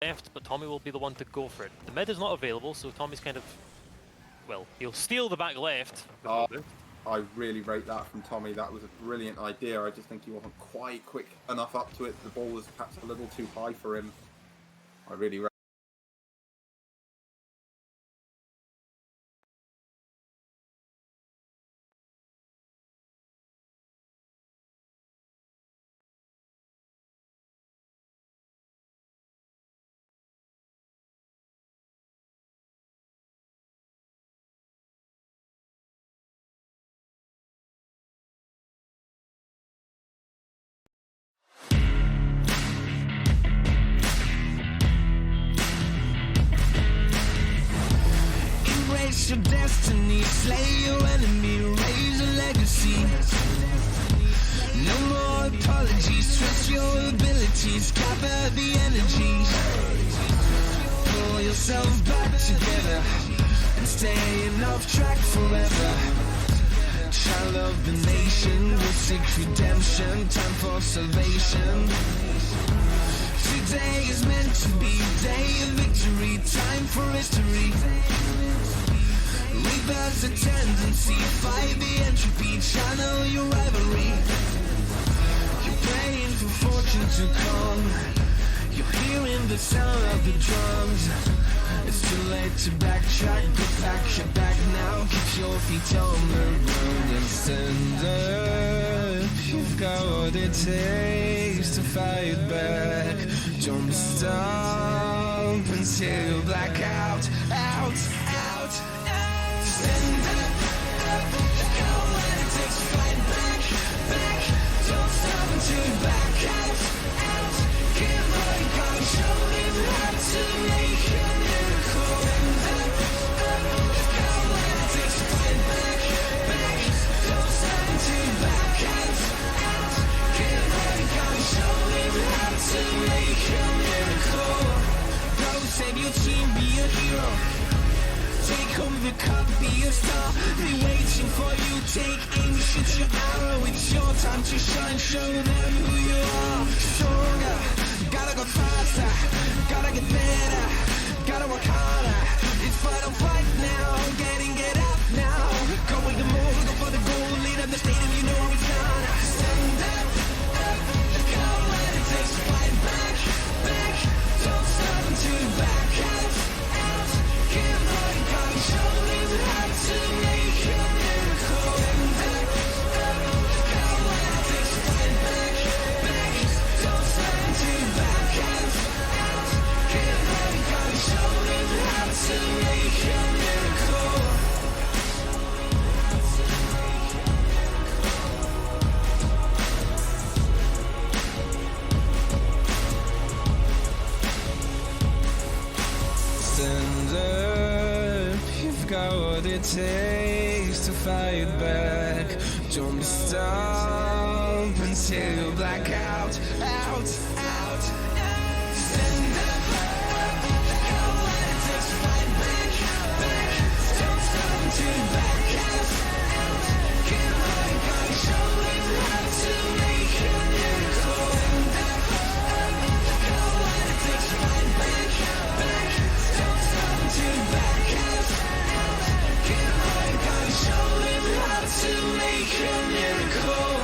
left, but Tommy will be the one to go for it. The mid is not available, so Tommy's kind of, well, he'll steal the back left. I really rate that from Tommy. That was a brilliant idea. I just think he wasn't quite quick enough up to it. The ball was perhaps a little too high for him. I really rate. Embrace your destiny, slay your enemy, raise a legacy. No more apologies, trust your abilities, gather the energies. Pull yourself back together and staying off track forever. Child of the nation, will seek redemption, time for salvation. Today is meant to be a day of victory, time for history. Reverse the tendency, fight the entropy, channel your rivalry. You're praying for fortune to come, you're hearing the sound of the drums. It's too late to backtrack, get back your back now, keep your feet on the ground and stand up. You've got what it takes to fight back. Don't stop until you black out, out. Stand up, you've got what it takes to fight back. Don't stop until you back out. Give all you got, show him how to make a miracle. Stand up, you've got what it takes to fight back. Don't stop until you back out. Give all you got, show him how to make a miracle. Go save your team, be a hero. Take home the cup, be a star. They waiting for you, take aim, shoot your arrow. It's your time to shine, show them who you are. Stronger, gotta go faster, gotta get better, gotta work harder. It's fight or fight now, get up now. Go with the move, go for the goal, lead up the stadium, you know it's gonna stand up. You've got what it takes to fight back. Don't stop until you back out. Give all you got, show him how to make a miracle. You've got what it takes to fight back. Don't stop until you back out. Give all you got, show him how to make a miracle. Stand up, you've got what it takes to fight back. Don't stop until you black out. Stand up, you've got what it takes to fight back. Don't stop until you back out. Give all you got, show him how to make a miracle. You've got what it takes to fight back. Don't stop until you back out. Give all you got, show him how to make a miracle.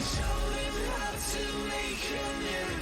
Show him how to make a miracle.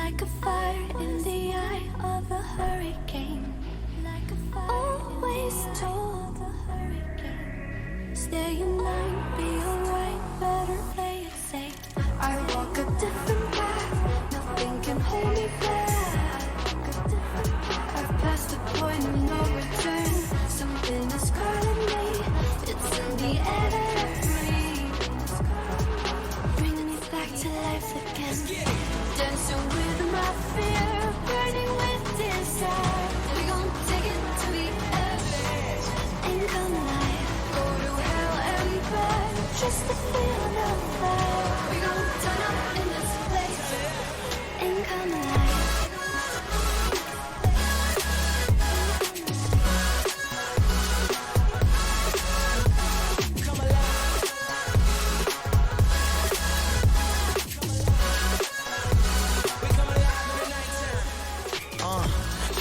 like a fire in the eye of a hurricane. Like a fire always told the hurricane. Stay in line, be alright, better play it safe. I walk a different path, nothing can hold me back. I've passed the point of no return. Something is calling me, it's in the air that I breathe. Bringing me back to life again. Dancing with my fear, burning with desire. We gon' take it to the edge and come alive. Go to hell and back, just to feel the fire. We gon' turn up in this place and come alive.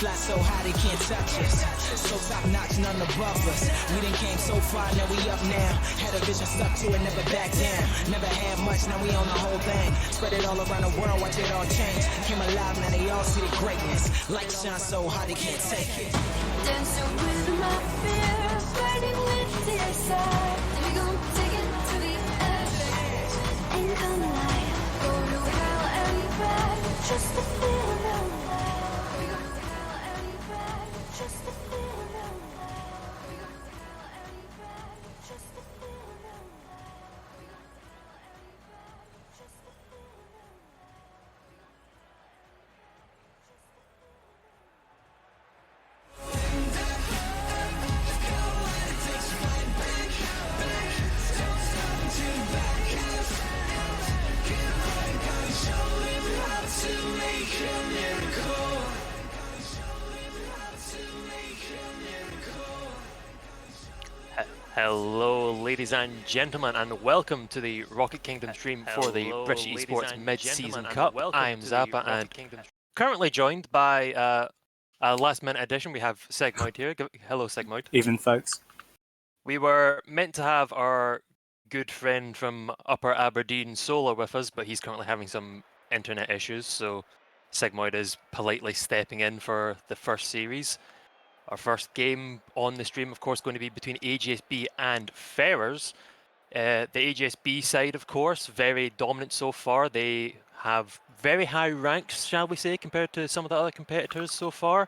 Fly so high they can't touch us. So top notch, none above us. We done came so far, now we up now. Had a vision, stuck to it, never back down. Never had much, now we own the whole thing. Spread it all around the world, watch it all change. Came alive, now they all see the greatness. Light shine so high they can't take it. Dancing with my fear, burning with desire. We gon' take it to the edge and come alive. Go to hell and back, just to feel the light. We go to hell and back, just to feel the light. We go to hell and back, just to feel the light. We go to hell and back, just to feel the light. Hello, ladies and gentlemen, and welcome to the Rocket Kingdom stream for the British Esports Mid-Season Cup. I'm Zappa, and currently joined by a last-minute addition. We have Segmoid here. Hello, Segmoid. Evening, folks. We were meant to have our good friend from Upper Aberdeen, Solar, with us, but he's currently having some internet issues, so Segmoid is politely stepping in for the first series. Our first game on the stream, of course, going to be between AGSB and Ferrers. The AGSB side, of course, very dominant so far. They have very high ranks, shall we say, compared to some of the other competitors so far.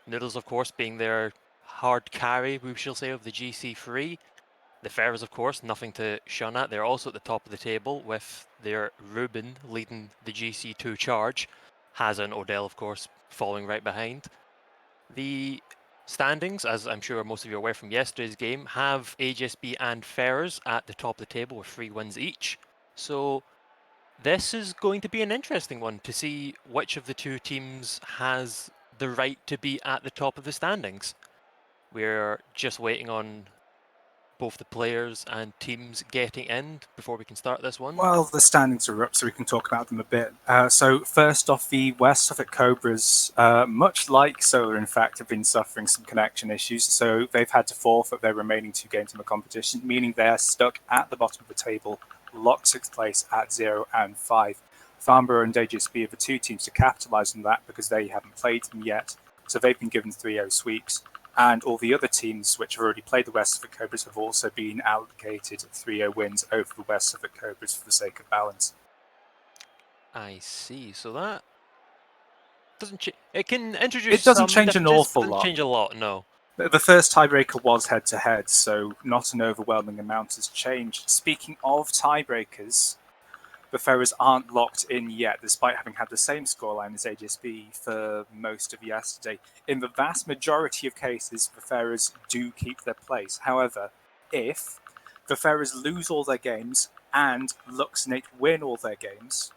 Noodles, of course, being their hard carry, we shall say, of the GC3. The Ferrers, of course, nothing to shun at. They're also at the top of the table with their Ruben leading the GC2 charge. Hazza and Odell, of course, following right behind. The standings, as I'm sure most of you are aware from yesterday's game, have AGSB and Ferrers at the top of the table with 3 wins each. So this is going to be an interesting one to see which of the two teams has the right to be at the top of the standings. We're just waiting on both the players and teams getting in before we can start this one. Well, the standings are up, so we can talk about them a bit. So first off, the West Suffolk Cobras, much like Solar, in fact, have been suffering some connection issues. So they've had to forfeit their remaining 2 games in the competition, meaning they're stuck at the bottom of the table, locked 6th place at 0 and 5. Farnborough and AGSB are the 2 teams to capitalise on that because they haven't played them yet. So they've been given 3-0 sweeps. And all the other teams which have already played the West Suffolk Cobras have also been allocated 3-0 wins over the West Suffolk Cobras for the sake of balance. I see. So that doesn't change. It can introduce. It doesn't some change an awful doesn't lot. change a lot, no. The first tiebreaker was head-to-head, so not an overwhelming amount has changed. Speaking of tiebreakers, the Ferrers aren't locked in yet, despite having had the same scoreline as AGSB for most of yesterday. In the vast majority of cases, the Ferrers do keep their place. However, if the Ferrers lose all their games and Luxnate win all their games,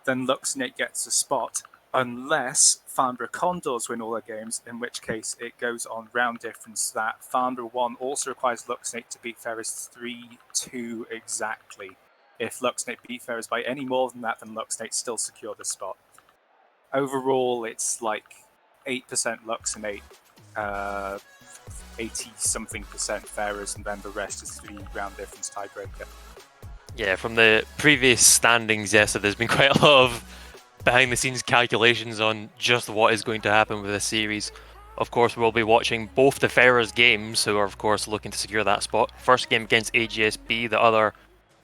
then Luxnate gets a spot, unless Farnborough Condors win all their games, in which case it goes on round difference that Farnborough 1 also requires Luxnate to beat Ferrers 3-2 exactly. If Luxnate beat Ferrers by any more than that, then Luxnate still secure the spot. Overall, it's like 8% Luxnate, 80-something% Ferrers, and then the rest is 3 round difference tiebreaker. Yeah, from the previous standings, yes, so there's been quite a lot of behind the scenes calculations on just what is going to happen with this series. Of course, we'll be watching both the Ferrers games, who are of course looking to secure that spot. First game against AGSB, the other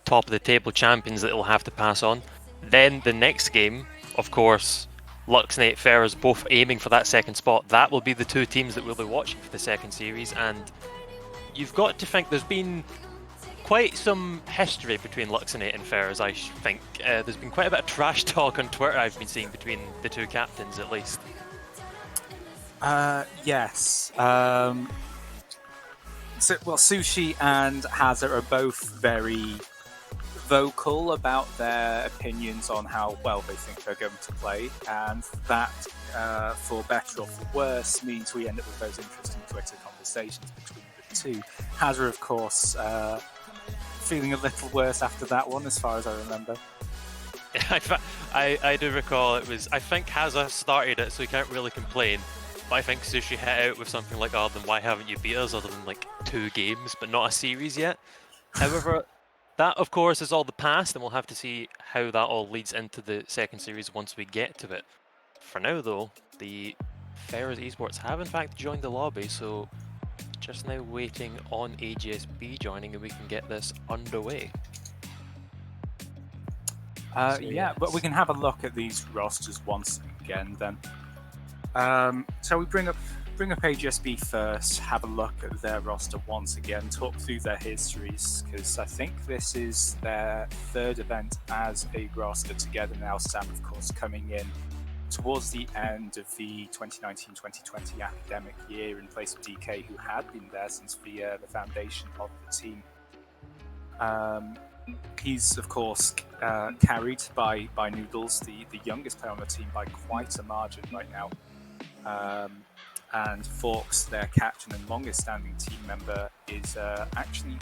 top of the table champions that it'll have to pass on. Then the next game, of course, Luxnate Ferrers both aiming for that second spot. That will be the two teams that we'll be watching for the second series, and you've got to think there's been quite some history between Luxnate and Ferrers, I think. There's been quite a bit of trash talk on Twitter I've been seeing between the two captains, at least. Yes. Sushi and Hazard are both very vocal about their opinions on how well they think they're going to play, and that, for better or for worse, means we end up with those interesting Twitter conversations between the two. Hazard, of course, feeling a little worse after that one, as far as I remember. I do recall it was, I think Hazard started it, so he can't really complain. But I think Sushi hit out with something like, oh, then why haven't you beat us other than like 2 games, but not a series yet? However, that of course is all the past, and we'll have to see how that all leads into the second series once we get to it. For now though, the Ferrers Esports have in fact joined the lobby, so just now waiting on AGSB joining and we can get this underway. Yeah, but we can have a look at these rosters once again then. So we bring up AGSB first, have a look at their roster once again, talk through their histories, because I think this is their 3rd event as a roster together now. Sam, of course, coming in towards the end of the 2019-2020 academic year in place of DK, who had been there since the foundation of the team. He's, of course, carried by Noodles, the youngest player on the team, by quite a margin right now. And Forks, their captain and longest standing team member, is actually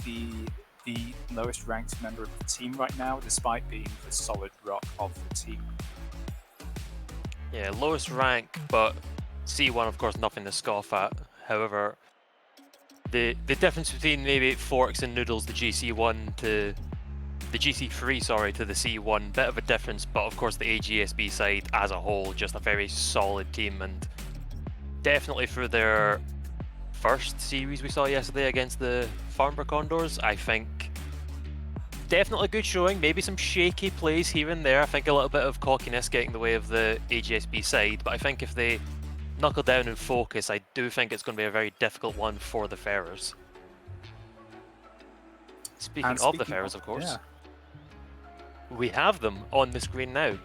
the lowest ranked member of the team right now, despite being the solid rock of the team. Yeah, lowest rank, but C1 of course nothing to scoff at. However, the difference between maybe Forks and Noodles, the GC1 to the GC3, sorry, to the C1, bit of a difference, but of course the AGSB side as a whole, just a very solid team, and definitely for their first series we saw yesterday against the Farnborough Condors, I think definitely a good showing, maybe some shaky plays here and there. I think a little bit of cockiness getting in the way of the AGSB side, but I think if they knuckle down and focus, I do think it's going to be a very difficult one for the Ferrers. Speaking of the Ferrers, of course, we have them on the screen now.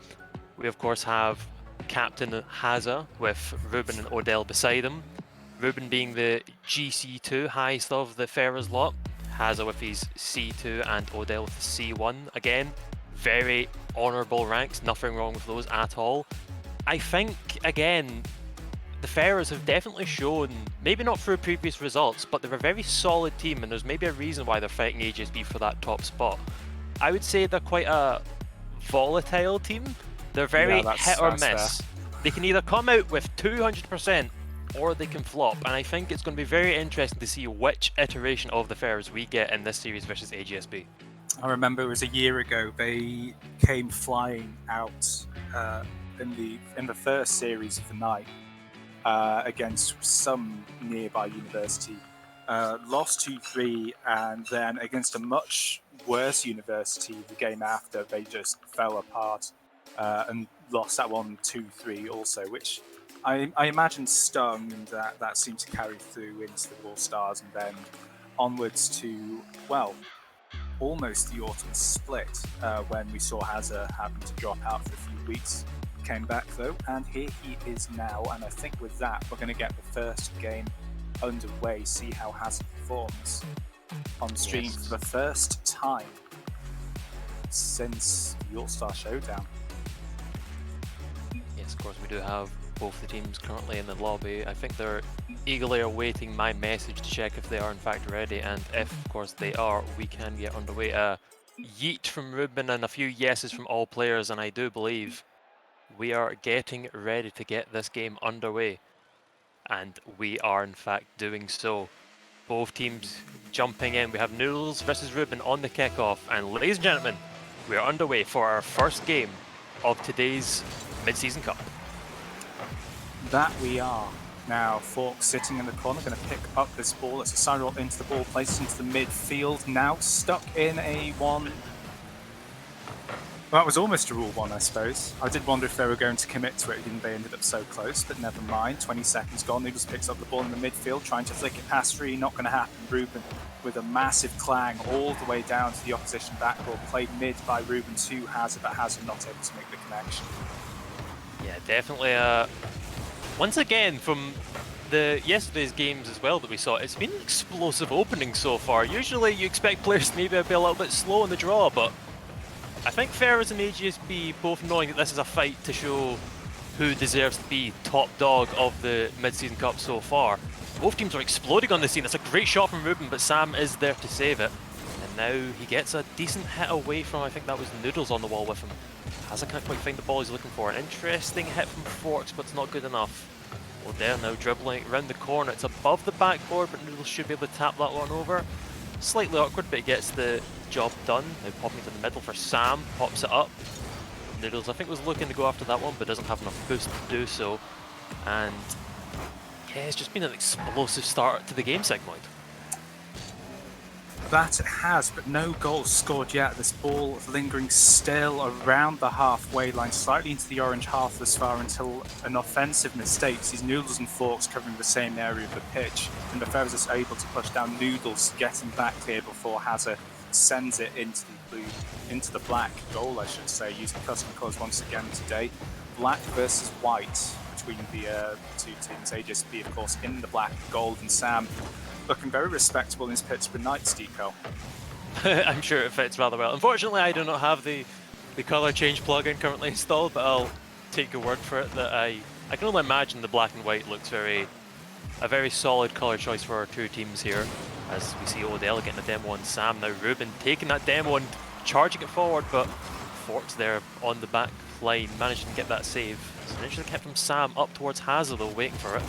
We of course have Captain Haza with Ruben and Odell beside him. Ruben being the GC2, highest of the Ferrers lot. Haza with his C2 and Odell with the C1. Again, very honourable ranks, nothing wrong with those at all. I think, again, the Ferrers have definitely shown, maybe not through previous results, but they're a very solid team, and there's maybe a reason why they're fighting AGSB for that top spot. I would say they're quite a volatile team. They're very hit or miss. They can either come out with 200% or they can flop, and I think it's going to be very interesting to see which iteration of the Ferrers we get in this series versus AGSB. I remember it was a year ago they came flying out in the first series of the night against some nearby university, lost 2-3, and then against a much worse university the game after they just fell apart and lost that one 2-3 also, which I imagine stung, and that seemed to carry through into the All Stars and then onwards to, well, almost the autumn split when we saw Hazard having to drop out for a few weeks. Came back though, and here he is now, and I think with that we're going to get the first game underway, see how Hazard performs on stream for the first time since the All-Star Showdown. Yes, of course we do have both the teams currently in the lobby. I think they're eagerly awaiting my message to check if they are in fact ready, and if of course they are, we can get underway. Yeet from Ruben and a few yeses from all players, and I do believe we are getting ready to get this game underway, and we are in fact doing so. Both teams jumping in. We have Noodles versus Ruben on the kickoff, and ladies and gentlemen, we are underway for our first game of today's Mid-Season Cup. That we are. Now, Forks sitting in the corner, going to pick up this ball. It's a side roll into the ball, placed into the midfield. Now stuck in a one. Well, that was almost a rule one, I suppose. I did wonder if they were going to commit to it, didn't they? Ended up so close, but never mind. 20 seconds gone. Noodles picks up the ball in the midfield, trying to flick it past three. Not going to happen. Ruben with a massive clang all the way down to the opposition backboard. Played mid by Ruben to Hazard, but Hazard not able to make the connection. Yeah, definitely. Once again, from the yesterday's games as well that we saw, it's been an explosive opening so far. Usually you expect players to maybe be a little bit slow in the draw, but I think Ferrers and AGSB both knowing that this is a fight to show who deserves to be top dog of the Mid-Season Cup so far. Both teams are exploding on the scene. It's a great shot from Ruben, but Sam is there to save it. And now he gets a decent hit away from, I think that was Noodles on the wall with him. Hazard can't quite find the ball he's looking for. An interesting hit from Forks, but it's not good enough. Odell now dribbling around the corner. It's above the backboard, but Noodles should be able to tap that one over. Slightly awkward, but he gets the job done. Now popping to the middle for Sam, pops it up. Noodles, I think, was looking to go after that one, but doesn't have enough boost to do so. And yeah, it's just been an explosive start to the game, Sigmoid. That it has, but no goals scored yet. This ball lingering still around the halfway line, slightly into the orange half this far until an offensive mistake sees Noodles and Forks covering the same area of the pitch. And the Ferrers is able to push down Noodles, getting that clear before Hazard sends it into the blue, into the black goal, I should say, using custom colours once again today. Black versus white between the two teams. AGSB, of course, in the black, gold, and Sam looking very respectable in his Pittsburgh Knights decal. I'm sure it fits rather well. Unfortunately, I do not have the colour change plugin currently installed, but I'll take your word for it that I can only imagine the black and white looks a very solid colour choice for our two teams here. As we see Odell getting a demo on Sam, now Ruben taking that demo and charging it forward, but Forks there on the back line, managing to get that save. It's an interesting hit from Sam up towards Hazard though, waiting for it.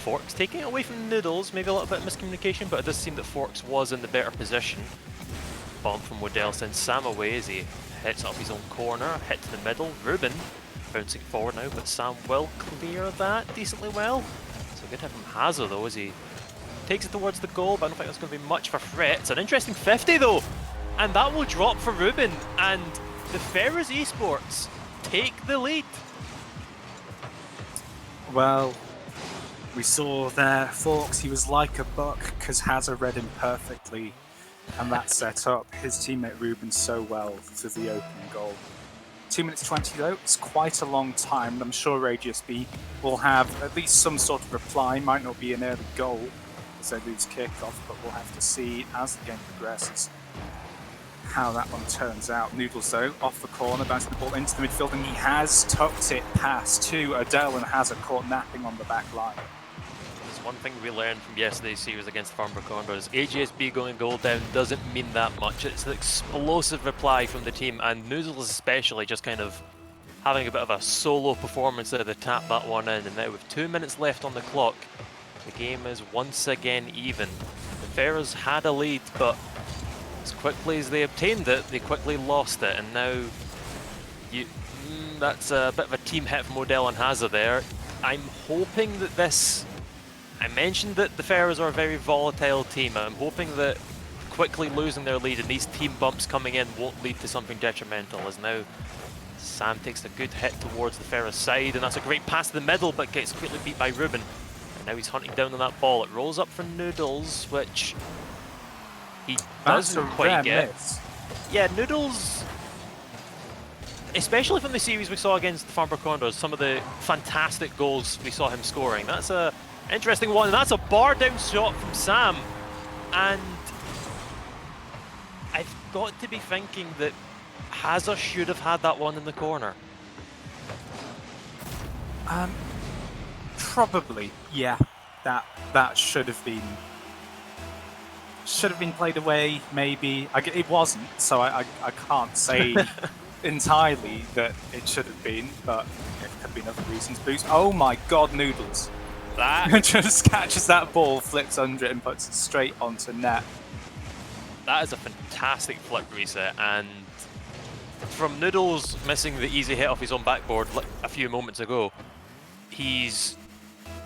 Forks taking it away from Noodles, maybe a little bit of miscommunication, but it does seem that Forks was in the better position. Bump from Odell sends Sam away as he hits up his own corner, hit to the middle. Ruben bouncing forward now, but Sam will clear that decently well. So good hit from Hazard though as he takes it towards the goal, but I don't think that's going to be much for Fret. It's an interesting 50 though, and that will drop for Ruben, and the Ferrers Esports take the lead. Well, we saw there Forks, he was like a buck because Hazard read him perfectly, and that set up his teammate Ruben so well for the opening goal. 2 minutes 20 though, it's quite a long time, and I'm sure AGSB will have at least some sort of reply. Might not be an early goal as they lose kickoff, but we'll have to see as the game progresses how that one turns out. Noodles though, off the corner, bouncing the ball into the midfield, and he has tucked it past to Adele, and Hazard caught napping on the back line. There's one thing we learned from yesterday's series against Farnborough Condors. AGSB going goal down doesn't mean that much. It's an explosive reply from the team, and Noodles especially just kind of having a bit of a solo performance there to tap that one in. And now with 2 minutes left on the clock, the game is once again even. The Ferrers had a lead, but as quickly as they obtained it, they quickly lost it. And now that's a bit of a team hit from Odell and Hazard there. I'm hoping that this... I mentioned that the Ferrers are a very volatile team. I'm hoping that quickly losing their lead and these team bumps coming in won't lead to something detrimental, as now Sam takes a good hit towards the Ferrers side, and that's a great pass to the middle, but gets quickly beat by Ruben. And now he's hunting down on that ball. It rolls up for Noodles, which he doesn't quite get. Miss. Yeah, Noodles, especially from the series we saw against the Farnborough Condors, some of the fantastic goals we saw him scoring. That's a interesting one, and that's a bar down shot from Sam. And I've got to be thinking that Hazard should have had that one in the corner. Probably, yeah. That should have been played away. Maybe it wasn't, so I can't say entirely that it should have been, but it could have been other reasons. Boost! Oh my God, Noodles! That Just catches that ball, flips under it, and puts it straight onto net. that is a fantastic flip reset, and from Noodles missing the easy hit off his own backboard a few moments ago, he's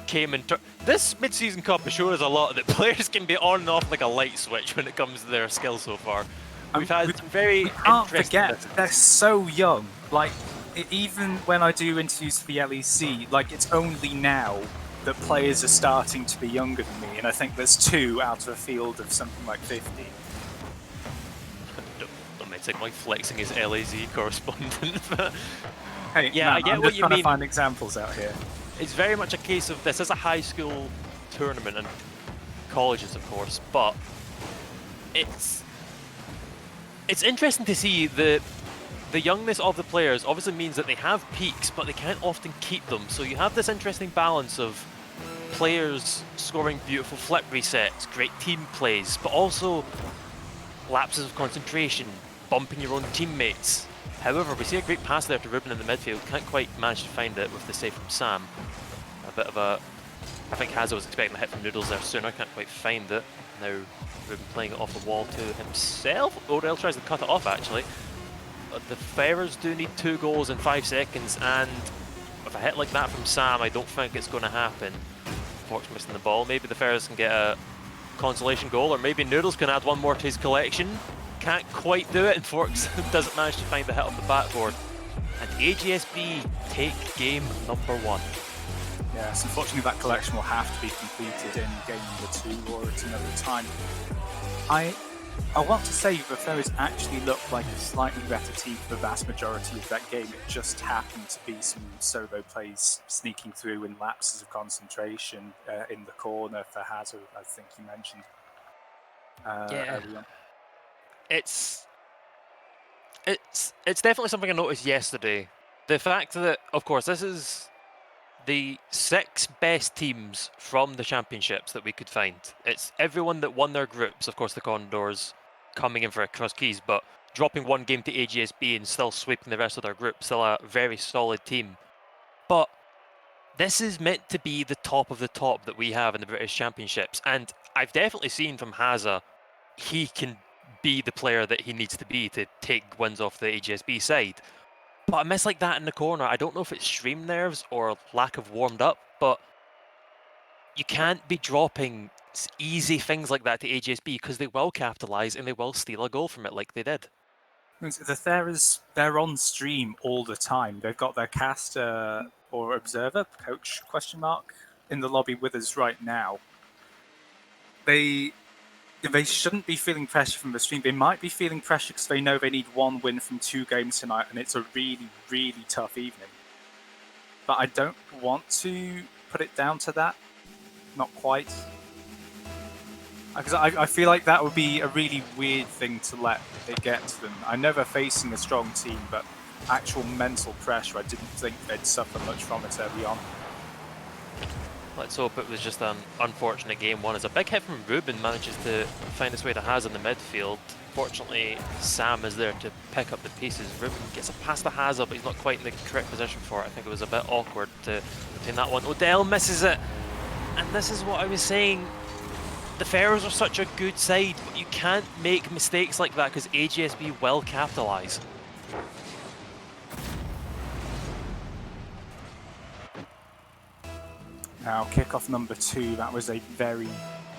came and this mid-season cup has showed us a lot that players can be on and off like a light switch when it comes to their skill so far. We've had some very we can't interesting forget misses. they're so young. Like even when I do interviews for the LEC, like it's only now that players are starting to be younger than me, and I think there's 2 out of a field of something like 50. Don't make it like flexing his LAZ correspondent, but Hey, yeah, man, I get I'm what just you trying mean. to find examples out here. It's very much a case of this is a high school tournament and colleges, of course, but it's interesting to see the youngness of the players. Obviously means that they have peaks, but they can't often keep them. So you have this interesting balance of players scoring beautiful flip resets, great team plays, but also lapses of concentration, bumping your own teammates. However, we see a great pass there to Ruben in the midfield. Can't quite manage to find it with the save from Sam. A bit of a... I think Haza was expecting a hit from Noodles there sooner. Can't quite find it. Now Ruben playing it off the wall to himself. Odell tries to cut it off actually. But the Ferrers do need 2 goals in 5 seconds, and with a hit like that from Sam, I don't think it's going to happen. Forks missing the ball. Maybe the Ferrers can get a consolation goal, or maybe Noodles can add 1 more to his collection. Can't quite do it, and Forks doesn't manage to find the hit off the backboard. And AGSB take game number 1. Yes, unfortunately that collection will have to be completed in game number 2 or at another time. I want to say the Ferrers actually looked like a slightly better team for the vast majority of that game. It just happened to be some solo plays sneaking through in lapses of concentration in the corner for Hazo, I think you mentioned. Yeah. Early on. It's definitely something I noticed yesterday. The fact that, of course, this is the 6 best teams from the championships that we could find. It's everyone that won their groups, of course the Condors coming in for a cross keys, but dropping 1 game to AGSB and still sweeping the rest of their group. Still a very solid team. But this is meant to be the top of the top that we have in the British Championships, and I've definitely seen from Haza he can be the player that he needs to be to take wins off the AGSB side. But a miss like that in the corner, I don't know if it's stream nerves or lack of warmed up, but you can't be dropping easy things like that to AGSB because they will capitalise and they will steal a goal from it like they did. The Ferrers, they're on stream all the time. They've got their caster or observer, coach, question mark, in the lobby with us right now. They shouldn't be feeling pressure from the stream. They might be feeling pressure because they know they need 1 win from 2 games tonight, and it's a really, really tough evening. But I don't want to put it down to that. Not quite. Because I feel like that would be a really weird thing to let it get to them. I know they're facing a strong team, but actual mental pressure, I didn't think they'd suffer much from it early on. Let's hope it was just an unfortunate game 1 as a big hit from Ruben manages to find his way to Haz in the midfield. Fortunately, Sam is there to pick up the pieces. Ruben gets a pass to Haza, but he's not quite in the correct position for it. I think it was a bit awkward to obtain that one. Odell misses it. And this is what I was saying. The Ferrers are such a good side, but you can't make mistakes like that because AGSB will capitalise. Now, kickoff number 2, that was a very,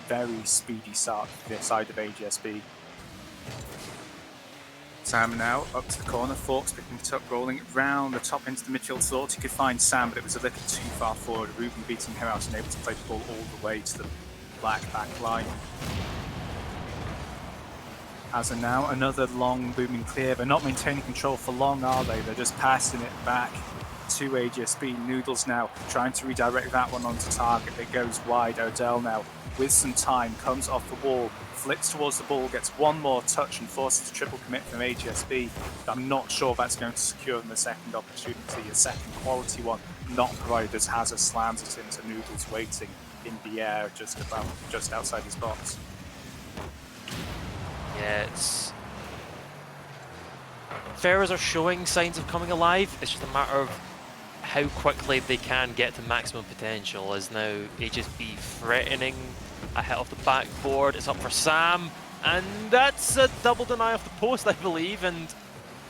very speedy start for this side of AGSB. Sam now up to the corner, Forks picking it up, rolling it round the top into the midfield. Thought he could find Sam, but it was a little too far forward. Ruben beating him out and able to play the ball all the way to the black back line. As of now, another long booming clear. They're not maintaining control for long, are they? They're just passing it back to AGSB. Noodles now trying to redirect that one onto target. It goes wide. Odell now with some time comes off the wall, flips towards the ball, gets 1 more touch and forces a triple commit from AGSB. I'm not sure that's going to secure them a second opportunity, a second quality one, not provided as Hazard slams it into Noodles waiting in the air just outside his box. Yeah, it's... Ferrers are showing signs of coming alive. It's just a matter of how quickly they can get to maximum potential. As now HSB threatening a hit off the backboard. It's up for Sam, and that's a double deny off the post, I believe. And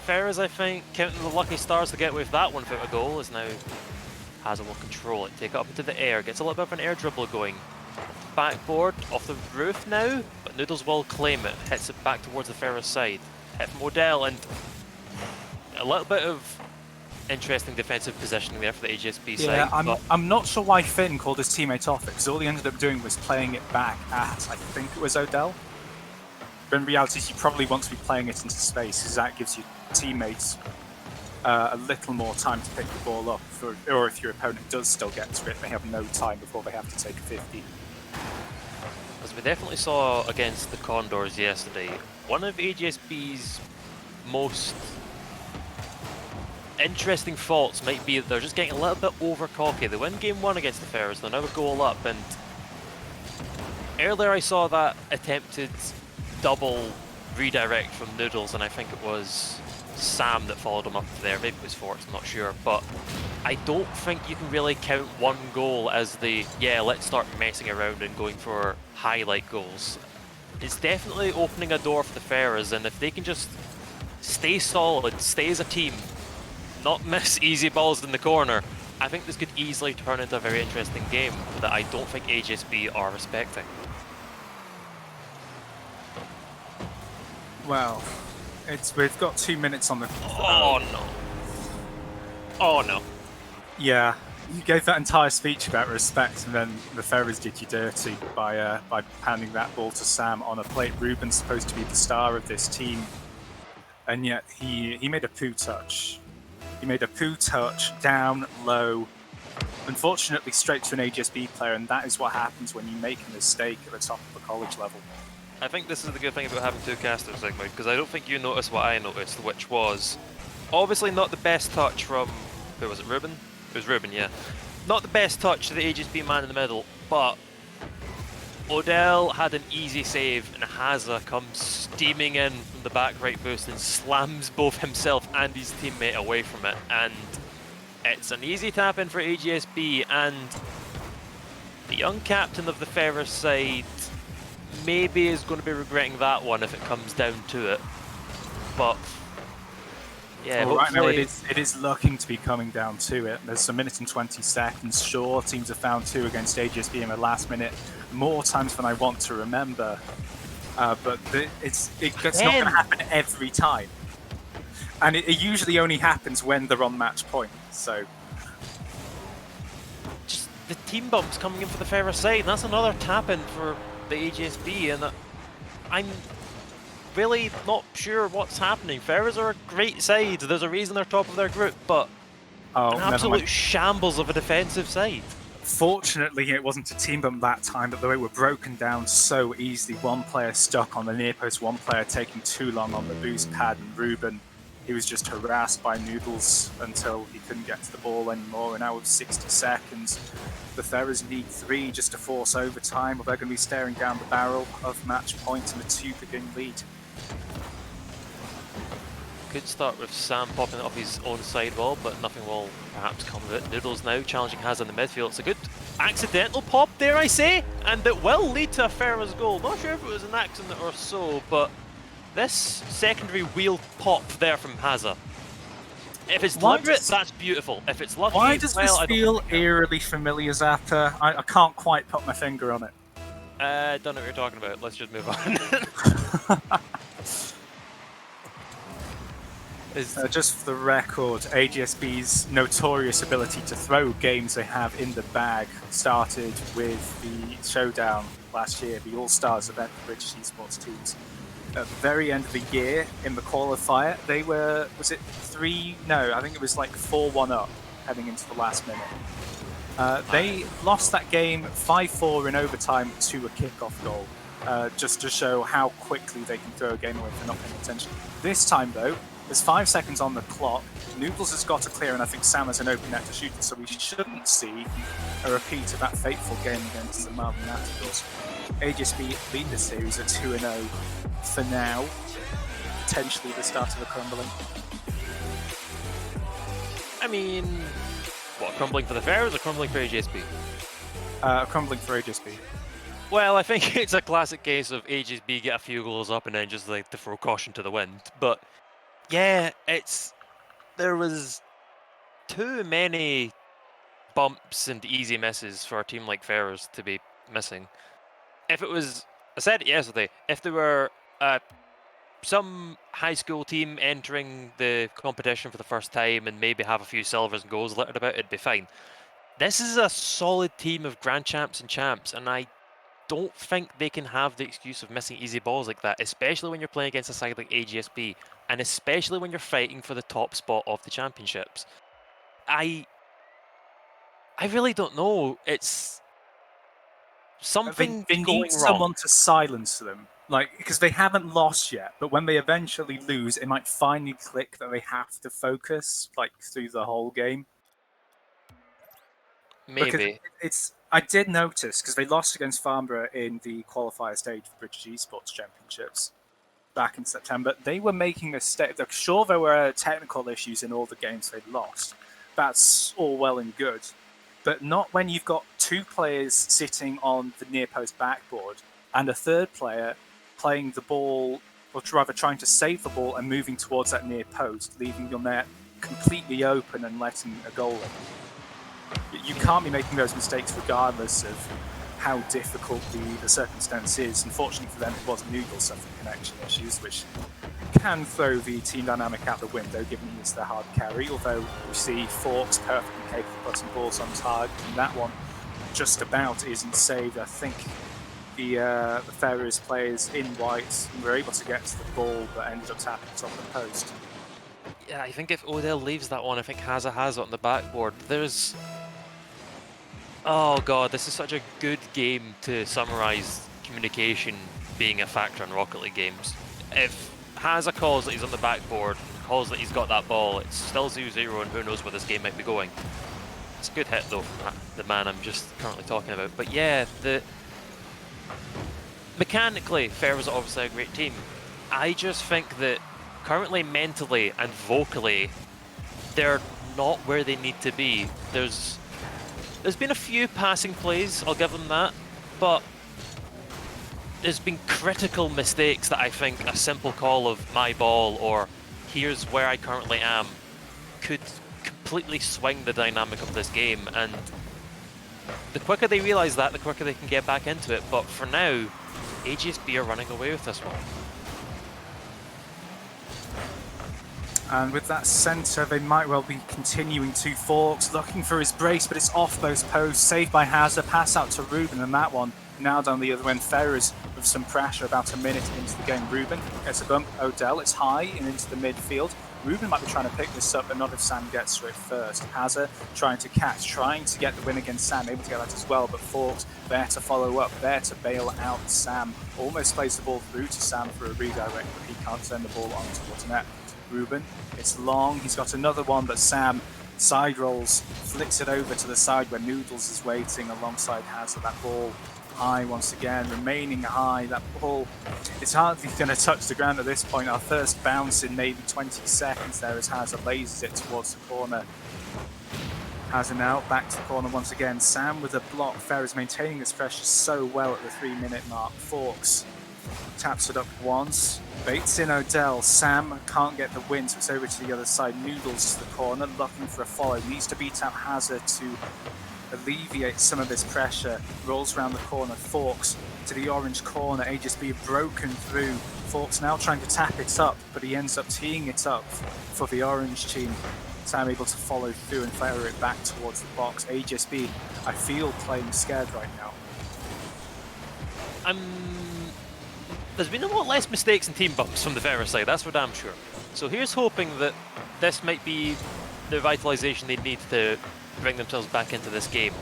Ferris, I think, counting the lucky stars to get with that one without a goal, is now Hazard will control it, take it up into the air, gets a little bit of an air dribble going. Backboard off the roof now, but Noodles will claim it, hits it back towards the Ferris side. Hit from Odell, and a little bit of interesting defensive positioning there for the HSB side. I'm not sure why Finn called his teammate off it, because all he ended up doing was playing it back at, I think it was Odell. But in reality, you probably want to be playing it into space, because that gives your teammates a little more time to pick the ball up, or if your opponent does still get to it, they have no time before they have to take a 50. As we definitely saw against the Condors yesterday, one of AGSB's most interesting faults might be that they're just getting a little bit over cocky. They win game 1 against the Ferris, they're now a goal up, and earlier I saw that attempted double redirect from Noodles, and I think it was Sam that followed him up there. Maybe it was Forts, I'm not sure, but I don't think you can really count one goal as the, yeah, let's start messing around and going for highlight goals. It's definitely opening a door for the Ferris, and if they can just stay solid, stay as a team, not miss easy balls in the corner, I think this could easily turn into a very interesting game that I don't think HSB are respecting. Well, we've got 2 minutes on the... Oh no. Oh no. Yeah, you gave that entire speech about respect, and then the Ferris did you dirty by handing that ball to Sam on a plate. Ruben's supposed to be the star of this team, and yet he made a poo touch. He made a poo touch down low, unfortunately straight to an HSB player, and that is what happens when you make a mistake at the top of the college level. I think this is the good thing about having 2 casters, Sigmund, because I don't think you noticed what I noticed, which was obviously not the best touch from, who was it, Ruben? It was Ruben, yeah. Not the best touch to the HSB man in the middle, but Odell had an easy save, and Haza comes steaming in from the back right boost and slams both himself and his teammate away from it, and it's an easy tap in for AGSB, and the young captain of the Ferris side maybe is going to be regretting that one if it comes down to it, but yeah, well, right now it is looking to be coming down to it. There's a minute and 20 seconds. Sure, teams have found 2 against HSB in the last minute, more times than I want to remember, but it's not going to happen every time, and it usually only happens when they're on match point, so... Just the team bumps coming in for the Ferris side, and that's another tap-in for the AGSB, and I'm really not sure what's happening. Ferris are a great side, there's a reason they're top of their group, but an absolute shambles of a defensive side. Fortunately, it wasn't a team bump that time, but they were broken down so easily. One player stuck on the near post, one player taking too long on the boost pad, and Ruben, he was just harassed by Noodles until he couldn't get to the ball anymore. And now with 60 seconds, the Ferris need 3 just to force overtime, or they're going to be staring down the barrel of match point and a 2-game lead. Could start with Sam popping it off his own sidewall, but nothing will perhaps come of it. Noodles now challenging Haz in the midfield. It's a good accidental pop, dare I say, and it will lead to a Ferris goal. Not sure if it was an accident or so, but this secondary wheel pop there from Haza. If it's deliberate, that's beautiful. If it's lucky, why does this feel eerily familiar, Zappa? I can't quite put my finger on it. Don't know what you're talking about. Let's just move on. Just for the record, AGSB's notorious ability to throw games they have in the bag started with the showdown last year, the All-Stars event for British esports teams. At the very end of the year, in the qualifier, they were, was it 3? No, I think it was like 4-1 up heading into the last minute. They lost that game 5-4 in overtime to a kickoff goal, just to show how quickly they can throw a game away for not paying attention. This time, though, there's 5 seconds on the clock. Noodles has got to clear, and I think Sam has an open net to shoot it, so we shouldn't see a repeat of that fateful game against the Marvin Matadors. AGSB lead the series at 2-0 for now. Potentially the start of a crumbling. I mean, what, crumbling for the Ferris or crumbling for AGSB? Crumbling for AGSB. Well, I think it's a classic case of AGSB get a few goals up and then just like to throw caution to the wind, but Yeah, there was too many bumps and easy misses for a team like Ferrers to be missing. If it was, I said it yesterday, if there were some high school team entering the competition for the first time and maybe have a few silvers and golds littered about, it'd be fine. This is a solid team of grand champs and champs, and I don't think they can have the excuse of missing easy balls like that, especially when you're playing against a side like AGSB, and especially when you're fighting for the top spot of the championships. I really don't know. It's something They going need wrong. someone to silence them, like because they haven't lost yet. But when they eventually lose, it might finally click that they have to focus like through the whole game. Because Maybe. I did notice because they lost against Farnborough in the qualifier stage for British Esports Championships back in September. They were making mistakes. Sure, there were technical issues in all the games they lost. That's all well and good, but not when you've got two players sitting on the near post backboard and a third player playing the ball, or rather trying to save the ball and moving towards that near post, leaving your net completely open and letting a goal in. You can't be making those mistakes regardless of how difficult the circumstance is. Unfortunately for them, it was Noodle suffering connection issues, which can throw the team dynamic out the window, given he's the hard carry, although we see Forks perfectly capable of putting balls on target, and that one just about isn't saved. I think the Ferrers players in white were able to get to the ball, but ended up tapping it on the post. Yeah, I think if Odell leaves that one, I think Hazza has it on the backboard. There's... Oh god, this is such a good game to summarise communication being a factor in Rocket League games. If Hazza calls that he's on the backboard, calls that he's got that ball, it's still 0-0 and who knows where this game might be going. It's a good hit though from the man I'm just currently talking about. But yeah, mechanically, Ferrers are obviously a great team. I just think that currently mentally and vocally, they're not where they need to be. There's been a few passing plays, I'll give them that, but there's been critical mistakes that I think a simple call of my ball or here's where I currently am could completely swing the dynamic of this game, and the quicker they realise that, the quicker they can get back into it. But for now, AGSB are running away with this one. And with that centre, they might well be continuing to Forks, looking for his brace, but it's off those posts. Saved by Hazard, pass out to Ruben, and that one now down the other end. Ferrers with some pressure about a minute into the game. Ruben gets a bump. Odell, it's high and into the midfield. Ruben might be trying to pick this up, but not if Sam gets to it first. Hazard trying to catch, trying to get the win against Sam, able to get that as well, but Forks there to follow up, there to bail out Sam. Almost plays the ball through to Sam for a redirect, but he can't send the ball on towards net. Ruben, it's long, he's got another one, but Sam side rolls, flicks it over to the side where Noodles is waiting alongside Hazard. That ball high once again, remaining high. That ball is hardly going to touch the ground at this point. Our first bounce in maybe 20 seconds there as Hazard lasers it towards the corner. Hazard now back to the corner once again. Sam with a block. Ferrers maintaining this pressure so well at the 3-minute mark. Forks taps it up once, baits in Odell. Sam can't get the win, so it's over to the other side. Noodles to the corner, looking for a follow. Needs to beat out Hazard to alleviate some of this pressure. Rolls around the corner. Forks to the orange corner. AGSB broken through. Forks now trying to tap it up, but he ends up teeing it up for the orange team. Sam able to follow through and fire it back towards the box. AGSB, I feel, playing scared right now. There's been a lot less mistakes and team bumps from the Ferrers side, that's for damn sure. So here's hoping that this might be the revitalization they need to bring themselves back into this game.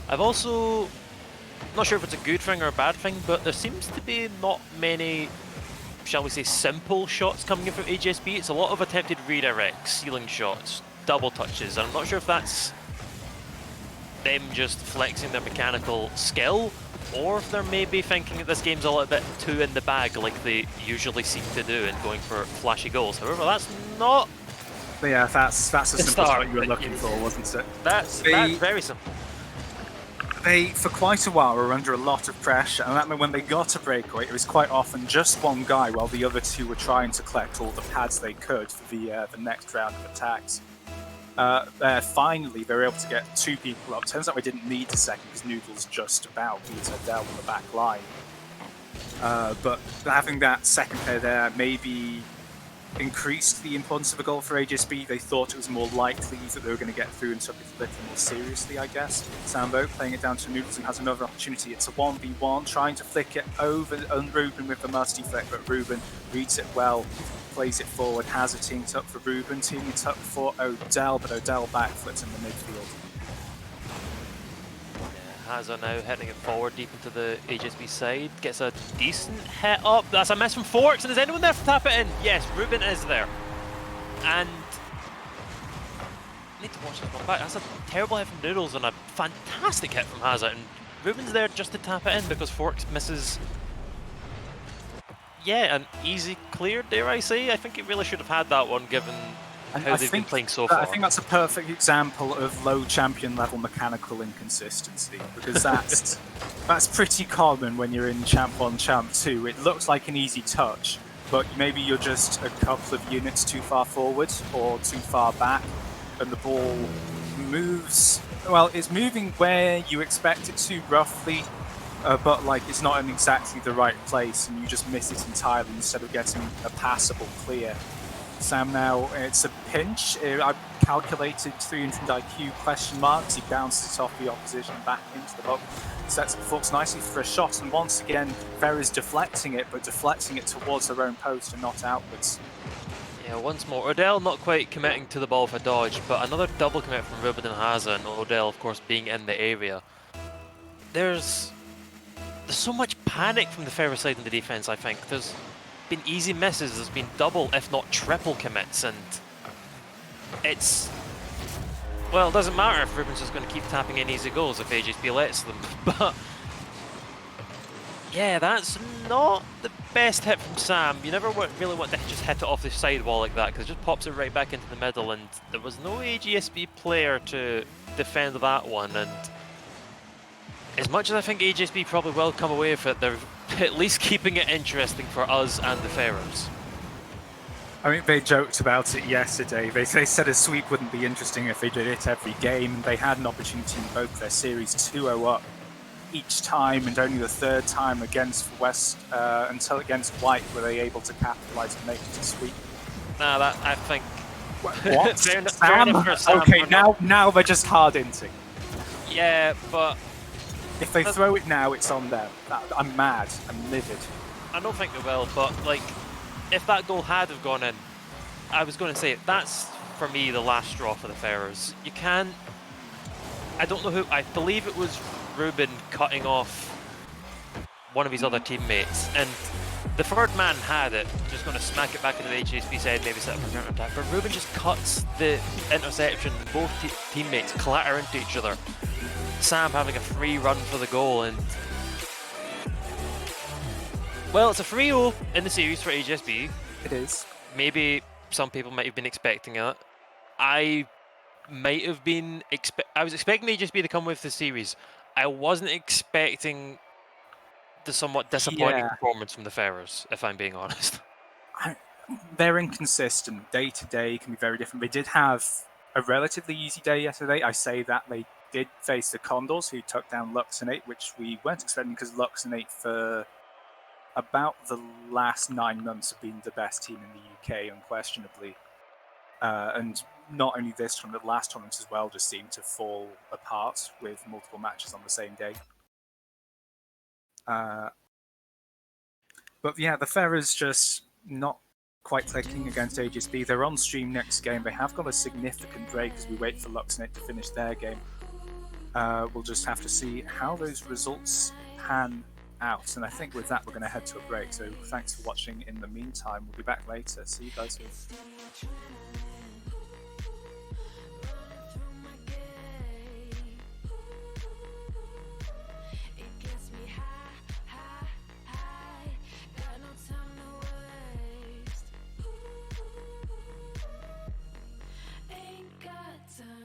I've also, not sure if it's a good thing or a bad thing, but there seems to be not many, shall we say, simple shots coming in from AGSB. It's a lot of attempted redirects, ceiling shots, double touches, and I'm not sure if that's them just flexing their mechanical skill, or if they're maybe thinking that this game's a little bit too in the bag like they usually seem to do and going for flashy goals. However, that's not... But yeah, that's the simple start shot you were looking for, wasn't it? That's very simple. They, for quite a while, were under a lot of pressure, and that meant when they got a breakaway, it was quite often just one guy while the other two were trying to collect all the pads they could for the next round of attacks. Finally, they were able to get two people up. Turns out we didn't need the second because Noodles just about beat Adele on the back line. But having that second player there maybe increased the importance of a goal for HSB. They thought it was more likely that they were going to get through and took it a little more seriously, I guess. Sambo playing it down to Noodles and has another opportunity. It's a 1v1, trying to flick it over on Ruben with the musty flick, but Ruben reads it well, plays it forward, has it teamed up for Ruben, teaming it up for Odell, but Odell backflips in the midfield. Hazard now heading it forward deep into the HSB side. Gets a decent hit up. That's a miss from Forks. And is anyone there to tap it in? Yes, Ruben is there. And I need to watch this one back. That's a terrible hit from Noodles and a fantastic hit from Hazard. And Ruben's there just to tap it in because Forks misses. Yeah, an easy clear, dare I say. I think it really should have had that one given how they've been playing so far. I think that's a perfect example of low champion level mechanical inconsistency, because that's pretty common when you're in Champ 1, Champ 2. It looks like an easy touch, but maybe you're just a couple of units too far forward or too far back, and the ball moves, well, it's moving where you expect it to roughly, but like it's not in exactly the right place, and you just miss it entirely instead of getting a passable clear. Sam now, it's a pinch. I calculated 300 IQ question marks. He bounces it off the opposition back into the box. Sets up Fox nicely for a shot, and once again, Ferry's deflecting it, but deflecting it towards their own post and not outwards. Yeah, once more. Odell not quite committing to the ball for dodge, but another double commit from Ruben and Hazard, and Odell, of course, being in the area. There's so much panic from the Ferry side in the defense, I think. There's been easy misses, there's been double, if not triple commits, and it's... Well, it doesn't matter if Ruben's just going to keep tapping in easy goals if HSB lets them, but... Yeah, that's not the best hit from Sam. You never really want to just hit it off the sidewall like that, because it just pops it right back into the middle, and there was no HSB player to defend that one, and... As much as I think HSB probably will come away with it, they're at least keeping it interesting for us and the Pharaohs. I mean, they joked about it yesterday. They said a sweep wouldn't be interesting if they did it every game. They had an opportunity in both their series 2-0 up each time, and only the third time against West, until against White, were they able to capitalise and make it a sweep. Nah, that, I think... What? Sam? Okay, now they're just hard inting. Yeah, but... If they throw it now, it's on them. I'm mad. I'm livid. I don't think they will, but like, if that goal had have gone in, I was going to say that's for me the last straw for the Pharaohs. You can't. I don't know who. I believe it was Ruben cutting off one of his other teammates, and the third man had it. Just going to smack it back into the HSP side, maybe set up a counter attack. But Ruben just cuts the interception. Both teammates clatter into each other. Sam having a free run for the goal, and well, it's a 3-0 in the series for HSB. It is. Maybe some people might have been expecting it. I might have been I was expecting HSB to come with the series. I wasn't expecting the somewhat disappointing performance from the Pharaohs, if I'm being honest. They're inconsistent. Day to day can be very different. They did have a relatively easy day yesterday. I say that they did face the Condors, who took down Luxonate, which we weren't expecting because Luxonate for about the last 9 months have been the best team in the UK, unquestionably. And not only this tournament, but last tournament as well just seemed to fall apart with multiple matches on the same day. But yeah, the Pharaohs just not quite clicking against HSB. They're on stream next game. They have got a significant break as we wait for Luxonate to finish their game. We'll just have to see how those results pan out. And I think with that, we're going to head to a break. So thanks for watching in the meantime. We'll be back later. See you guys soon.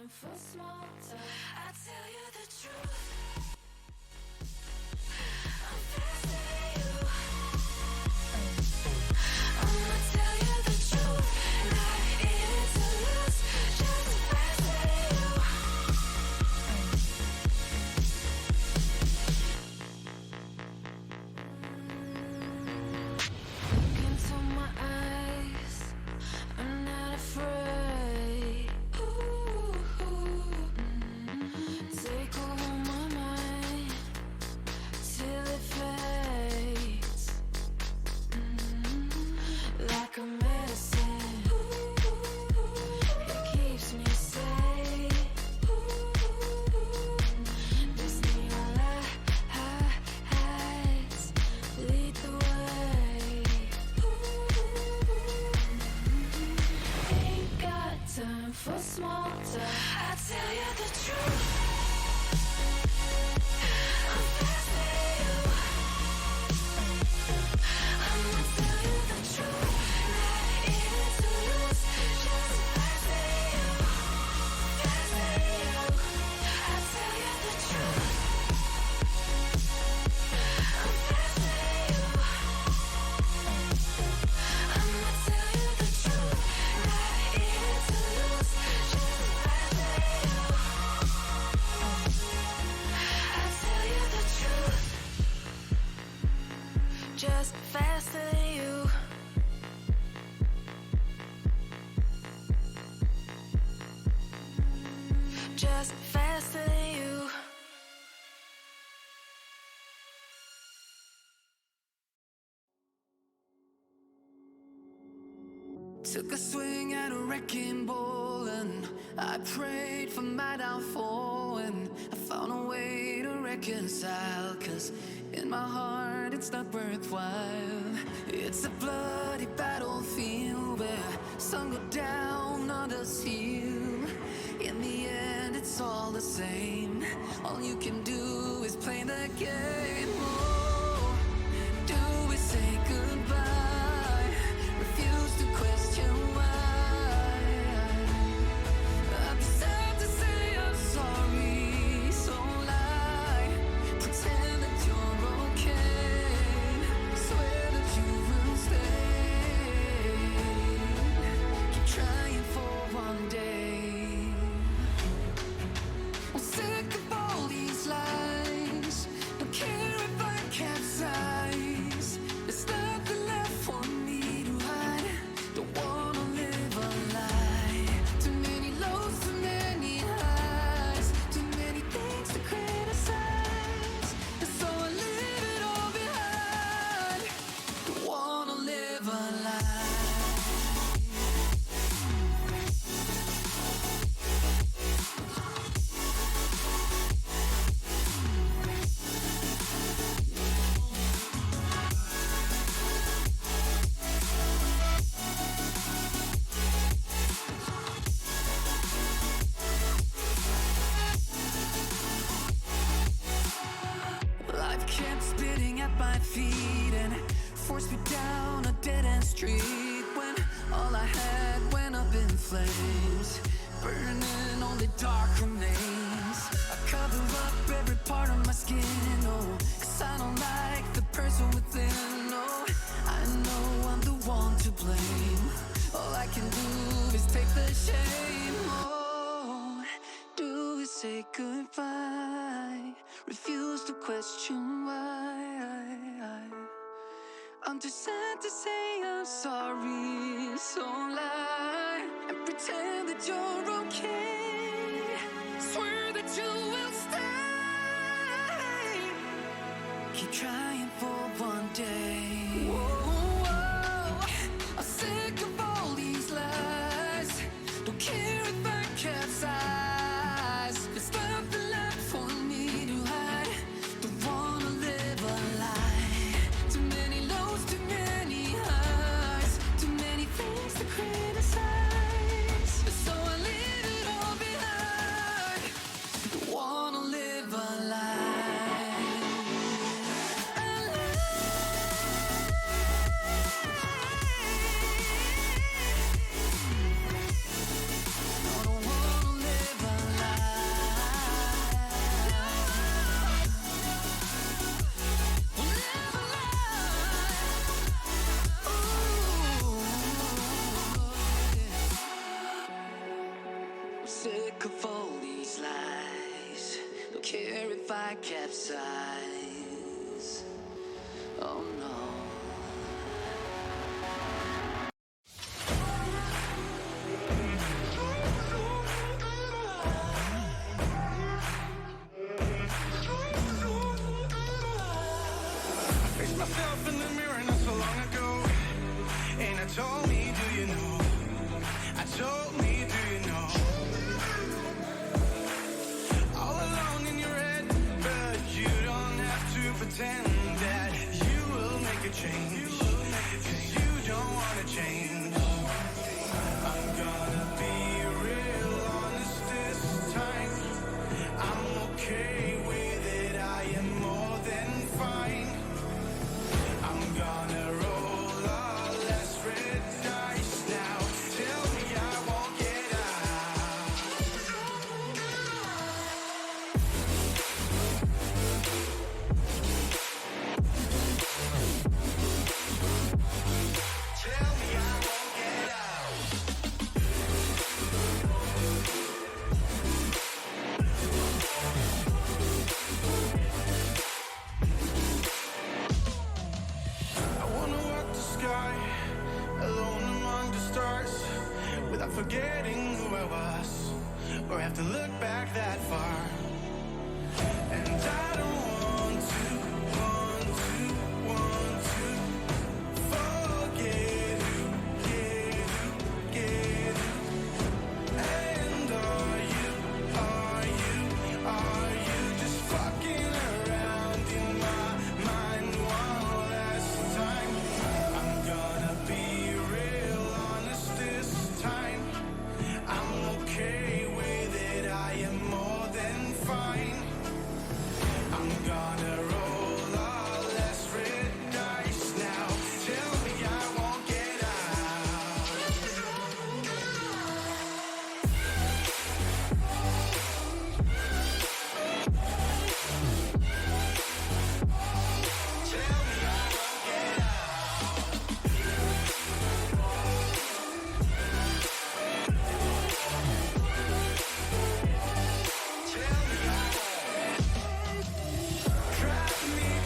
For small talk, I tell you the truth. for small talk. I tell you the truth. I'm fasting you. I'ma tell you the truth. Not in it to lose, just fasting you. Fasting you. I tell you the truth. I'm fasting you. I'ma tell you the truth. Not in it to lose, just fasting you. I tell you the truth. Just faster than you. Just faster than you. Took a swing at a wrecking ball and I prayed for my downfall, and I found a way to reconcile, 'cause in my heart it's not worthwhile. It's a bloody battlefield where some go down, others heal. In the end it's all the same. All you can do is play the game. Oh, do we say goodbye? Refuse to question why. I'm sad to say I'm sorry, so lie. Pretend that you're okay. Swear that you will stay. Keep trying for one day. I'm sick of all these lies. Don't care if I capsize. There's nothing left for me to hide. Don't wanna live a lie. Too many lows, too many highs. Too many things to criticize. And so I leave it all behind. Don't wanna live a lie. Life kept spitting at my feet and forced me down a dead-end street, when all I had went up in flames, burning only dark remains. I cover up every part of my skin, oh, 'cause I don't like the person within. Oh, I know I'm the one to blame. All I can do is take the shame. Oh, do we say goodbye? Refuse to question why. I'm too sad to say I'm sorry, so lie and pretend that you're okay. Swear that you will stay. Keep trying for one day. Whoa, I'm sick of all these lies. Don't care if I capsize. There's nothing left for me to hide. Don't wanna live a lie. Too many lows, too many highs. Too many things to criticize. So I leave it all behind. Don't wanna live a lie. A lie. I don't wanna live a lie. Live a lie. Ooh. I'm sick of all these lies. Don't care if I capsize. Oh no. Faced myself in the mirror not so long ago, and I told me, do you know? I told me, do you know? All alone in your head, but you don't have to pretend that you will make a change. not forgetting who I was, or have to look back that far. And I don't want to forget who, get who. And are you just fucking around in my mind one last time? I'm gonna be real honest this time. I'm okay with it, I am more than fine. I'm gonna roll all less red dice now. Tell me I won't get out. Tell me I won't get out. Tell me I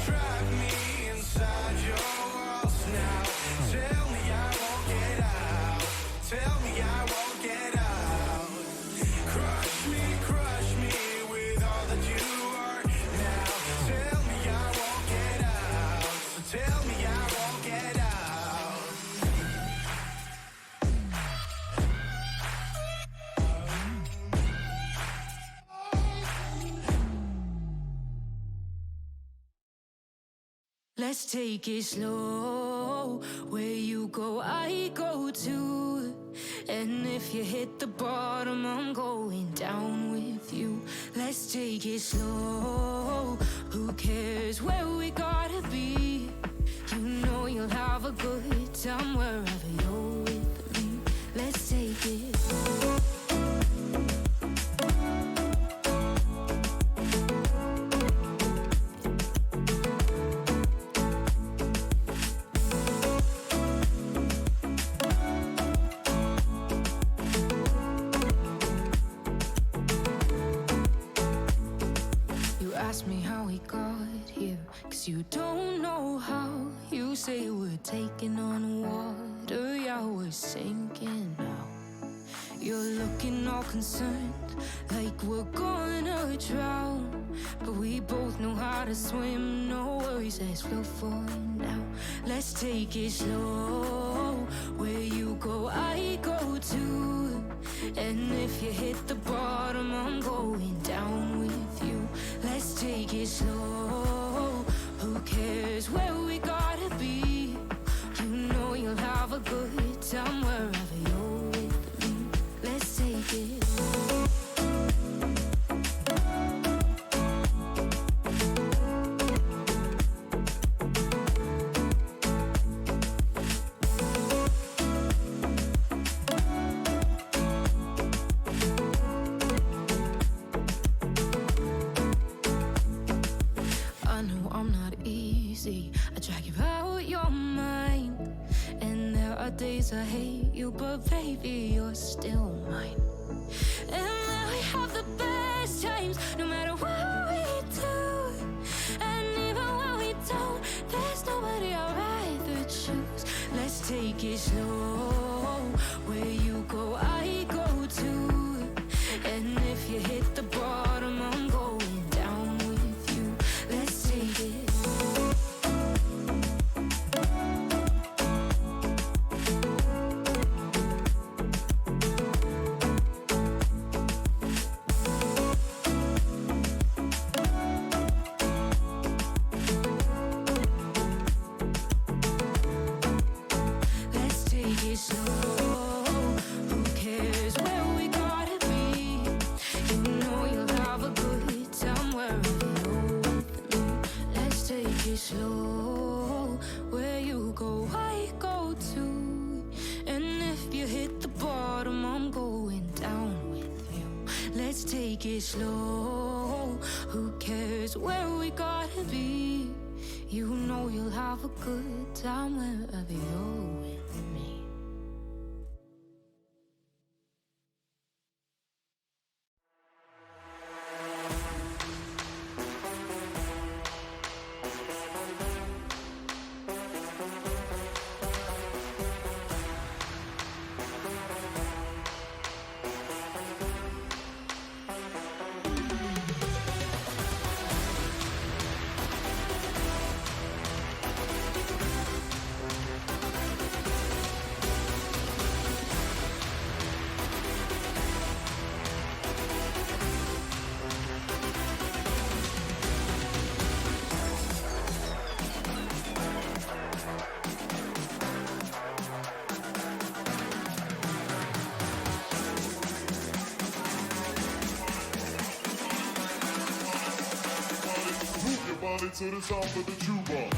Trap me inside your walls now. Tell me I won't get out. Tell me I won't get out. Crush me with all that you are now. Tell me I won't get out. So tell me I won't get out. Let's take it slow. Where you go, I go too. And if you hit the bottom, I'm going down with you. Let's take it slow. Who cares where we gotta be? You know you'll have a good time wherever you're with me. Let's take it. You ask me how we got here, 'cause you don't know how. You say we're taking on water, yeah, we're sinking now. You're looking all concerned, like we're gonna drown. But we both know how to swim, no worries, let's flow for now. Let's take it slow. Where you go, I go too. And if you hit the bottom, I'm going down with you. Let's take it slow. Who cares where we gotta be? You know you'll have a good time wherever you're with me. Let's take it. I know I'm not easy. I drag you out your mind. And there are days I hate you, but baby, you're still mine. And then we have the best times, no matter what we do. And even when we don't, there's nobody I'd rather choose. Let's take it slow. Where you go, I go too. And if you hit the bottom, I'm going down with you. Let's take it. Let's take it slow. Who cares where we gotta be? You know you'll have a good time wherever you're with me. Let's take it slow. Where you go, I go too. And if you hit the bottom, I'm going down with you. Let's take it slow. Who cares where we gotta be? You know you'll have a good time wherever you're with me. body to the sound of the jukebox.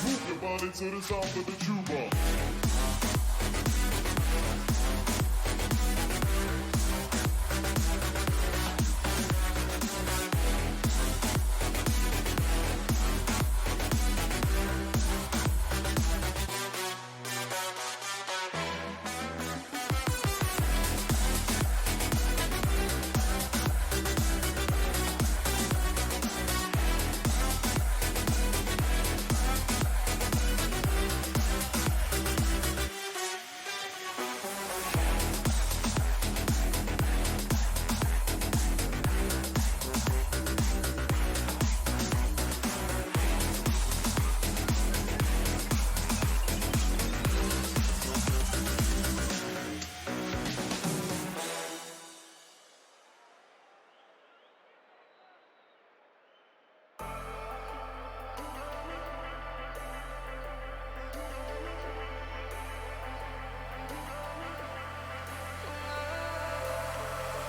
Move your body to the sound of the jukebox.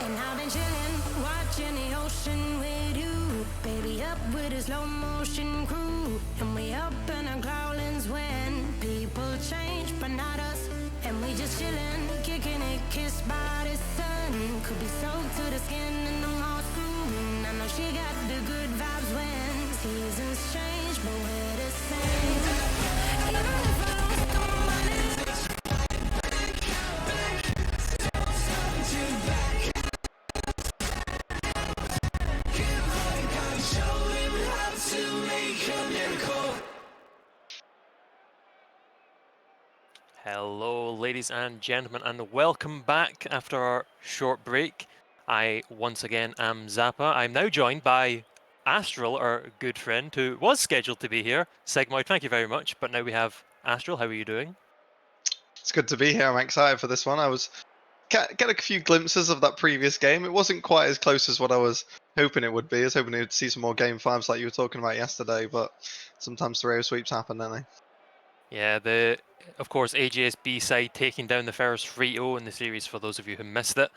And I've been chillin', watching the ocean with you. Baby, up with a slow motion crew. And we up in our growlings when people change, but not us. And we just chillin', kicking it, kissed by the sun. Could be soaked to the skin in the mall soon. I know she got the good vibes when seasons change, but we're the same. Even if I lost all my money, don't stop until you're back. Hello, ladies and gentlemen, and welcome back after our short break. I once again am Zappa. I'm now joined by Astral, our good friend, who was scheduled to be here. Segmoid, thank you very much. But now we have Astral. How are you doing? It's good to be here. I'm excited for this one. I was get a few glimpses of that previous game. It wasn't quite as close as what I was hoping it would be. I was hoping to see some more game fives like you were talking about yesterday, but sometimes the rail sweeps happen, don't they? Yeah, of course, AJSB side taking down the Ferris 3-0 in the series for those of you who missed it.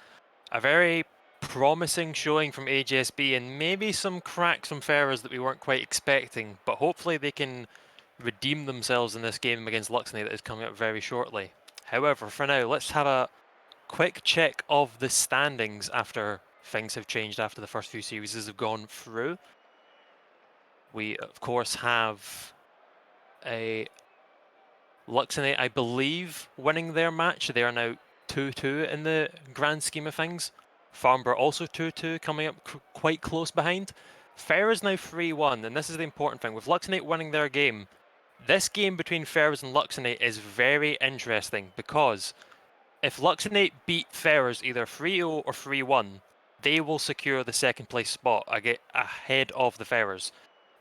A very promising showing from AJSB and maybe some cracks from Ferris that we weren't quite expecting, but hopefully they can redeem themselves in this game against Luxney that is coming up very shortly. However, for now, let's have a quick check of the standings after things have changed after the first few series have gone through. We, of course, have a Luxonate, I believe, winning their match. They are now 2-2 in the grand scheme of things. Farnborough also 2-2, coming up quite close behind. Ferris now 3-1, and this is the important thing. With Luxonate winning their game, this game between Ferris and Luxonate is very interesting because if Luxonate beat Ferris either 3-0 or 3-1, they will secure the second place spot ahead of the Ferris.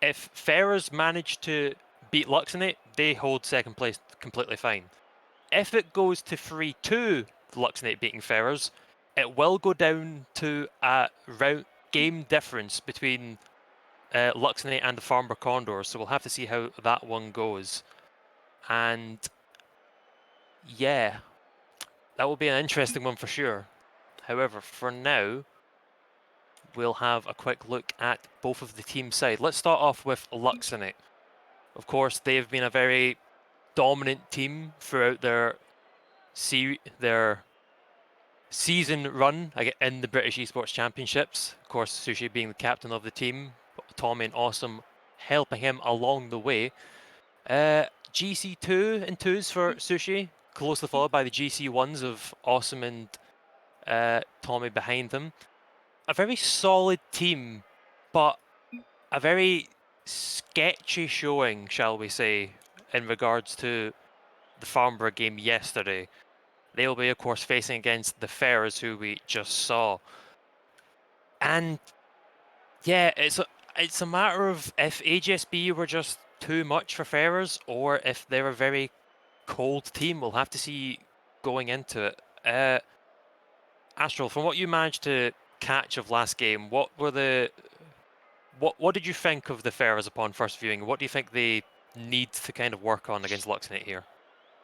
If Ferris manage to beat Luxonate, they hold second place completely fine. If it goes to 3-2, Luxonate beating Ferris, it will go down to a game difference between Luxonate and the Farmer Condors, so we'll have to see how that one goes. And yeah, that will be an interesting one for sure. However, for now, we'll have a quick look at both of the team side. Let's start off with Luxonate. Of course, they've been a very dominant team throughout their season run in the British Esports Championships. Of course, Sushi being the captain of the team, Tommy and Awesome helping him along the way. GC2 and 2s for Sushi, closely followed by the GC1s of Awesome and Tommy behind them. A very solid team, but a very sketchy showing, shall we say, in regards to the Farnborough game yesterday. They'll be, of course, facing against the Ferrers, who we just saw. And yeah, it's a matter of if AGSB were just too much for Ferrers, or if they're a very cold team. We'll have to see going into it. Astral, from what you managed to catch of last game, what did you think of the Ferrers upon first viewing? What do you think they need to kind of work on against Luxonate here?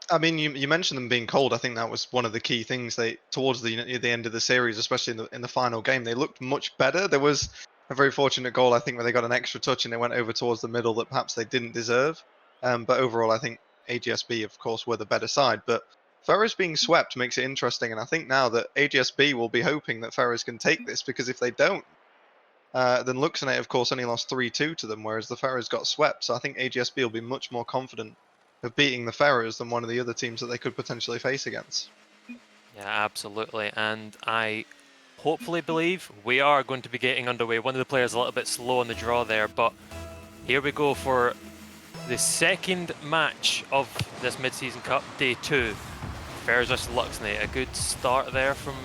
I mean, you mentioned them being cold. I think that was one of the key things they towards the end of the series, especially in the final game. They looked much better. There was a very fortunate goal, I think, where they got an extra touch and they went over towards the middle that perhaps they didn't deserve. But overall, I think AGSB, of course, were the better side. But Ferrers being swept makes it interesting, and I think now that AGSB will be hoping that Ferrers can take this, because if they don't, then Luxonate, of course, only lost 3-2 to them, whereas the Ferrers got swept. So I think AGSB will be much more confident of beating the Ferrers than one of the other teams that they could potentially face against. Yeah, absolutely. And I hopefully believe we are going to be getting underway. One of the players a little bit slow on the draw there, but here we go for the second match of this Mid-Season Cup, Day 2. Ferrers versus Luxonate. A good start there from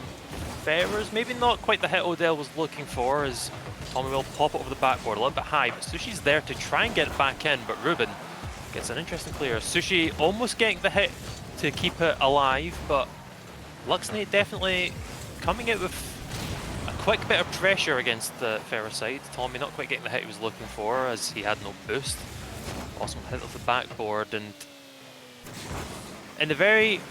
Ferrers. Maybe not quite the hit Odell was looking for, as Tommy will pop it over the backboard. A little bit high, but Sushi's there to try and get it back in, but Ruben gets an interesting clear. Sushi almost getting the hit to keep it alive, but Luxonate definitely coming out with a quick bit of pressure against the Ferrers side. Tommy not quite getting the hit he was looking for, as he had no boost. Awesome hit off the backboard, and in the very...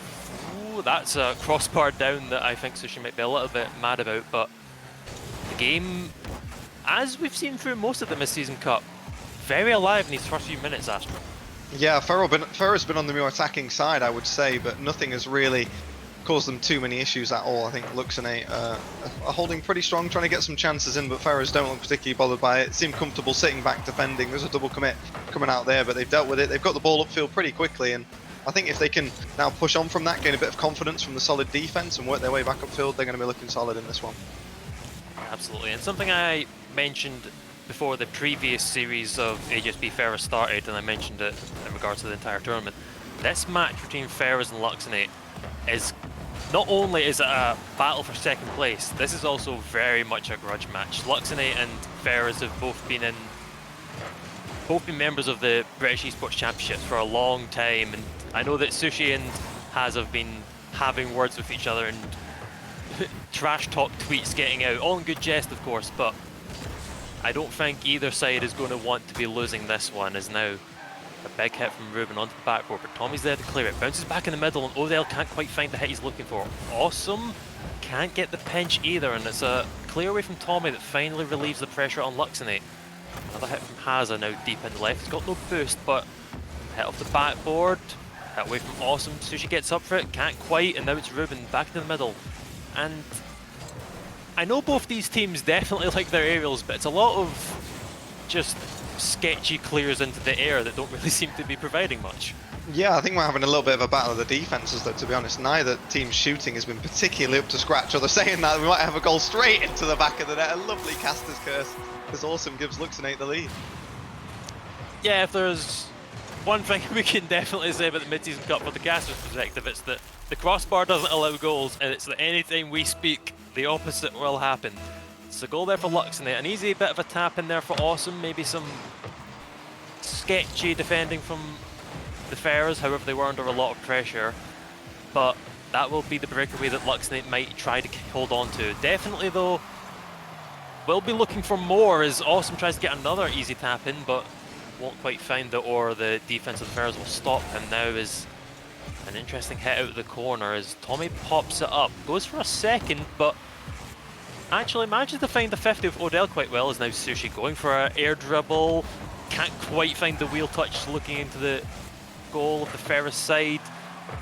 Ooh, that's a crossbar down that I think Sushi might be a little bit mad about, but the game, as we've seen through most of the Mid-Season Cup, very alive in these first few minutes, Astro. Yeah, Ferrer's been on the more attacking side, I would say, but nothing has really caused them too many issues at all. I think Luxonate are holding pretty strong, trying to get some chances in, but Ferrers don't look particularly bothered by it. Seem comfortable sitting back defending. There's a double commit coming out there, but they've dealt with it. They've got the ball upfield pretty quickly, and I think if they can now push on from that, gain a bit of confidence from the solid defense and work their way back upfield, they're going to be looking solid in this one. Absolutely, and something I mentioned before the previous series of AGSB Ferrers started, and I mentioned it in regards to the entire tournament, this match between Ferrers and Luxonate is not only is it a battle for second place, this is also very much a grudge match. Luxonate and Ferrers have both been members of the British Esports Championships for a long time, and I know that Sushi and Haz have been having words with each other and trash talk tweets getting out, all in good jest of course, but I don't think either side is going to want to be losing this one. As now a big hit from Ruben onto the backboard, but Tommy's there to clear it. Bounces back in the middle, and Odell can't quite find the hit he's looking for. Awesome can't get the pinch either, and it's a clear away from Tommy that finally relieves the pressure on Luxonate. Another hit from Haza now deep in the left. He's got no boost, but hit off the backboard. Hit away from Awesome. Sushi gets up for it, can't quite, and now it's Ruben back into the middle. And I know both these teams definitely like their aerials, but it's a lot of just sketchy clears into the air that don't really seem to be providing much. Yeah, I think we're having a little bit of a battle of the defenses, though, to be honest. Neither team's shooting has been particularly up to scratch, or they're saying that we might have a goal straight into the back of the net. A lovely caster's curse, as Awesome gives Luxonate the lead. Yeah, if there's one thing we can definitely say about the Mid-Season Cup from the caster's perspective, it's that the crossbar doesn't allow goals, and it's that anytime we speak, the opposite will happen. It's a goal there for Luxonate, an easy bit of a tap in there for Awesome, maybe some sketchy defending from the Ferrers, however they were under a lot of pressure. But that will be the breakaway that Luxnate might try to hold on to. Definitely, though, we'll be looking for more as Awesome tries to get another easy tap in, but won't quite find it, or the defense of the Ferrers will stop him. Now is an interesting hit out of the corner as Tommy pops it up. Goes for a second, but actually manages to find the 50 of Odell quite well. Is now Sushi going for an air dribble. Can't quite find the wheel touch, looking into the goal of the Ferris side.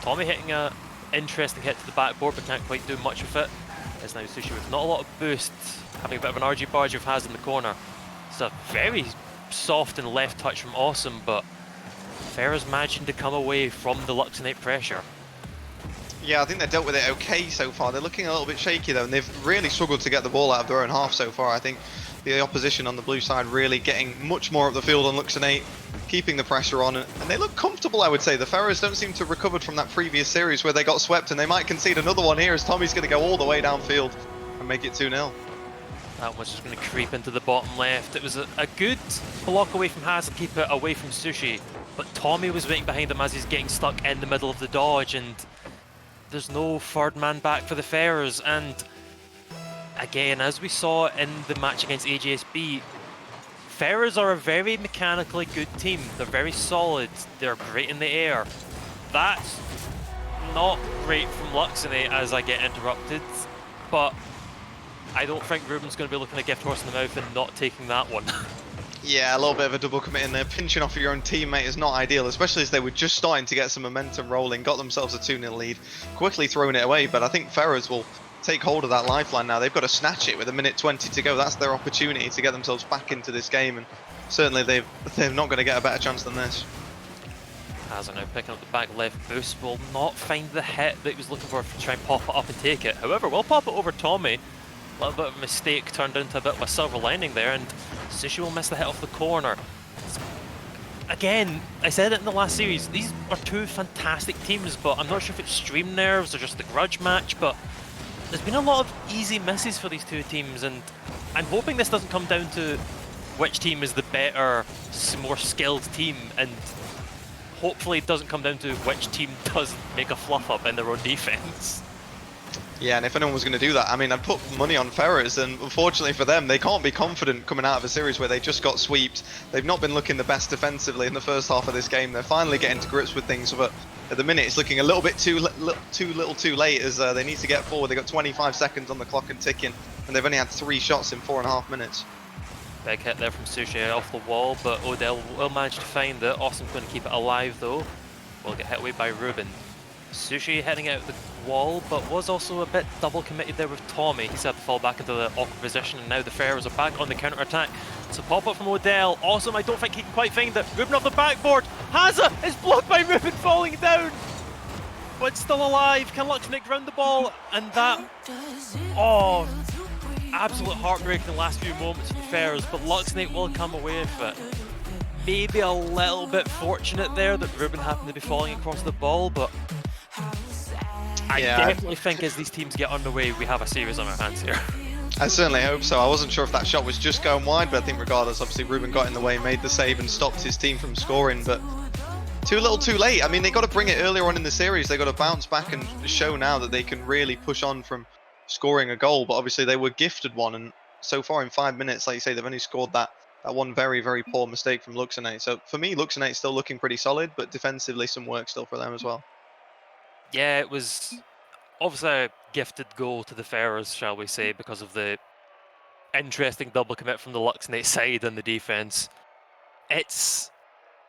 Tommy hitting a interesting hit to the backboard, but can't quite do much with it. Is now Sushi with not a lot of boost, having a bit of an argy-bargy of Haz in the corner. It's a very soft and left touch from Awesome, but Ferris managing to come away from the Luxonate pressure. Yeah, I think they've dealt with it okay so far. They're looking a little bit shaky though, and they've really struggled to get the ball out of their own half so far. I think the opposition on the blue side really getting much more of the field on Luxonate, keeping the pressure on, and they look comfortable, I would say. The Ferrers don't seem to have recovered from that previous series where they got swept, and they might concede another one here as Tommy's going to go all the way downfield and make it 2-0. That was just going to creep into the bottom left. It was a good block away from Haz to keep it away from Sushi, but Tommy was waiting behind him as he's getting stuck in the middle of the dodge, and there's no third man back for the Ferrers. And again, as we saw in the match against AJSB, Ferrers are a very mechanically good team. They're very solid. They're great in the air. That's not great from Luxonate as I get interrupted, but I don't think Ruben's going to be looking a gift horse in the mouth and not taking that one. Yeah, a little bit of a double commit in there. Pinching off of your own teammate is not ideal, especially as they were just starting to get some momentum rolling, got themselves a 2-0 lead, quickly throwing it away. But I think Ferrers will take hold of that lifeline now. They've got to snatch it with 1:20 to go. That's their opportunity to get themselves back into this game, and certainly they're not going to get a better chance than this. Hazard now picking up the back left boost, will not find the hit that he was looking for to try and pop it up and take it. However, we'll pop it over Tommy. A little bit of a mistake turned into a bit of a silver lining there, and Sushi will miss the hit off the corner. Again, I said it in the last series, these are two fantastic teams, but I'm not sure if it's stream nerves or just the grudge match, but there's been a lot of easy misses for these two teams, and I'm hoping this doesn't come down to which team is the better, more skilled team, and hopefully it doesn't come down to which team does make a fluff up in their own defense. Yeah, and if anyone was going to do that, I mean, I'd put money on Ferrers, and unfortunately for them, they can't be confident coming out of a series where they just got sweeped. They've not been looking the best defensively in the first half of this game. They're finally getting to grips with things, but at the minute it's looking a little bit too late as they need to get forward. They've got 25 seconds on the clock and ticking, and they've only had 3 shots in 4.5 minutes. Big hit there from Sushi off the wall, but Odell will manage to find it. Awesome's going to keep it alive though. Will get hit away by Ruben. Sushi heading out the wall, but was also a bit double committed there with Tommy. He's had to fall back into the awkward position, and now the Ferrers are back on the counter attack. So pop up from Odell. Awesome, I don't think he can quite find it. Ruben off the backboard. Haza is blocked by Ruben falling down, but still alive. Can Luxnick ground the ball? And that, oh, absolute heartbreaking last few moments for the Ferrers, but Luxnick will come away with it. Maybe a little bit fortunate there that Ruben happened to be falling across the ball, but I definitely think as these teams get underway, we have a series on our hands here. I certainly hope so. I wasn't sure if that shot was just going wide, but I think regardless, obviously Ruben got in the way, made the save and stopped his team from scoring, but too little too late. I mean, they got to bring it earlier on in the series. They got to bounce back and show now that they can really push on from scoring a goal, but obviously they were gifted one, and so far in 5 minutes, like you say, they've only scored that one very, very poor mistake from Luxonate. So for me, Luxonate's still looking pretty solid, but defensively some work still for them as well. Yeah, it was obviously a gifted goal to the Ferrers, shall we say, because of the interesting double commit from the Luxonate side and the defense. It's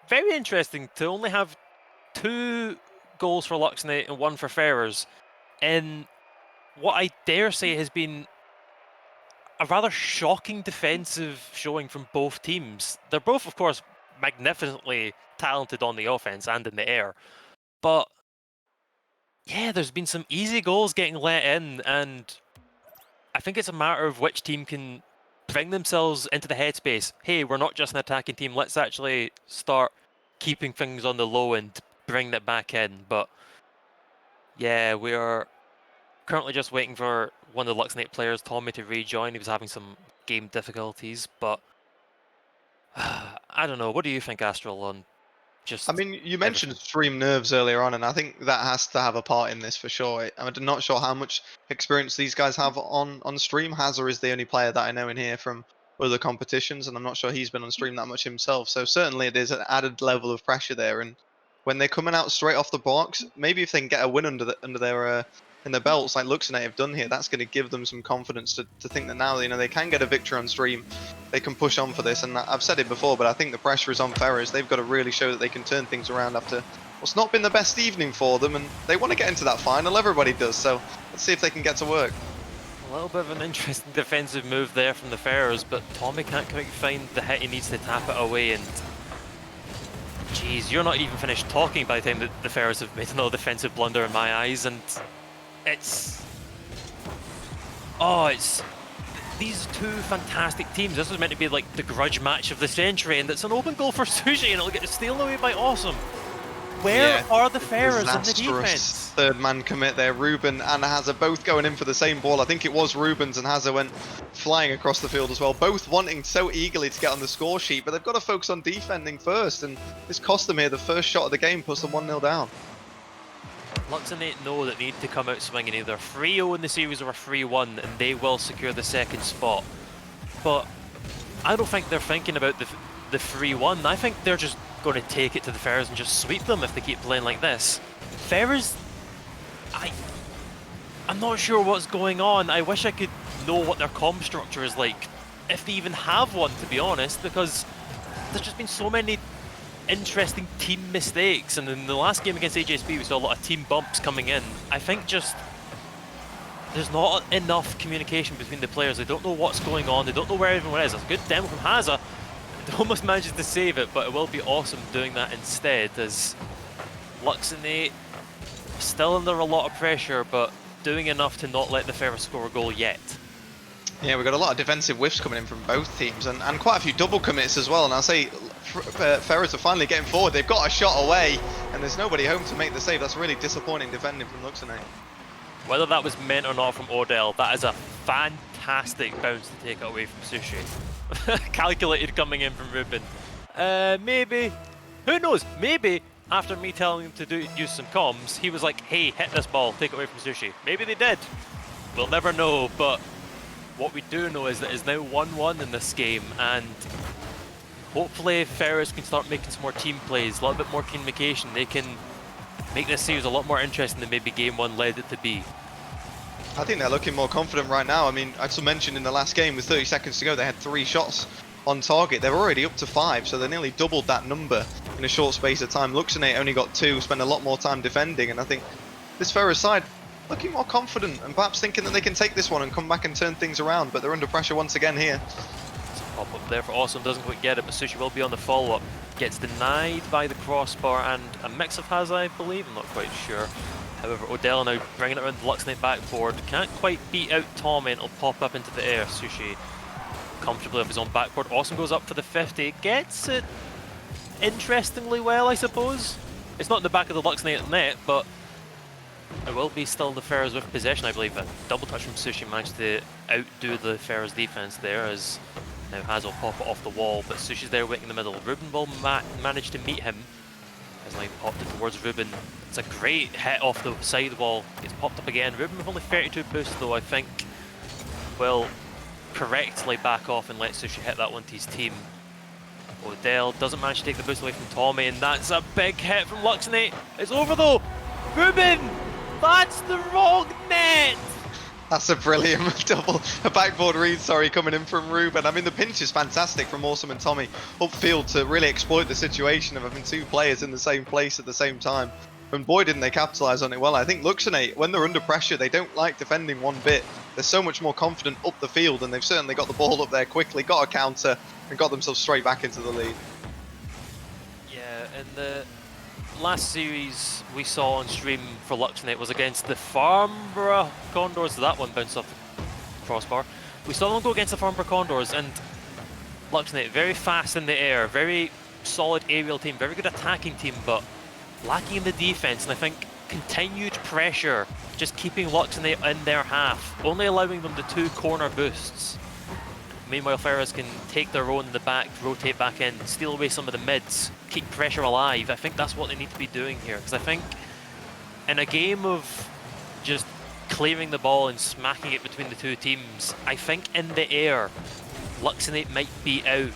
very interesting to only have 2 goals for Luxonate and 1 for Ferrers in what I dare say has been a rather shocking defensive showing from both teams. They're both, of course, magnificently talented on the offense and in the air, but yeah, there's been some easy goals getting let in, and I think it's a matter of which team can bring themselves into the headspace. Hey, we're not just an attacking team, let's actually start keeping things on the low and bring it back in. But yeah, we are currently just waiting for one of the Luxonate players, Tommy, to rejoin. He was having some game difficulties, but I don't know. What do you think, Astral, on Just I mean, you mentioned everything. stream nerves earlier on, and I think that has to have a part in this for sure. I'm not sure how much experience these guys have on stream. Hazard is the only player that I know in here from other competitions, and I'm not sure he's been on stream that much himself. So certainly there's an added level of pressure there. And when they're coming out straight off the box, maybe if they can get a win under their in their belts, like Luxonate have done here, that's going to give them some confidence to think that now they can get a victory on stream. They can push on for this, and I've said it before, but I think the pressure is on Ferrers. They've got to really show that they can turn things around after what's not been the best evening for them, and they want to get into that final. Everybody does, so let's see if they can get to work. A little bit of an interesting defensive move there from the Ferrers, but Tommy can't quite find the hit he needs to tap it away, and geez, you're not even finished talking by the time that the Ferrers have made another defensive blunder in my eyes, and it's these two fantastic teams. This was meant to be like the grudge match of the century, and it's an open goal for Sushi, and it'll get stolen away by Awesome. Where are the Ferrers in the defense? Third man commit there. Ruben and Hazard both going in for the same ball. I think it was Rubens, and Hazard went flying across the field as well. Both wanting so eagerly to get on the score sheet, but they've got to focus on defending first, and this cost them here. The first shot of the game puts them 1-0 down. Luxonate know that they need to come out swinging either 3-0 in the series or a 3-1, and they will secure the second spot. But I don't think they're thinking about the 3-1. I think they're just going to take it to the Ferrers and just sweep them if they keep playing like this. Ferrers, I'm not sure what's going on. I wish I could know what their comm structure is like, if they even have one, to be honest, because there's just been so many interesting team mistakes, and in the last game against HSB we saw a lot of team bumps coming in. I think just there's not enough communication between the players. They don't know what's going on, they don't know where everyone is. That's a good demo from Haza. It almost manages to save it, but it will be Awesome doing that instead, as Luxonate still under a lot of pressure, but doing enough to not let the Ferrers score a goal yet. Yeah, we've got a lot of defensive whiffs coming in from both teams, and quite a few double commits as well. And I'll say Ferrers are finally getting forward. They've got a shot away, and there's nobody home to make the save. That's really disappointing defending from Luxonate. Whether that was meant or not from Odell, that is a fantastic bounce to take it away from Sushi. Calculated coming in from Ruben. Maybe, who knows, maybe after me telling him to use some comms, he was like, hey, hit this ball, take it away from Sushi. Maybe they did. We'll never know, but what we do know is that it's now 1-1 in this game, and hopefully Ferrers can start making some more team plays, a little bit more communication. They can make this series a lot more interesting than maybe game one led it to be. I think they're looking more confident right now. I mean, I also mentioned in the last game with 30 seconds to go, they had 3 shots on target. They're already up to 5, so they nearly doubled that number in a short space of time. Luxonate only got 2, spent a lot more time defending, and I think this Ferrers side looking more confident and perhaps thinking that they can take this one and come back and turn things around, but they're under pressure once again here. Pop up there for Awesome, doesn't quite get it, but Sushi will be on the follow-up. Gets denied by the crossbar and a mix of Haz, I believe, I'm not quite sure. However, Odell now bringing it around the Luxonate backboard. Can't quite beat out Tommy, and it'll pop up into the air. Sushi comfortably off his own backboard. Awesome goes up for the 50. Gets it interestingly well, I suppose. It's not in the back of the Luxonate net, but it will be still the Ferrers with possession, I believe. A double touch from Sushi managed to outdo the Ferrers defense there, as now Haz will pop it off the wall, but Sushi's there waiting in the middle. Ruben will manage to meet him. As Line popped it towards Ruben. It's a great hit off the sidewall. Gets popped up again. Ruben with only 32 boosts though, I think will correctly back off and let Sushi hit that one to his team. Odell doesn't manage to take the boost away from Tommy, and that's a big hit from Luxonate. It's over though. Ruben! That's the wrong net! That's a brilliant a backboard read, coming in from Ruben. I mean, the pinch is fantastic from Awesome and Tommy upfield to really exploit the situation of having 2 players in the same place at the same time. And boy, didn't they capitalise on it well. I think Luxonate, when they're under pressure, they don't like defending one bit. They're so much more confident up the field, and they've certainly got the ball up there quickly, got a counter, and got themselves straight back into the lead. Yeah, and the last series we saw on stream for Luxonate was against the Farnborough Condors. That one bounced off the crossbar. We saw them go against the Farnborough Condors, and Luxonate very fast in the air, very solid aerial team, very good attacking team, but lacking in the defense. And I think continued pressure, just keeping Luxonate in their half, only allowing them the 2 corner boosts, Meanwhile, Ferris can take their own in the back, rotate back in, steal away some of the mids, keep pressure alive. I think that's what they need to be doing here, because I think in a game of just clearing the ball and smacking it between the two teams, I think in the air, Luxonate might beat out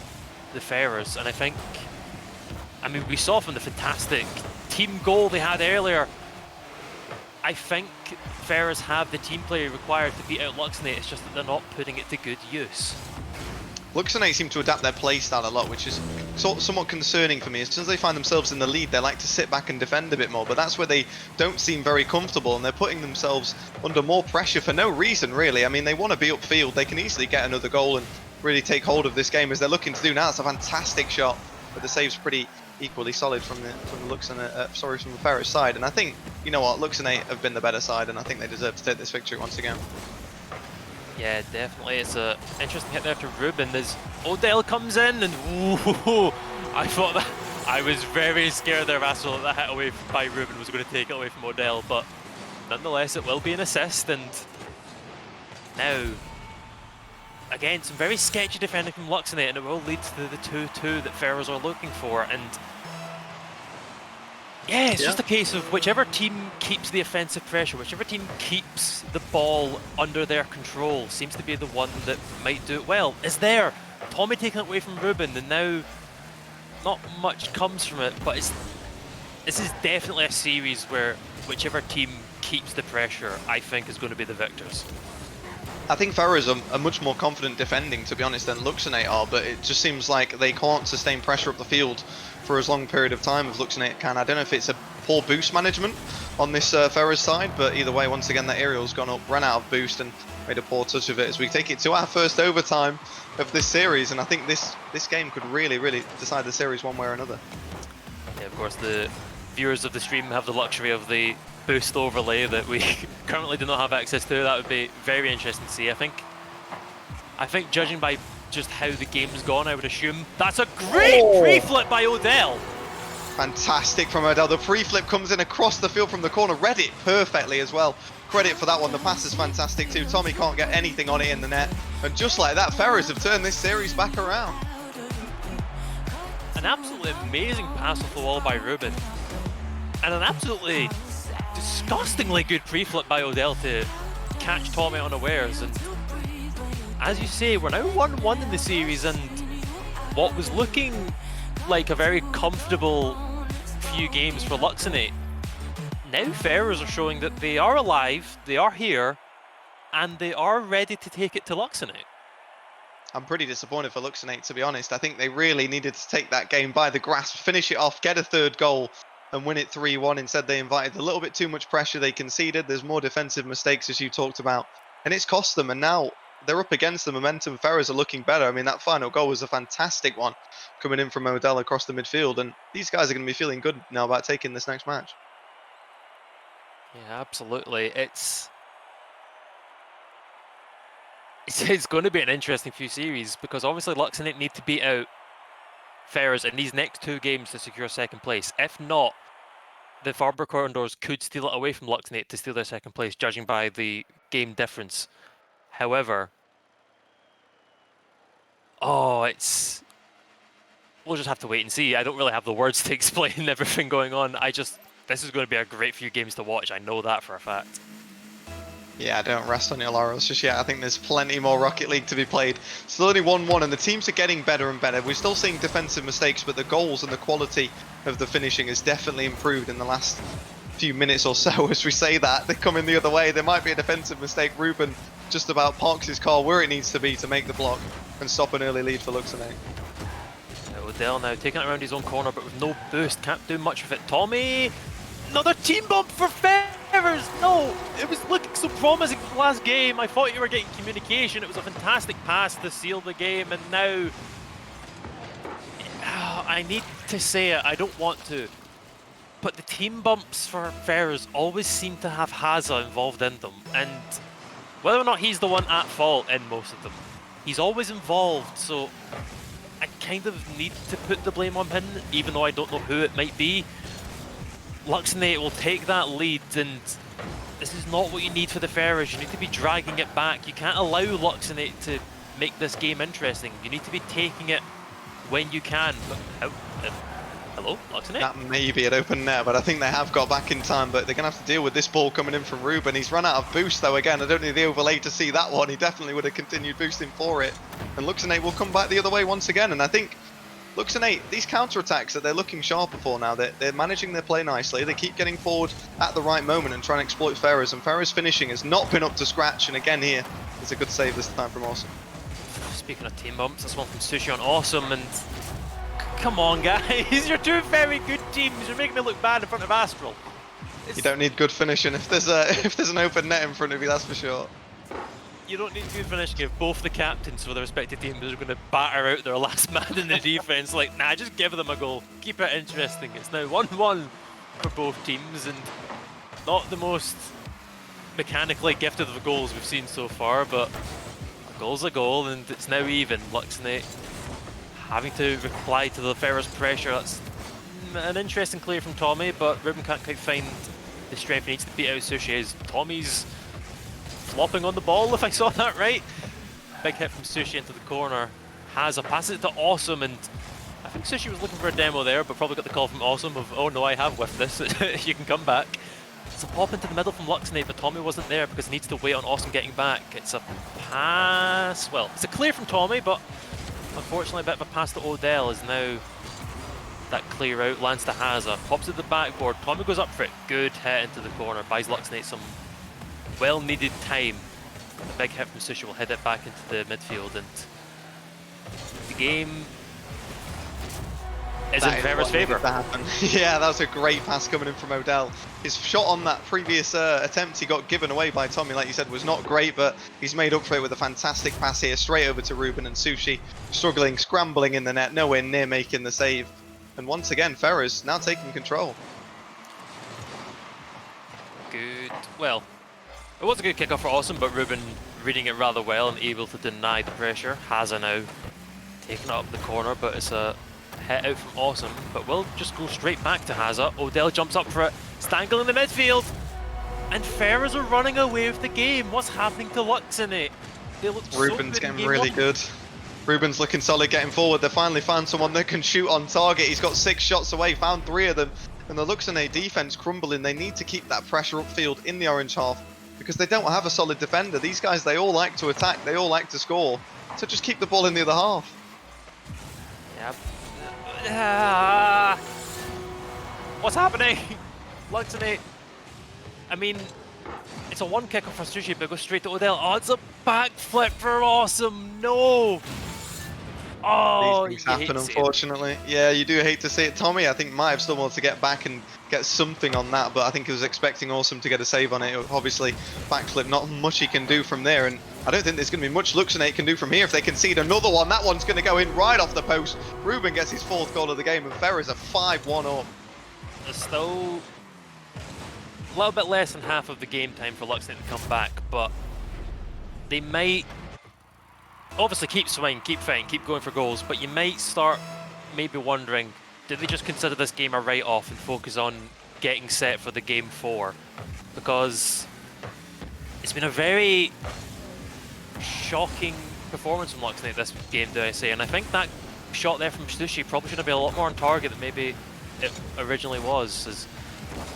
the Ferris, and I mean, we saw from the fantastic team goal they had earlier, I think Ferris have the team play required to beat out Luxonate, it's just that they're not putting it to good use. Luxonate seem to adapt their playstyle a lot, which is somewhat concerning for me. As soon as they find themselves in the lead, they like to sit back and defend a bit more, but that's where they don't seem very comfortable, and they're putting themselves under more pressure for no reason, really. I mean, they want to be upfield, they can easily get another goal and really take hold of this game as they're looking to do now. It's a fantastic shot, but the save's pretty equally solid from the Ferris side, and I think, you know what, Luxonate have been the better side, and I think they deserve to take this victory once again. Yeah, definitely. It's a interesting hit there to Ruben. There's Odell comes in, and ooh, I thought that I was very scared there, Vassal, that hit away by Ruben was going to take it away from Odell, but nonetheless, it will be an assist. And now, again, some very sketchy defending from Luxonate, and it will lead to the 2-2 that Ferris are looking for. And yeah, it's just a case of whichever team keeps the offensive pressure, whichever team keeps the ball under their control seems to be the one that might do it well. Is there Tommy taking it away from Ruben, and now not much comes from it, but this is definitely a series where whichever team keeps the pressure, I think, is going to be the victors. I think Ferris are much more confident defending, to be honest, than Luxonate are, but it just seems like they can't sustain pressure up the field for as long a period of time as Luxonate can. I don't know if it's a poor boost management on this Ferris side, but either way, once again, that aerial's gone up, ran out of boost, and made a poor touch of it as we take it to our first overtime of this series, and I think this game could really, really decide the series one way or another. Yeah, of course, the viewers of the stream have the luxury of the boost overlay that we currently do not have access to. That would be very interesting to see. I think judging by just how the game's gone, I would assume that's a great pre-flip by Odell. Fantastic from Odell. The pre-flip comes in across the field from the corner, read it perfectly as well. Credit for that one. The pass is fantastic too. Tommy can't get anything on it in the net, and just like that, Ferris have turned this series back around. An absolutely amazing pass off the wall by Ruben, and an absolutely disgustingly good pre-flip by Odell to catch Tommy unawares. And as you say, we're now 1-1 in the series, and what was looking like a very comfortable few games for Luxonate, now Ferris are showing that they are alive, they are here, and they are ready to take it to Luxonate. I'm pretty disappointed for Luxonate, to be honest. I think they really needed to take that game by the grasp, finish it off, get a third goal, and win it 3-1. Instead, they invited a little bit too much pressure. They conceded. There's more defensive mistakes, as you talked about, and it's cost them. And now they're up against the momentum. Ferris are looking better. I mean, that final goal was a fantastic one coming in from Odell across the midfield, and these guys are going to be feeling good now about taking this next match. Yeah, absolutely. It's going to be an interesting few series, because obviously Luxonate need to beat out Ferris in these next two games to secure second place. If not, the Farber Condors could steal it away from Luxonate to steal their second place, judging by the game difference. However, we'll just have to wait and see. I don't really have the words to explain everything going on. This is going to be a great few games to watch. I know that for a fact. Yeah, don't rest on your laurels just yet. I think there's plenty more Rocket League to be played. Still only 1-1, and the teams are getting better and better. We're still seeing defensive mistakes, but the goals and the quality of the finishing has definitely improved in the last few minutes or so. As we say that, they're coming the other way. There might be a defensive mistake. Ruben just about parks his car where it needs to be to make the block and stop an early lead for Luxonate. Odell now taking it around his own corner, but with no boost, can't do much with it. Tommy, another team bump for Ferris. No, it was looking so promising for the last game. I thought you were getting communication. It was a fantastic pass to seal the game, and now I need to say it, I don't want to, but the team bumps for Ferris always seem to have Haza involved in them, and whether or not he's the one at fault in most of them, he's always involved, so I kind of need to put the blame on him, even though I don't know who it might be. Luxonate will take that lead, and this is not what you need for the Ferris. You need to be dragging it back. You can't allow Luxonate to make this game interesting. You need to be taking it when you can. But hello, Luxonate? That may be an open net, but I think they have got back in time. But they're going to have to deal with this ball coming in from Ruben. He's run out of boost, though, again. I don't need the overlay to see that one. He definitely would have continued boosting for it. And Luxonate will come back the other way once again. And I think Luxonate, these counter-attacks that they're looking sharper for now, they're managing their play nicely. They keep getting forward at the right moment and trying to exploit Ferrers. And Ferrers' finishing has not been up to scratch. And again here, it's a good save this time from Awesome. Speaking of team bumps, this one from Sushi on Awesome, and come on guys, you're two very good teams. You're making me look bad in front of Astral. You don't need good finishing if there's an open net in front of you, that's for sure. You don't need good finishing if both the captains for the respective teams are going to batter out their last man in the defense. Like, nah, just give them a goal. Keep it interesting. It's now 1-1 for both teams, and not the most mechanically gifted of the goals we've seen so far, but a goal's a goal, and it's now even. Luxonate having to reply to the Ferrers' pressure. That's an interesting clear from Tommy, but Ruben can't quite find the strength he needs to beat out Sushi. As Tommy's flopping on the ball, if I saw that right. Big hit from Sushi into the corner. Has a passes it to Awesome, and I think Sushi was looking for a demo there, but probably got the call from Awesome of, oh no, I have whiffed this, you can come back. It's a pop into the middle from Luxonate, but Tommy wasn't there because he needs to wait on Awesome getting back. It's a pass, well, it's a clear from Tommy, but unfortunately a bit of a pass to Odell is now that clear out, lands to Haza, pops at the backboard, Tommy goes up for it, good hit into the corner, buys Luxonate some well-needed time. The big hit from Sushi will head it back into the midfield, and the game is in Ferrers' favour. Yeah, that was a great pass coming in from Odell. His shot on that previous attempt he got given away by Tommy, like you said, was not great, but he's made up for it with a fantastic pass here, straight over to Ruben, and Sushi struggling, scrambling in the net, nowhere near making the save. And once again, Ferrers now taking control. Good, well, it was a good kickoff for Awesome, but Ruben reading it rather well and able to deny the pressure. Haza now taking it up the corner, but it's a hit out from Awesome, but we'll just go straight back to Haza. Odell jumps up for it, Stangle in the midfield, and Ferrers are running away with the game. What's happening to Luxonate? They look Ruben's so good getting really good. Ruben's looking solid getting forward. They finally found someone that can shoot on target. He's got 6 shots away, found 3 of them, and the Luxonate defense crumbling. They need to keep that pressure upfield in the orange half because they don't have a solid defender. These guys, they all like to attack, they all like to score, so just keep the ball in the other half. Yeah. What's happening? Luxonate. I mean, it's a one kick off for Sushi, but it goes straight to Odell. Oh, it's a backflip for Awesome. No. Oh, these things happen, unfortunately. Yeah, you do hate to see it. Tommy, I think, might have still wanted to get back and get something on that, but I think he was expecting Awesome to get a save on it. Obviously, backflip, not much he can do from there, and I don't think there's going to be much Luxonate can do from here if they concede another one. That one's going to go in right off the post. Ruben gets his 4th goal of the game, and Ferrers are 5-1 up. There's still a little bit less than half of the game time for Luxonate to come back, but they might obviously keep swinging, keep fighting, keep going for goals, but you might start maybe wondering, did they just consider this game a write-off and focus on getting set for the game 4? Because it's been a very shocking performance from Luxonate this game, do I say, and I think that shot there from Sushi probably should have been a lot more on target than maybe it originally was, as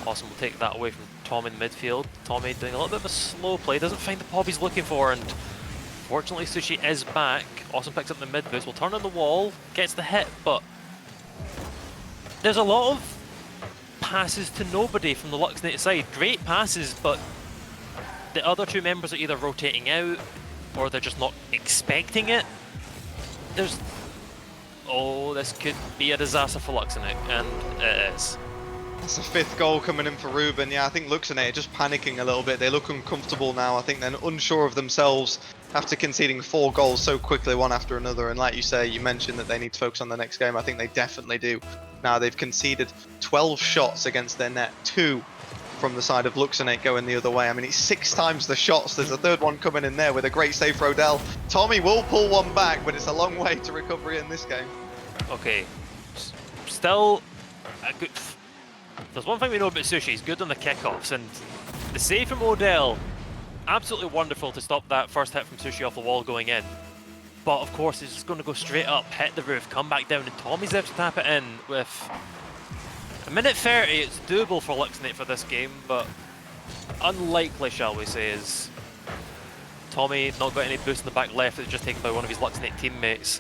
Awesome will take that away from Tommy in the midfield. Tommy doing a little bit of a slow play, doesn't find the pop he's looking for, and fortunately Sushi is back. Awesome picks up the mid boost, will turn on the wall, gets the hit, but there's a lot of passes to nobody from the Luxonate side. Great passes, but the other 2 members are either rotating out or they're just not expecting it. There's... oh, this could be a disaster for Luxonate, and it is. That's a 5th goal coming in for Ruben. Yeah, I think Luxonate are just panicking a little bit. They look uncomfortable now. I think they're unsure of themselves after conceding 4 goals so quickly, one after another. And like you say, you mentioned that they need to focus on the next game. I think they definitely do. Now they've conceded 12 shots against their net, 2 from the side of Luxonate going the other way. I mean, it's 6 times the shots. There's a 3rd one coming in there with a great save for Odell. Tommy will pull one back, but it's a long way to recovery in this game. Okay, still a good... There's one thing we know about Sushi, he's good on the kickoffs, and the save from Odell, absolutely wonderful to stop that first hit from Sushi off the wall going in. but of course it's just going to go straight up, hit the roof, come back down, and Tommy's there to tap it in with a minute 30. It's doable for Luxnate for this game, but unlikely, shall we say, is Tommy not got any boost in the back left. It's just taken by one of his Luxnate teammates.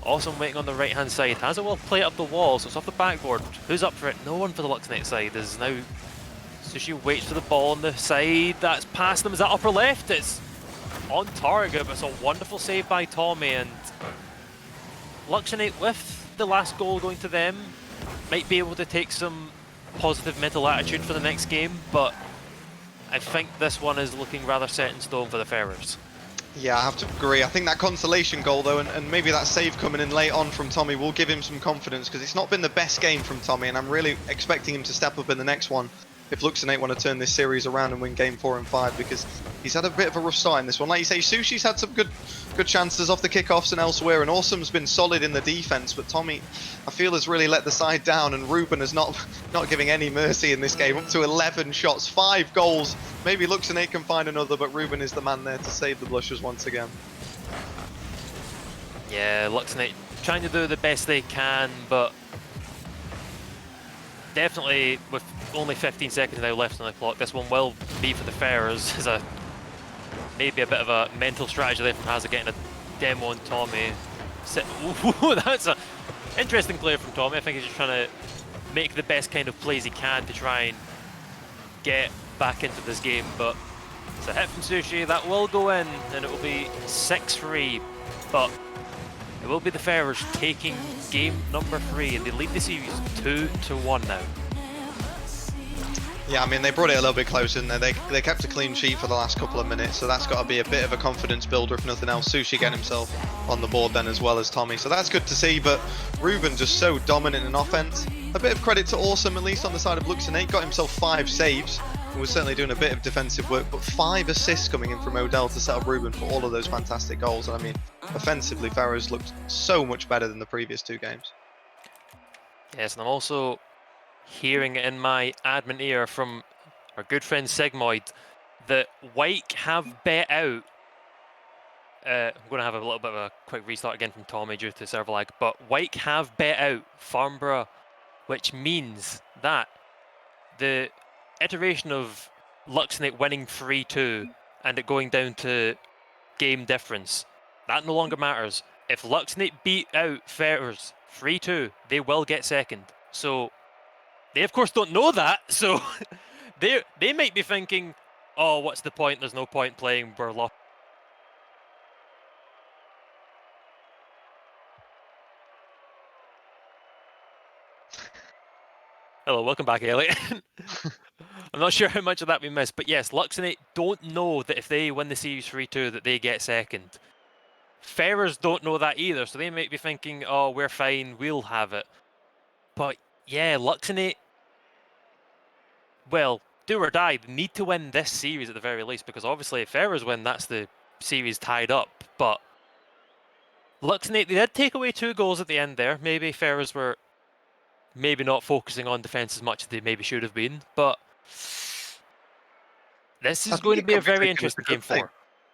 Awesome waiting on the right hand side. Has it well play it up the wall, so it's off the backboard. Who's up for it? No one for the Luxnate side. Is now Sushi waits for the ball on the side. That's past them. Is that upper left? It's on target, but it's a wonderful save by Tommy, and Luxnate with the last goal going to them might be able to take some positive mental attitude for the next game, but I think this one is looking rather set in stone for the Ferrers. Yeah, I have to agree. I think that consolation goal, though, and maybe that save coming in late on from Tommy will give him some confidence, because it's not been the best game from Tommy, and I'm really expecting him to step up in the next one if Luxnate want to turn this series around and win game 4 and 5, because he's had a bit of a rough start in this one. Like you say, Sushi's had some good chances off the kickoffs and elsewhere, and Awesome's been solid in the defense, but Tommy, I feel, has really let the side down, and Ruben is not giving any mercy in this game. Up to 11 shots, 5 goals. Maybe Luxnate can find another, but Ruben is the man there to save the blushers once again. Yeah, Luxnate trying to do the best they can, but definitely with only 15 seconds now left on the clock, this one will be for the Ferrers. As maybe a bit of a mental strategy there from Hazard getting a demo on Tommy. Ooh, that's an interesting play from Tommy. I think he's just trying to make the best kind of plays he can to try and get back into this game, but it's a hit from Sushi that will go in, and it will be 6-3, but it will be the Ferrers taking game number 3, and they lead the series 2-1 now. Yeah, I mean, they brought it a little bit closer, didn't they? They kept a clean sheet for the last couple of minutes, so that's got to be a bit of a confidence builder, if nothing else. Sushi getting himself on the board then, as well as Tommy, so that's good to see, but Ruben just so dominant in offense. A bit of credit to Awesome, at least on the side of Luxnate, got himself 5 saves, and was certainly doing a bit of defensive work, but 5 assists coming in from Odell to set up Ruben for all of those fantastic goals. And I mean, offensively, Ferrers looked so much better than the previous 2 games. Yes, and I'm also hearing in my admin ear from our good friend Sigmoid that Wyke have bet out. I'm going to have a little bit of a quick restart again from Tommy due to server lag, but Wyke have bet out Farnborough, which means that the iteration of Luxnate winning 3-2 and it going down to game difference, that no longer matters. If Luxnate beat out Ferrers 3-2, they will get second. So they of course don't know that, so they might be thinking, oh, what's the point? There's no point playing, we're lost. Hello, welcome back, Elliot. I'm not sure how much of that we missed, but yes, Luxnate don't know that if they win the series 3-2 that they get second. Ferrers don't know that either, so they might be thinking, oh, we're fine, we'll have it. But yeah, Luxnate, well, do or die, they need to win this series at the very least, because obviously if Ferrers win, that's the series tied up. But Luxnate, they did take away 2 goals at the end there. Maybe Ferrers were maybe not focusing on defence as much as they maybe should have been, but this is going to be a very interesting game 4.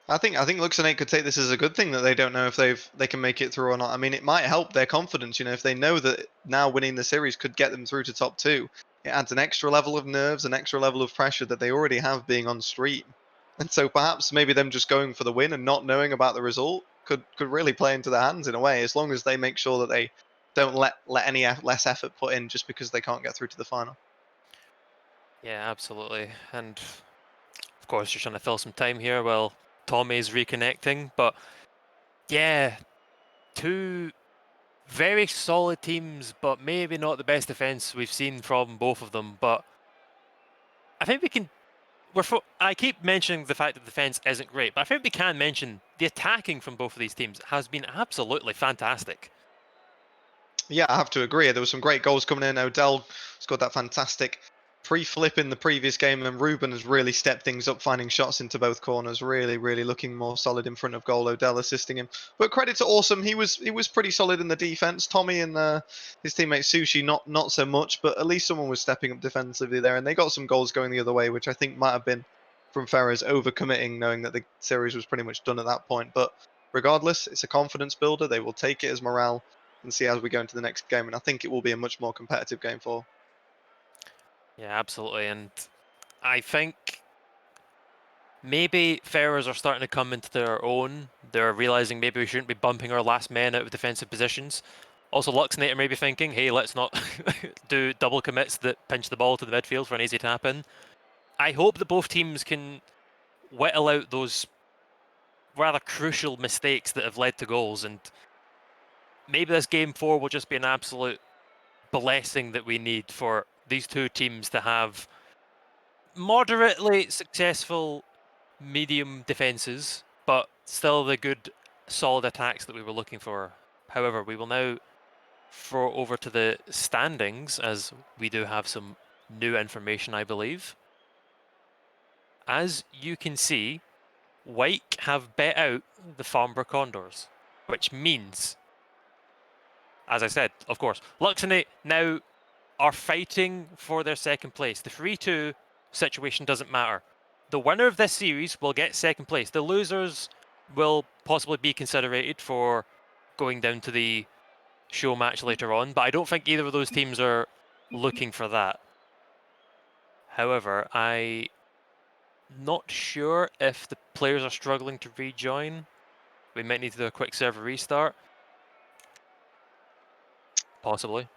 I think Luxnate could take this as a good thing, that they don't know if they can make it through or not. I mean, it might help their confidence, you know, if they know that now winning the series could get them through to top 2. It adds an extra level of nerves, an extra level of pressure that they already have being on stream. And so perhaps maybe them just going for the win and not knowing about the result could really play into their hands in a way, as long as they make sure that they don't let any less effort put in just because they can't get through to the final. Yeah, absolutely. And of course, you're trying to fill some time here while Tommy's reconnecting. But yeah, 2 very solid teams, but maybe not the best defense we've seen from both of them. But I think we can. I keep mentioning the fact that the defense isn't great, but I think we can mention the attacking from both of these teams has been absolutely fantastic. Yeah, I have to agree. There were some great goals coming in. Odell scored that fantastic pre-flip in the previous game, and Ruben has really stepped things up, finding shots into both corners. Really looking more solid in front of goal. Odell assisting him. But credit to Awesome, he was pretty solid in the defense. Tommy and his teammate Sushi not so much, but at least someone was stepping up defensively there, and they got some goals going the other way, which I think might have been from Ferrers overcommitting, knowing that the series was pretty much done at that point. But regardless, it's a confidence builder. They will take it as morale and see as we go into the next game. And I think it will be a much more competitive game 4. Yeah, absolutely. And I think maybe Ferrers are starting to come into their own. They're realizing maybe we shouldn't be bumping our last men out of defensive positions. Also, Luxnator may be thinking, hey, let's not do double commits that pinch the ball to the midfield for an easy tap in. I hope that both teams can whittle out those rather crucial mistakes that have led to goals, and maybe this game 4 will just be an absolute blessing that we need for these two teams to have moderately successful medium defenses, but still the good solid attacks that we were looking for. However, we will now throw over to the standings, as we do have some new information, I believe. As you can see, Wyke have bet out the Farnborough Condors, which means, as I said, of course, Luxonate now are fighting for their second place. The 3-2 situation doesn't matter. The winner of this series will get second place. The losers will possibly be considered for going down to the show match later on, but I don't think either of those teams are looking for that. However, I'm not sure if the players are struggling to rejoin. We might need to do a quick server restart. Possibly.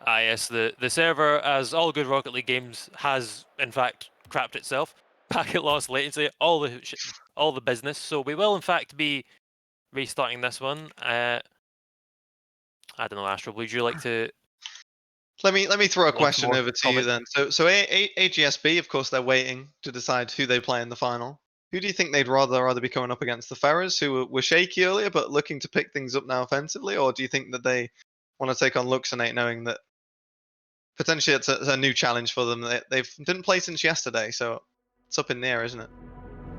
Ah yes, the server, as all good Rocket League games, has in fact crapped itself. Packet loss, latency, all the business. So we will in fact be restarting this one. I don't know, Astro, would you like to? Let me throw a Once question more over to you comment? then. So AGSB, of course, they're waiting to decide who they play in the final. Who do you think they'd rather be coming up against? The Ferrers, who were shaky earlier but looking to pick things up now offensively, or do you think that they want to take on Luxonate, knowing that potentially it's a new challenge for them? They didn't play since yesterday, so it's up in the air, isn't it?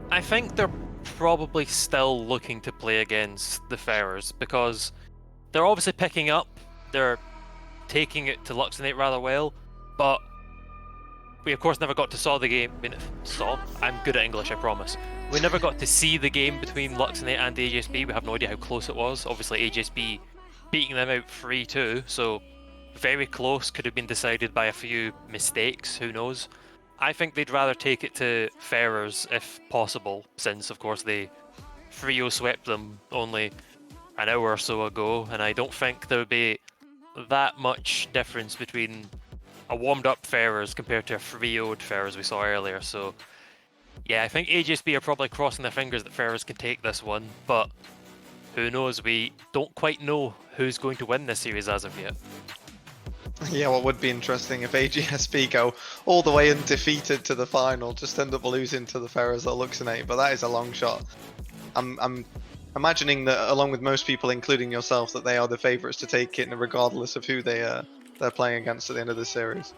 I think they're probably still looking to play against the Ferrers because they're obviously picking up. They're taking it to Luxonate rather well, but we of course never got to saw the game. I'm good at English, I promise. We never got to see the game between Luxonate and the AGSB. We have no idea how close it was. Obviously, AGSB beating them out 3-2, so very close. Could have been decided by a few mistakes. Who knows? I think they'd rather take it to Ferrers if possible, since of course they 3-0 swept them only an hour or so ago, and I don't think there would be that much difference between a warmed up Ferrers compared to a 3-0'd Ferrers we saw earlier. So yeah, I think AGSB are probably crossing their fingers that Ferrers can take this one, but who knows? We don't quite know who's going to win this series as of yet. Yeah, what would be interesting if AGSB go all the way undefeated to the final, just end up losing to the Ferrers or Luxonate, but that is a long shot. I'm imagining that, along with most people, including yourself, that they are the favourites to take it, regardless of who they're playing against at the end of the series.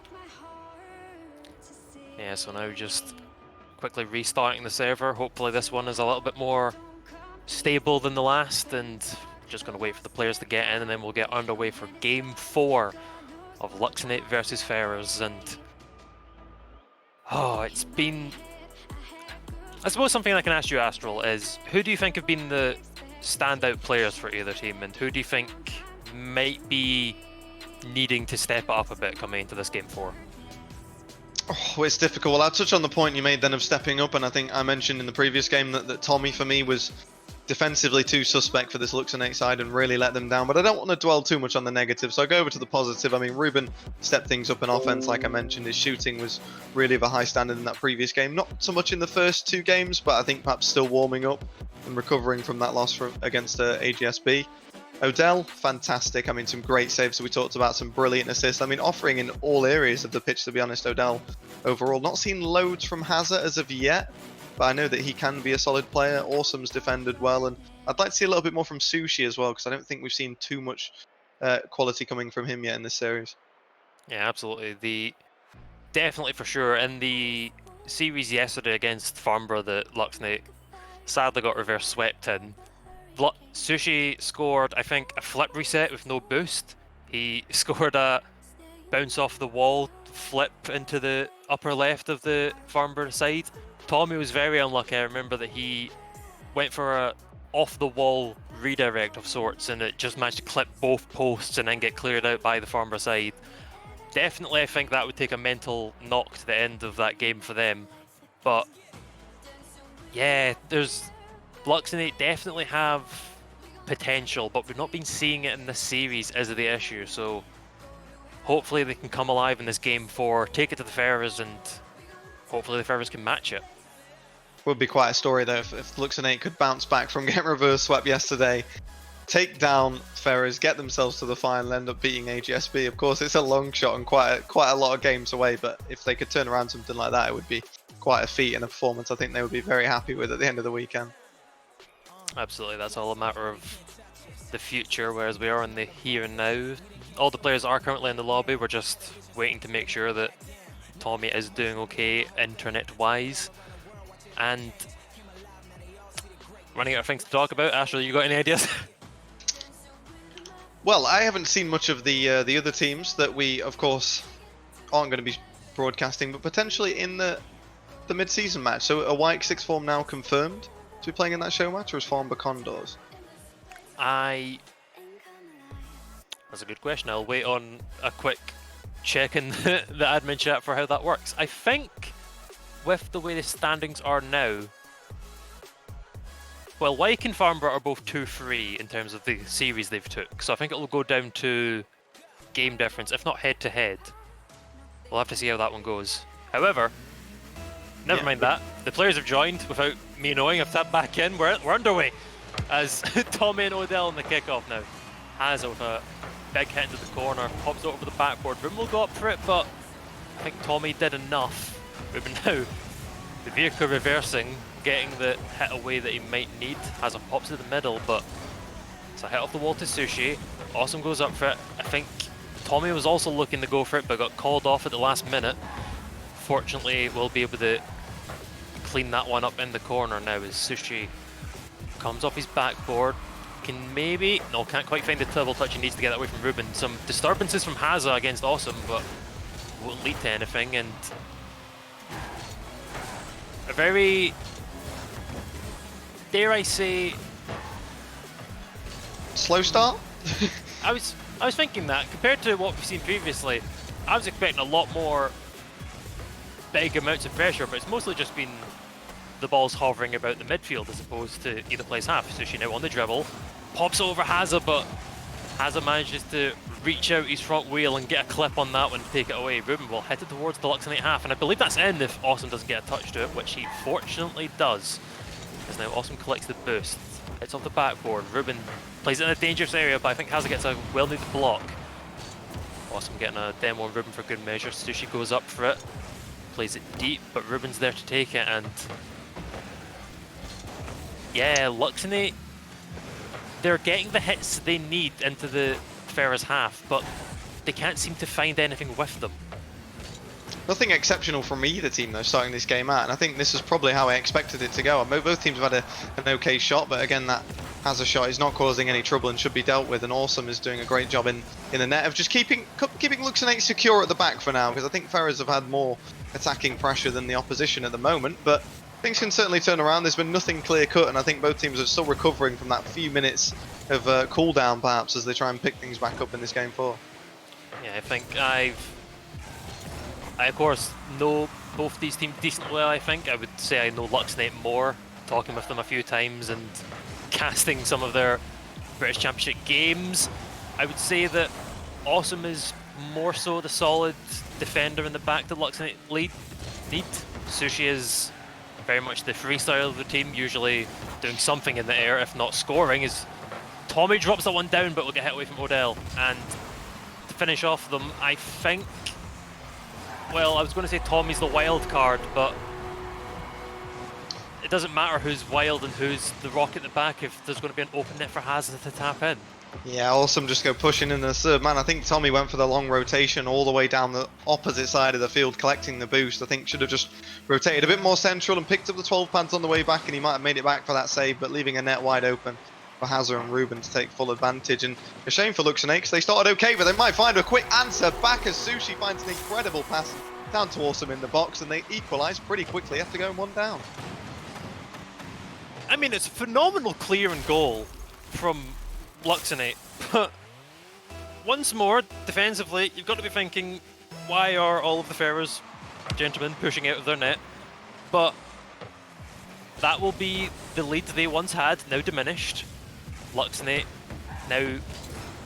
Yeah, so now just quickly restarting the server. Hopefully this one is a little bit more stable than the last, and just going to wait for the players to get in, and then we'll get underway for Game 4 of Luxonate versus Ferrers. And it's been... I suppose something I can ask you, Astral, is who do you think have been the standout players for either team, and who do you think might be needing to step up a bit coming into this Game 4? Oh, it's difficult. Well, I'll touch on the point you made then of stepping up, and I think I mentioned in the previous game that Tommy, for me, was defensively too suspect for this Luxonate side and really let them down. But I don't want to dwell too much on the negative, so I go over to the positive. I mean, Ruben stepped things up in offense, like I mentioned. His shooting was really of a high standard in that previous game. Not so much in the first 2 games, but I think perhaps still warming up and recovering from that loss against AGSB. Odell, fantastic. I mean, some great saves. So we talked about some brilliant assists. I mean, offering in all areas of the pitch, to be honest, Odell overall. Not seen loads from Hazard as of yet, but I know that he can be a solid player. Awesome's defended well, and I'd like to see a little bit more from Sushi as well, because I don't think we've seen too much quality coming from him yet in this series. Yeah, absolutely. Definitely for sure. In the series yesterday against Farnborough, that Luxonate sadly got reverse swept in, Sushi scored, I think, a flip reset with no boost. He scored a bounce off the wall flip into the upper left of the Farnborough side. Tommy was very unlucky. I remember that he went for a off-the-wall redirect of sorts, and it just managed to clip both posts and then get cleared out by the Farnborough side. Definitely, I think that would take a mental knock to the end of that game for them. But yeah, Luxonate definitely have potential, but we've not been seeing it in this series is the issue. So hopefully they can come alive in this game 4, take it to the Ferrers, and hopefully the Ferrers can match it. Would be quite a story though if Luxonate could bounce back from getting reverse swept yesterday, take down Ferrers, get themselves to the final, end up beating AGSB. Of course, it's a long shot and quite a lot of games away, but if they could turn around something like that, it would be quite a feat and a performance I think they would be very happy with at the end of the weekend. Absolutely, that's all a matter of the future, whereas we are in the here and now. All the players are currently in the lobby. We're just waiting to make sure that Tommy is doing okay internet-wise. And running out of things to talk about. Ashley, you got any ideas? Well, I haven't seen much of the other teams that we, of course, aren't going to be broadcasting, but potentially in the mid-season match. So, are White Sixth Form now confirmed to be playing in that show match, or is Farnborough Condors? That's a good question. I'll wait on a quick check in the admin chat for how that works. I think with the way the standings are now, well, Wyke and Farnborough are both 2-3 in terms of the series they've took, so I think it'll go down to game difference, if not head-to-head. We'll have to see how that one goes. However, never mind that. The players have joined without me knowing. I've tapped back in. We're underway as Tommy and Odell in the kickoff now. Hazza with a big hit into the corner, pops it over the backboard. Room will go up for it, but I think Tommy did enough. Ruben now, the vehicle reversing, getting the hit away that he might need. Hazza pops to the middle, but it's a hit off the wall to Sushi. Awesome goes up for it. I think Tommy was also looking to go for it, but got called off at the last minute. Fortunately, we'll be able to clean that one up in the corner now as Sushi comes off his backboard. Can maybe... No, can't quite find the double touch. He needs to get that away from Ruben. Some disturbances from Hazza against Awesome, but won't lead to anything. And a very, dare I say... Slow start? I was thinking that, compared to what we've seen previously, I was expecting a lot more big amounts of pressure, but it's mostly just been the balls hovering about the midfield as opposed to either play's half. So she now on the dribble, pops over Hazza, but Hazza manages to reach out his front wheel and get a clip on that one to take it away. Ruben will hit it towards the Luxonate half, and I believe that's in if Awesome doesn't get a touch to it, which he fortunately does. As now Awesome collects the boost, hits off the backboard. Ruben plays it in a dangerous area, but I think Hazza gets a well-needed block. Awesome getting a demo on Ruben for good measure. Sushi goes up for it, plays it deep, but Ruben's there to take it, and yeah, Luxonate, they're getting the hits they need into the Ferrers half, but they can't seem to find anything with them. Nothing exceptional from either team though starting this game out, and I think this is probably how I expected it to go. Both teams have had an okay shot, but again that Hazza shot is not causing any trouble and should be dealt with, and Awesome is doing a great job in the net of just keeping Luxonate secure at the back for now, because I think Ferrers have had more attacking pressure than the opposition at the moment, but things can certainly turn around. There's been nothing clear cut, and I think both teams are still recovering from that few minutes of cooldown perhaps as they try and pick things back up in this game 4. Yeah, I think I of course know both these teams decently well. I think I would say I know Luxonate more, talking with them a few times and casting some of their British Championship games. I would say that Awesome is more so the solid defender in the back that Luxonate need. Sushi is very much the freestyle of the team, usually doing something in the air, if not scoring. As Tommy drops that one down, but will get hit away from Odell. And to finish off them, I think, well, I was going to say Tommy's the wild card, but it doesn't matter who's wild and who's the rock at the back if there's going to be an open net for Hazza to tap in. Yeah, Awesome just go pushing in the third man. I think Tommy went for the long rotation all the way down the opposite side of the field, collecting the boost. I think should have just rotated a bit more central and picked up the 12 pads on the way back, and he might have made it back for that save, but leaving a net wide open for Hazza and Ruben to take full advantage. And a shame for Luxonate, because they started okay, but they might find a quick answer back as Sushi finds an incredible pass down to Awesome in the box, and they equalise pretty quickly after going one down. I mean, it's a phenomenal clear and goal from Luxonate, but once more, defensively, you've got to be thinking, why are all of the Ferrers, gentlemen, pushing out of their net? But that will be the lead they once had, now diminished. Luxonate now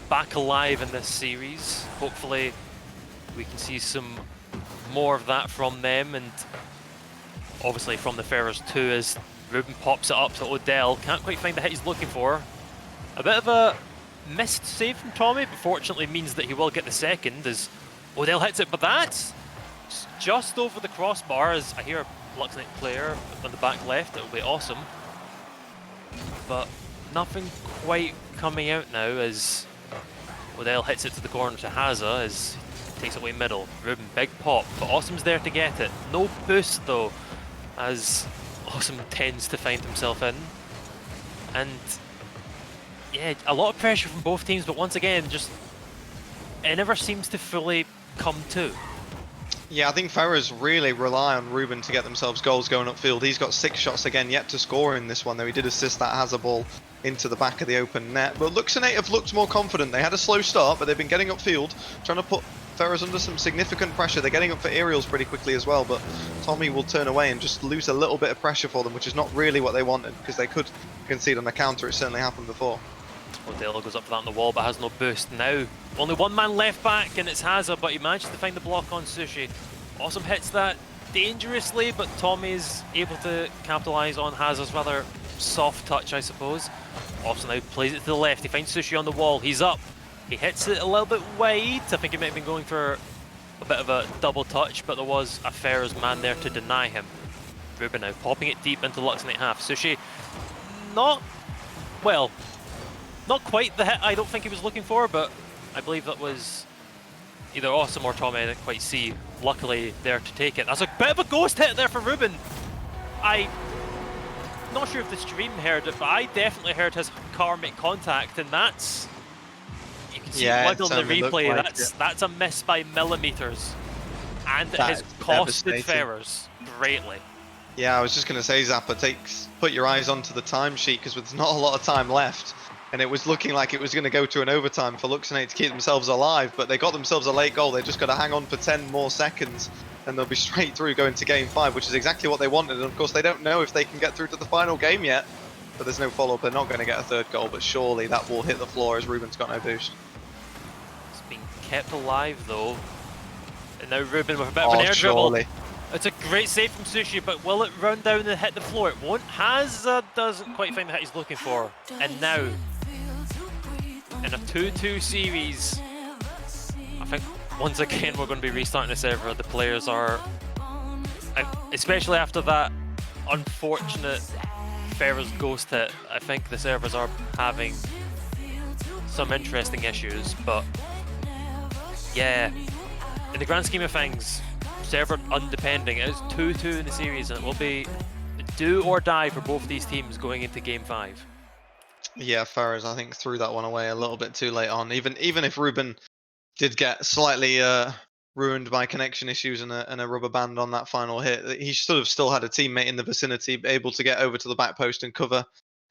back alive in this series. Hopefully we can see some more of that from them, and obviously from the Ferrers too, as Ruben pops it up to Odell. Can't quite find the hit he's looking for. A bit of a missed save from Tommy, but fortunately means that he will get the second as Odell hits it, but that's just over the crossbar. As I hear a Luxonate player on the back left, it'll be awesome. But nothing quite coming out now as Odell hits it to the corner to Haza as he takes it away middle. Ruben, big pop, but Awesome's there to get it. No boost though, as Awesome tends to find himself in. And yeah, a lot of pressure from both teams, but once again, just it never seems to fully come to. Yeah, I think Ferrers really rely on Ruben to get themselves goals going upfield. He's got 6 shots again, yet to score in this one, though he did assist that Hazard ball into the back of the open net. But Luxonate have looked more confident. They had a slow start, but they've been getting upfield, trying to put Ferrers under some significant pressure. They're getting up for aerials pretty quickly as well, but Tommy will turn away and just lose a little bit of pressure for them, which is not really what they wanted, because they could concede on the counter. It certainly happened before. Odell goes up for that on the wall, but has no boost now. Only one man left back, and it's Haza, but he manages to find the block on Sushi. Awesome hits that dangerously, but Tommy's able to capitalise on Haza's rather soft touch, I suppose. Awesome now plays it to the left. He finds Sushi on the wall. He's up. He hits it a little bit wide. I think he might have been going for a bit of a double touch, but there was a Ferrers man there to deny him. Ruben now popping it deep into Luxonate half. Sushi, not quite the hit I don't think he was looking for, but I believe that was either Awesome or Tommy, I didn't quite see. Luckily there to take it. That's a bit of a ghost hit there for Ruben. I'm not sure if the stream heard it, but I definitely heard his car make contact, and that's, you can see blood on the replay, like that's a miss by millimeters. And it That has is costed devastating. Ferrers greatly. Yeah, I was just going to say, Zappa, put your eyes onto the timesheet, because there's not a lot of time left. And it was looking like it was going to go to an overtime for Luxonate to keep themselves alive, but they got themselves a late goal. They just got to hang on for 10 more seconds, and they'll be straight through going to Game 5, which is exactly what they wanted. And of course, they don't know if they can get through to the final game yet, but there's no follow-up. They're not going to get a third goal, but surely that will hit the floor as Ruben's got no boost. It's being kept alive though. And now Ruben with a bit of an air dribble. Surely. It's a great save from Sushi, but will it run down and hit the floor? It won't. Haza doesn't quite find the hit he's looking for. And now, in a 2-2 series, I think once again we're going to be restarting the server. The players are, especially after that unfortunate Ferrers ghost hit, I think the servers are having some interesting issues, but yeah, in the grand scheme of things, server undepending. It is 2-2 in the series, and it will be do or die for both these teams going into Game 5. Yeah, Ferrers, I think, threw that one away a little bit too late on. Even if Ruben did get slightly ruined by connection issues and a rubber band on that final hit, he sort of still had a teammate in the vicinity able to get over to the back post and cover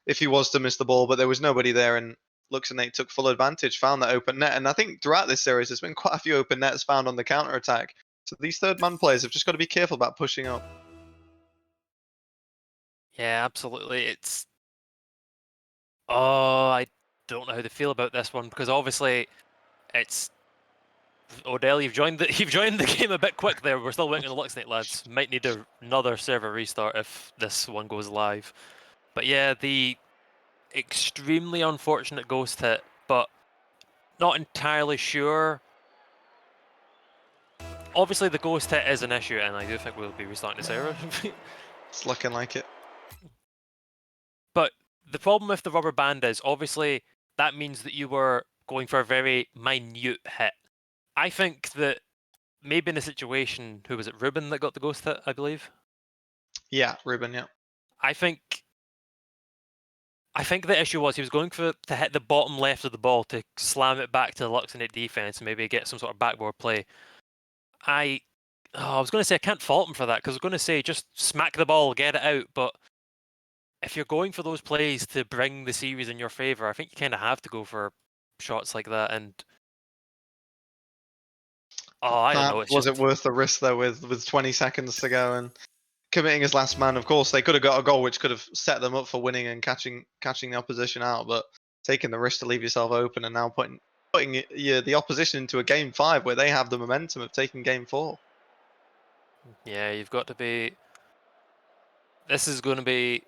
if he was to miss the ball, but there was nobody there, and Luxonate took full advantage, found that open net. And I think throughout this series, there's been quite a few open nets found on the counter-attack. So these third-man players have just got to be careful about pushing up. Yeah, absolutely. Oh, I don't know how to feel about this one, because obviously it's Odell. You've joined the game a bit quick there. We're still waiting on the Luxonate lads. Might need another server restart if this one goes live. But yeah, the extremely unfortunate ghost hit, but not entirely sure. Obviously, the ghost hit is an issue, and I do think we'll be restarting the server. It's looking like it. But the problem with the rubber band is, obviously, that means that you were going for a very minute hit. I think that maybe in a situation, who was it, Ruben that got the ghost hit, I believe? Yeah, Ruben, yeah. I think the issue was he was going to hit the bottom left of the ball to slam it back to the Luxonate defense and maybe get some sort of backboard play. I was going to say I can't fault him for that, because I was going to say just smack the ball, get it out, but if you're going for those plays to bring the series in your favor, I think you kind of have to go for shots like that. And I don't know. It's Was just it worth the risk though? With 20 seconds to go and committing as last man. Of course, they could have got a goal, which could have set them up for winning and catching the opposition out. But taking the risk to leave yourself open and now putting the opposition into a game 5 where they have the momentum of taking game 4. yeah. You've got to be. This is going to be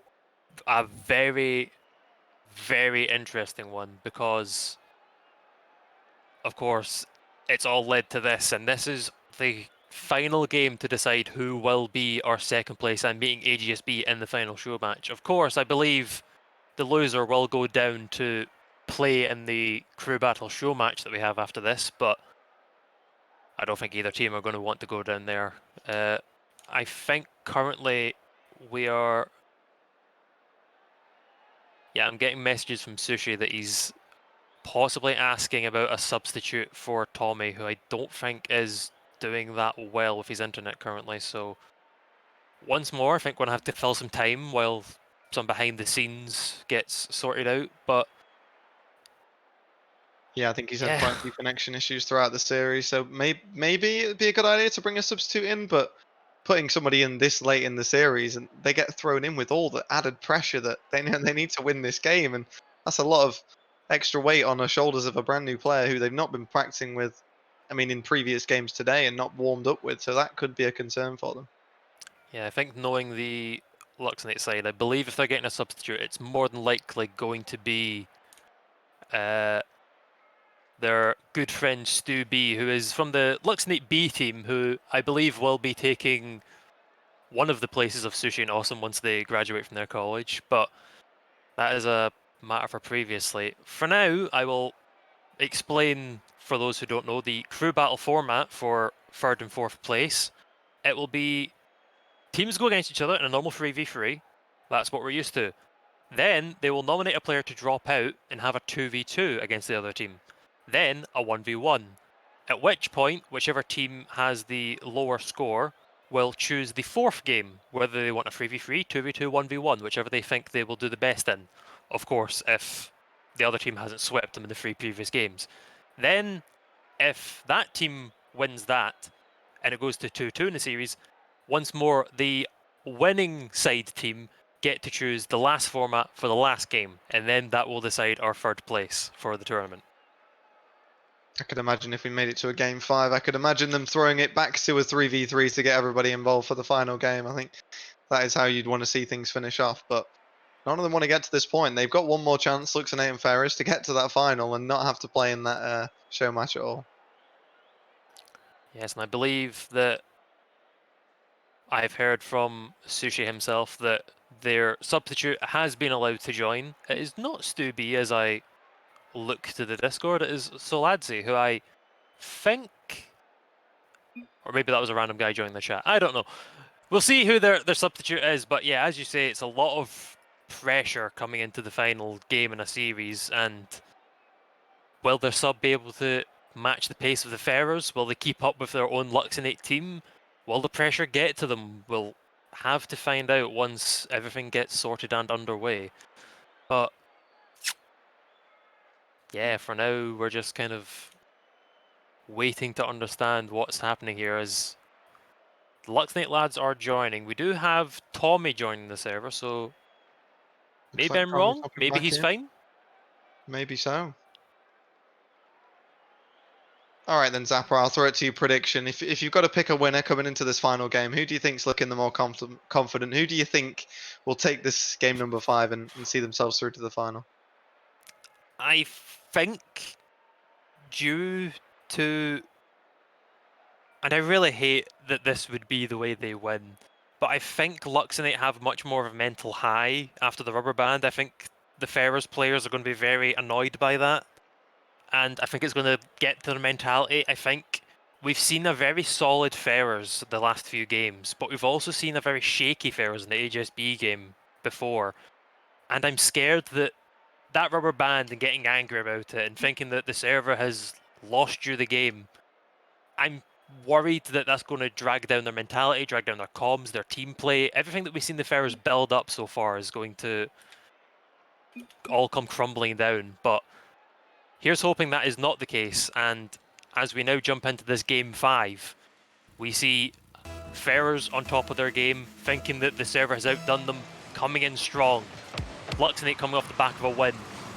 a very, very interesting one because, of course, it's all led to this, and this is the final game to decide who will be our second place and meeting AGSB in the final show match. Of course, I believe the loser will go down to play in the crew battle show match that we have after this, but I don't think either team are going to want to go down there. I think currently we are. Yeah, I'm getting messages from Sushi that he's possibly asking about a substitute for Tommy, who I don't think is doing that well with his internet currently. So once more, I think we're going to have to fill some time while some behind the scenes gets sorted out. But Yeah, I think he's had yeah, quite a few connection issues throughout the series, so maybe it'd be a good idea to bring a substitute in, but putting somebody in this late in the series and they get thrown in with all the added pressure that they know they need to win this game, and that's a lot of extra weight on the shoulders of a brand new player who they've not been practicing with, I mean, in previous games today and not warmed up with, so that could be a concern for them. yeah, I think knowing the Luxnate side, I believe if they're getting a substitute, it's more than likely going to be their good friend Stu B, who is from the Luxnate B team, who I believe will be taking one of the places of Sushi and Awesome once they graduate from their college. But that is a matter for previously. For now, I will explain, for those who don't know, the crew battle format for third and fourth place. It will be teams go against each other in a normal 3v3. That's what we're used to. Then they will nominate a player to drop out and have a 2v2 against the other team. Then a 1v1. At which point, whichever team has the lower score will choose the fourth game, whether they want a 3v3, 2v2, 1v1, whichever they think they will do the best in. Of course, if the other team hasn't swept them in the 3 previous games. Then, if that team wins that, and it goes to 2-2 in the series, once more, the winning side team get to choose the last format for the last game, and then that will decide our third place for the tournament. I could imagine if we made it to a game 5, I could imagine them throwing it back to a 3v3 to get everybody involved for the final game. I think that is how you'd want to see things finish off, but none of them want to get to this point. They've got one more chance, Luxonate and Ferris, to get to that final and not have to play in that show match at all. Yes, and I believe that I've heard from Sushi himself that their substitute has been allowed to join. It is not Stu B as I look to the Discord, it is Soladzi, who I think, or maybe that was a random guy joining the chat. I don't know. We'll see who their substitute is, but yeah, as you say, it's a lot of pressure coming into the final game in a series, and will their sub be able to match the pace of the Ferrers? Will they keep up with their own Luxonate team? Will the pressure get to them? We'll have to find out once everything gets sorted and underway. But yeah, for now, we're just kind of waiting to understand what's happening here as the Luxnate lads are joining. We do have Tommy joining the server, so Looks maybe like I'm Tommy's wrong. hopping Maybe back he's in. fine. Maybe so. All right then, Zapper, I'll throw it to you. Prediction: if you've got to pick a winner coming into this final game, who do you think's looking the more confident? Who do you think will take this game number 5 and see themselves through to the final? I think due to, and I really hate that this would be the way they win, but I think Luxonate have much more of a mental high after the rubber band. I think the Ferrers players are going to be very annoyed by that, and I think it's going to get to their mentality. I think we've seen a very solid Ferrers the last few games, but we've also seen a very shaky Ferrers in the HSB game before, and I'm scared that that rubber band and getting angry about it and thinking that the server has lost you the game, I'm worried that that's going to drag down their mentality, drag down their comms, their team play. Everything that we've seen the Ferrers build up so far is going to all come crumbling down. But here's hoping that is not the case. And as we now jump into this game 5, we see Ferrers on top of their game, thinking that the server has outdone them, coming in strong. Luxonate coming off the back of a win,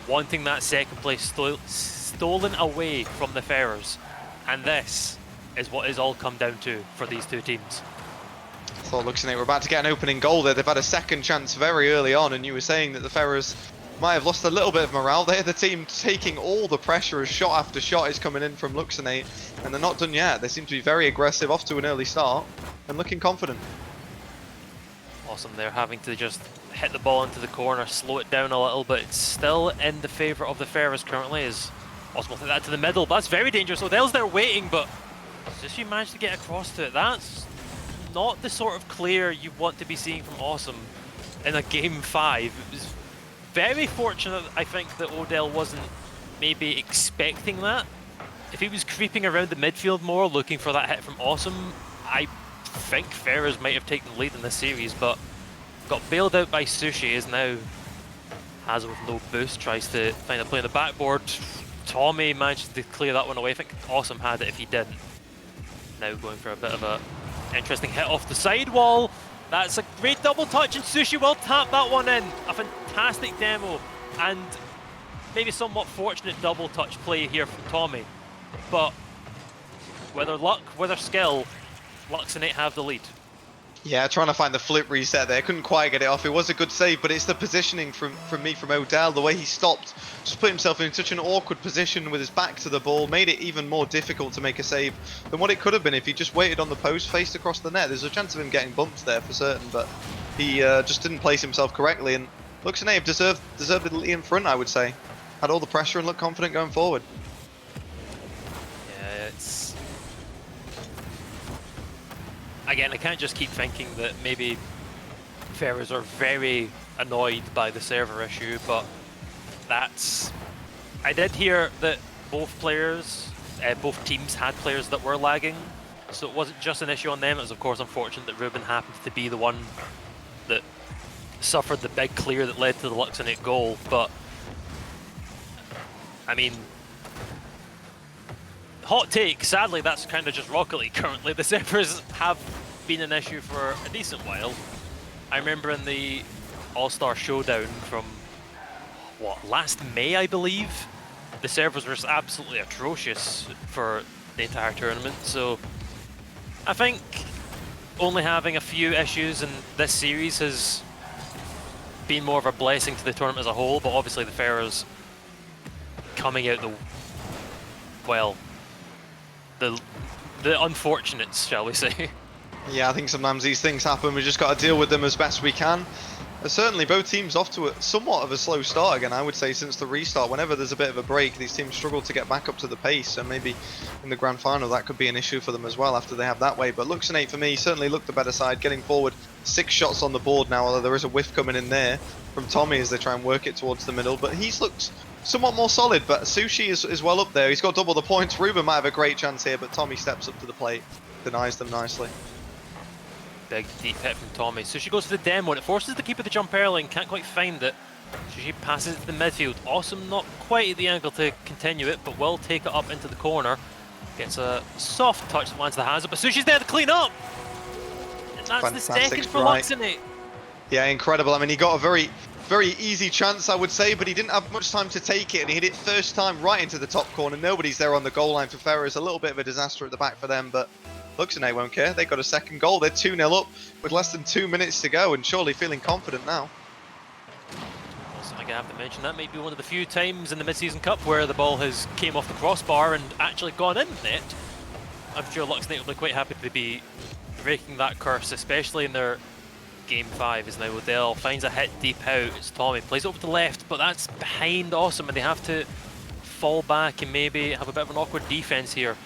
wanting that second place stolen away from the Ferrers. And this is what it's all come down to for these two teams. I thought Luxonate were about to get an opening goal there. They've had a second chance very early on, and you were saying that the Ferrers might have lost a little bit of morale. They're the team taking all the pressure as shot after shot is coming in from Luxonate, and they're not done yet. They seem to be very aggressive, off to an early start, and looking confident. Awesome, they're having to just hit the ball into the corner, slow it down a little, but it's still in the favour of the Ferrers currently. As Awesome will take that to the middle, but that's very dangerous. Odell's there waiting, but does she manage to get across to it? That's not the sort of clear you want to be seeing from Awesome in a game 5. It was very fortunate, I think, that Odell wasn't maybe expecting that. If he was creeping around the midfield more, looking for that hit from Awesome, I think Ferrers might have taken the lead in this series, but got bailed out by Sushi, is now Hazel with no boost, tries to find a play on the backboard. Tommy managed to clear that one away. I think Awesome had it if he didn't. Now going for a bit of a interesting hit off the sidewall. That's a great double touch, and Sushi will tap that one in. A fantastic demo, and maybe somewhat fortunate double touch play here from Tommy. But whether luck, whether skill, Luxonate have the lead. Yeah, trying to find the flip reset there. Couldn't quite get it off. It was a good save, but it's the positioning from Odell. The way he stopped, just put himself in such an awkward position with his back to the ball, made it even more difficult to make a save than what it could have been if he just waited on the post, faced across the net. There's a chance of him getting bumped there for certain, but he just didn't place himself correctly. And Luxonate have deservedly in front, I would say. Had all the pressure and looked confident going forward. Yeah, it's... Again, I can't just keep thinking that maybe Ferrers are very annoyed by the server issue, but that's... I did hear that both teams had players that were lagging, so it wasn't just an issue on them. It was of course unfortunate that Ruben happened to be the one that suffered the big clear that led to the Luxonate goal, but I mean, hot take, sadly that's kind of just Rocket League currently. The servers have been an issue for a decent while. I remember in the All-Star Showdown from, what, last May I believe? The servers were just absolutely atrocious for the entire tournament, so I think only having a few issues in this series has been more of a blessing to the tournament as a whole, but obviously the Ferrers coming out the unfortunates, shall we say. Yeah, I think sometimes these things happen. We just got to deal with them as best we can. Certainly, both teams off to somewhat of a slow start again, I would say, since the restart. Whenever there's a bit of a break, these teams struggle to get back up to the pace, so maybe in the grand final that could be an issue for them as well after they have that way. But Luxonate, for me, certainly looked the better side, getting forward 6 shots on the board now, although there is a whiff coming in there from Tommy as they try and work it towards the middle. But he's looked somewhat more solid, but Sushi is well up there. He's got double the points. Ruben might have a great chance here, but Tommy steps up to the plate, denies them nicely. Big deep hit from Tommy. So she goes for the demo and it forces the keeper to jump early and can't quite find it. So she passes it to the midfield. Awesome, not quite at the angle to continue it, but will take it up into the corner. Gets a soft touch that lands the Hazard, but Sushi's there to clean up! And that's Fantastic the second for strike. Luxonate. Yeah, incredible. I mean, he got a very, very easy chance, I would say, but he didn't have much time to take it, and he hit it first time right into the top corner. Nobody's there on the goal line for Ferrers. A little bit of a disaster at the back for them, but Luxonate won't care. They got a second goal. They're 2-0 up with less than 2 minutes to go, and surely feeling confident now. Also, I have to mention that might be one of the few times in the Mid-Season Cup where the ball has came off the crossbar and actually gone in net. I'm sure Luxonate will be quite happy to be breaking that curse, especially in their game 5. As now Odell finds a hit deep out. It's Tommy, plays it over to the left, but that's behind Awesome, and they have to fall back and maybe have a bit of an awkward defense here.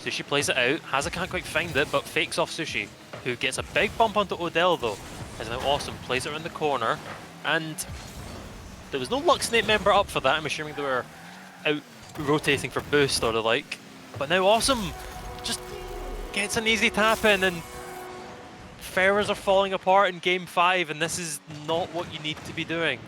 Sushi plays it out. Haza can't quite find it, but fakes off Sushi, who gets a big bump onto Odell though. As now Awesome plays it around the corner, and there was no Luxonate member up for that. I'm assuming they were out rotating for boost or the like. But now Awesome just gets an easy tap in, and Ferrers are falling apart in game 5, and this is not what you need to be doing.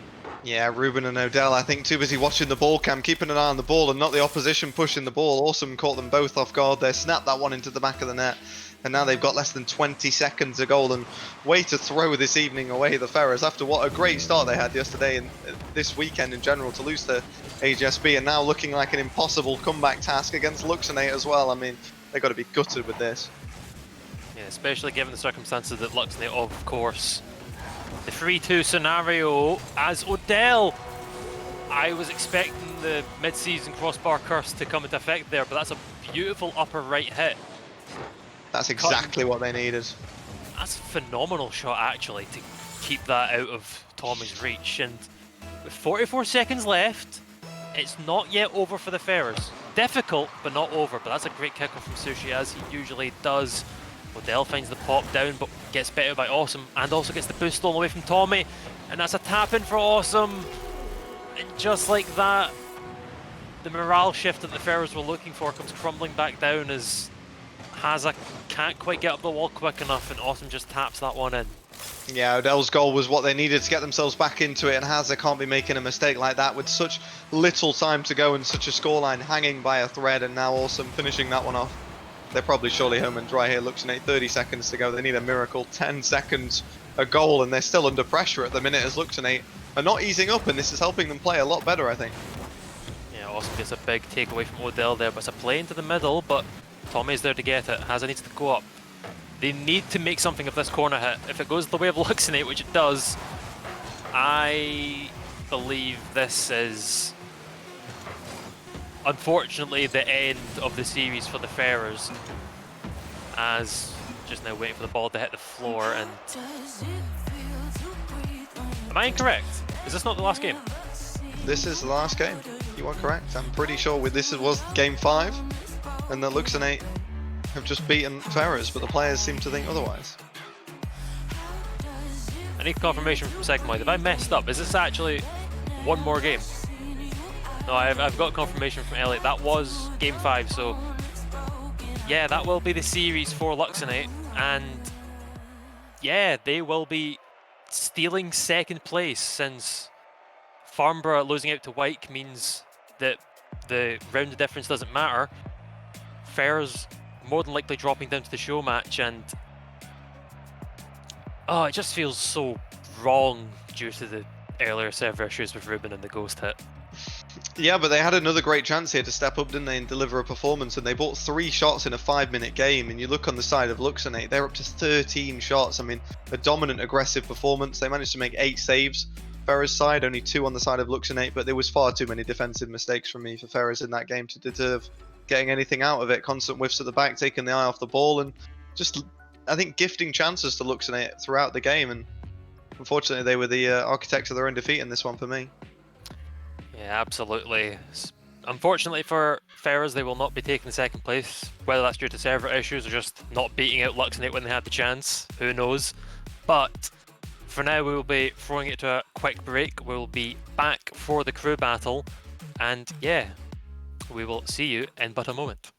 Yeah, Ruben and Odell, I think, too busy watching the ball cam, keeping an eye on the ball and not the opposition pushing the ball. Awesome caught them both off guard there, snapped that one into the back of the net. And now they've got less than 20 seconds a goal, and way to throw this evening away, the Ferrers, after what a great start they had yesterday and this weekend in general to lose to HSB, and now looking like an impossible comeback task against Luxonate as well. I mean, they've got to be gutted with this. Yeah, especially given the circumstances that Luxonate, of course. The 3-2 scenario as Odell. I was expecting the mid-season crossbar curse to come into effect there, but that's a beautiful upper right hit. That's exactly what they needed. That's a phenomenal shot, actually, to keep that out of Tommy's reach. And with 44 seconds left, it's not yet over for the Ferrers. Difficult, but not over. But that's a great kicker from Sushi, as he usually does. Odell finds the pop down, but gets better by Awesome, and also gets the boost stolen away from Tommy. And that's a tap in for Awesome. And just like that, the morale shift that the Ferrers were looking for comes crumbling back down as Haza can't quite get up the wall quick enough, and Awesome just taps that one in. Yeah, Odell's goal was what they needed to get themselves back into it, and Haza can't be making a mistake like that with such little time to go and such a scoreline hanging by a thread, and now Awesome finishing that one off. They're probably surely home and dry here. Luxonate 30 seconds to go. They need a miracle. 10 seconds a goal, and they're still under pressure at the minute as Luxonate are not easing up, and this is helping them play a lot better, I think. Yeah, Awesome gets a big takeaway from Odell there, but it's a play into the middle, but Tommy's there to get it. Haza needs to go up. They need to make something of this corner hit. If it goes the way of Luxonate, which it does, I believe this is unfortunately the end of the series for the Ferrers, as just now waiting for the ball to hit the floor. And am I incorrect? Is this not the last game? This is the last game. You are correct. I'm pretty sure this was game 5, and the Luxonate have just beaten Ferrers, but the players seem to think otherwise. I need confirmation from Segmoid. Have I messed up? Is this actually one more game? No, I've got confirmation from Elliot. That was game 5, so yeah, that will be the series for Luxonate, and yeah, they will be stealing second place, since Farnborough losing out to Wyke means that the round difference doesn't matter. Ferrers more than likely dropping down to the show match, and oh, it just feels so wrong due to the earlier server issues with Ruben and the ghost hit. Yeah, but they had another great chance here to step up, didn't they, and deliver a performance, and they bought 3 shots in a 5-minute game, and you look on the side of Luxonate, they're up to 13 shots. I mean, a dominant, aggressive performance. They managed to make 8 saves. Ferrers' side, only 2 on the side of Luxonate, but there was far too many defensive mistakes from me for Ferrers in that game to deserve getting anything out of it. Constant whiffs at the back, taking the eye off the ball, and just, I think, gifting chances to Luxonate throughout the game, and unfortunately they were the architects of their own defeat in this one for me. Yeah, absolutely. Unfortunately for Ferrers, they will not be taking second place, whether that's due to server issues or just not beating out Luxonate when they had the chance, who knows. But for now, we will be throwing it to a quick break. We'll be back for the crew battle, and yeah, we will see you in but a moment.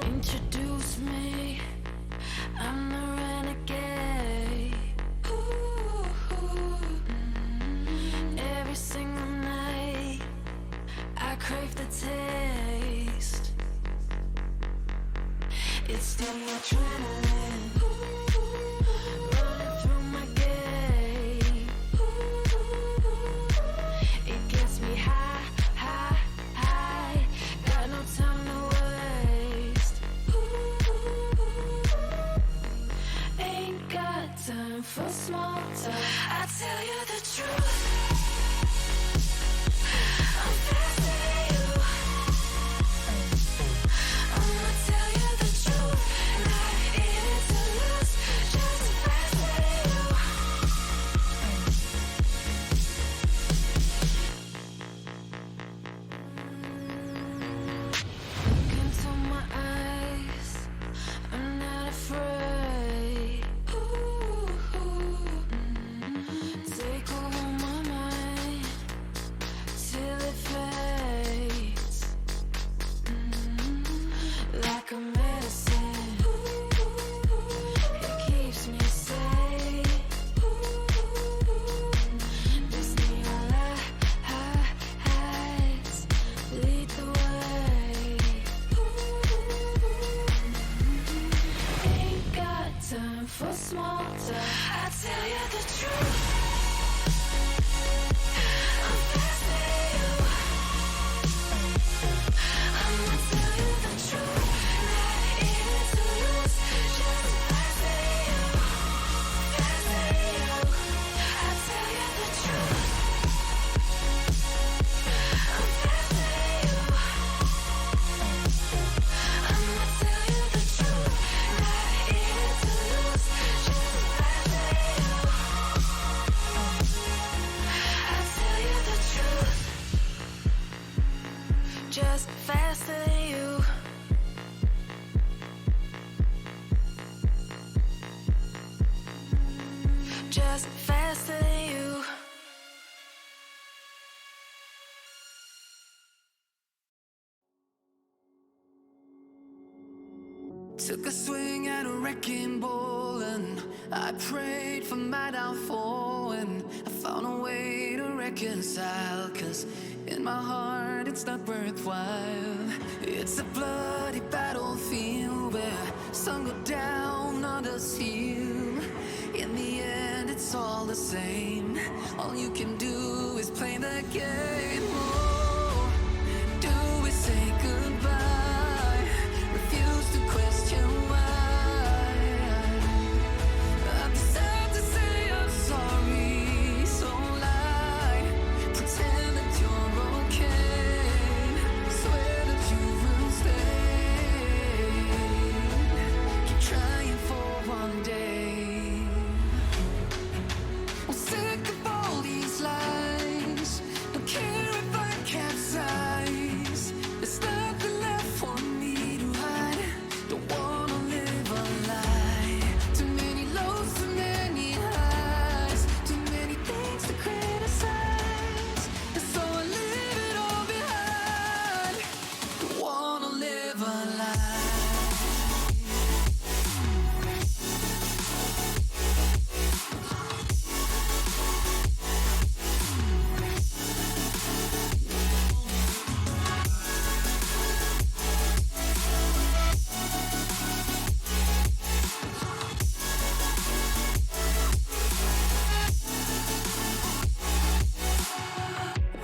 Introduce me, I'm the renegade. Every single night, I crave the taste. It's the adrenaline running through my gait. It gets me high, high, high. Got no time to waste. Ain't got time for small talk. I tell you the truth. I'm faster than you. I'ma tell you the truth. Not in it to lose, just faster than you. Look into my eyes, I'm not afraid. Take over my mind till it fades. Like a medicine, it keeps me safe. This neon lights lead the way. Ain't got time for small talk. I tell you the truth. I'm faster than you. I'ma tell you the truth. Not in it to lose, just faster than you. Faster than you. I tell you the truth. I'm faster than you. I'ma tell you the truth. Not in it to lose, just faster than you. I tell you the truth. Just faster than you. Just faster than you. Took a swing at a wrecking ball and I prayed for my downfall, and I found a way to reconcile, 'cause in my heart it's not worthwhile. It's a bloody battlefield where some go down, others heal. In the end it's all the same. All you can do is play the game. Oh, do we say goodbye? Refuse to question why. I've decided to say I'm sorry, so lie. Pretend that you're okay. Swear that you will stay. Keep trying for one day. I'm sick of all these lies. Don't care if I capsize. There's nothing left for me to hide. Don't wanna live a lie. Too many lows, too many highs. Too many things to criticize. And so I leave it all behind. Don't wanna live a lie.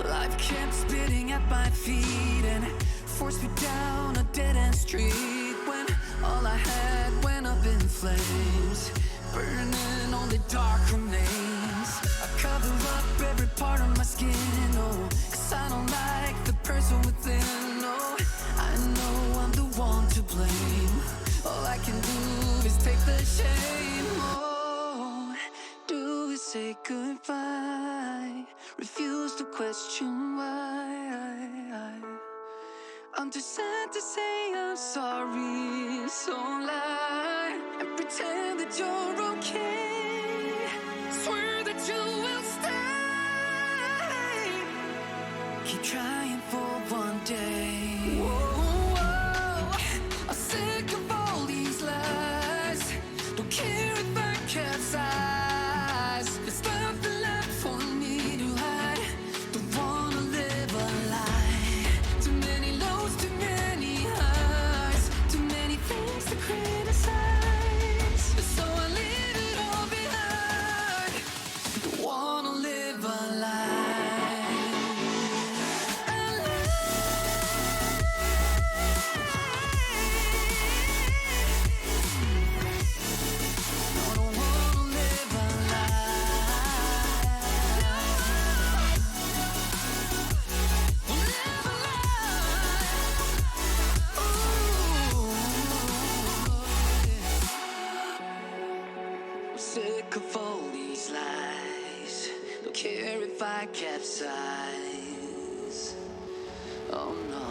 Life kept spitting at my feet and forced me down a dead-end street, when all I had went up in flames, burning only dark remains. I cover up every part of my skin, oh, 'cause I don't like the person within. Oh, I know I'm the one to blame. All I can do is take the shame. Oh, do we say goodbye? Refuse to question why. I'm too sad to say I'm sorry, so lie and pretend that you're okay. Swear that you will stay. Keep trying for one day. Whoa, whoa. I'll say capsize. Oh no.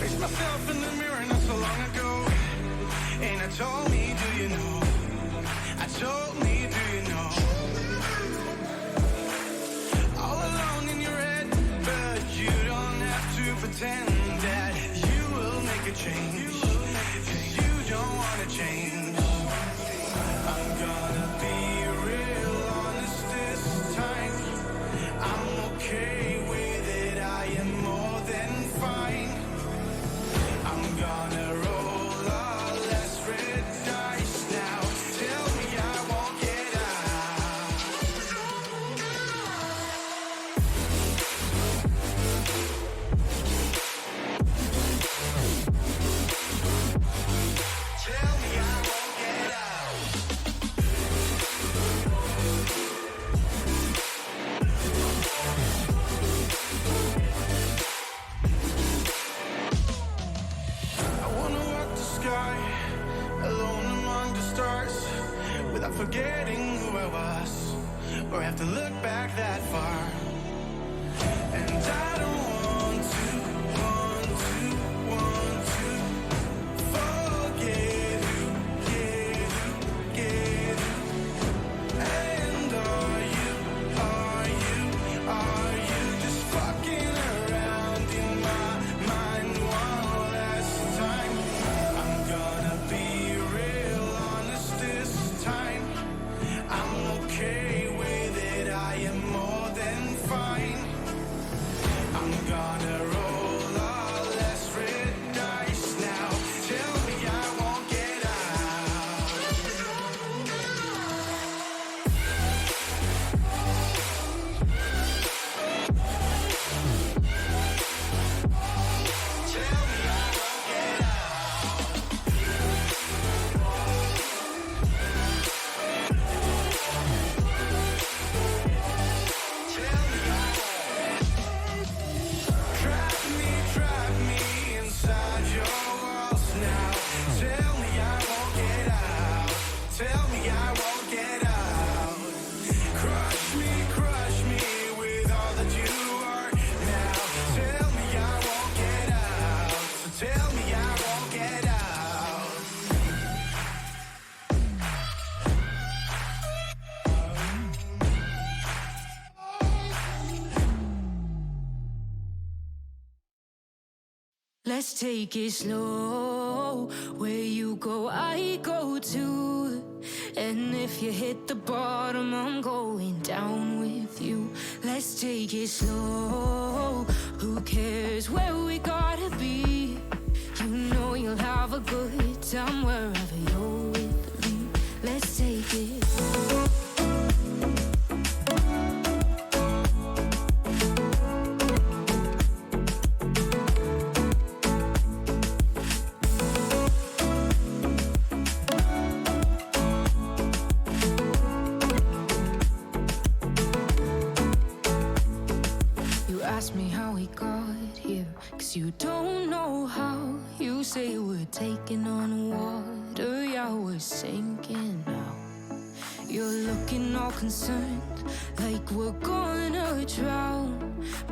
Faced myself in the mirror not so long ago, and I told me, do you know? I told me, do you know? All alone in your head, but you don't have to pretend that you will make a change. 'Cause you don't wanna change. I'm gonna be real honest this time. I'm okay with it, I am more than fine. I'm gonna roll all less red dice now. Tell me I won't get out. Tell me I won't get out. I wanna walk the sky alone among the stars without forgetting who I was or have to look back that far. And I don't want to forget who, get who. And are you just fucking around in my mind one last time? I'm gonna be real honest this time. I'm okay with it, I am more than fine. I'm gonna roll all less red dice now. Tell me I won't get out. Tell me I won't get out. Tell me I trap me inside your walls now. Tell me I won't get out. Tell me I won't get out. Crush me with all that you are now. Tell me I won't get out. So tell me I won't get out. Let's take it slow. Where you go, I go too. And if you hit the bottom, I'm going down with you. Let's take it slow. Who cares where we gotta be? You know you'll have a good time wherever you're with me. Let's take it. You ask me how we got here, 'cause you don't know how. You say we're taking on water, yeah, we're sinking now. You're looking all concerned, like we're gonna drown.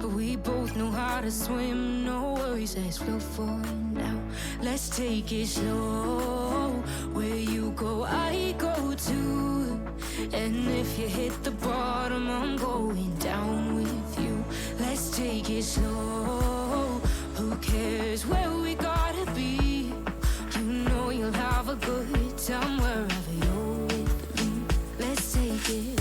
But we both know how to swim, no worries, let's flow for now. Let's take it slow. Where you go, I go too. And if you hit the bottom, I'm going down with you. Let's take it slow. Who cares where we gotta be? You know you'll have a good time wherever you're with me. Let's take it.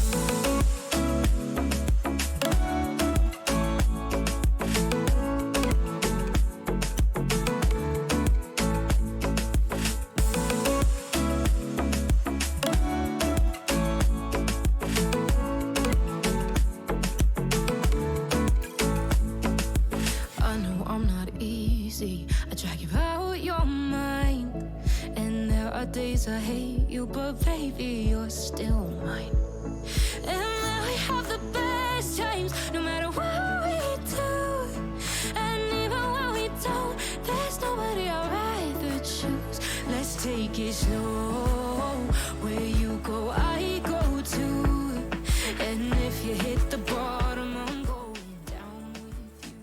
I know I'm not easy. I drag you out your mind. And there are days I hate you, but baby, you're still mine. And we have the best times, no matter what we do. just take it slow. Where you go, I go too. And if you hit the bottom, I'm going down with you.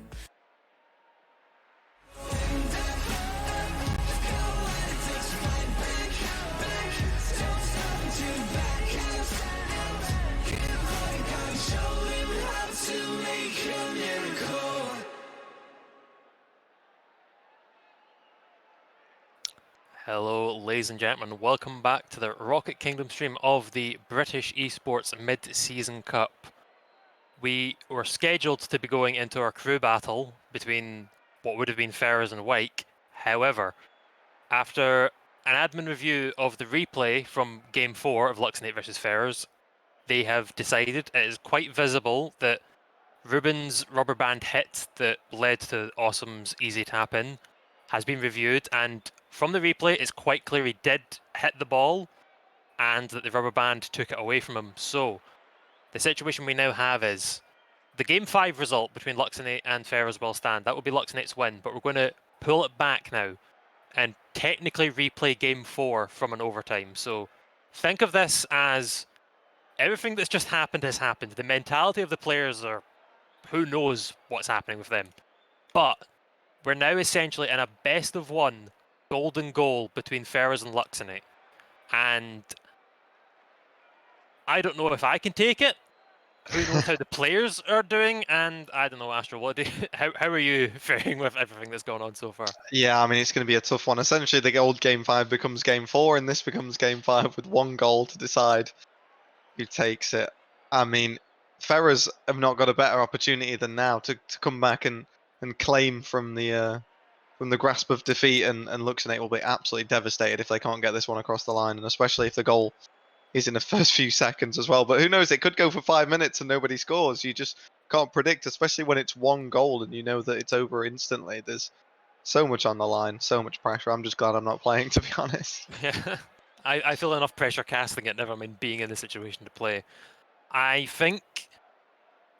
Hello, ladies and gentlemen. Welcome back to the Rocket Kingdom stream of the British Esports Mid-Season Cup. We were scheduled to be going into our crew battle between what would have been Ferrers and Wyke. However, after an admin review of the replay from Game 4 of Luxnate versus Ferrers, they have decided it is quite visible that Ruben's rubber band hit that led to Awesome's easy tap in has been reviewed, and from the replay it's quite clear he did hit the ball and that the rubber band took it away from him. So the situation we now have is the Game 5 result between Luxnate and Ferrers will stand. That will be Luxnate's win, but we're going to pull it back now and technically replay Game 4 from an overtime. So think of this as everything that's just happened has happened. The mentality of the players are, who knows what's happening with them. But we're now essentially in a best of one golden goal between Ferrers and Luxnate. And I don't know if I can take it. Who knows how the players are doing? And I don't know, Astro, how are you faring with everything that's gone on so far? Yeah, I mean, it's going to be a tough one. Essentially, the old Game 5 becomes Game 4, and this becomes Game 5 with one goal to decide who takes it. I mean, Ferrers have not got a better opportunity than now to come back and claim from the grasp of defeat, and Luxnate will be absolutely devastated if they can't get this one across the line, and especially if the goal is in the first few seconds as well. But who knows, it could go for 5 minutes and nobody scores. You just can't predict, especially when it's one goal and you know that it's over instantly. There's so much on the line, so much pressure. I'm just glad I'm not playing, to be honest. Yeah, I feel enough pressure casting it, never mind being in the situation to play. I think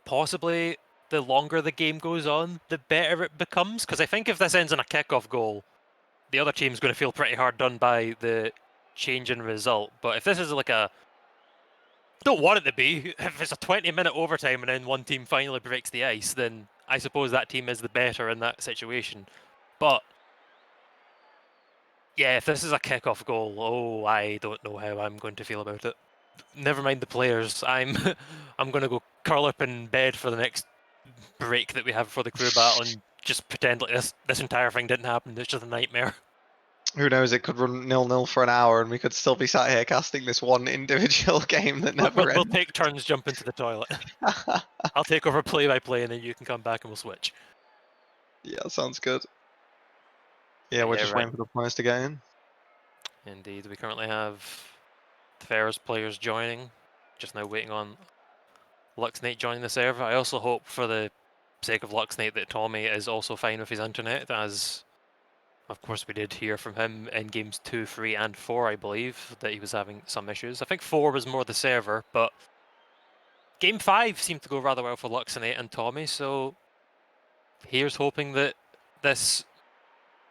possibly the longer the game goes on, the better it becomes. Because I think if this ends in a kickoff goal, the other team's going to feel pretty hard done by the change in result. But if this is like a, don't want it to be, if it's a 20-minute overtime and then one team finally breaks the ice, then I suppose that team is the better in that situation. But yeah, if this is a kickoff goal, oh, I don't know how I'm going to feel about it. Never mind the players. I'm going to go curl up in bed for the next break that we have for the crew battle and just pretend like this entire thing didn't happen. It's just a nightmare. Who knows, it could run 0-0 for an hour and we could still be sat here casting this one individual game that never We'll ends. take turns jump into the toilet. I'll take over play-by-play and then you can come back and we'll switch. Yeah, sounds good. Yeah, we're Yeah, just right. waiting for the players to get in. Indeed, we currently have the Ferrers players joining. Just now waiting on Luxnate joining the server. I also hope, for the sake of Luxnate, that Tommy is also fine with his internet, as of course we did hear from him in games 2, 3 and 4, I believe, that he was having some issues. I think 4 was more the server, but game 5 seemed to go rather well for Luxnate and Tommy, so here's hoping that this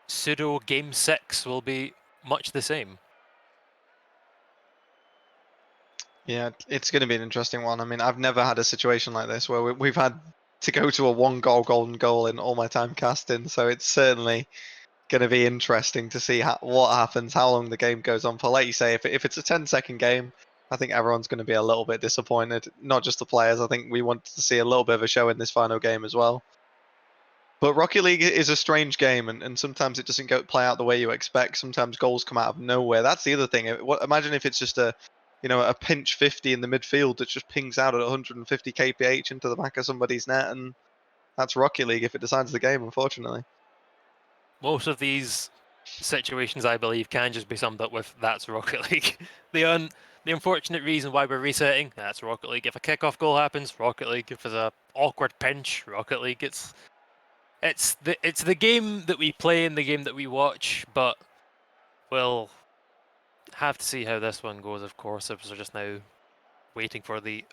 pseudo game 6 will be much the same. Yeah, it's going to be an interesting one. I mean, I've never had a situation like this where we've had to go to a one-goal golden goal in all my time casting, so it's certainly going to be interesting to see what happens, how long the game goes on for. Like you say, if it's a 10-second game, I think everyone's going to be a little bit disappointed. Not just the players. I think we want to see a little bit of a show in this final game as well. But Rocket League is a strange game, and sometimes it doesn't play out the way you expect. Sometimes goals come out of nowhere. That's the other thing. Imagine if it's just a pinch 50 in the midfield that just pings out at 150 kph into the back of somebody's net, and that's Rocket League if it decides the game, unfortunately. Most of these situations, I believe, can just be summed up with "that's Rocket League." The unfortunate reason why we're resetting, that's Rocket League. If a kickoff goal happens, Rocket League. If there's a awkward pinch, Rocket League. It's the game that we play and the game that we watch, but we'll have to see how this one goes, of course, if we're just now waiting for the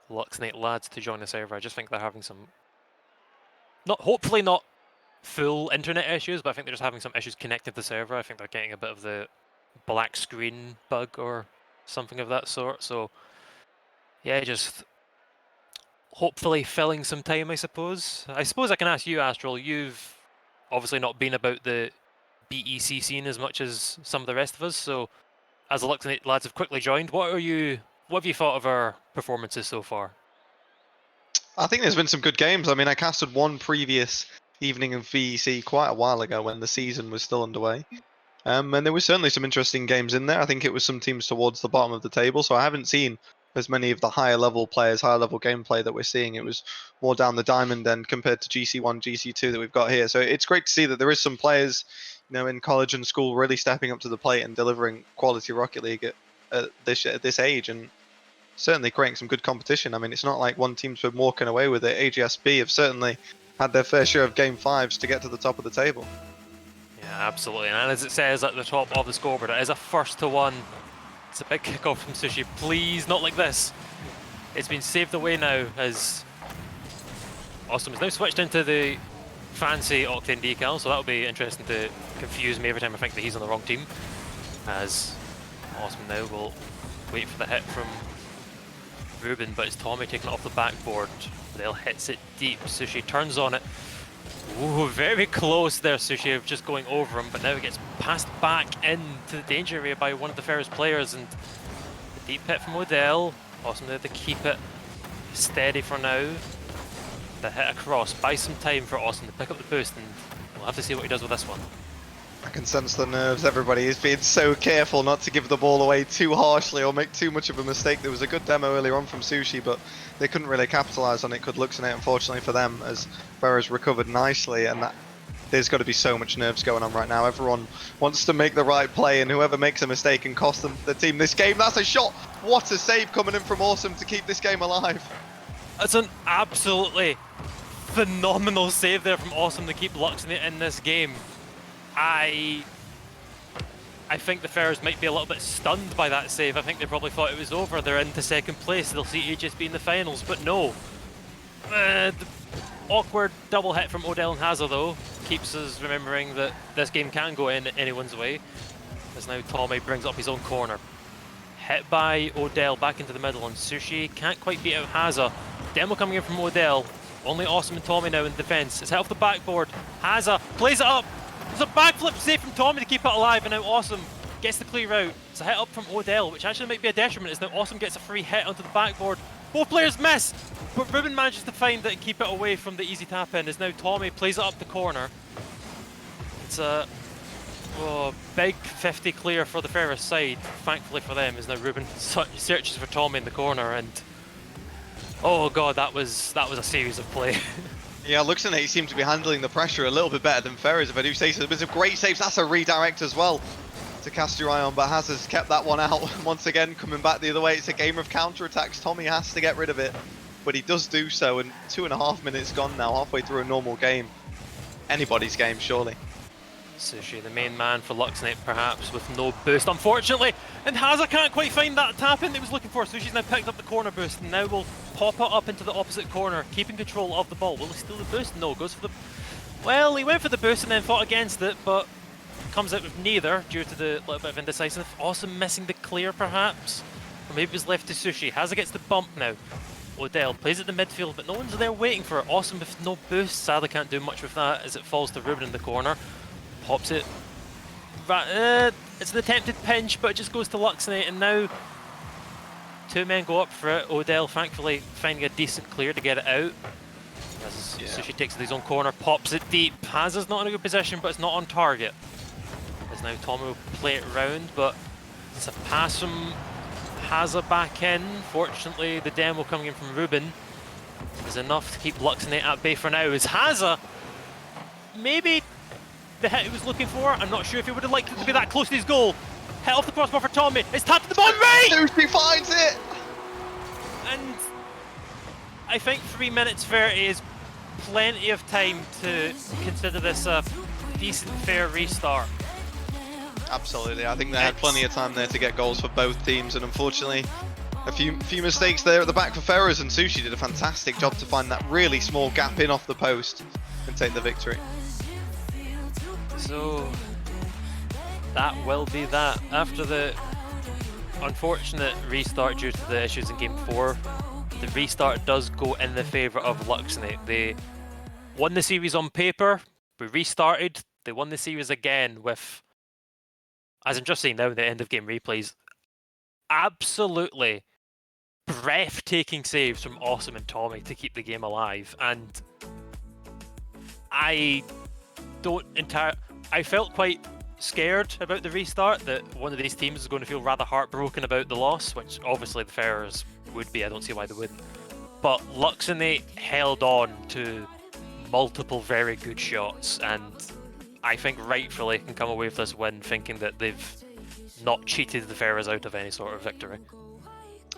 Luxnate lads to join the server. I just think they're having some, hopefully not full internet issues, but I think they're just having some issues connecting to the server. I think they're getting a bit of the black screen bug or something of that sort. So yeah, just hopefully filling some time, I suppose. I suppose I can ask you, Astral. You've obviously not been about the BEC scene as much as some of the rest of us. So as the Luxonate lads have quickly joined, what have you thought of our performances so far? I think there's been some good games. I mean, I casted one previous evening of VEC quite a while ago when the season was still underway. And there was certainly some interesting games in there. I think it was some teams towards the bottom of the table, so I haven't seen as many of the higher level players, higher level gameplay that we're seeing. It was more down the diamond end compared to GC1, GC2 that we've got here. So it's great to see that there is some players, in college and school really stepping up to the plate and delivering quality Rocket League at this age, and certainly creating some good competition. I mean, it's not like one team's been walking away with it. AGSB have certainly had their fair share of game fives to get to the top of the table. Yeah, absolutely. And as it says at the top of the scoreboard, it is a 1-1. It's a big kickoff from Sushi. Please, not like this. It's been saved away now as Awesome has now switched into the fancy Octane decal, so that'll be interesting to confuse me every time I think that he's on the wrong team. As Awesome now will wait for the hit from Ruben, but it's Tommy taking it off the backboard. They'll hits it deep. Sushi turns on it. Ooh, very close there, Sushi, of just going over him, but now it gets passed back into the danger area by one of the Ferris players, and the deep hit from Odell. Awesome there to keep it steady for now. The hit across, buy some time for Awesome to pick up the boost, and we'll have to see what he does with this one. I can sense the nerves. Everybody is being so careful not to give the ball away too harshly or make too much of a mistake. There was a good demo earlier on from Sushi, but they couldn't really capitalize on it. Could Luxonate, unfortunately for them, as Ferris recovered nicely, and there's got to be so much nerves going on right now. Everyone wants to make the right play, and whoever makes a mistake can cost them the team this game. That's a shot. What a save coming in from Awesome to keep this game alive. That's an absolutely phenomenal save there from Awesome to keep Luxonate in this game. I think the Ferris might be a little bit stunned by that save. I think they probably thought it was over. They're into second place. They'll see HSB in the finals, but no. The awkward double hit from Odell and Hazza, though, keeps us remembering that this game can go in anyone's way. As now Tommy brings up his own corner. Hit by Odell back into the middle, and Sushi can't quite beat out Hazza. Demo coming in from Odell. Only Awesome and Tommy now in defense. It's hit off the backboard. Hazza plays it up. There's a backflip save from Tommy to keep it alive, and now Awesome gets the clear out. It's a hit up from Odell, which actually might be a detriment, as now Awesome gets a free hit onto the backboard. Both players miss, but Ruben manages to find it and keep it away from the easy tap in, as now Tommy plays it up the corner. It's a big 50 clear for the Ferris side, thankfully for them, as now Ruben searches for Tommy in the corner, and oh god, that was a series of play. Yeah, Luxonate seem to be handling the pressure a little bit better than Ferris, if I do say so. There's a great save. That's a redirect as well to cast your eye on, but has kept that one out. Once again, coming back the other way. It's a game of counter-attacks. Tommy has to get rid of it, but he does do so, and 2.5 minutes gone now, halfway through a normal game. Anybody's game, surely. Sushi, the main man for Luxonate, perhaps, with no boost, unfortunately. And Hazza can't quite find that tap in that he was looking for. Sushi's now picked up the corner boost, and now will pop it up into the opposite corner, keeping control of the ball. Will he steal the boost? No, goes for the... Well, he went for the boost and then fought against it, but comes out with neither due to the little bit of indecisive. Awesome missing the clear, perhaps. Or maybe it was left to Sushi. Hazza gets the bump now. Odell plays at the midfield, but no one's there waiting for it. Awesome with no boost. Sadly can't do much with that as it falls to Ruben in the corner. Pops it. It's an attempted pinch, but it just goes to Luxonate, and now two men go up for it. Odell thankfully finding a decent clear to get it out. As Sushi takes it to his own corner, pops it deep. Hazza's not in a good position, but it's not on target. As now Tommy will play it round, but it's a pass from Hazza back in. Fortunately, the demo coming in from Ruben is enough to keep Luxonate at bay for now. As Hazza maybe the hit he was looking for. I'm not sure if he would have liked it to be that close to his goal. Hit off the crossbar for Tommy. It's tapped to the bottom right! Sushi finds it! And I think 3 minutes 30 is plenty of time to consider this a decent, fair restart. Absolutely, I think they had plenty of time there to get goals for both teams, and unfortunately a few mistakes there at the back for Ferris, and Sushi did a fantastic job to find that really small gap in off the post and take the victory. So that will be that. After the unfortunate restart due to the issues in Game 4, the restart does go in the favour of Luxonate. They won the series on paper, we restarted, they won the series again with, as I'm just saying now in the end of game replays, absolutely breathtaking saves from Awesome and Tommy to keep the game alive. And I felt quite scared about the restart, that one of these teams is going to feel rather heartbroken about the loss, which obviously the Ferrers would be. I don't see why they wouldn't. But Luxonate held on to multiple very good shots, and I think rightfully can come away with this win thinking that they've not cheated the Ferrers out of any sort of victory.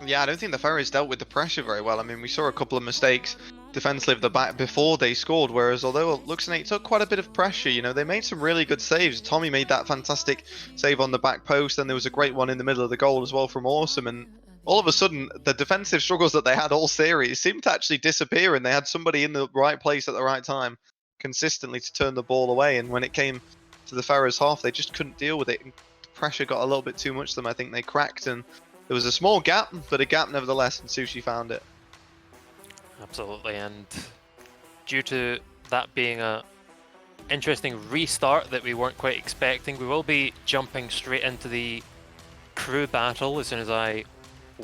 Yeah, I don't think the Ferries dealt with the pressure very well. I mean, we saw a couple of mistakes defensively at the back before they scored, whereas although Luxonate took quite a bit of pressure, you know, they made some really good saves. Tommy made that fantastic save on the back post, and there was a great one in the middle of the goal as well from Awesome, and all of a sudden, the defensive struggles that they had all series seemed to actually disappear, and they had somebody in the right place at the right time consistently to turn the ball away, and when it came to the Ferrers half, they just couldn't deal with it. The pressure got a little bit too much to them. I think they cracked, and there was a small gap, but a gap nevertheless, and Sushi found it. Absolutely, and due to that being a interesting restart that we weren't quite expecting, we will be jumping straight into the crew battle as soon as I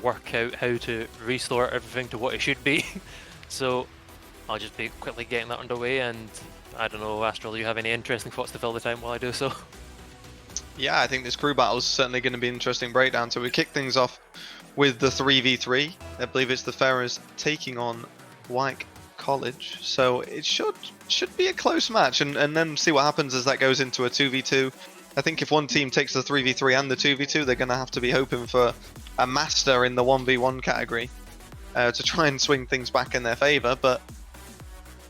work out how to restore everything to what it should be. So I'll just be quickly getting that underway, and I don't know, Astral, do you have any interesting thoughts to fill the time while I do so? Yeah, I think this crew battle is certainly going to be an interesting breakdown. So we kick things off with the 3v3. I believe it's the Ferrers taking on Wyke College. So it should be a close match, and then see what happens as that goes into a 2v2. I think if one team takes the 3v3 and the 2v2, they're going to have to be hoping for a master in the 1v1 category to try and swing things back in their favour. But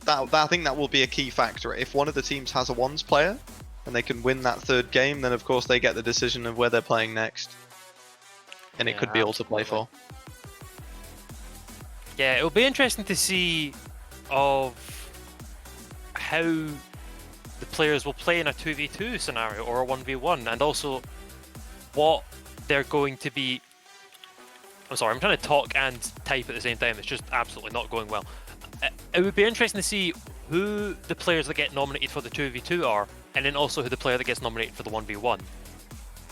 I think that will be a key factor. If one of the teams has a ones player and they can win that third game, then of course they get the decision of where they're playing next. And it could be all to play for. Yeah, it'll be interesting to see of how the players will play in a 2v2 scenario or a 1v1, and also what they're going to be... I'm sorry, I'm trying to talk and type at the same time. It's just absolutely not going well. It would be interesting to see who the players that get nominated for the 2v2 are, and then also who the player that gets nominated for the 1v1.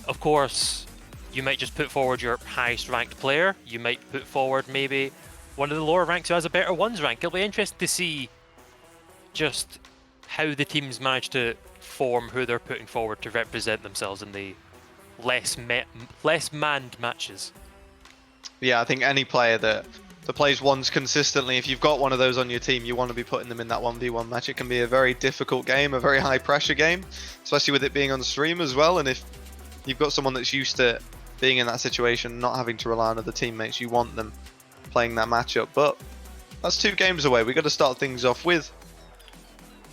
Of course, you might just put forward your highest ranked player. You might put forward maybe one of the lower ranks who has a better ones rank. It'll be interesting to see just how the teams manage to form who they're putting forward to represent themselves in the less manned matches. Yeah, I think any player that plays ones consistently, if you've got one of those on your team, you want to be putting them in that 1v1 match. It can be a very difficult game, a very high pressure game, especially with it being on stream as well. And if you've got someone that's used to being in that situation, not having to rely on other teammates, you want them playing that matchup. But that's 2 games away. We've got to start things off with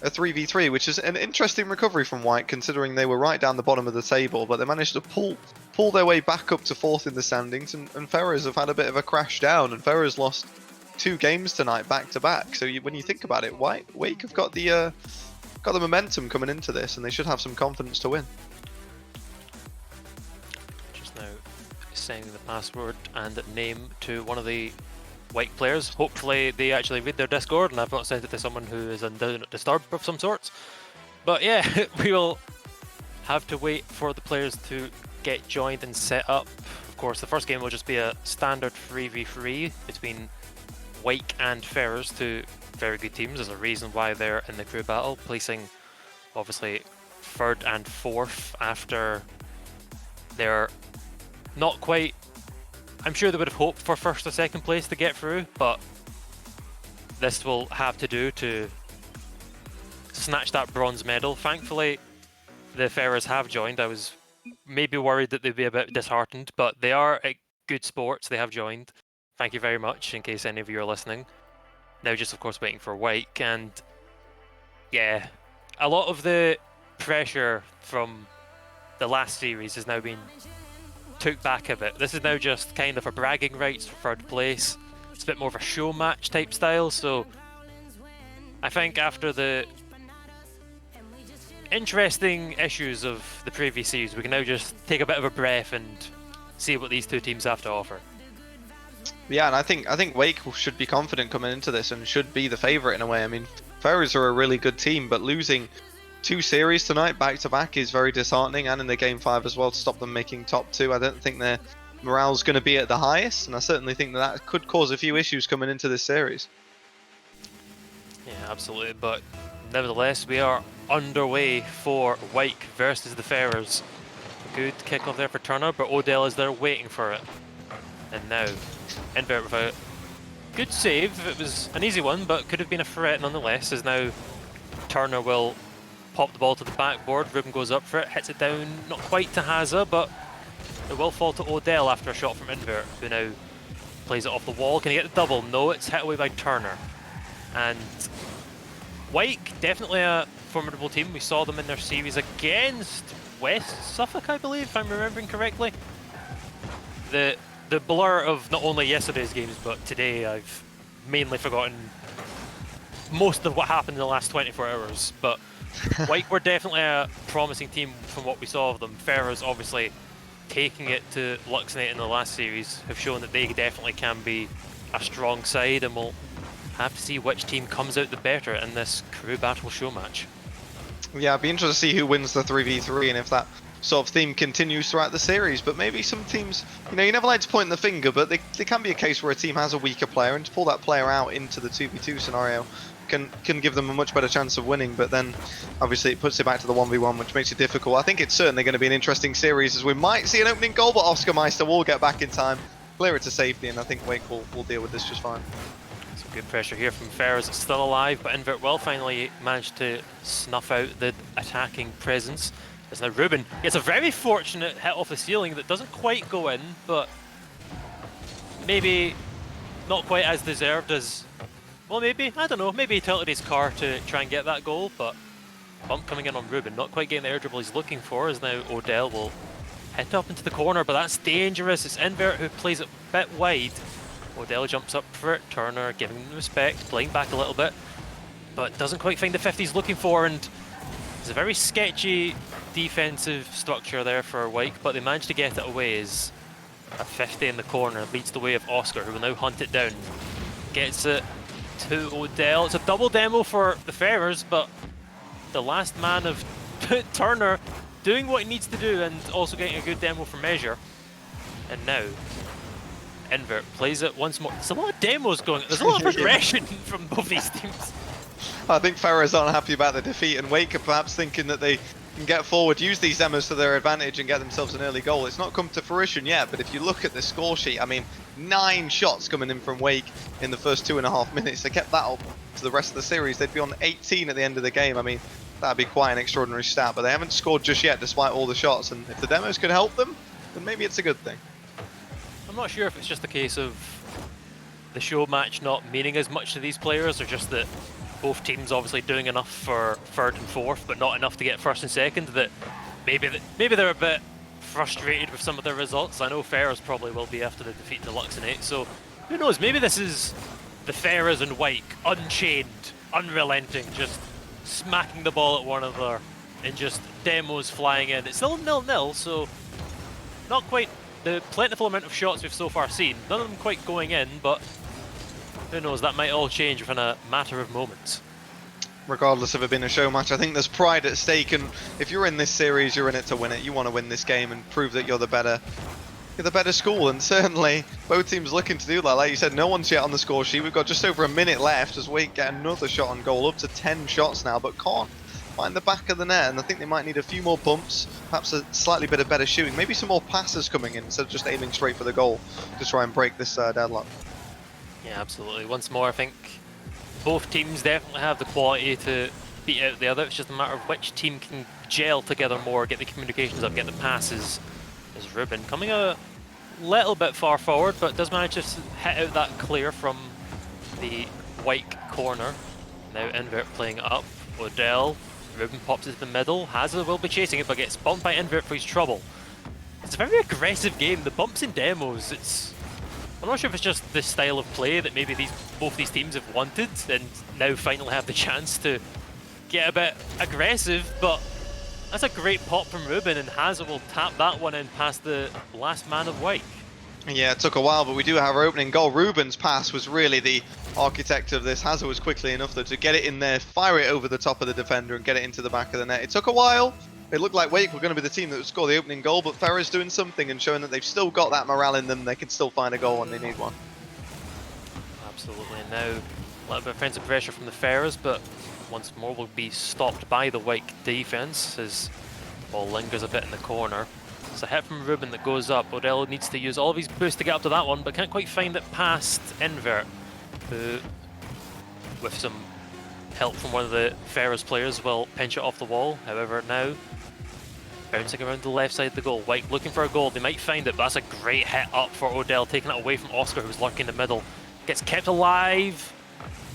a 3v3, which is an interesting recovery from Wyke, considering they were right down the bottom of the table, but they managed to pull their way back up to 4th in the standings, and Ferrers have had a bit of a crash down, and Ferrers lost 2 games tonight back to back. So when you think about it, Wake have got the momentum coming into this, and they should have some confidence to win. Just now sending the password and name to one of the Wake players. Hopefully they actually read their Discord and I've not sent it to someone who is on Do Not Disturb of some sorts. But yeah, we will have to wait for the players to get joined and set up. Of course, the first game will just be a standard 3v3 between Wake and Ferrers, 2 very good teams. There's a reason why they're in the crew battle, placing obviously 3rd and 4th after they're not quite... I'm sure they would have hoped for 1st or 2nd place to get through, but this will have to do to snatch that bronze medal. Thankfully, the Ferrers have joined. I was maybe worried that they'd be a bit disheartened, but they are at good sports. They have joined. Thank you very much, in case any of you are listening. Now just, of course, waiting for Wyke, and yeah, a lot of the pressure from the last series has now been took back a bit. This is now just kind of a bragging rights for 3rd place. It's a bit more of a show match type style, so I think after the interesting issues of the previous series. We can now just take a bit of a breath and see what these two teams have to offer. Yeah, and I think Wake should be confident coming into this and should be the favourite in a way. I mean, Ferrers are a really good team, but losing 2 series tonight back to back is very disheartening, and in the game 5 as well to stop them making top 2. I don't think their morale's going to be at the highest, and I certainly think that could cause a few issues coming into this series. Yeah, absolutely. But nevertheless, we are underway for Wake versus the Ferrers. Good kickoff there for Turner, but Odell is there waiting for it. And now, Invert with a good save. It was an easy one, but could have been a threat nonetheless, as now Turner will pop the ball to the backboard. Ruben goes up for it, hits it down, not quite to Haza, but it will fall to Odell after a shot from Invert, who now plays it off the wall. Can he get the double? No, it's hit away by Turner. And Wake, definitely a formidable team. We saw them in their series against West Suffolk, I believe, if I'm remembering correctly. The blur of not only yesterday's games, but today, I've mainly forgotten most of what happened in the last 24 hours. But Wake were definitely a promising team from what we saw of them. Ferrers obviously taking it to Luxnate in the last series have shown that they definitely can be a strong side, and we'll have to see which team comes out the better in this crew battle show match. Yeah, I'd be interested to see who wins the 3v3 and if that sort of theme continues throughout the series. But maybe some teams, you know, you never like to point the finger, but there can be a case where a team has a weaker player, and to pull that player out into the 2v2 scenario can give them a much better chance of winning. But then obviously it puts it back to the 1v1, which makes it difficult. I think it's certainly going to be an interesting series, as we might see an opening goal, but Oscar Meister will get back in time, clear it to safety, and I think Wake will deal with this just fine. Some good pressure here from Ferrers. It's still alive, but Invert will finally manage to snuff out the attacking presence. As now Ruben gets a very fortunate hit off the ceiling that doesn't quite go in, but maybe not quite as deserved as, well, maybe, I don't know, maybe he tilted his car to try and get that goal, but bump coming in on Ruben, not quite getting the air dribble he's looking for, as now Odell will hit up into the corner, but that's dangerous. It's Invert who plays it a bit wide. Odell jumps up for it, Turner giving him respect, playing back a little bit, but doesn't quite find the 50 he's looking for, and it's a very sketchy defensive structure there for Wake, but they managed to get it away as a 50 in the corner leads the way of Oscar, who will now hunt it down. Gets it to Odell. It's a double demo for the Ferrers, but the last man of Turner doing what he needs to do and also getting a good demo for measure. And now Invert plays it once more. There's a lot of demos going. There's a lot of progression from both these teams. I think Ferrers aren't happy about the defeat, and Wake are perhaps thinking that they can get forward, use these demos to their advantage and get themselves an early goal. It's not come to fruition yet, but if you look at the score sheet, I mean, 9 shots coming in from Wake in the first 2.5 minutes. They kept that up to the rest of the series. They'd be on 18 at the end of the game. I mean, that'd be quite an extraordinary stat, but they haven't scored just yet despite all the shots, and if the demos could help them, then maybe it's a good thing. I'm not sure if it's just a case of the show match not meaning as much to these players, or just that both teams obviously doing enough for 3rd and 4th, but not enough to get 1st and 2nd, that maybe they're a bit frustrated with some of their results. I know Ferrers probably will be after the defeat to Luxonate, so who knows, maybe this is the Ferrers and Wake, unchained, unrelenting, just smacking the ball at one another, and just demos flying in. It's still 0-0, so not quite the plentiful amount of shots we've so far seen. None of them quite going in, but who knows, that might all change within a matter of moments. Regardless of it being a show match, I think there's pride at stake, and if you're in this series, you're in it to win it. You want to win this game and prove that you're the better school, and certainly both teams looking to do that. Like you said, no one's yet on the score sheet. We've got just over a minute left as Wake get another shot on goal, up to 10 shots now, but can't find the back of the net, and I think they might need a few more bumps, perhaps a slightly bit of better shooting, maybe some more passes coming in instead of just aiming straight for the goal to try and break this deadlock. Yeah, absolutely. Once more, I think both teams definitely have the quality to beat out the other. It's just a matter of which team can gel together more, get the communications up, get the passes. As Ruben coming a little bit far forward, but does manage to hit out that clear from the Wake corner. Now Invert playing it up. Odell, Ruben pops it to the middle. Hazza will be chasing it, but gets bumped by Invert for his trouble. It's a very aggressive game. The bumps and demos, I'm not sure if it's just the style of play that maybe both these teams have wanted and now finally have the chance to get a bit aggressive, but That's a great pop from Ruben, and Hazza will tap that one in past the last man of Wake. Yeah, it took a while, but we do have our opening goal. Ruben's pass was really the architect of this. Hazza was quickly enough, though, to get it in there, fire it over the top of the defender, and get it into the back of the net. It took a while. It looked like Wake were going to be the team that would score the opening goal, but Ferrer's doing something and showing that they've still got that morale in them. They can still find a goal when they need one. Absolutely. And now a little bit of offensive pressure from the Ferrers, but once more will be stopped by the Wake defense as the ball lingers a bit in the corner. It's a hit from Ruben that goes up. Odell needs to use all of his boost to get up to that one, but can't quite find it past Invert, who, with some help from one of the Ferrers players, will pinch it off the wall. However, now bouncing around the left side of the goal. White looking for a goal. They might find it, but that's a great hit up for Odell, taking it away from Oscar, who's lurking in the middle. Gets kept alive,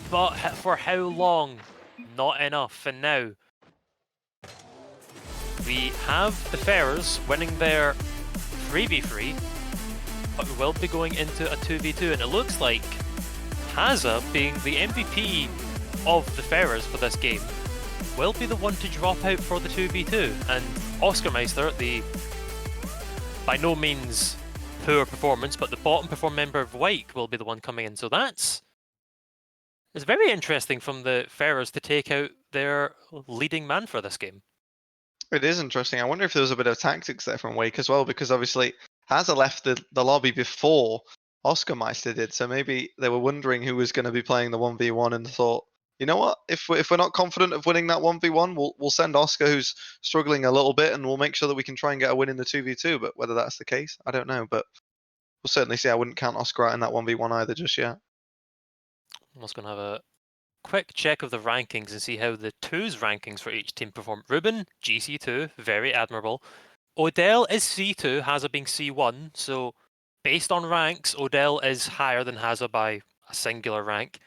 but hit for how long? Not enough. And now we have the Ferrers winning their 3v3, but we will be going into a 2v2, and it looks like Hazza, being the MVP of the Ferrers for this game, will be the one to drop out for the 2v2, and Oscar Meister, the by no means poor performance, but the bottom performing member of Wake, will be the one coming in. So it's very interesting from the Ferrers to take out their leading man for this game. It is interesting. I wonder if there was a bit of tactics there from Wake as well, because obviously Hazza left the lobby before Oscar Meister did, so maybe they were wondering who was going to be playing the 1v1 and thought, you know what, if we're not confident of winning that 1v1, we'll send Oscar, who's struggling a little bit, and we'll make sure that we can try and get a win in the 2v2, but whether that's the case, I don't know, but we'll certainly see. I wouldn't count Oscar out in that 1v1 either just yet. I'm just going to have a quick check of the rankings and see how the 2's rankings for each team perform. Ruben, GC2, very admirable. Odell is C2, Hazza being C1, so based on ranks, Odell is higher than Hazza by a singular rank.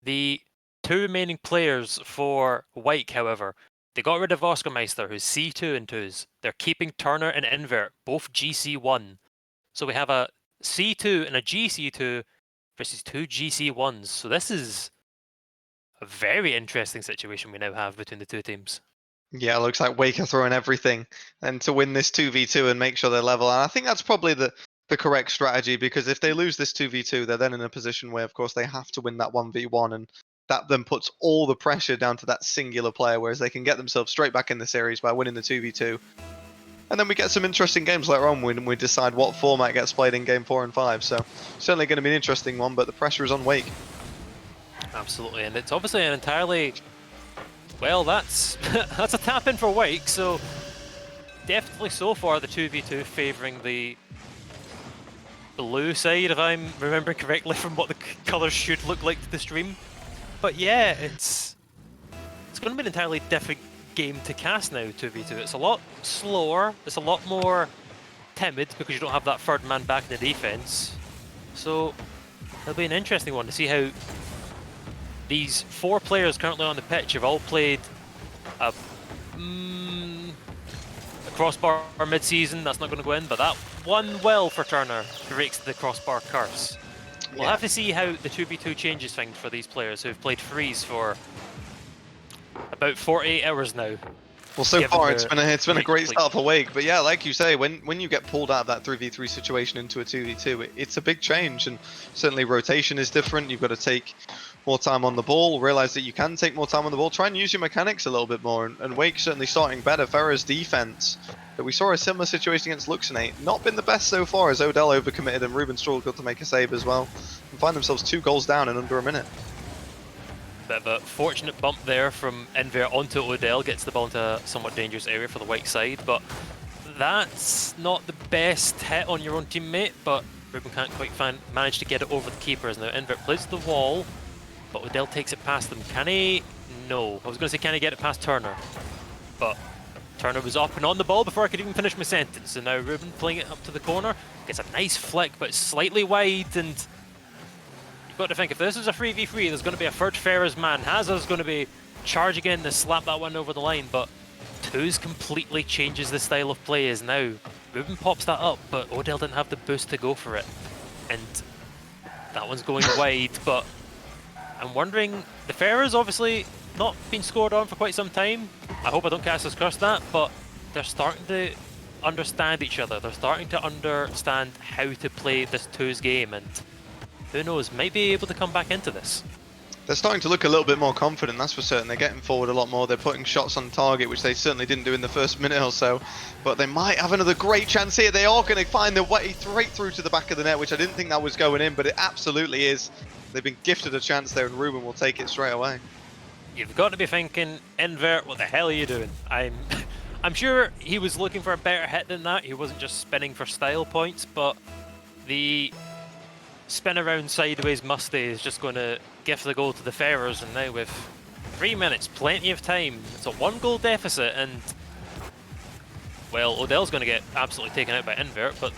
The 2 remaining players for Wake, however, they got rid of Oscar Meister, who's C2 and 2s. They're keeping Turner and Invert, both GC1. So we have a C2 and a GC2 versus 2 GC1s. So this is a very interesting situation we now have between the 2 teams. Yeah, it looks like Wake are throwing everything and to win this 2v2 and make sure they're level. And I think that's probably the correct strategy, because if they lose this 2v2, they're then in a position where, of course, they have to win that 1v1, and that then puts all the pressure down to that singular player, whereas they can get themselves straight back in the series by winning the 2v2. And then we get some interesting games later on when we decide what format gets played in game 4 and 5. So certainly going to be an interesting one, but the pressure is on Wake. Absolutely, and it's obviously an entirely... Well, that's that's a tap in for Wake, so definitely so far the 2v2 favouring the blue side, if I'm remembering correctly from what the colours should look like to the stream. But yeah, it's going to be an entirely different game to cast now, 2v2. It's a lot slower, it's a lot more timid because you don't have that third man back in the defence. So it'll be an interesting one to see how these 4 players currently on the pitch have all played a crossbar mid-season. That's not going to go in, but that one well for Turner breaks the crossbar curse. We'll have to see how the 2v2 changes things for these players who've played freeze for about 48 hours now. Well, so far it's been a great start for Wake, but yeah, like you say, when you get pulled out of that 3v3 situation into a 2v2, it's a big change, and certainly rotation is different. You've got to take more time on the ball, realize that you can take more time on the ball, try and use your mechanics a little bit more, and Wake certainly starting better. Ferrer's defense, that we saw a similar situation against Luxonate, not been the best so far, as Odell overcommitted and Ruben struggled to make a save as well, and find themselves 2 goals down in under a minute. Bit of a fortunate bump there from Invert onto Odell, gets the ball into a somewhat dangerous area for the Wake side, but that's not the best hit on your own teammate, but Ruben can't quite manage to get it over the keepers. Now Invert plays the wall, but Odell takes it past them. Can he? No. I was going to say, can he get it past Turner? But Turner was up and on the ball before I could even finish my sentence, and now Ruben playing it up to the corner, gets a nice flick, but it's slightly wide, and got to think, if this is a 3v3, there's going to be a third Ferrers man. Hazza's going to be charging in to slap that one over the line, but 2's completely changes the style of play as now. Ruben pops that up, but Odell didn't have the boost to go for it. And that one's going wide, but I'm wondering, the Ferrers obviously not been scored on for quite some time. I hope I don't cast as curse that, but they're starting to understand each other. They're starting to understand how to play this twos game, and who knows, might be able to come back into this. They're starting to look a little bit more confident, that's for certain. They're getting forward a lot more. They're putting shots on target, which they certainly didn't do in the first minute or so. But they might have another great chance here. They are going to find their way straight through to the back of the net, which I didn't think that was going in, but it absolutely is. They've been gifted a chance there, and Ruben will take it straight away. You've got to be thinking, Invert, what the hell are you doing? I'm sure he was looking for a better hit than that. He wasn't just spinning for style points, but the spin around sideways musty is just going to gift the goal to the Ferrers, and now with 3 minutes, plenty of time. It's a 1-goal deficit, and well, Odell's going to get absolutely taken out by Invert, but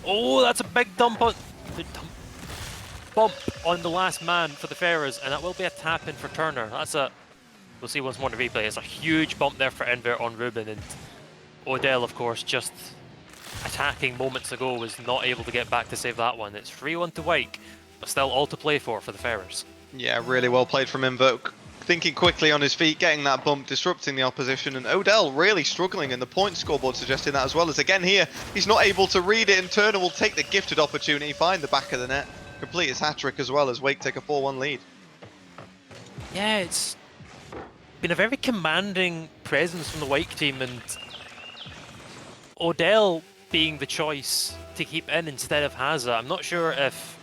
oh, that's a big bump on the last man for the Ferrers, and that will be a tap in for Turner. We'll see once more in the replay. It's a huge bump there for Invert on Ruben, and Odell, of course, just attacking moments ago, was not able to get back to save that one. It's 3-1 to Wake, but still all to play for the Ferrers. Yeah, really well played from Invert. Thinking quickly on his feet, getting that bump, disrupting the opposition, and Odell really struggling, and the point scoreboard suggesting that as well. As again here, he's not able to read it, and Turner will take the gifted opportunity, find the back of the net, complete his hat-trick as well as Wake take a 4-1 lead. Yeah, it's been a very commanding presence from the Wake team, and Odell being the choice to keep in instead of Haza. I'm not sure if,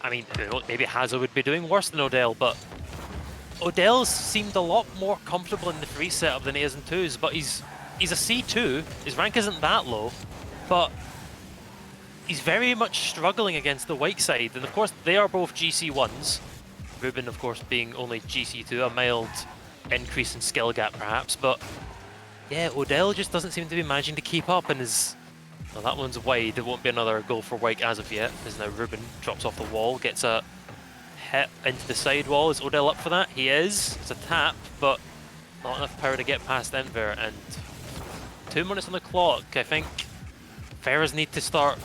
I mean, maybe Haza would be doing worse than Odell, but Odell's seemed a lot more comfortable in the free setup than he is in twos, but he's a C2, his rank isn't that low, but he's very much struggling against the Wake side, and of course they are both GC1s, Ruben of course being only GC2, a mild increase in skill gap perhaps, but yeah, Odell just doesn't seem to be managing to keep up, and well, that one's wide. It won't be another goal for Wake as of yet, as now Ruben drops off the wall, gets a hit into the sidewall. Is Odell up for that? He is. It's a tap, but not enough power to get past Enver, and 2 minutes on the clock. I think Ferrers need to start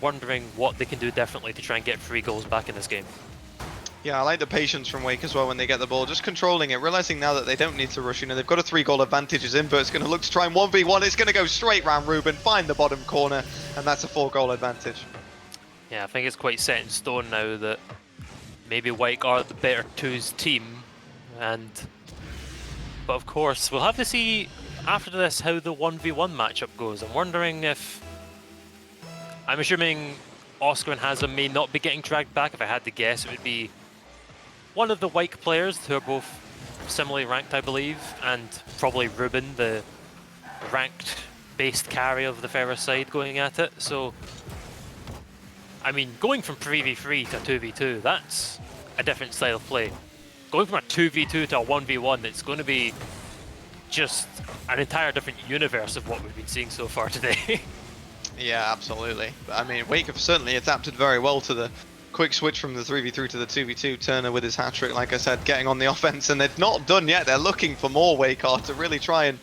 wondering what they can do differently to try and get 3 goals back in this game. Yeah, I like the patience from Wake as well when they get the ball, just controlling it, realizing now that they don't need to rush. They've got a 3-goal advantage as Invert's going to look to try and 1v1. It's going to go straight round Ruben, find the bottom corner, and that's a 4-goal advantage. Yeah, I think it's quite set in stone now that maybe Wake are the better twos team, but of course we'll have to see after this how the 1v1 matchup goes. I'm assuming Oscar and Hazem may not be getting dragged back. If I had to guess, it would be one of the Wake players who are both similarly ranked, I believe, and probably Ruben, the ranked based carry of the Ferris side, going at it. So, I mean, going from 3v3 to 2v2, that's a different style of play. Going from a 2v2 to a 1v1, it's going to be just an entire different universe of what we've been seeing so far today. Yeah, absolutely. I mean, Wake have certainly adapted very well to the quick switch from the 3v3 to the 2v2. Turner with his hat-trick, like I said, getting on the offense, and they're not done yet. They're looking for more Wake are to really try and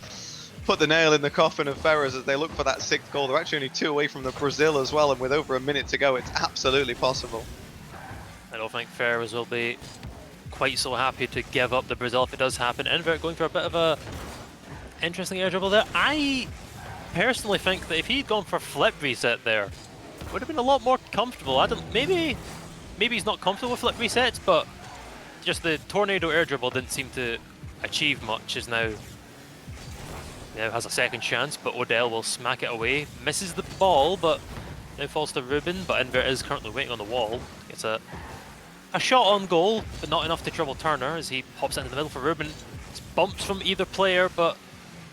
put the nail in the coffin of Ferrers as they look for that 6th goal. They're actually only 2 away from the Brazil as well, and with over a minute to go, it's absolutely possible. I don't think Ferrers will be quite so happy to give up the Brazil if it does happen. Invert going for a bit of a interesting air dribble there. I personally think that if he'd gone for flip reset there, it would have been a lot more comfortable. Maybe he's not comfortable with flip resets, but just the tornado air dribble didn't seem to achieve much. Is now has a second chance, but Odell will smack it away. Misses the ball, but now falls to Ruben, but Invert is currently waiting on the wall. Gets a shot on goal, but not enough to trouble Turner as he pops it into the middle for Ruben. It's bumps from either player, but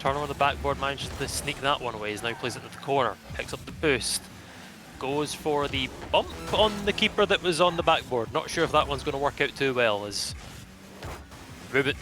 Turner on the backboard manages to sneak that one away. He now plays it to the corner, picks up the boost, goes for the bump on the keeper that was on the backboard. Not sure if that one's going to work out too well as Ruben...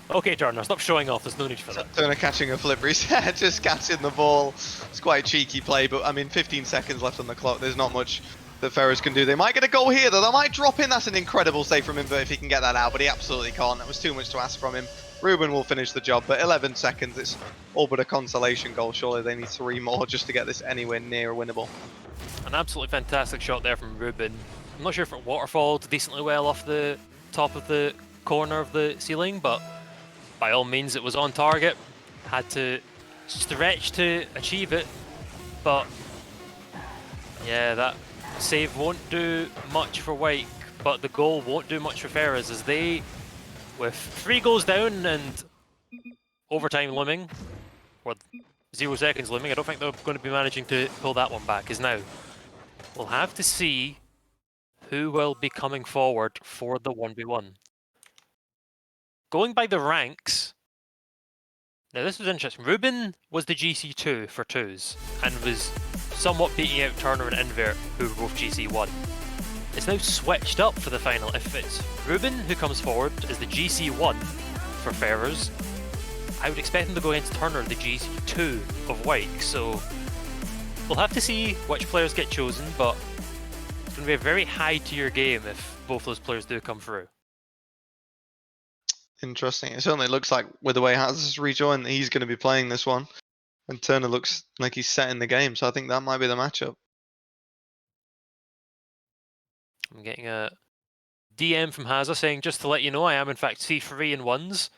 Okay, Turner, stop showing off. There's no need for that. Turner catching a flip reset, just catching the ball. It's quite a cheeky play, but I mean, 15 seconds left on the clock. There's not much that Ferrers can do. They might get a goal here, though. They might drop in. That's an incredible save from Invert if he can get that out, but he absolutely can't. That was too much to ask from him. Ruben will finish the job, but 11 seconds. It's all but a consolation goal. Surely they need 3 more just to get this anywhere near winnable. An absolutely fantastic shot there from Ruben. I'm not sure if it waterfalled decently well off the top of the corner of the ceiling, but by all means, it was on target. Had to stretch to achieve it, but yeah, that save won't do much for Wake, but the goal won't do much for Ferris as they, with 3 goals down and overtime looming, or 0 seconds looming, I don't think they're going to be managing to pull that one back. Is now we'll have to see who will be coming forward for the 1v1. Going by the ranks, now this was interesting. Ruben was the GC2 for 2s and was somewhat beating out Turner and Invert, who were both GC1. It's now switched up for the final. If it's Ruben who comes forward as the GC1 for Ferrers, I would expect him to go against Turner, the GC2 of Wake. So we'll have to see which players get chosen, but it's going to be a very high tier game if both those players do come through. Interesting. It certainly looks like with the way Haz has rejoined, that he's going to be playing this one. And Turner looks like he's set in the game, so I think that might be the matchup. I'm getting a DM from Hazza saying, just to let you know, I am in fact C3 in 1s.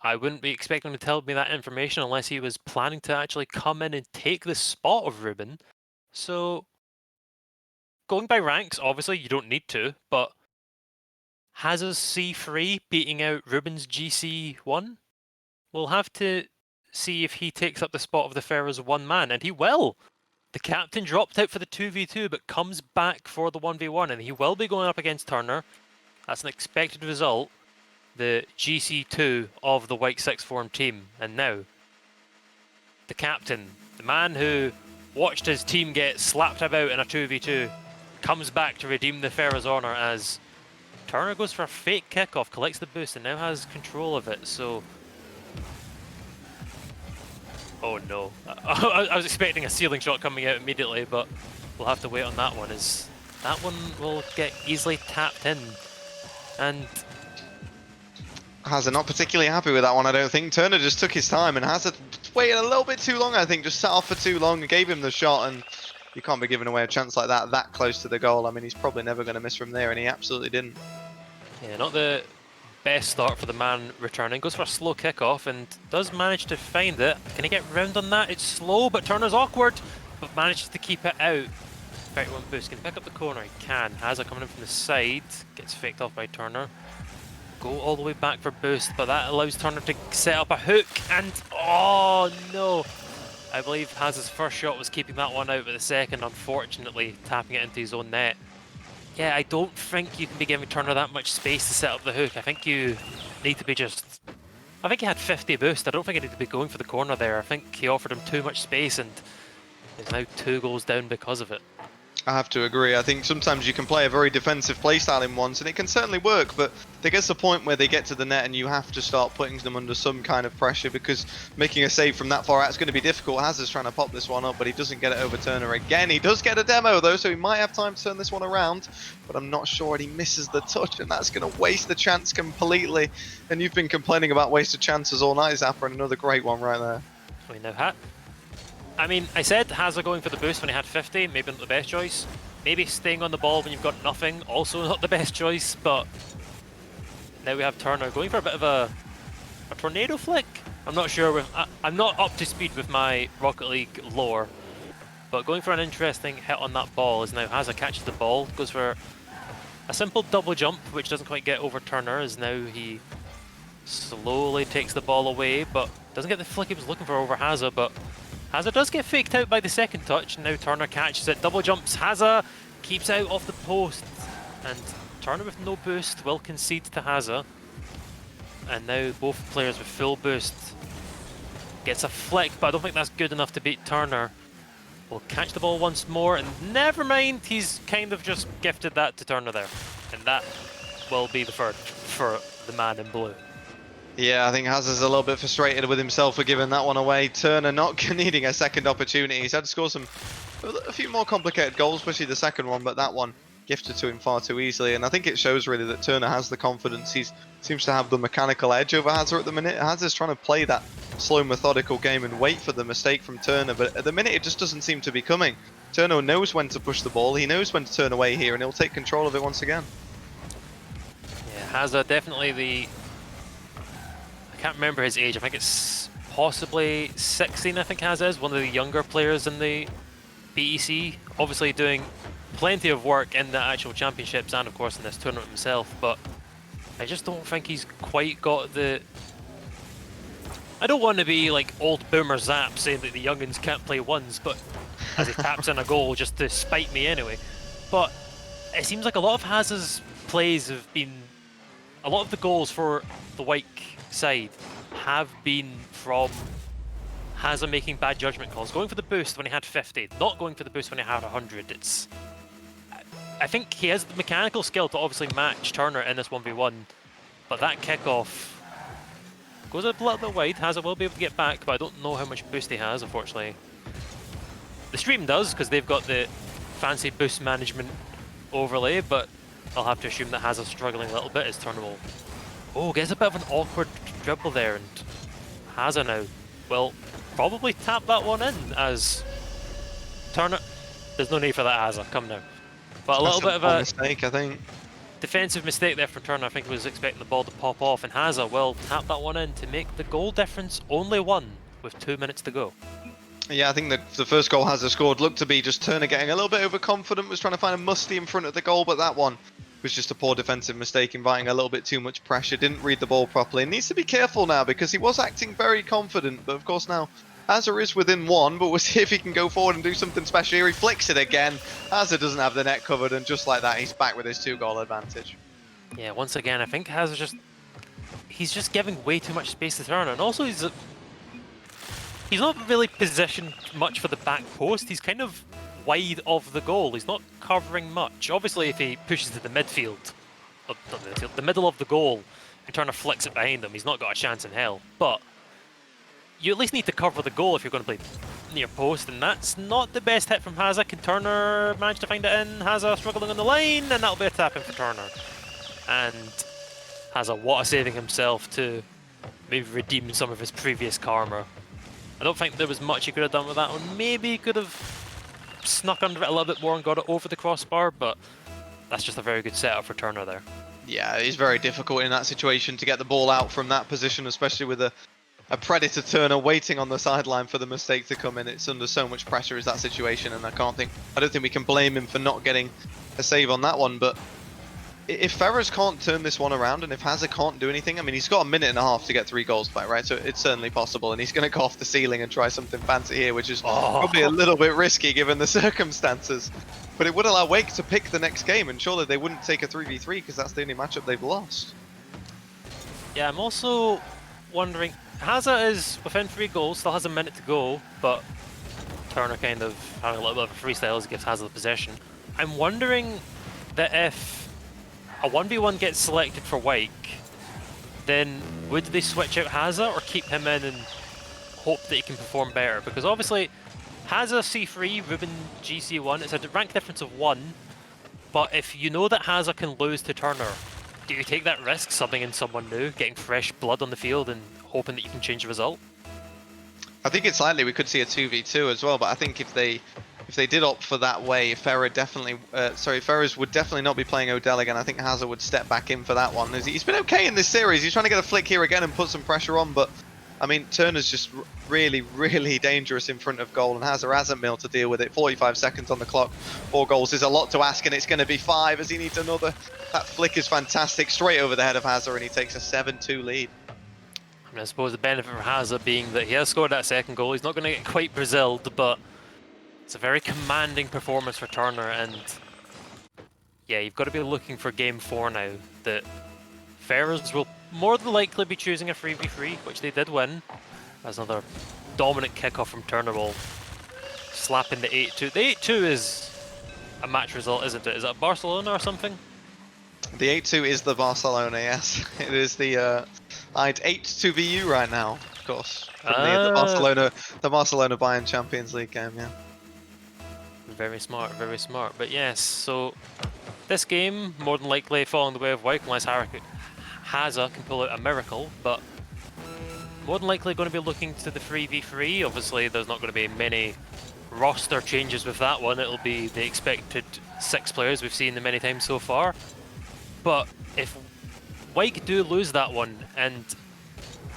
I wouldn't be expecting him to tell me that information unless he was planning to actually come in and take the spot of Ruben. So, going by ranks, obviously you don't need to, but Hazza's C3 beating out Ruben's GC1? We'll have to see if he takes up the spot of the Ferrers 1 man, and he will! The captain dropped out for the 2v2 but comes back for the 1v1, and he will be going up against Turner. That's an expected result. The GC2 of the Wake 6th form team. And now, the captain, the man who watched his team get slapped about in a 2v2, comes back to redeem the Ferrers' honour as Turner goes for a fake kickoff, collects the boost, and now has control of it. So, oh no. I was expecting a ceiling shot coming out immediately, but we'll have to wait on that one, as that one will get easily tapped in. And Hazard not particularly happy with that one, I don't think. Turner just took his time, and Hazard waited a little bit too long, I think. Just sat off for too long and gave him the shot, and you can't be giving away a chance like that close to the goal. I mean, he's probably never going to miss from there, and he absolutely didn't. yeah, not the best start for the man returning. Goes for a slow kickoff and does manage to find it. Can he get round on that? It's slow, but Turner's awkward, but manages to keep it out. 31 boost. Can he pick up the corner? He can. Hazard coming in from the side. Gets faked off by Turner. Go all the way back for boost, but that allows Turner to set up a hook, and oh no! I believe Haz's first shot was keeping that one out, but the second, unfortunately, tapping it into his own net. Yeah, I don't think you can be giving Turner that much space to set up the hook. I think you need to be just... I think he had 50 boost. I don't think he needed to be going for the corner there. I think he offered him too much space, and is now 2 goals down because of it. I have to agree. I think sometimes you can play a very defensive playstyle in ones, and it can certainly work, but there gets a point where they get to the net and you have to start putting them under some kind of pressure, because making a save from that far out is going to be difficult. Hazard's trying to pop this one up, but he doesn't get it over Turner again. He does get a demo though, so he might have time to turn this one around, but I'm not sure, and he misses the touch, and that's going to waste the chance completely. And you've been complaining about wasted chances all night, Zappa, and another great one right there. We now have... I mean, I said Hazard going for the boost when he had 50, maybe not the best choice. Maybe staying on the ball when you've got nothing, also not the best choice, but now we have Turner going for a bit of a tornado flick. I'm not sure, I'm not up to speed with my Rocket League lore, but going for an interesting hit on that ball is now Hazard catches the ball, goes for a simple double jump, which doesn't quite get over Turner, as now he slowly takes the ball away, but doesn't get the flick he was looking for over Hazard, but Hazard does get faked out by the second touch, and now Turner catches it, double jumps, Hazard keeps out off the post, and Turner with no boost will concede to Hazard. And now both players with full boost. Gets a flick, but I don't think that's good enough to beat Turner. Will catch the ball once more, and never mind, he's kind of just gifted that to Turner there. And that will be the third for the man in blue. Yeah, I think Hazard's a little bit frustrated with himself for giving that one away. Turner not needing a second opportunity. He's had to score a few more complicated goals, especially the second one, but that one gifted to him far too easily. And I think it shows really that Turner has the confidence. He seems to have the mechanical edge over Hazard at the minute. Hazard's trying to play that slow, methodical game and wait for the mistake from Turner, but at the minute it just doesn't seem to be coming. Turner knows when to push the ball. He knows when to turn away here, and he'll take control of it once again. Yeah, Hazard definitely the can't remember his age. I think it's possibly 16. I think Haza is one of the younger players in the BEC. Obviously doing plenty of work in the actual championships and of course in this tournament himself. But I just don't think he's quite got the. I don't want to be like old boomer Zap saying that the youngins can't play ones, but as he taps in a goal just to spite me anyway. But it seems like a lot of Haza's plays have been. A lot of the goals for the White side have been from Haza making bad judgment calls, going for the boost when he had 50, not going for the boost when he had 100. I think he has the mechanical skill to obviously match Turner in this 1v1, but that kickoff goes a little bit wide. Haza will be able to get back, but I don't know how much boost he has, unfortunately. The stream does, because they've got the fancy boost management overlay, but I'll have to assume that Haza's struggling a little bit as Turner will... Oh, gets a bit of an awkward dribble there, and Haza now will probably tap that one in as Turner... There's no need for that, Haza, come now. But a little bit of a mistake, I think. Defensive mistake there from Turner. I think he was expecting the ball to pop off, and Haza will tap that one in to make the goal difference only 1 with 2 minutes to go. Yeah, I think the first goal Haza scored looked to be just Turner getting a little bit overconfident, was trying to find a musty in front of the goal, but that one was just a poor defensive mistake, inviting a little bit too much pressure, didn't read the ball properly, and needs to be careful now because he was acting very confident, but of course now Haza is within 1, but we'll see if he can go forward and do something special here. He flicks it again, Haza doesn't have the net covered, and just like that he's back with his 2-goal advantage. Yeah, once again, I think Haza he's just giving way too much space to Turner, and also he's not really positioned much for the back post. He's kind of wide of the goal. He's not covering much. Obviously, if he pushes to the midfield, the middle of the goal, and Turner flicks it behind him, he's not got a chance in hell. But you at least need to cover the goal if you're going to play near post, and that's not the best hit from Haza. Can Turner manage to find it in? Haza struggling on the line, and that'll be a tap in for Turner. And Haza water saving himself to maybe redeem some of his previous karma. I don't think there was much he could have done with that one. Maybe he could have snuck under it a little bit more and got it over the crossbar, but that's just a very good setup for Turner there. Yeah, it's very difficult in that situation to get the ball out from that position, especially with a predator Turner waiting on the sideline for the mistake to come in. It's under so much pressure is that situation, and I don't think we can blame him for not getting a save on that one, but if Ferrers can't turn this one around, and if Haza can't do anything, I mean, he's got a minute and a half to get 3 goals by, right? So it's certainly possible, and he's going to go off the ceiling and try something fancy here, which is probably a little bit risky given the circumstances. But it would allow Wake to pick the next game, and surely they wouldn't take a 3v3 because that's the only matchup they've lost. Yeah, I'm also wondering, Haza is within 3 goals, still has a minute to go, but Turner kind of having a little bit of a freestyle as he gives Haza the possession. I'm wondering that if a 1v1 gets selected for Wyke, then would they switch out Haza or keep him in and hope that he can perform better? Because obviously, Haza C3, Ruben GC1, it's a rank difference of 1, but if you know that Haza can lose to Turner, do you take that risk, subbing in someone new, getting fresh blood on the field and hoping that you can change the result? I think it's likely we could see a 2v2 as well, but I think if they did opt for that way, Ferrers would definitely not be playing Odell again. I think Haza would step back in for that one. He's been okay in this series. He's trying to get a flick here again and put some pressure on, but I mean, Turner's just really, really dangerous in front of goal, and Haza hasn't been able to deal with it. 45 seconds on the clock. 4 goals is a lot to ask, and it's going to be 5 as he needs another. That flick is fantastic, straight over the head of Haza, and he takes a 7-2 lead. I mean, I suppose the benefit for Haza being that he has scored that second goal. He's not going to get quite Braziled, but it's a very commanding performance for Turner, and yeah, you've got to be looking for game 4 now. That Ferrers will more than likely be choosing a 3v3, which they did win. As another dominant kickoff from Turner will slap in the 8-2. The 8-2 is a match result, isn't it? Is that Barcelona or something? The 8-2 is the Barcelona, yes. It is the 8-2 right now, of course. From the Barcelona Bayern Champions League game, yeah. Very smart, very smart. But yes, so this game, more than likely following the way of Wyke, unless Haza can pull out a miracle, but more than likely going to be looking to the 3v3. Obviously, there's not going to be many roster changes with that one. It'll be the expected 6 players we've seen them many times so far. But if Wyke do lose that one, and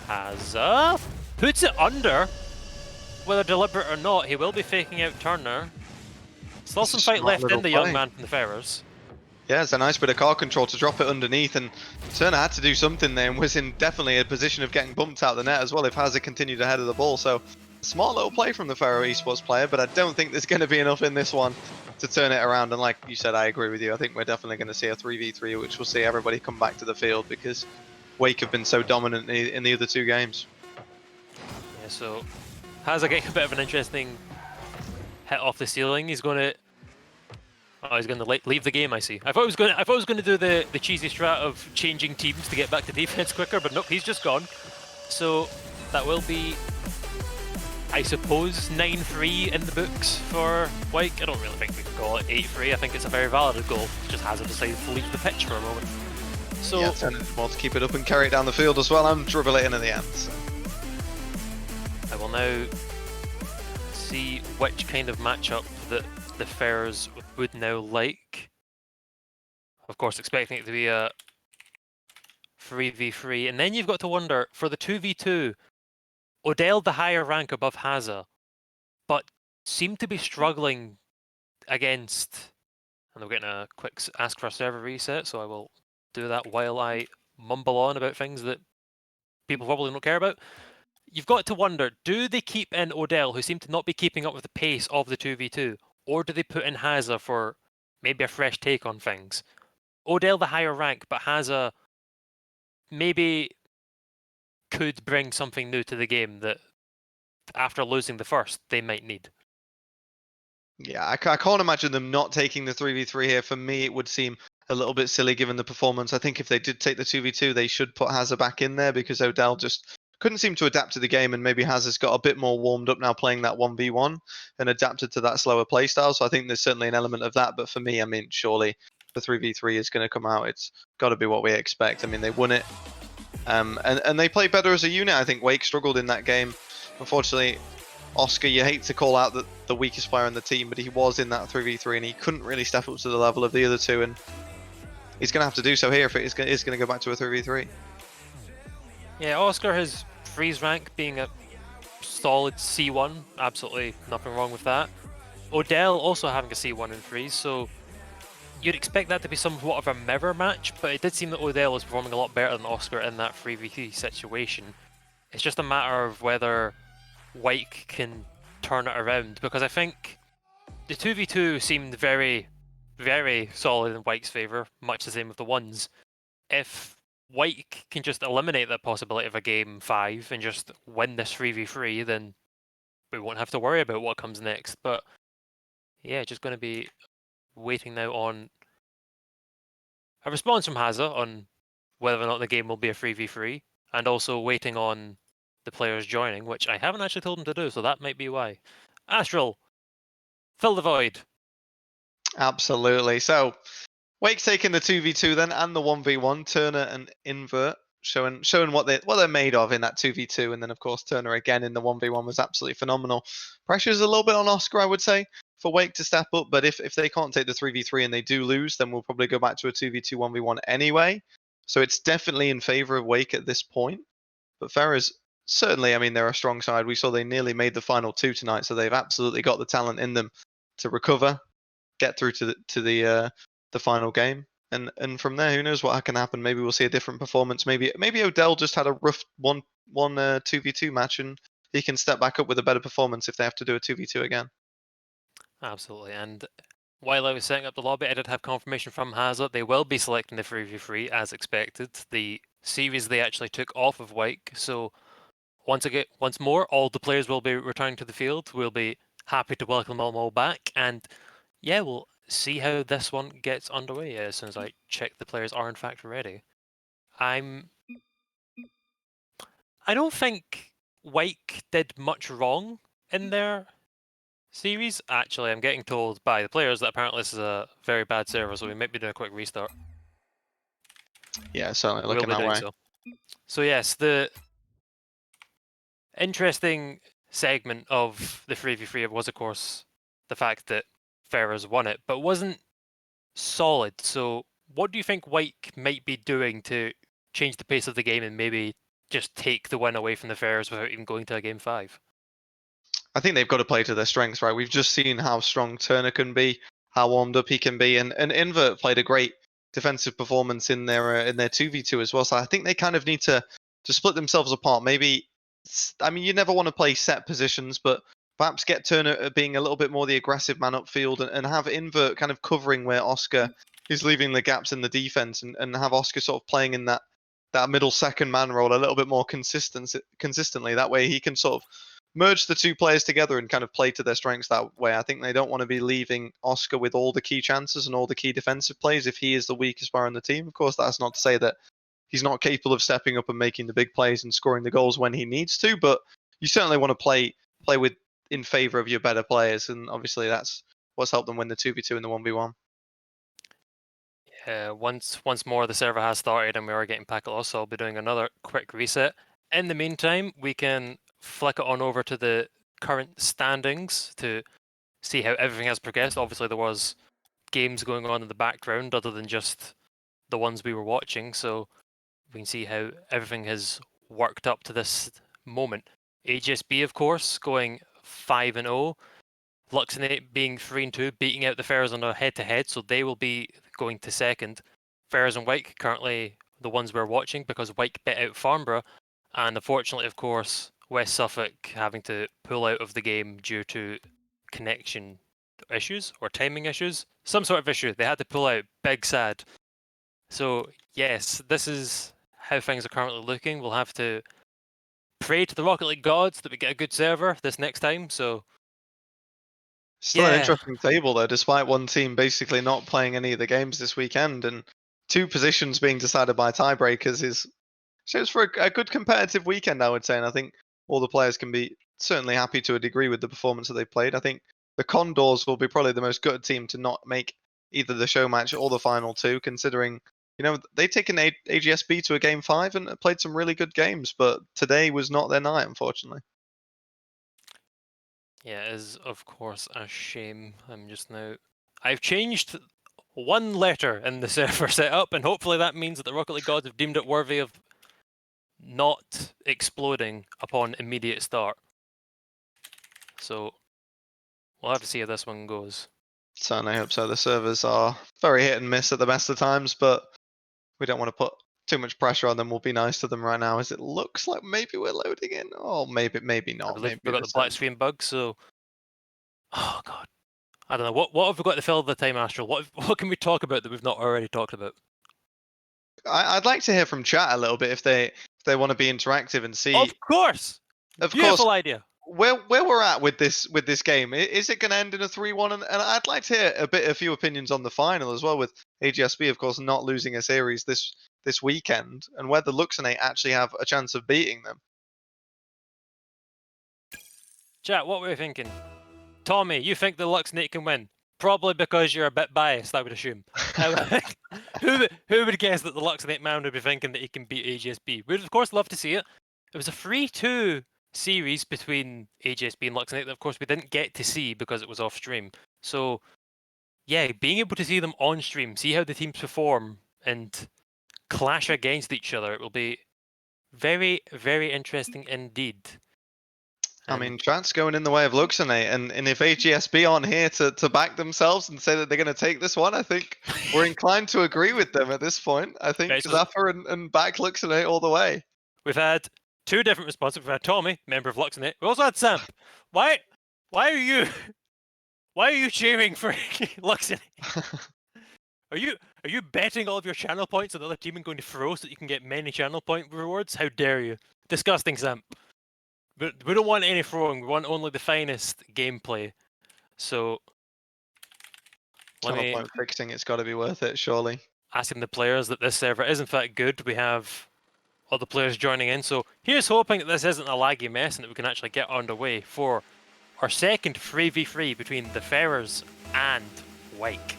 Hazza puts it under. Whether deliberate or not, he will be faking out Turner. Still That's some a fight smart left little in the young play. man from the Ferrers. Yeah, it's a nice bit of car control to drop it underneath, and Turner had to do something there and was in definitely a position of getting bumped out the net as well if Hazard continued ahead of the ball. So, smart little play from the Ferro Esports player, but I don't think there's going to be enough in this one to turn it around. And like you said, I agree with you. I think we're definitely going to see a 3v3, which will see everybody come back to the field because Wake have been so dominant in the other two games. Yeah, so Hazard getting a bit of an interesting hit off the ceiling. He's going to. Oh, he's going to leave the game. I see. I thought he was going to do the cheesy strat of changing teams to get back to defense quicker, but nope, he's just gone. So that will be, I suppose, 9-3 in the books for Wake. I don't really think we can call it 8-3. I think it's a very valid goal. Just Hazard decided to leave the pitch for a moment. So Yeah, Turner wants to keep it up and carry it down the field as well and dribble it in at the end. So. I will now see which kind of matchup that the Ferrers would now like. Of course, expecting it to be a 3v3. And then you've got to wonder, for the 2v2, Odell the higher rank above Haza, but seemed to be struggling against... And I'm getting a quick ask for a server reset, so I will do that while I mumble on about things that people probably don't care about. You've got to wonder, do they keep in Odell, who seemed to not be keeping up with the pace of the 2v2, or do they put in Haza for maybe a fresh take on things? Odell the higher rank, but Haza maybe could bring something new to the game that after losing the first, they might need. Yeah, I can't imagine them not taking the 3v3 here. For me, it would seem a little bit silly given the performance. I think if they did take the 2v2, they should put Hazard back in there because Odell just couldn't seem to adapt to the game, and maybe Hazard's got a bit more warmed up now playing that 1v1 and adapted to that slower play style. So I think there's certainly an element of that. But for me, I mean, surely the 3v3 is going to come out. It's got to be what we expect. I mean, they won it. And they play better as a unit. I think Wake struggled in that game. Unfortunately, Oscar, you hate to call out the weakest player in the team, but he was in that 3v3 and he couldn't really step up to the level of the other two, and he's going to have to do so here if it is going to go back to a 3v3. Yeah, Oscar has freeze rank being a solid C1, absolutely nothing wrong with that. Odell also having a C1 in freeze, so you'd expect that to be somewhat of a mirror match, but it did seem that Odell is performing a lot better than Oscar in that 3v3 situation. It's just a matter of whether Wyke can turn it around, because I think the 2v2 seemed very, very solid in Wyke's favour, much the same with the ones. If Wyke can just eliminate that possibility of a game 5 and just win this 3v3, then we won't have to worry about what comes next. But yeah, just going to be waiting now on a response from Haza on whether or not the game will be a 3v3, and also waiting on the players joining, which I haven't actually told them to do, so that might be why. Astral, fill the void. Absolutely. So Wake's taking the 2v2 then and the 1v1. Turner and Invert showing what they're made of in that 2v2, and then of course Turner again in the 1v1 was absolutely phenomenal. Pressure's a little bit on Oscar, I would say, for Wake to step up, but if they can't take the 3v3 and they do lose, then we'll probably go back to a 2v2 1v1 anyway. So it's definitely in favour of Wake at this point. But Ferrers, certainly, I mean, they're a strong side. We saw they nearly made the final two tonight, so they've absolutely got the talent in them to recover, get through to the final game, and from there, who knows what can happen? Maybe we'll see a different performance. Maybe Odell just had a rough 2v2 match, and he can step back up with a better performance if they have to do a 2v2 again. Absolutely, and while I was setting up the lobby, I did have confirmation from Hazard. They will be selecting the 3v3 as expected. The series they actually took off of Wyke, so once more, all the players will be returning to the field. We'll be happy to welcome them all back, and yeah, we'll see how this one gets underway as soon as I check the players are in fact ready. I don't think Wyke did much wrong in their series. Actually, I'm getting told by the players that apparently this is a very bad server, so we might be doing a quick restart. Yeah, certainly We'll looking be that doing way. so. So yes, the interesting segment of the 3v3 was, of course, the fact that Ferrers won it, but wasn't solid. So what do you think Wyke might be doing to change the pace of the game and maybe just take the win away from the Ferrers without even going to a game 5. I think they've got to play to their strengths, right? We've just seen how strong Turner can be, how warmed up he can be, and Invert played a great defensive performance in their 2v2 as well. So I think they kind of need to split themselves apart. Maybe, I mean, you never want to play set positions, but perhaps get Turner being a little bit more the aggressive man upfield, and have Invert kind of covering where Oscar is leaving the gaps in the defense, and have Oscar sort of playing in that middle second man role a little bit more consistently. That way he can sort of merge the two players together and kind of play to their strengths that way. I think they don't want to be leaving Oscar with all the key chances and all the key defensive plays if he is the weakest player on the team. Of course, that's not to say that he's not capable of stepping up and making the big plays and scoring the goals when he needs to, but you certainly want to play with in favor of your better players, and obviously that's what's helped them win the 2v2 and the 1v1. Once more the server has started and we are getting packet loss, so I'll be doing another quick reset. In the meantime, we can flick it on over to the current standings to see how everything has progressed. Obviously there was games going on in the background other than just the ones we were watching, so we can see how everything has worked up to this moment. HSB, of course, going 5-0. Luxonate being 3-2, beating out the Ferrers on a head-to-head, so they will be going to second. Ferrers and Wyke currently the ones we're watching because Wyke bit out Farnborough, and unfortunately, of course, West Suffolk having to pull out of the game due to connection issues or timing issues. Some sort of issue. They had to pull out. Big sad. So, yes, this is how things are currently looking. We'll have to pray to the Rocket League gods that we get a good server this next time, so Still an yeah. interesting table though, despite one team basically not playing any of the games this weekend and two positions being decided by tiebreakers shows for a good competitive weekend, I would say, and I think all the players can be certainly happy to a degree with the performance that they played. I think the Condors will be probably the most gutted team to not make either the show match or the final two, considering they taken AGSB to a game 5 and played some really good games, but today was not their night, unfortunately. Yeah, it is of course a shame. I've changed one letter in the server setup, and hopefully that means that the Rocket League gods have deemed it worthy of not exploding upon immediate start. So we'll have to see how this one goes. Certainly hope so. The servers are very hit and miss at the best of times, but we don't want to put too much pressure on them. We'll be nice to them right now, as it looks like maybe we're loading in. Oh, maybe I not. believe Maybe we've got the black screen bug, so oh god. I don't know. What have we got to fill the time, Astral? What can we talk about that we've not already talked about? I'd like to hear from chat a little bit if they want to be interactive and see. Of course! Beautiful idea. Where we're at with this game. Is it going to end in a 3-1? And I'd like to hear a few opinions on the final as well, with AGSB of course not losing a series this weekend, and whether Luxonate actually have a chance of beating them. Chat, what were you thinking? Tommy, you think the Luxonate can win? Probably because you're a bit biased, I would assume. Who would guess that the Luxonate man would be thinking that he can beat AGSB? We'd of course love to see it. It was a 3-2 series between AGSB and Luxonate that of course we didn't get to see because it was off stream. So yeah, being able to see them on stream, see how the teams perform and clash against each other, it will be very, very interesting indeed. I mean, chat's going in the way of Luxonate, and if AGSB aren't here to back themselves and say that they're going to take this one, I think we're inclined to agree with them at this point. I think Zaffer and back Luxonate all the way. We've had two different responses. We've had Tommy, member of Luxonate. We also had Samp. Why are you cheering for Luxonate? Are you betting all of your channel points on the other team and going to throw so that you can get many channel point rewards? How dare you? Disgusting, Samp. But we don't want any throwing. We want only the finest gameplay. So Channel point fixing, it's got to be worth it, surely. Asking the players that this server is in fact good. We have other players joining in. So here's hoping that this isn't a laggy mess and that we can actually get underway for our second 3v3 between the Ferrers and Wyke.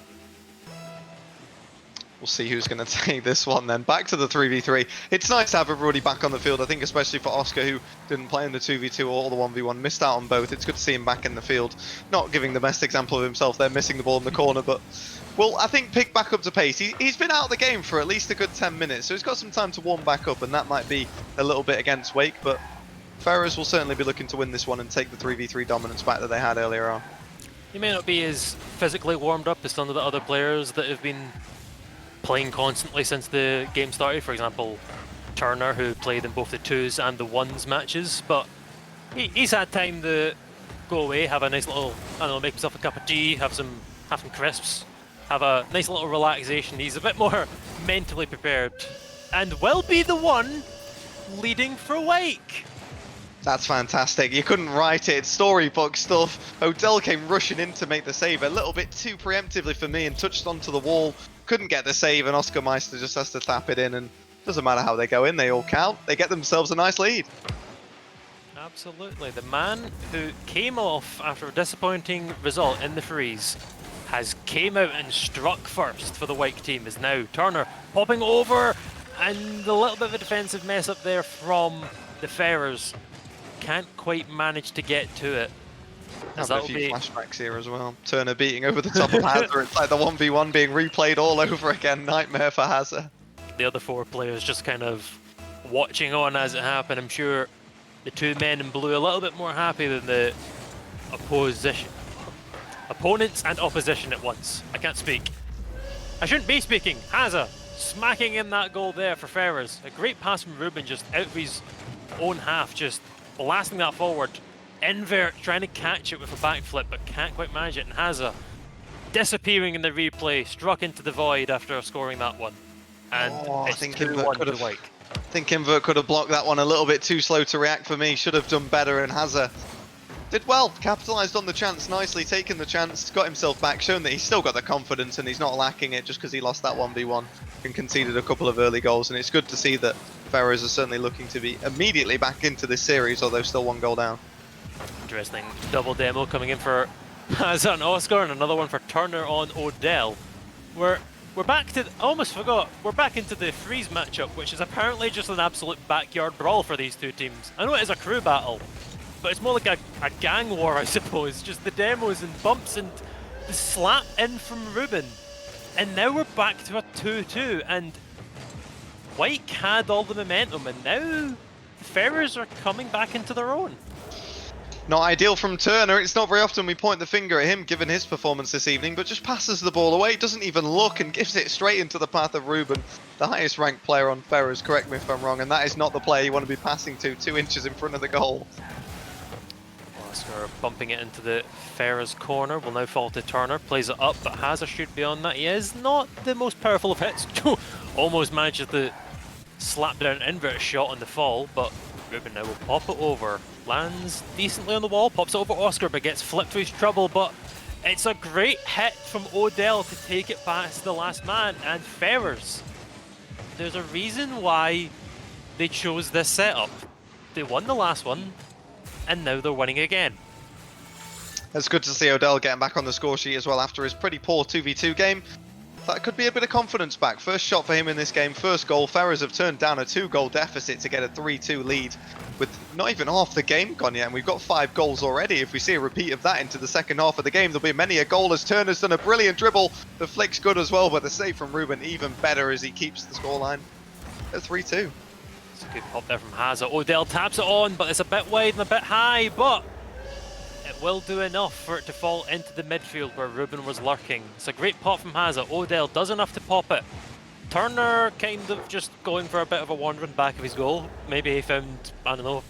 We'll see who's going to take this one then. Back to the 3v3. It's nice to have everybody back on the field, I think, especially for Oscar, who didn't play in the 2v2 or the 1v1, missed out on both. It's good to see him back in the field. Not giving the best example of himself there, missing the ball in the corner, but Well, I think pick back up to pace. He's been out of the game for at least a good 10 minutes, so he's got some time to warm back up, and that might be a little bit against Wake, but Ferrers will certainly be looking to win this one and take the 3v3 dominance back that they had earlier on. He may not be as physically warmed up as some of the other players that have been playing constantly since the game started. For example, Turner, who played in both the 2s and the 1s matches, but he's had time to go away, have a nice little, I don't know, make himself a cup of tea, have some crisps, have a nice little relaxation. He's a bit more mentally prepared and will be the one leading for Wake. That's fantastic. You couldn't write it. Storybook stuff. Odell came rushing in to make the save a little bit too preemptively for me and touched onto the wall. Couldn't get the save, and Oscar Meister just has to tap it in, and doesn't matter how they go in, they all count. They get themselves a nice lead. Absolutely. The man who came off after a disappointing result in the freeze has came out and struck first for the Wake team is now Turner popping over, and a little bit of a defensive mess up there from the Ferrers. Can't quite manage to get to it. Have a few flashbacks here as well. Turner beating over the top of Hazard. It's like the 1v1 being replayed all over again. Nightmare for Hazard. The other 4 players just kind of watching on as it happened. I'm sure the 2 men in blue a little bit more happy than the opponents and opposition at once. I can't speak. I shouldn't be speaking. Hazard smacking in that goal there for Ferrers. A great pass from Ruben just out of his own half, just blasting that forward. Invert trying to catch it with a backflip, but can't quite manage it. And Hazard disappearing in the replay, struck into the void after scoring that one. And I it's think 2-1 to Wake. I think Invert could have blocked that one a little bit too slow to react for me. Should have done better, and Hazard did well. Capitalised on the chance nicely, taken the chance, got himself back, shown that he's still got the confidence and he's not lacking it just because he lost that 1v1 and conceded a couple of early goals. And it's good to see that Ferrers are certainly looking to be immediately back into this series, although still 1 goal down. Interesting double demo coming in for Hazard and Oscar, and another one for Turner on Odell. We're back to, I almost forgot, we're back into the freeze matchup, which is apparently just an absolute backyard brawl for these 2 teams. I know it is a crew battle, but it's more like a gang war, I suppose. Just the demos and bumps and the slap in from Ruben. And now we're back to a 2-2, and Wake had all the momentum, and now Ferrers are coming back into their own. Not ideal from Turner. It's not very often we point the finger at him given his performance this evening, but just passes the ball away, doesn't even look, and gives it straight into the path of Ruben, the highest ranked player on Ferrers, correct me if I'm wrong, and that is not the player you want to be passing to 2 inches in front of the goal. Oscar bumping it into the Ferrers corner, will now fall to Turner, plays it up, but Hazard should be on that. He is not the most powerful of hits. Almost manages to slap down an invert shot on the fall, but Ruben now will pop it over. Lands decently on the wall, pops it over Oscar, but gets flipped to his trouble. But it's a great hit from Odell to take it past the last man. And Ferrers, there's a reason why they chose this setup. They won the last one, and now they're winning again. It's good to see Odell getting back on the score sheet as well after his pretty poor 2v2 game. That could be a bit of confidence back. First shot for him in this game, first goal. Ferrers have turned down a 2-goal deficit to get a 3-2 lead with not even half the game gone yet, and we've got 5 goals already. If we see a repeat of that into the second half of the game, there'll be many a goal as Turner's done a brilliant dribble. The flick's good as well, but the save from Ruben even better as he keeps the scoreline at 3-2. It's a good pop there from Hazard. Odell taps it on, but it's a bit wide and a bit high, but it will do enough for it to fall into the midfield where Ruben was lurking. It's a great pop from Hazard. Odell does enough to pop it. Turner kind of just going for a bit of a wandering back of his goal. Maybe he found, I don't know,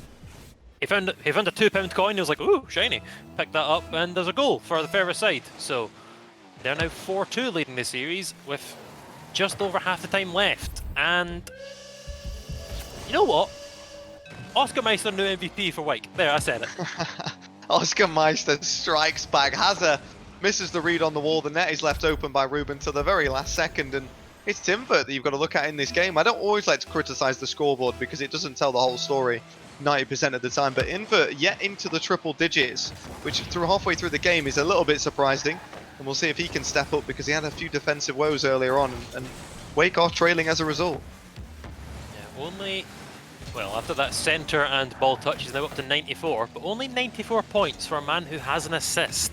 he found a £2 coin. He was like, ooh, shiny. Picked that up, and there's a goal for the Ferrers side. So they're now 4-2 leading the series with just over half the time left. And you know what? Oscar Meister, new MVP for Wake. There, I said it. Oscar Meister strikes back. Hazard misses the read on the wall. The net is left open by Ruben to the very last second, and it's Invert that you've got to look at in this game. I don't always like to criticise the scoreboard because it doesn't tell the whole story 90% of the time, but Invert yet into the triple digits, which halfway through the game is a little bit surprising, and we'll see if he can step up because he had a few defensive woes earlier on, and Wake are trailing as a result. Yeah, only, well, after that centre and ball touch, he's now up to 94, but only 94 points for a man who has an assist.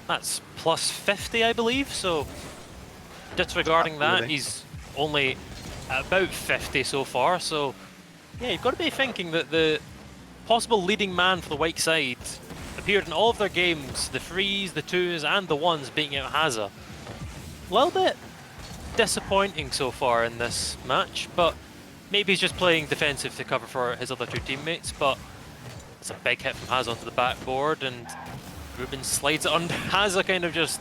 That's plus 50, I believe, so disregarding that, Absolutely. he's only at about 50 so far, so yeah, you've got to be thinking that the possible leading man for the Wake side appeared in all of their games, the 3s, the 2s, and the 1s, beating out Haza. A little bit disappointing so far in this match, but maybe he's just playing defensive to cover for his other 2 teammates, but it's a big hit from Haza onto the backboard, and Ruben slides it under. Haza kind of just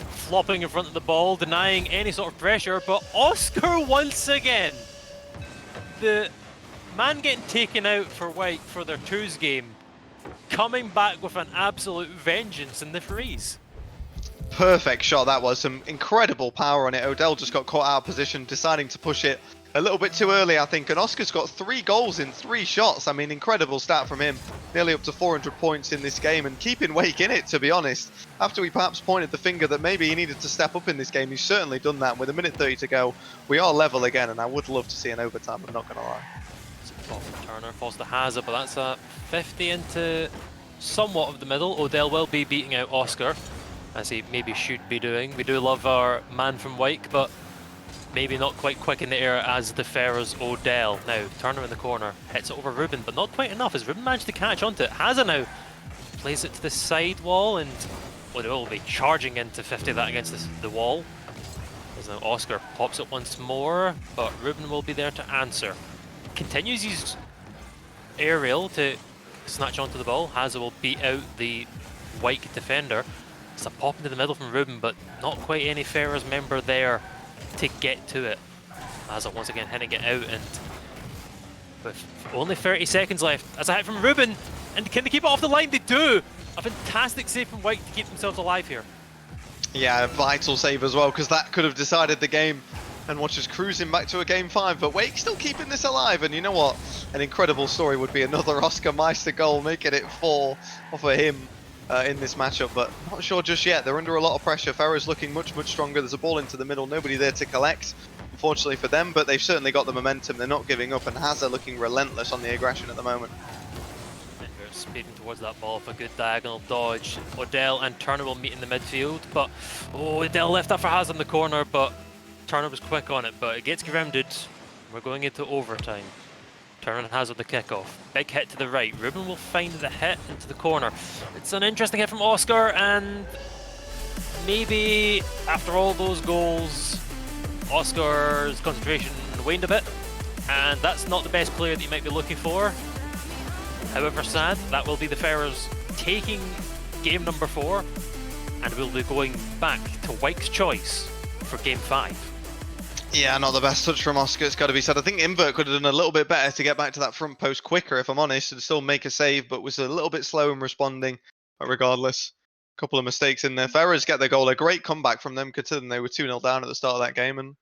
flopping in front of the ball, denying any sort of pressure, but Oscar once again, the man getting taken out for White for their 2s game, coming back with an absolute vengeance in the 3s. Perfect shot that was. Some incredible power on it. Odell just got caught out of position, deciding to push it a little bit too early, I think. And Oscar's got 3 goals in 3 shots. I mean, incredible stat from him. Nearly up to 400 points in this game and keeping Wake in it, to be honest. After we perhaps pointed the finger that maybe he needed to step up in this game, he's certainly done that. With a minute 30 to go, we are level again, and I would love to see an overtime, I'm not going to lie. Ball from Turner falls to Haza, but that's a 50 into somewhat of the middle. Odell will be beating out Oscar, as he maybe should be doing. We do love our man from Wake, but maybe not quite quick in the air as the Ferrers Odell. Now, Turner in the corner, hits it over Ruben, but not quite enough as Ruben managed to catch onto it. Haza now plays it to the side wall, and well, they will be charging into 50 that against the wall. As now Oscar pops it once more, but Ruben will be there to answer. Continues his aerial to snatch onto the ball. Haza will beat out the Wake defender. It's a pop into the middle from Ruben, but not quite any Ferrers member there to get to it. Haza once again hitting it out, and with only 30 seconds left, as a hit from Ruben, and can they keep it off the line? They do! A fantastic save from Wake to keep themselves alive here. Yeah, a vital save as well, because that could have decided the game. And watch us cruising back to a game 5, but Wake still keeping this alive. And you know what? An incredible story would be another Oscar Meister goal, making it 4 off of him in this matchup. But not sure just yet. They're under a lot of pressure. Ferrer's looking much, much stronger. There's a ball into the middle. Nobody there to collect, unfortunately for them. But they've certainly got the momentum. They're not giving up. And Haza looking relentless on the aggression at the moment. They're speeding towards that ball for a good diagonal dodge. Odell and Turner will meet in the midfield, but Odell left that for Haza in the corner, but Turner was quick on it, but it gets grounded. We're going into overtime. Turner has on the kickoff. Big hit to the right. Ruben will find the hit into the corner. It's an interesting hit from Oscar, and maybe after all those goals, Oscar's concentration waned a bit, and that's not the best player that you might be looking for. However sad, that will be the Ferrers taking game number 4, and we'll be going back to Wake's choice for game 5. Yeah, not the best touch from Oscar, it's got to be said. I think Invert could have done a little bit better to get back to that front post quicker, if I'm honest, and still make a save, but was a little bit slow in responding. But regardless, a couple of mistakes in there. Ferrers get the goal, a great comeback from them, considering they were 2-0 down at the start of that game, and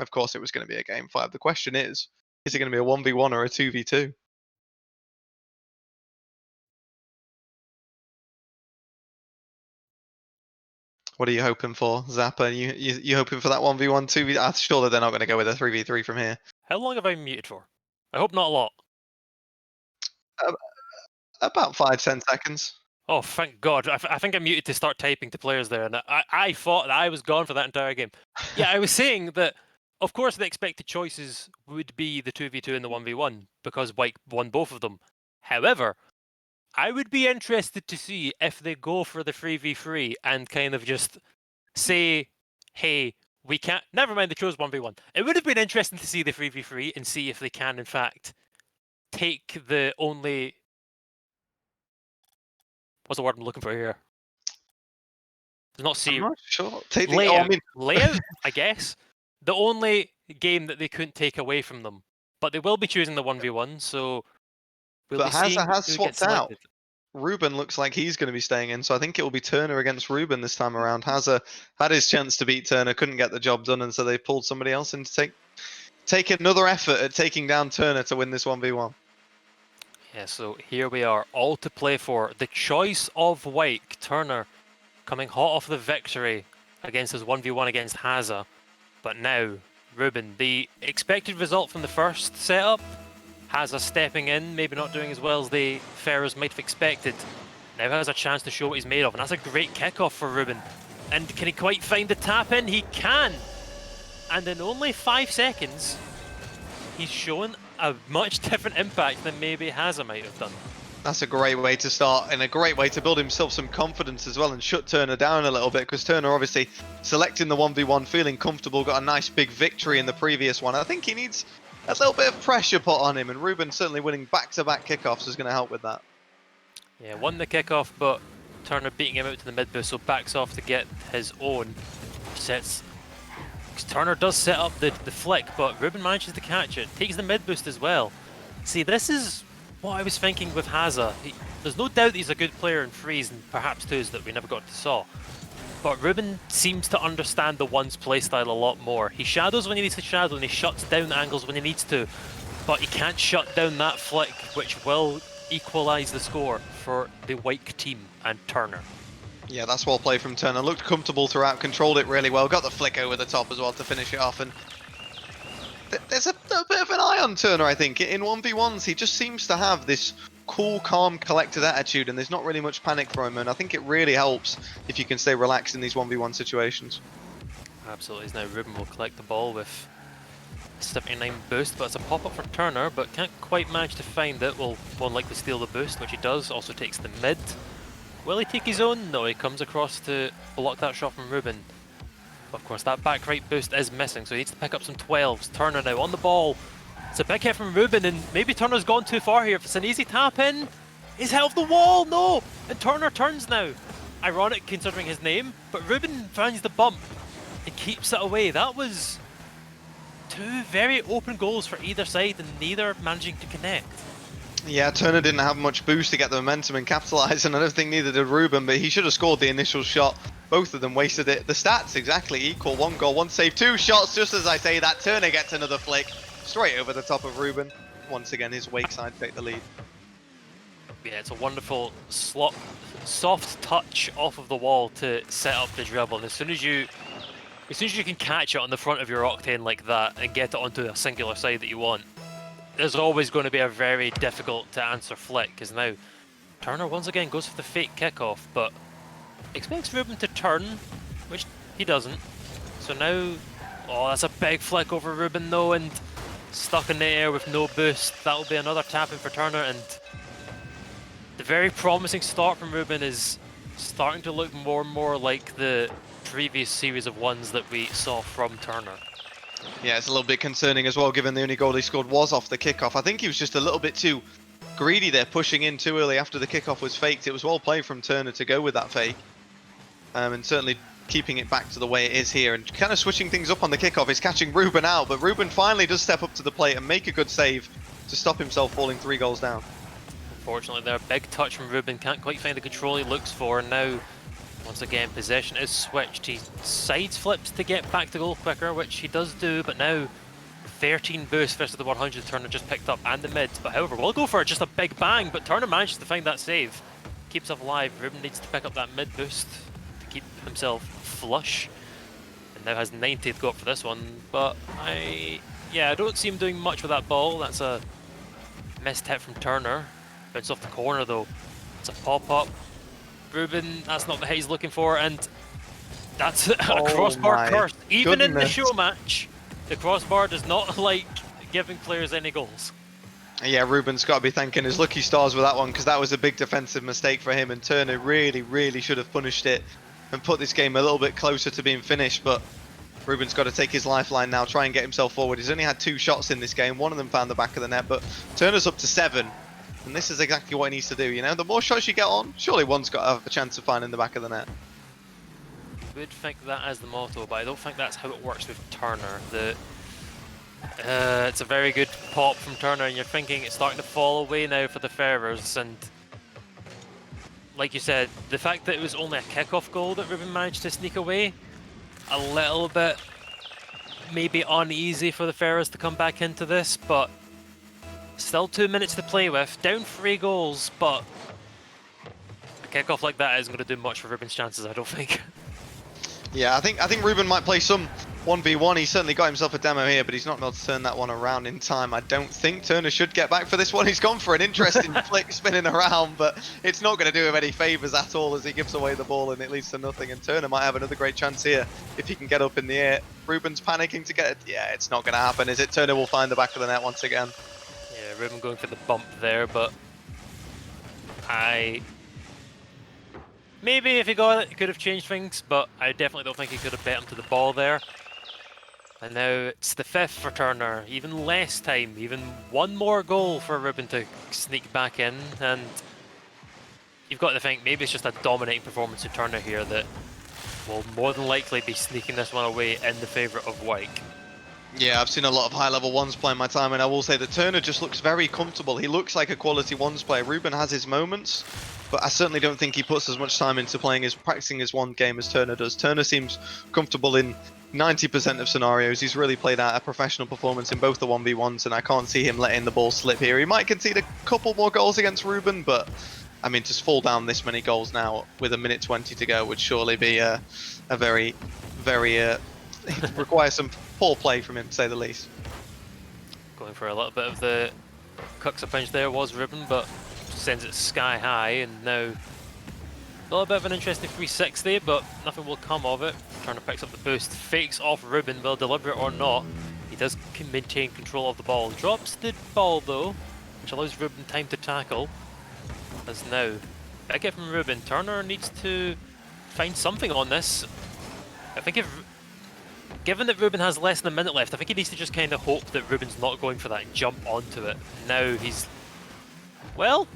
of course it was going to be a game 5. The question is it going to be a 1v1 or a 2v2? What are you hoping for, Zappa? You hoping for that 1v1, 2v? I'm sure that they're not going to go with a 3v3 from here. How long have I been muted for? I hope not a lot. About 5-10 seconds. Oh, thank God. I think I muted to start typing to players there, and I thought that I was gone for that entire game. Yeah, I was saying that, of course, the expected choices would be the 2v2 and the 1v1, because White won both of them. However, I would be interested to see if they go for the 3v3 and kind of just say, hey, we can't... Never mind, they chose 1v1. It would have been interesting to see the 3v3 and see if they can, in fact, take the only... What's the word I'm looking for here? It's not I'm not sure. Take the, layout. I mean... Layout, I guess. The only game that they couldn't take away from them. But they will be choosing the 1v1, so... But Haza has swapped out. Ruben looks like he's going to be staying in, so I think it will be Turner against Ruben this time around. Haza had his chance to beat Turner, couldn't get the job done, and so they pulled somebody else in to take another effort at taking down Turner to win this 1v1. Yeah, so here we are, all to play for. The choice of Wake. Turner coming hot off the victory against his 1v1 against Haza. But now, Ruben, the expected result from the first setup, Haza stepping in, maybe not doing as well as the Ferrers might have expected. Now has a chance to show what he's made of, and that's a great kickoff for Ruben. And can he quite find the tap in? He can! And in only 5 seconds, he's shown a much different impact than maybe Hazza might have done. That's a great way to start and a great way to build himself some confidence as well and shut Turner down a little bit, because Turner obviously selecting the 1v1, feeling comfortable, got a nice big victory in the previous one. I think he needs a little bit of pressure put on him, and Ruben certainly winning back-to-back kickoffs is going to help with that. Yeah, won the kickoff, but Turner beating him out to the mid boost, so backs off to get his own. Sets. Turner does set up the flick, but Ruben manages to catch it. Takes the mid boost as well. See, this is what I was thinking with Hazza. There's no doubt he's a good player in threes and perhaps twos that we never got to saw. But Ruben seems to understand the ones playstyle a lot more. He shadows when he needs to shadow and he shuts down angles when he needs to. But he can't shut down that flick, which will equalise the score for the White team and Turner. Yeah, that's well played from Turner. Looked comfortable throughout, controlled it really well. Got the flick over the top as well to finish it off. And there's a bit of an eye on Turner, I think. In 1v1s, he just seems to have this cool, calm, collected attitude, and there's not really much panic for him. And I think it really helps if you can stay relaxed in these 1v1 situations. Absolutely. Now Ruben will collect the ball with 79 boost, but it's a pop-up for Turner, but can't quite manage to find it. Will likely steal the boost, which he does. Also takes the mid. Will he take his own? No, he comes across to block that shot from Ruben. Of course, that back right boost is missing, so he needs to pick up some 12s. Turner now on the ball. It's a big hit from Ruben, and maybe Turner's gone too far here. If it's an easy tap in, he's held the wall, no! And Turner turns now. Ironic considering his name, but Ruben finds the bump and keeps it away. That was 2 very open goals for either side, and neither managing to connect. Yeah, Turner didn't have much boost to get the momentum and capitalise, and I don't think neither did Ruben, but he should have scored the initial shot. Both of them wasted it. The stats exactly equal. 1 goal, 1 save, 2 shots. Just as I say that, Turner gets another flick straight over the top of Ruben. Once again, his wake side take the lead. Yeah, it's a wonderful soft touch off of the wall to set up the dribble. And as soon as you can catch it on the front of your Octane like that and get it onto a singular side that you want, there's always going to be a very difficult to answer flick. Because now Turner once again goes for the fake kickoff, but expects Ruben to turn, which he doesn't. So now, oh, that's a big flick over Ruben though, and stuck in the air with no boost. That'll be another tap in for Turner, and the very promising start from Ruben is starting to look more and more like the previous series of ones that we saw from Turner. Yeah, it's a little bit concerning as well, given the only goal he scored was off the kickoff. I think he was just a little bit too greedy there, pushing in too early after the kickoff was faked. It was well played from Turner to go with that fake. And certainly keeping it back to the way it is here and kind of switching things up on the kickoff. He's catching Ruben out, but Ruben finally does step up to the plate and make a good save to stop himself falling 3 goals down. Unfortunately, there, big touch from Ruben, can't quite find the control he looks for, and now, once again, possession is switched. He sides flips to get back to goal quicker, which he does do, but now 13 boost versus the 100 Turner just picked up, and the mid. But however, we'll go for it, just a big bang, but Turner manages to find that save. Keeps himself alive. Ruben needs to pick up that mid boost to keep himself flush, and now has 90th go up for this one. But I don't see him doing much with that ball. That's a missed hit from Turner. Bounce off the corner though. It's a pop-up. Ruben, that's not the hit he's looking for, and that's a crossbar curse. Even in the show match, the crossbar does not like giving players any goals. Yeah, Ruben's got to be thanking his lucky stars with that one, because that was a big defensive mistake for him, and Turner really should have punished it and put this game a little bit closer to being finished. But Ruben's got to take his lifeline now, try and get himself forward. He's only had 2 shots in this game, one of them found the back of the net, but Turner's up to 7. And this is exactly what he needs to do, you know? The more shots you get on, surely one's got to have a chance of finding the back of the net. I would think that as the motto, but I don't think that's how it works with Turner. It's a very good pop from Turner, and you're thinking it's starting to fall away now for the Ferrers. And like you said, the fact that it was only a kickoff goal that Ruben managed to sneak away, a little bit maybe uneasy for the Ferrers to come back into this, but still 2 minutes to play with, down 3 goals, but a kickoff like that isn't going to do much for Ruben's chances, I don't think. Yeah, I think Ruben might play some 1v1, he certainly got himself a demo here, but he's not able to turn that one around in time. I don't think Turner should get back for this one. He's gone for an interesting flick spinning around, but it's not going to do him any favours at all as he gives away the ball and it leads to nothing. And Turner might have another great chance here if he can get up in the air. Ruben's panicking to get it. Yeah, it's not going to happen, is it? Turner will find the back of the net once again. Yeah, Ruben going for the bump there, but maybe if he got it, he could have changed things, but I definitely don't think he could have bet him to the ball there. And now it's the 5th for Turner, even less time, even one more goal for Ruben to sneak back in, and you've got to think maybe it's just a dominating performance of Turner here that will more than likely be sneaking this one away in the favour of Wyke. Yeah, I've seen a lot of high-level ones play in my time, and I will say that Turner just looks very comfortable. He looks like a quality ones player. Ruben has his moments, but I certainly don't think he puts as much time into practicing his one game as Turner does. Turner seems comfortable in 90% of scenarios. He's really played out a professional performance in both the 1v1s, and I can't see him letting the ball slip here. He might concede a couple more goals against Ruben, but I mean, to fall down this many goals now with a minute 20 to go would surely be a very, very require some poor play from him, to say the least. Going for a little bit of the Cuxa punch there was Ruben, but sends it sky high, and now a little bit of an interesting 360, but nothing will come of it. Turner picks up the boost, fakes off Ruben, will deliberate or not. He does maintain control of the ball. Drops the ball though, which allows Ruben time to tackle. As now, big hit from Ruben. Turner needs to find something on this. I think given that Ruben has less than a minute left, I think he needs to just kind of hope that Ruben's not going for that jump onto it. Now he's, well,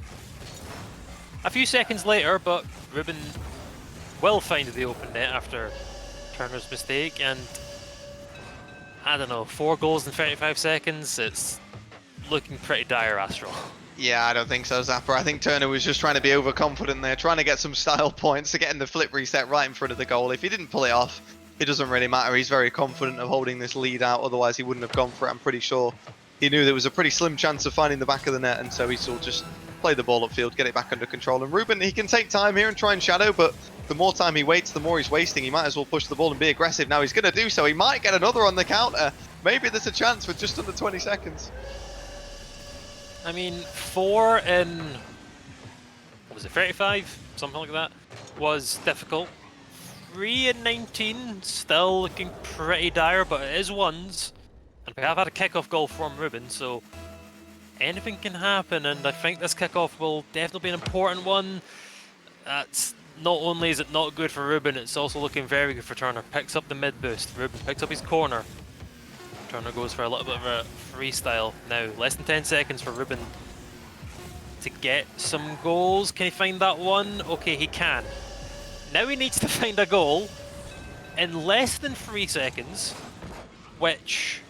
a few seconds later, but Ruben will find the open net after Turner's mistake, and I don't know, 4 goals in 35 seconds, it's looking pretty dire, Astral. Yeah, I don't think so, Zapper. I think Turner was just trying to be overconfident there, trying to get some style points to get in the flip reset right in front of the goal. If he didn't pull it off, it doesn't really matter. He's very confident of holding this lead out, otherwise he wouldn't have gone for it. I'm pretty sure he knew there was a pretty slim chance of finding the back of the net, and so he sort of just play the ball upfield, get it back under control. And Ruben, he can take time here and try and shadow, but the more time he waits, the more he's wasting. He might as well push the ball and be aggressive. Now he's going to do so. He might get another on the counter. Maybe there's a chance with just under 20 seconds. I mean, 4 in, what was it, 35? Something like that, was difficult. 3 in 19, still looking pretty dire, but it is ones. And we have had a kickoff goal from Ruben, so anything can happen, and I think this kickoff will definitely be an important one. That's not only is it not good for Ruben, it's also looking very good for Turner. Picks up the mid boost. Ruben picks up his corner. Turner goes for a little bit of a freestyle. Now, less than 10 seconds for Ruben to get some goals. Can he find that one? Okay, he can. Now he needs to find a goal in less than 3 seconds, which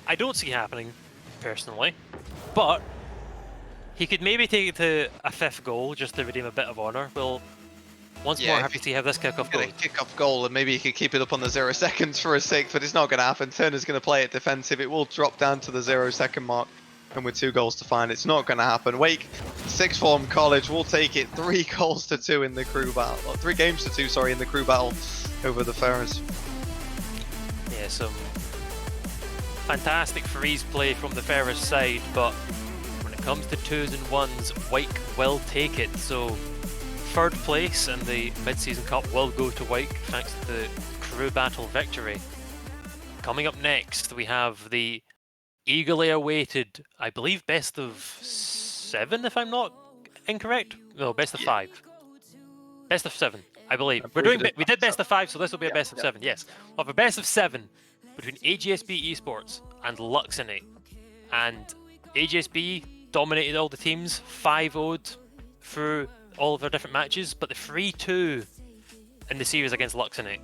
I don't see happening, personally. But he could maybe take it to a 5th goal just to redeem a bit of honour. We'll once more happy to see how this kickoff goes. Get a kickoff goal, and maybe he could keep it up on the 0 seconds for a 6th, but it's not going to happen. Turner's going to play it defensive. It will drop down to the 0 second mark, and with 2 goals to find, it's not going to happen. Wake, 6th form college, will take it 3 goals to 2 in the crew battle. Or 3 games to 2, sorry, in the crew battle over the Ferrers. Yeah, some fantastic freeze play from the Ferrers side, but when it comes to 2s and 1s, Wake will take it. So 3rd place in the Mid-Season Cup will go to Wake thanks to the crew battle victory. Coming up next, we have the eagerly awaited, I believe, best of 7, if I'm not incorrect. No, best of 5. Best of 7, I believe. We did best of 5, so this will be a best of 7. Yes, we'll have a best of 7 between AGSB Esports and Luxonate. And AGSB dominated all the teams, 5-0'd through all of their different matches, but the 3-2 in the series against Luxonate.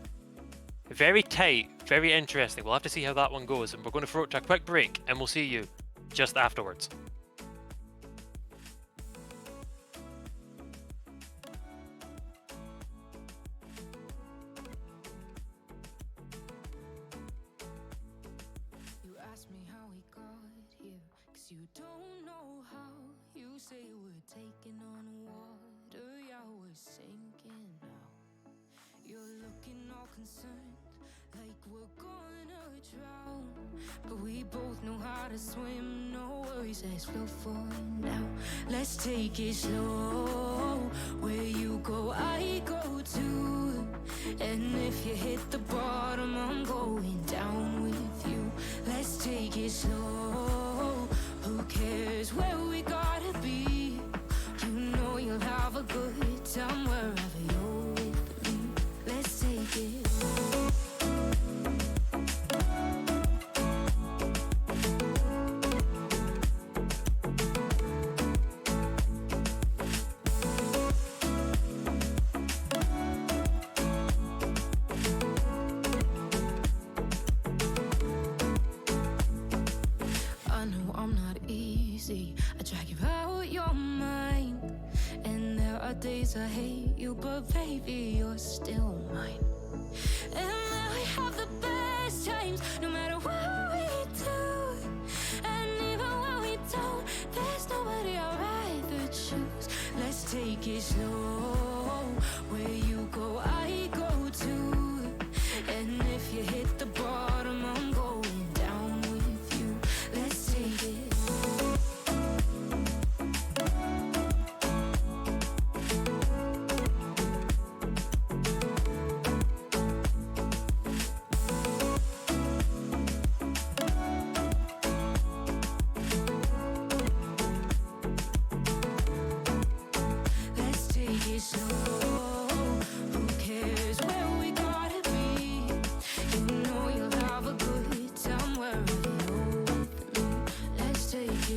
Very tight, very interesting. We'll have to see how that one goes, and we're going to throw it to a quick break, and we'll see you just afterwards. You ask me how we got here, 'cause you don't know how. You say we're taking on water, yeah, we're sinking now. You're looking all concerned, like drown, but we both know how to swim. No worries, let's flow forward now. Let's take it slow. Where you go, I go too. And if you hit the bottom, I'm going down with you. Let's take it slow. Who cares where we gotta be? You know you'll have a good time wherever you're with me. Let's take it slow. I drag you out your mind, and there are days I hate you, but baby, you're still mine. And we have the best times, no matter what we do. And even when we don't, there's nobody I'd rather choose. Let's take it slow. Where you go, I go too. And if you hit the bottom, I'm going down with you. Let's take it slow.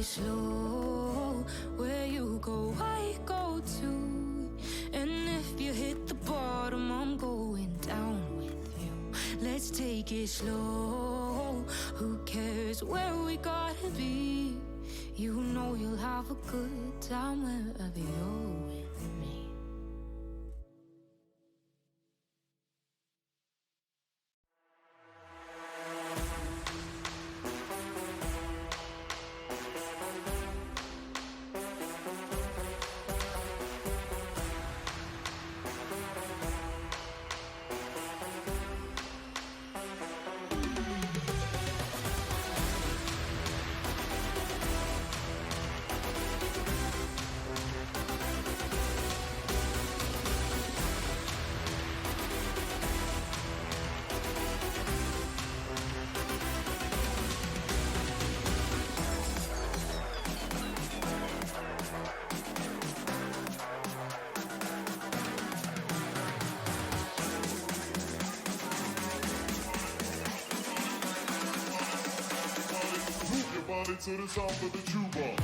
Slow, where you go, I go too. And if you hit the bottom, I'm going down with you. Let's take it slow. Who cares where we gotta be? You know you'll have a good time wherever you're with me. Body to the sound of the tuba.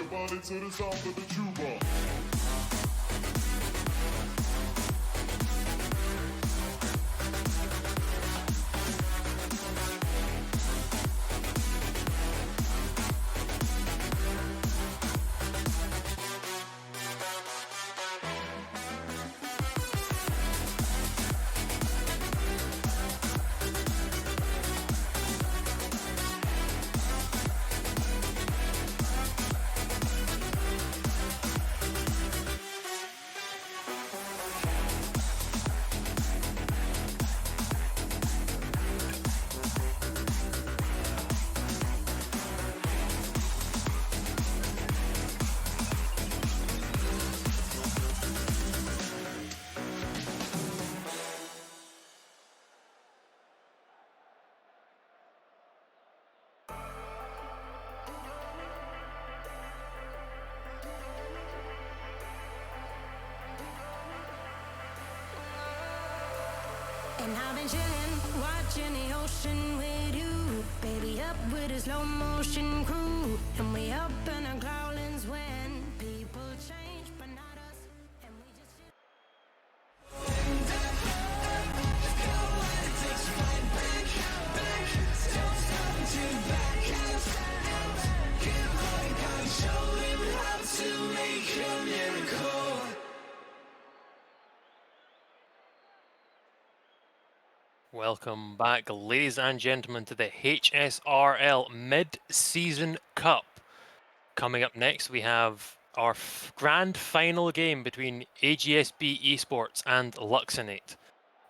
Body to the sound of the tuba. And I've been chillin', watching the ocean with you. Baby, up with a slow motion crew. And we up in our growlings when people change, but not us. And we just chill. Welcome back, ladies and gentlemen, to the HSRL Mid-Season Cup. Coming up next, we have our grand final game between AGSB Esports and Luxinate.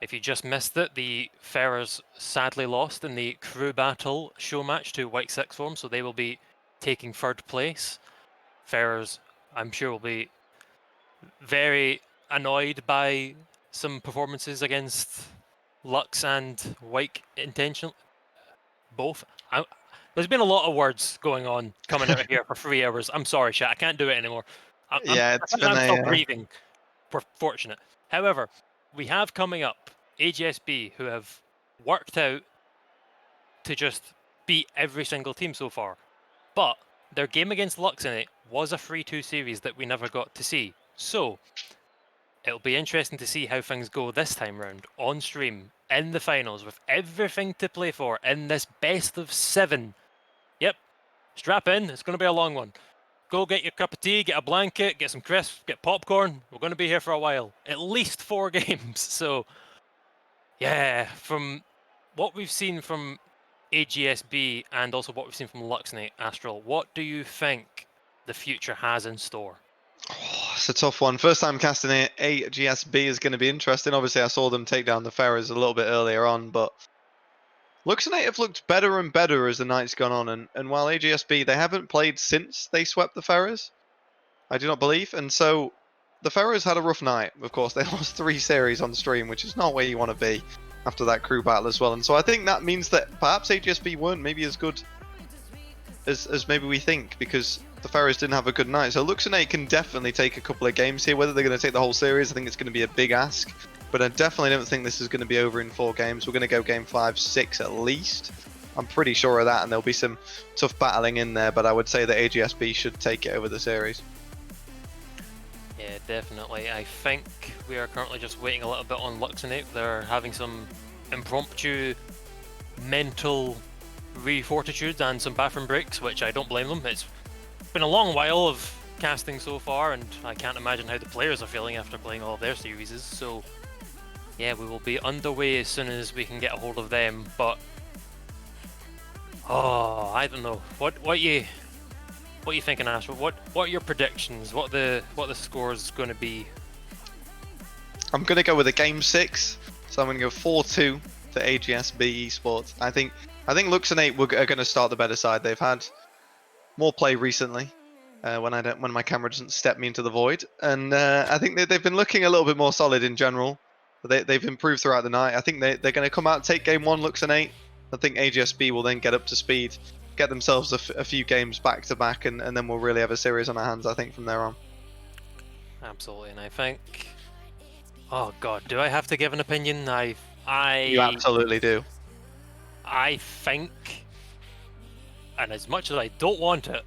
If you just missed it, the Ferrers sadly lost in the crew battle show match to White Sixth Form, so they will be taking third place. Ferrers, I'm sure, will be very annoyed by some performances against Lux and White intention. Both. There's been a lot of words going on coming out of here for 3 hours. I'm sorry, chat. I can't do it anymore. Yeah, it's been I'm still a. breathing. We're fortunate. However, we have coming up AGSB, who have worked out to just beat every single team so far. But their game against Luxinate was a 3-2 series that we never got to see. So it'll be interesting to see how things go this time round on stream in the finals with everything to play for in this best of 7. Yep, strap in. It's going to be a long one. Go get your cup of tea, get a blanket, get some crisps, get popcorn. We're going to be here for a while. At least 4 games. So, yeah, from what we've seen from AGSB and also what we've seen from Luxnate, Astral, what do you think the future has in store? Oh, it's a tough one. First time casting AGSB is going to be interesting. Obviously, I saw them take down the Ferrers a little bit earlier on, but Luxinate have looked better and better as the night's gone on. And while AGSB, they haven't played since they swept the Ferrers, I do not believe. And so the Ferrers had a rough night. Of course, they lost 3 series on stream, which is not where you want to be after that crew battle as well. And so I think that means that perhaps AGSB weren't maybe as good as maybe we think, because the Ferrers didn't have a good night. So Luxinate can definitely take a couple of games here. Whether they're going to take the whole series, I think it's going to be a big ask. But I definitely don't think this is going to be over in 4 games. We're going to go game 5, 6 at least. I'm pretty sure of that, and there'll be some tough battling in there. But I would say that AGSB should take it over the series. Yeah, definitely. I think we are currently just waiting a little bit on Luxinate. They're having some impromptu mental refortitude and some bathroom breaks, which I don't blame them. It's been a long while of casting so far, and I can't imagine how the players are feeling after playing all of their series. So yeah, we will be underway as soon as we can get a hold of them. But oh, I don't know. What you thinking, Astro? What are your predictions? What the score is going to be? I'm going to go with a game 6. So I'm going to go 4-2 to AGSB Esports. I think Luxinate are going to start the better side. They've had more play recently. When my camera doesn't step me into the void, and I think they've been looking a little bit more solid in general. They've improved throughout the night. I think they're going to come out and take game 1, Luxinate. I think AGSB will then get up to speed, get themselves a few games back to back, and then we'll really have a series on our hands, I think, from there on. Absolutely, and I think, oh god, do I have to give an opinion? You absolutely do. I think, and as much as I don't want it,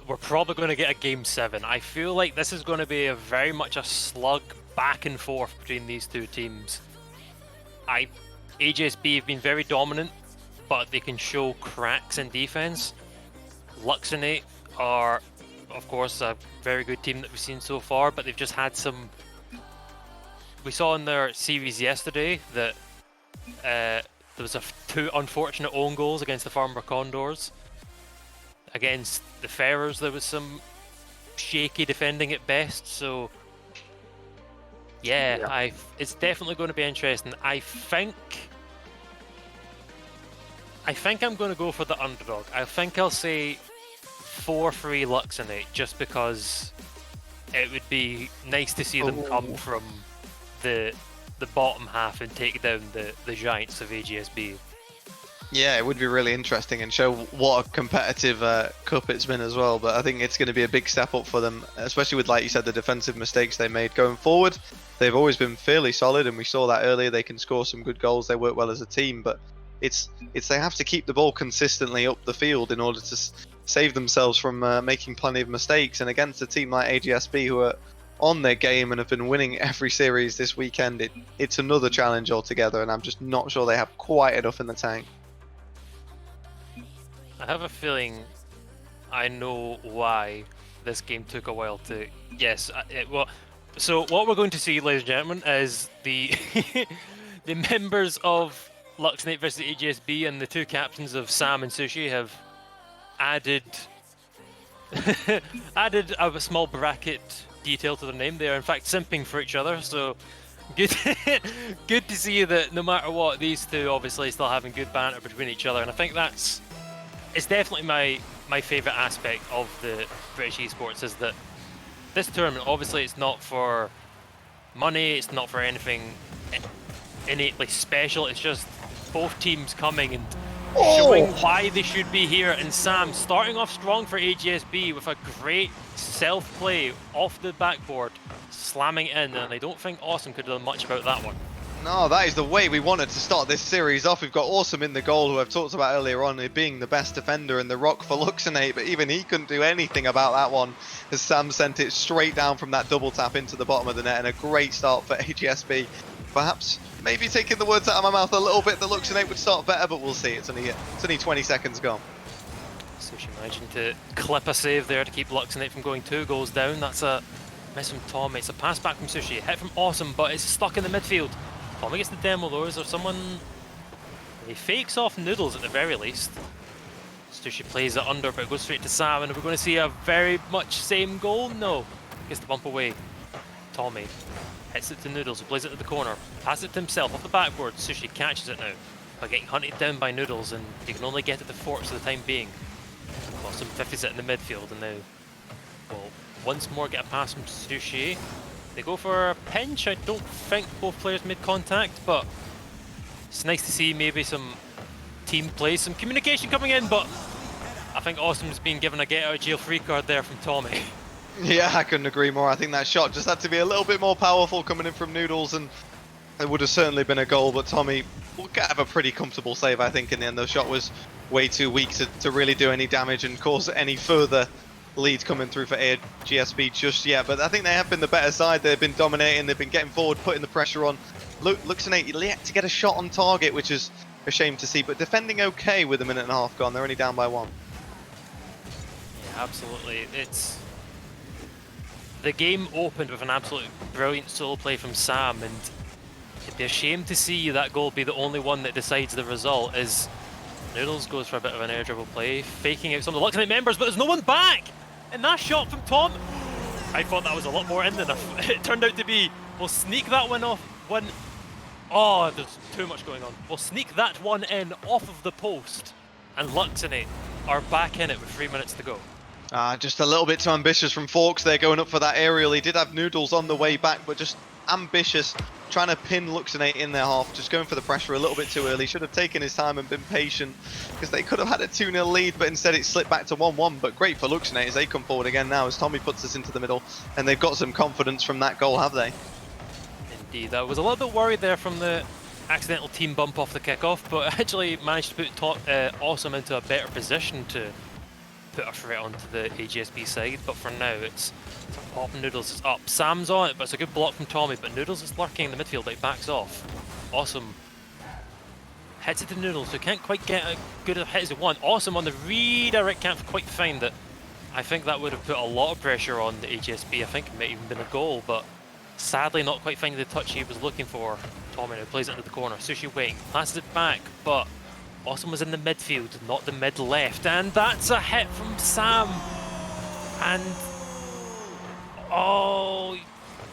we're probably going to get a game 7. I feel like this is going to be very much a slug back and forth between these 2 teams. AGSB have been very dominant, but they can show cracks in defense. Luxinate are, of course, a very good team that we've seen so far, but they've just had some... We saw in their series yesterday that there was 2 unfortunate own goals against the Farmer Condors. Against the Ferrers, there was some shaky defending at best, so yeah. It's definitely going to be interesting. I think I'm going to go for the underdog. I think I'll say 4-3 Luxinate, just because it would be nice to see them come from the bottom half and take down the giants of AGSB. Yeah, it would be really interesting and show what a competitive cup it's been as well. But I think it's going to be a big step up for them, especially with, like you said, the defensive mistakes they made going forward. They've always been fairly solid, and we saw that earlier. They can score some good goals. They work well as a team, but it's they have to keep the ball consistently up the field in order to save themselves from making plenty of mistakes. And against a team like AGSB, who are on their game and have been winning every series this weekend, it's another challenge altogether. And I'm just not sure they have quite enough in the tank. I have a feeling I know why this game took a while to. Yes, well, so what we're going to see, ladies and gentlemen, is the the members of Luxnate versus AGSB and the two captains of Sam and Sushi have added added a small bracket detail to their name. They are in fact simping for each other, so good good to see that no matter what, these two obviously still having good banter between each other, and I think it's definitely my favourite aspect of the British esports, is that this tournament, obviously it's not for money, it's not for anything innately special, it's just both teams coming and showing why they should be here. And Sam starting off strong for AGSB with a great self-play off the backboard, slamming in, and I don't think Awesome could have done much about that one. No, that is the way we wanted to start this series off. We've got Awesome in the goal, who I've talked about earlier on, being the best defender in the rock for Luxonate, but even he couldn't do anything about that one, as Sam sent it straight down from that double tap into the bottom of the net, and a great start for AGSB. Perhaps, maybe taking the words out of my mouth a little bit, the Luxonate would start better, but we'll see. It's only 20 seconds gone. So she managing to clip a save there to keep Luxonate from going 2 goals down. That's a miss from Tommy. It's a pass back from Sushi, hit from Awesome, but it's stuck in the midfield. Tommy gets the demo though. Is there someone? He fakes off Noodles at the very least. Sushi plays it under, but it goes straight to Sam, and we're going to see a very much same goal. No, gets the bump away. Tommy hits it to Noodles, who plays it to the corner, passes it to himself off the backboard. Sushi catches it now, by getting hunted down by Noodles, and you can only get it to Forks for the time being. Awesome 50s it in the midfield, and now, well, once more get a pass from Sushi. They go for a pinch. I don't think both players made contact, but it's nice to see maybe some team play, some communication coming in, but I think Awesome's been given a get out of jail free card there from Tommy. Yeah, I couldn't agree more. I think that shot just had to be a little bit more powerful coming in from Noodles, and it would have certainly been a goal, but Tommy will have a pretty comfortable save, I think, in the end. The shot was way too weak to really do any damage and cause any further lead coming through for AGSB just yet, but I think they have been the better side. They've been dominating, they've been getting forward, putting the pressure on. Luxonate yet to get a shot on target, which is a shame to see, but defending okay with a minute and a half gone. They're only down by 1. Yeah, absolutely. The game opened with an absolute brilliant solo play from Sam, and it'd be a shame to see that goal be the only one that decides the result, as Noodles goes for a bit of an air dribble play, faking out some of the Luxonate members, but there's no one back! And that shot from Tom, I thought that was a lot more in than it turned out to be. We'll sneak that one off. Oh, there's too much going on. We'll sneak that one in off of the post, and Luxonate are back in it with 3 minutes to go. Just a little bit too ambitious from Forks. They're going up for that aerial. He did have Noodles on the way back, but just ambitious, trying to pin Luxonate in their half, just going for the pressure a little bit too early. Should have taken his time and been patient, because they could have had a 2-0 lead, but instead it slipped back to 1-1. But great for Luxonate as they come forward again now, as Tommy puts us into the middle, and they've got some confidence from that goal, have they? Indeed, I was a little bit worried there from the accidental team bump off the kickoff, but actually managed to put Awesome into a better position to put a threat onto the AGSB side. But for now, it's Pop Noodles is up. Sam's on it, but it's a good block from Tommy, but Noodles is lurking in the midfield, but he backs off. Awesome hits it to Noodles, who can't quite get a good a hit as he wants. Awesome on the redirect, can't quite find it. I think that would have put a lot of pressure on the AGSB. I think it might even been a goal, but sadly not quite finding the touch he was looking for. Tommy now plays it into the corner. Sushi waiting, passes it back, but Awesome was in the midfield, not the mid left, and that's a hit from Sam. And oh,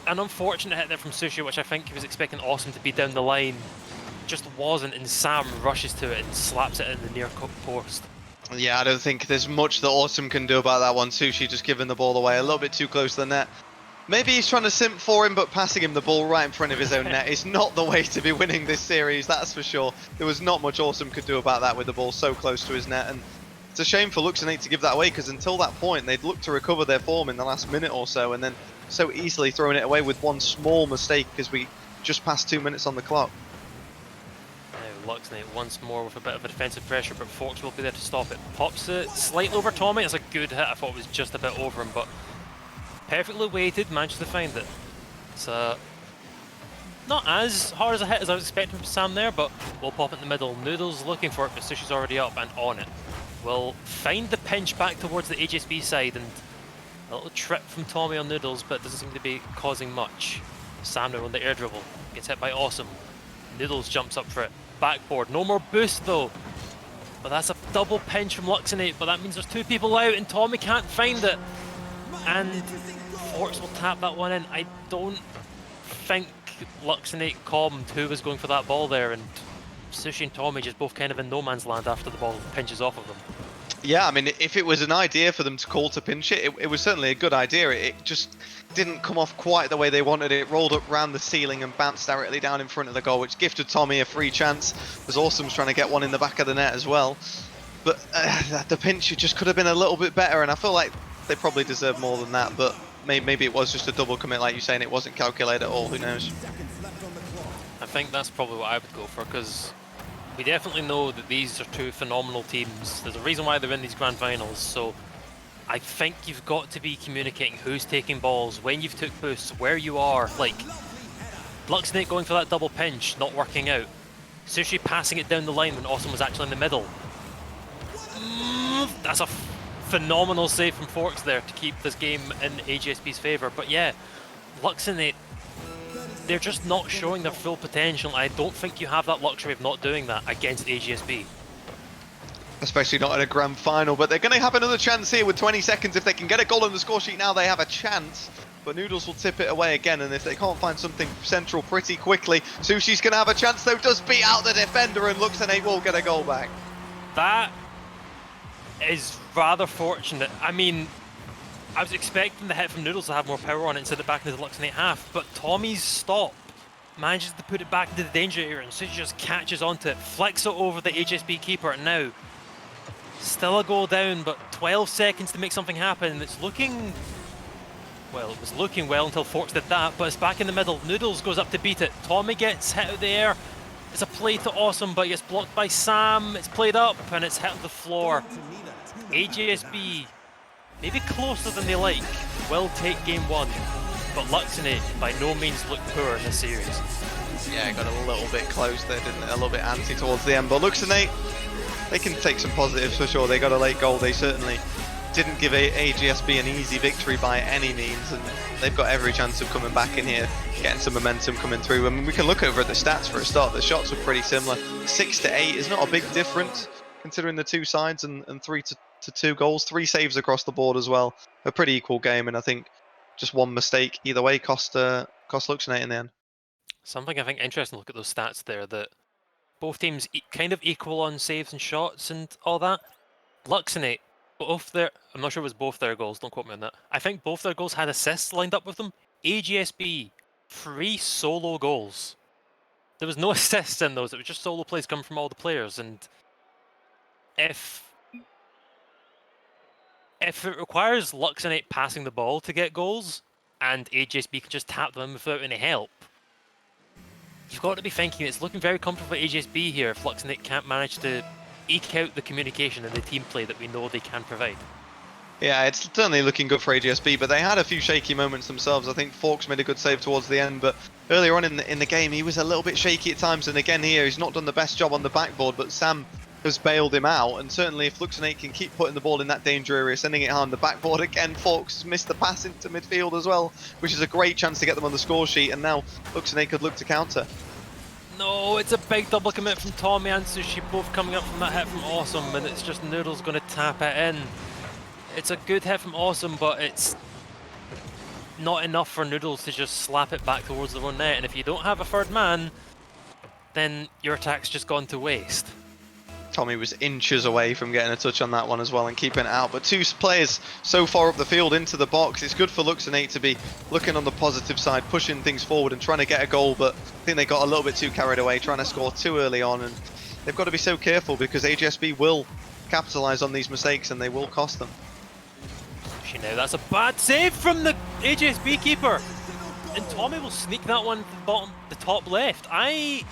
an unfortunate hit there from Sushi, which I think he was expecting Awesome to be down the line. Just wasn't, and Sam rushes to it and slaps it in the near post. Yeah, I don't think there's much that Awesome can do about that one. Sushi just giving the ball away a little bit too close to the net. Maybe he's trying to simp for him, but passing him the ball right in front of his own net is not the way to be winning this series, that's for sure. There was not much Awesome could do about that with the ball so close to his net, and it's a shame for Luxonate to give that away, because until that point they'd looked to recover their form in the last minute or so, and then so easily throwing it away with one small mistake because we just passed 2 minutes on the clock. Now Luxonate once more with a bit of a defensive pressure, but Forks will be there to stop it. Pops it slightly over Tommy. It's a good hit. I thought it was just a bit over him, but perfectly weighted, managed to find it. It's not as hard as a hit as I was expecting from Sam there, but we'll pop it in the middle. Noodles looking for it, but Sushi's already up and on it. We'll find the pinch back towards the HSB side, and a little trip from Tommy on Noodles, but it doesn't seem to be causing much. Sam now on the air dribble, gets hit by Awesome. Noodles jumps up for it. Backboard, no more boost though. But that's a double pinch from Luxonate, but that means there's 2 people out and Tommy can't find it. And Forks will tap that one in. I don't think Luxonate calmed who was going for that ball there, and Sushi and Tommy just both kind of in no man's land after the ball pinches off of them. Yeah, I mean, if it was an idea for them to call to pinch it, it was certainly a good idea. It just didn't come off quite the way they wanted it. It rolled up round the ceiling and bounced directly down in front of the goal, which gifted Tommy a free chance. Was Awesome's trying to get one in the back of the net as well. But the pinch just could have been a little bit better, and I feel like they probably deserve more than that, but maybe it was just a double commit, like you're saying. It wasn't calculated at all, who knows. I think that's probably what I would go for, because we definitely know that these are 2 phenomenal teams. There's a reason why they're in these grand finals, so I think you've got to be communicating who's taking balls, when you've took boosts, where you are. Like, Luxonate going for that double pinch, not working out. Sushi passing it down the line when Awesome was actually in the middle. That's a phenomenal save from Forks there to keep this game in AGSB's favour. But yeah, Luxonate, they're just not showing their full potential. I don't think you have that luxury of not doing that against AGSB. Especially not in a grand final, but they're going to have another chance here with 20 seconds. If they can get a goal on the score sheet now, they have a chance. But Noodles will tip it away again, and if they can't find something central pretty quickly, Sushi's going to have a chance, though, does beat out the defender, and Luxonate will get a goal back. That is rather fortunate. I mean, I was expecting the hit from Noodles to have more power on it and send it back into the Luxonate half, but Tommy's stop manages to put it back into the danger area, and Sushi just catches onto it, flicks it over the HSB keeper, and now still a goal down, but 12 seconds to make something happen. It's looking, well, it was looking well until Forks did that, but it's back in the middle. Noodles goes up to beat it. Tommy gets hit out of the air. It's a play to Awesome, but he gets blocked by Sam. It's played up, and it's hit the floor. AJSB, maybe closer than they like, will take game 1, but Luxonate by no means look poor in this series. Yeah, it got a little bit close there, didn't it? A little bit antsy towards the end, but Luxonate, they can take some positives for sure. They got a late goal. They certainly didn't give AGSB an easy victory by any means, and they've got every chance of coming back in here, getting some momentum coming through. I mean, we can look over at the stats for a start. The shots were pretty similar. 6 to 8 is not a big difference considering the 2 sides, and 3 to 2 goals. 3 saves across the board as well. A pretty equal game, and I think just one mistake either way cost Luxonate in the end. Something I think interesting to look at those stats there, that both teams kind of equal on saves and shots and all that. Luxonate, both their, I'm not sure it was both their goals, don't quote me on that. I think both their goals had assists lined up with them. AGSB, 3 solo goals. There was no assists in those, it was just solo plays coming from all the players, and if it requires Luxonate passing the ball to get goals, and AGSB can just tap them in without any help, you've got to be thinking it's looking very comfortable for AGSB here if Luxonate can't manage to eke out the communication and the team play that we know they can provide. Yeah, it's certainly looking good for AGSB, but they had a few shaky moments themselves. I think Forks made a good save towards the end, but earlier on in the game he was a little bit shaky at times, and again here he's not done the best job on the backboard, but Sam has bailed him out, and certainly if Luxonate can keep putting the ball in that danger area, sending it on the backboard again, Forks has missed the pass into midfield as well, which is a great chance to get them on the score sheet, and now Luxonate could look to counter. No, it's a big double commit from Tommy and Sushi, both coming up from that hit from Awesome, and it's just Noodles going to tap it in. It's a good hit from Awesome, but it's not enough for Noodles to just slap it back towards the own net, and if you don't have a third man, then your attack's just gone to waste. Tommy was inches away from getting a touch on that one as well and keeping it out. But two players so far up the field into the box. It's good for Luxonate to be looking on the positive side, pushing things forward and trying to get a goal. But I think they got a little bit too carried away, trying to score too early on. And they've got to be so careful because AGSB will capitalise on these mistakes and they will cost them. Now that's a bad save from the AGSB keeper. And Tommy will sneak that one to the bottom, the top left. I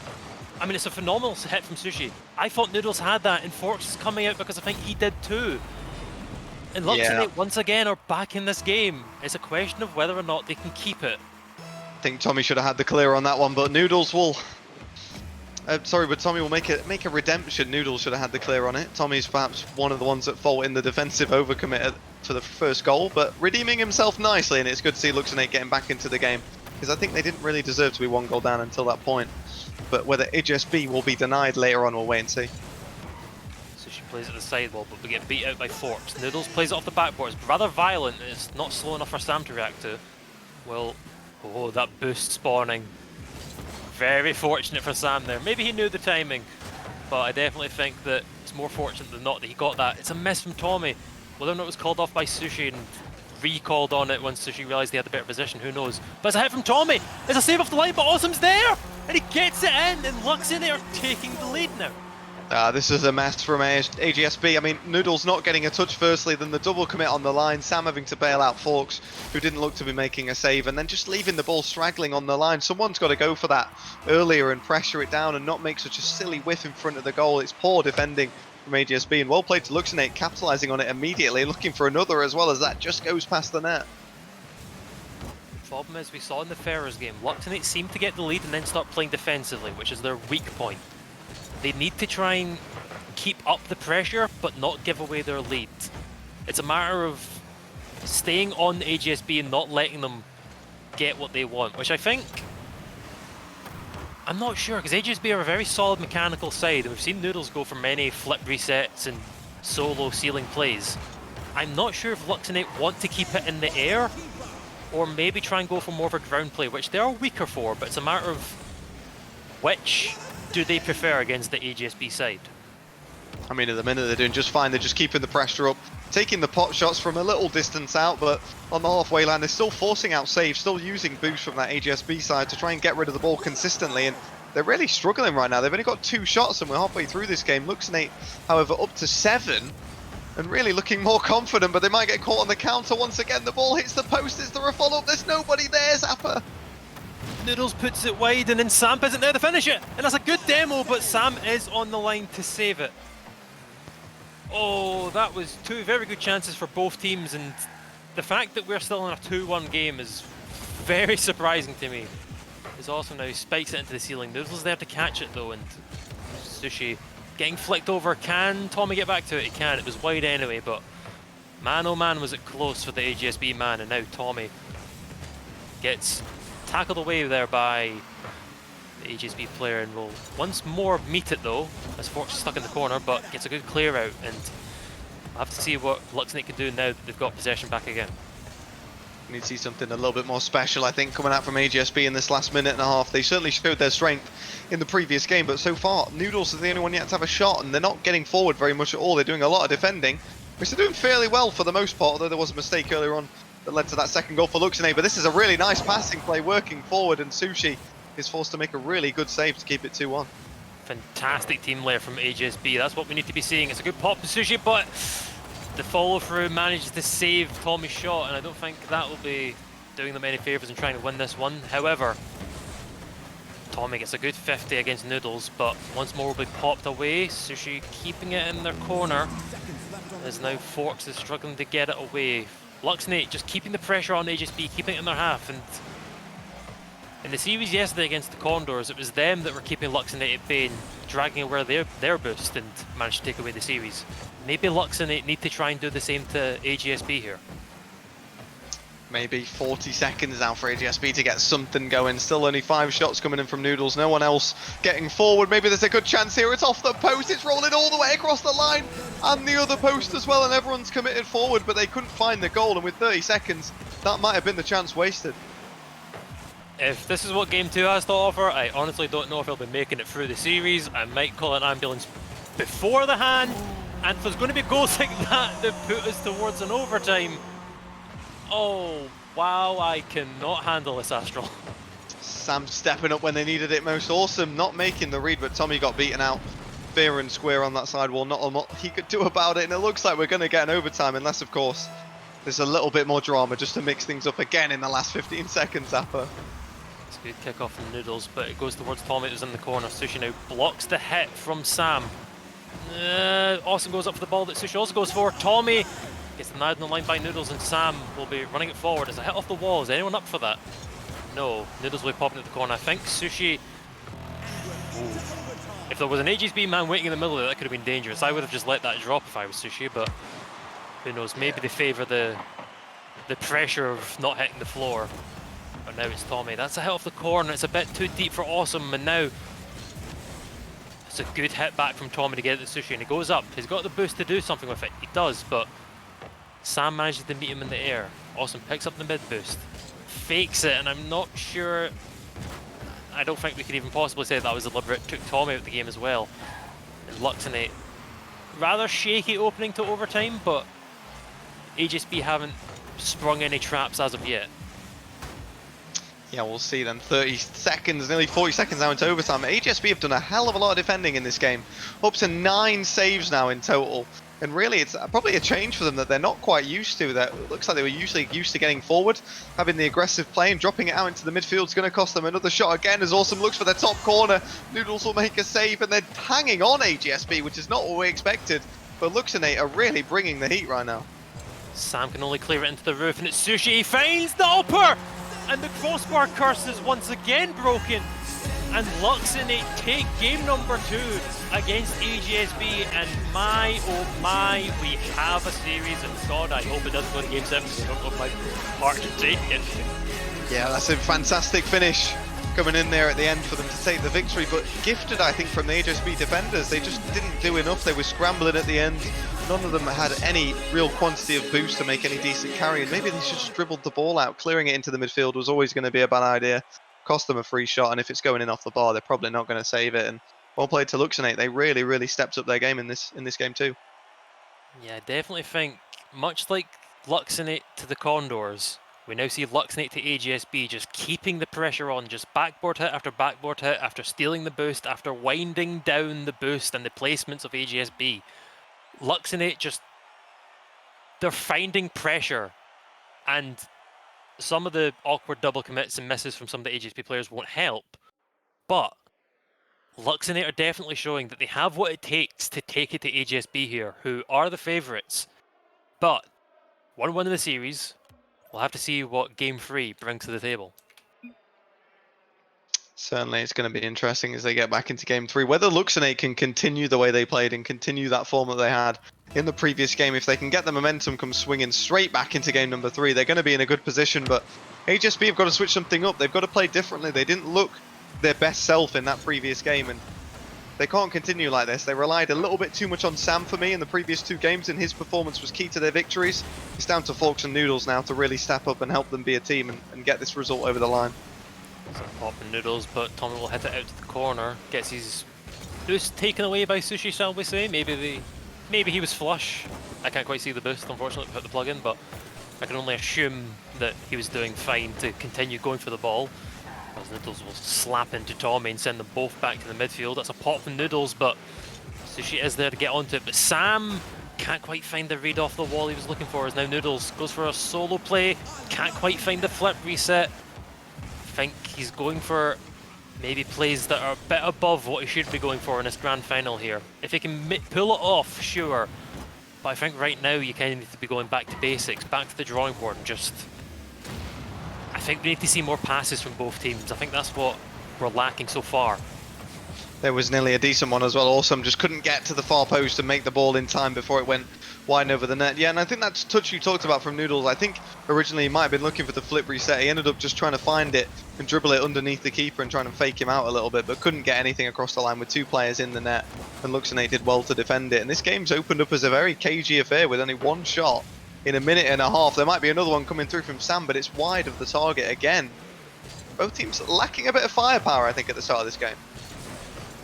mean, it's a phenomenal hit from Sushi. I thought Noodles had that, and Forks is coming out because I think he did too. And Luxonate once again are back in this game. It's a question of whether or not they can keep it. I think Tommy should have had the clear on that one, but Noodles will... but Tommy will make a redemption. Noodles should have had the clear on it. Tommy's perhaps one of the ones at fault in the defensive overcommit for the first goal, but redeeming himself nicely, and it's good to see Luxonate getting back into the game, because I think they didn't really deserve to be one goal down until that point. But whether HSB will be denied later on, we'll wait and see. So she plays at the sidewall, but we get beat out by Forks. Noodles plays it off the backboard. It's rather violent, and it's not slow enough for Sam to react to. Well, oh, that boost spawning. Very fortunate for Sam there. Maybe he knew the timing, but I definitely think that it's more fortunate than not that he got that. It's a miss from Tommy. Whether or not it was called off by Sushi and recalled on it once Sushi realised he had a better position, who knows. But it's a hit from Tommy. It's a save off the line, but Awesome's there! And he gets it in, and Luxonate are taking the lead now. This is a mess from AGSB. I mean, Noodles not getting a touch firstly, then the double commit on the line, Sam having to bail out Forks, who didn't look to be making a save, and then just leaving the ball straggling on the line. Someone's got to go for that earlier and pressure it down and not make such a silly whiff in front of the goal. It's poor defending from AGSB, and well played to Luxonate, capitalising on it immediately, looking for another as well as that just goes past the net. The problem is, we saw in the Ferrers game, Luxonate seemed to get the lead and then start playing defensively, which is their weak point. They need to try and keep up the pressure, but not give away their lead. It's a matter of staying on AGSB and not letting them get what they want, which I think... I'm not sure, because AGSB are a very solid mechanical side, and we've seen Noodles go for many flip resets and solo ceiling plays. I'm not sure if Luxonate want to keep it in the air, or maybe try and go for more of a ground play, which they are weaker for, but it's a matter of which do they prefer against the AGSB side. I mean, at the minute they're doing just fine. They're just keeping the pressure up, taking the pot shots from a little distance out, but on the halfway line they're still forcing out saves, still using boost from that AGSB side to try and get rid of the ball consistently, and they're really struggling right now. They've only got 2 shots and we're halfway through this game. Luxonate, however, up to 7 and really looking more confident, but they might get caught on the counter once again. The ball hits the post. Is there a follow-up? There's nobody there, Zappa. Noodles puts it wide, and then Sam isn't there to finish it. And that's a good demo, but Sam is on the line to save it. Oh, that was 2 very good chances for both teams, and the fact that we're still in a 2-1 game is very surprising to me. It's awesome now. He spikes it into the ceiling. Noodles there to catch it though, and Sushi getting flicked over. Can Tommy get back to it? He can. It was wide anyway, but man oh man was it close for the AGSB man, and now Tommy gets tackled away there by the AGSB player, and will once more meet it though, as Forks is stuck in the corner, but gets a good clear out, and I'll have to see what Luxonate can do now that they've got possession back again. We need to see something a little bit more special, I think, coming out from AGSB in this last minute and a half. They certainly showed their strength in the previous game, but so far, Noodles is the only one yet to have a shot, and they're not getting forward very much at all. They're doing a lot of defending, which they're doing fairly well for the most part, although there was a mistake earlier on that led to that second goal for Luxonate. But this is a really nice passing play, working forward, and Sushi is forced to make a really good save to keep it 2-1. Fantastic team layer from AGSB. That's what we need to be seeing. It's a good pop to Sushi, but the follow-through manages to save Tommy's shot, and I don't think that will be doing them any favours in trying to win this one. However, Tommy gets a good 50 against Noodles, but once more will be popped away. Sushi keeping it in their corner, as now Forks is struggling to get it away. Luxonate just keeping the pressure on AGSB, keeping it in their half, and in the series yesterday against the Condors, it was them that were keeping Luxonate at bay and dragging away their boost and managed to take away the series. Maybe Luxonate need to try and do the same to AGSB here. Maybe 40 seconds now for AGSB to get something going. Still only 5 shots coming in from Noodles. No one else getting forward. Maybe there's a good chance here. It's off the post. It's rolling all the way across the line and the other post as well. And everyone's committed forward, but they couldn't find the goal. And with 30 seconds, that might have been the chance wasted. If this is what Game 2 has to offer, I honestly don't know if he'll be making it through the series. I might call an ambulance before the hand, and if there's going to be goals like that that put us towards an overtime, oh wow, I cannot handle this, Astral. Sam stepping up when they needed it most. Awesome, not making the read, but Tommy got beaten out fair and square on that side wall. Not a lot he could do about it, and it looks like we're going to get an overtime, unless, of course, there's a little bit more drama just to mix things up again in the last 15 seconds, Appa. It's a good kick off from Noodles, but it goes towards Tommy, who's in the corner. Sushi now blocks the hit from Sam. Austin goes up for the ball that Sushi also goes for. Tommy gets denied on the line by Noodles, and Sam will be running it forward. It's a hit off the wall. Is anyone up for that? No. Noodles will be popping at the corner. I think Sushi... Ooh. If there was an HSB man waiting in the middle of it, that could have been dangerous. I would have just let that drop if I was Sushi, but who knows? Maybe they favour the pressure of not hitting the floor. But now it's Tommy. That's a hit off the corner. It's a bit too deep for Awesome, and now it's a good hit back from Tommy to get it to Sushi, and he goes up. He's got the boost to do something with it. He does, but Sam manages to meet him in the air. Awesome picks up the mid boost, fakes it, and I'm not sure. I don't think we could even possibly say that was deliberate. Took Tommy out of the game as well. And Luxonate, rather shaky opening to overtime, but HSB haven't sprung any traps as of yet. Yeah, we'll see then. 30 seconds, nearly 40 seconds now into overtime. HSB have done a hell of a lot of defending in this game. Up to 9 saves now in total. And really, it's probably a change for them that they're not quite used to. That it looks like they were usually used to getting forward, having the aggressive play, and dropping it out into the midfield is going to cost them another shot again. As Awesome looks for the top corner, Noodles will make a save, and they're hanging on HSB, which is not what we expected. But Luxonate are really bringing the heat right now. Sam can only clear it into the roof, and it's Sushi. He finds the upper, and the crossbar curse is once again broken. And Luxonate take game number 2 against AGSB, and my oh my, we have a series, and God, I hope it doesn't go to game 7 because I don't know if my heart can take it. Yeah, that's a fantastic finish coming in there at the end for them to take the victory, but gifted, I think, from the HSB defenders. They just didn't do enough. They were scrambling at the end. None of them had any real quantity of boost to make any decent carry, and maybe they should just dribbled the ball out. Clearing it into the midfield was always going to be a bad idea. Cost them a free shot, and if it's going in off the bar, they're probably not going to save it. And well played to Luxonate. They really stepped up their game in this game too. Yeah, I definitely think, much like Luxonate to the Condors, we now see Luxonate to AGSB just keeping the pressure on, just backboard hit after stealing the boost, after winding down the boost and the placements of AGSB. Luxonate just, they're finding pressure, and some of the awkward double commits and misses from some of the HSB players won't help, but Luxonate are definitely showing that they have what it takes to take it to AGSB here, who are the favourites. But 1-1 in the series, we'll have to see what Game 3 brings to the table. Certainly, it's going to be interesting as they get back into Game 3. Whether Luxonate can continue the way they played and continue that form that they had in the previous game. If they can get the momentum come swinging straight back into Game number 3, they're going to be in a good position. But HSB have got to switch something up. They've got to play differently. They didn't look their best self in that previous game, and they can't continue like this. They relied a little bit too much on Sam for me in the previous 2 games, and his performance was key to their victories. It's down to Forks and Noodles now to really step up and help them be a team and get this result over the line. So popping Noodles, but Tommy will hit it out to the corner. Gets his boost taken away by Sushi, shall we say? Maybe he was flush. I can't quite see the boost, unfortunately, put the plug in, but I can only assume that he was doing fine to continue going for the ball. As Noodles will slap into Tommy and send them both back to the midfield. That's a pop from Noodles, but Sushi is there to get onto it. But Sam can't quite find the read off the wall he was looking for, as now Noodles goes for a solo play. Can't quite find the flip reset. I think he's going for maybe plays that are a bit above what he should be going for in this grand final here. If he can pull it off, sure. But I think right now you kind of need to be going back to basics, back to the drawing board, and just... I think we need to see more passes from both teams. I think that's what we're lacking so far. There was nearly a decent one as well. Awesome just couldn't get to the far post and make the ball in time before it went wide over the net. Yeah, and I think that's touch you talked about from Noodles. I think originally he might have been looking for the flip reset. He ended up just trying to find it and dribble it underneath the keeper and trying to fake him out a little bit, but couldn't get anything across the line with 2 players in the net, and Luxonate did well to defend it. And this game's opened up as a very cagey affair with only 1 shot in a minute and a half. There might be another one coming through from Sam, but it's wide of the target again. Both teams lacking a bit of firepower, I think, at the start of this game.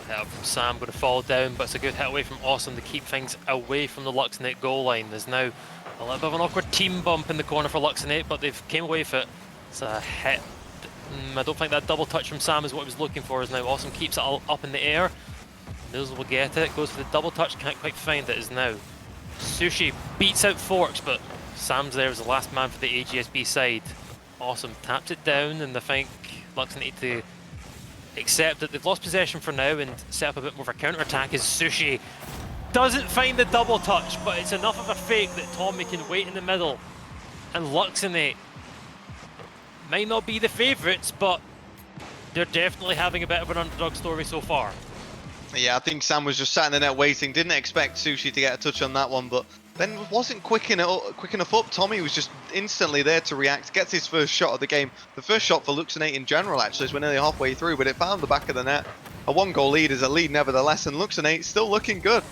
Hit up from Sam, going to fall down, but it's a good hit away from Awesome to keep things away from the Luxonate goal line. There's now a little bit of an awkward team bump in the corner for Luxonate, but they've came away with it. It's a hit. I don't think that double touch from Sam is what he was looking for. As now Awesome keeps it all up in the air. Noodles will get it, goes for the double touch, can't quite find it. Is now Sushi beats out Forks, but Sam's there as the last man for the AGSB side. Awesome taps it down, and I think Luxonate need to accept that they've lost possession for now and set up a bit more of a counter-attack as Sushi doesn't find the double touch, but it's enough of a fake that Tommy can wait in the middle. And Luxonate might not be the favourites, but they're definitely having a bit of an underdog story so far. Yeah, I think Sam was just sat in the net waiting. Didn't expect Sushi to get a touch on that one, but then wasn't quick enough up. Tommy was just instantly there to react. Gets his first shot of the game. The first shot for Luxonate in general, actually, as we're nearly halfway through, but it found the back of the net. A 1-goal lead is a lead nevertheless, and Luxonate still looking good.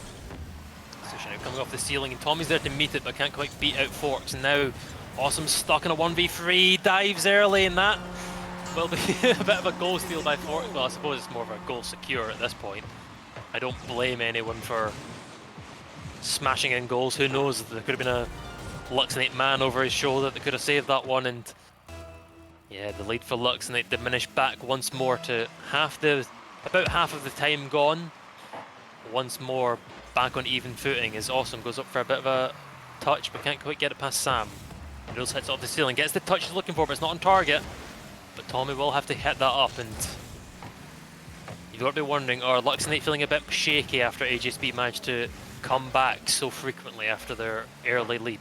Sushi now coming off the ceiling, and Tommy's there to meet it, but can't quite beat out Forks. And now Awesome stuck in a 1v3, dives early, and that will be a bit of a goal steal by Forks. Well, I suppose it's more of a goal secure at this point. I don't blame anyone for smashing in goals. Who knows? There could have been a Luxonate man over his shoulder that could have saved that one. And yeah, the lead for Luxonate diminished back once more to about half of the time gone. Once more back on even footing as Awesome goes up for a bit of a touch, but can't quite get it past Sam. Noodles hits it off the ceiling, gets the touch he's looking for, but it's not on target. But Tommy will have to hit that up, and you've got to be wondering, are Luxonate feeling a bit shaky after AGSB managed to come back so frequently after their early lead?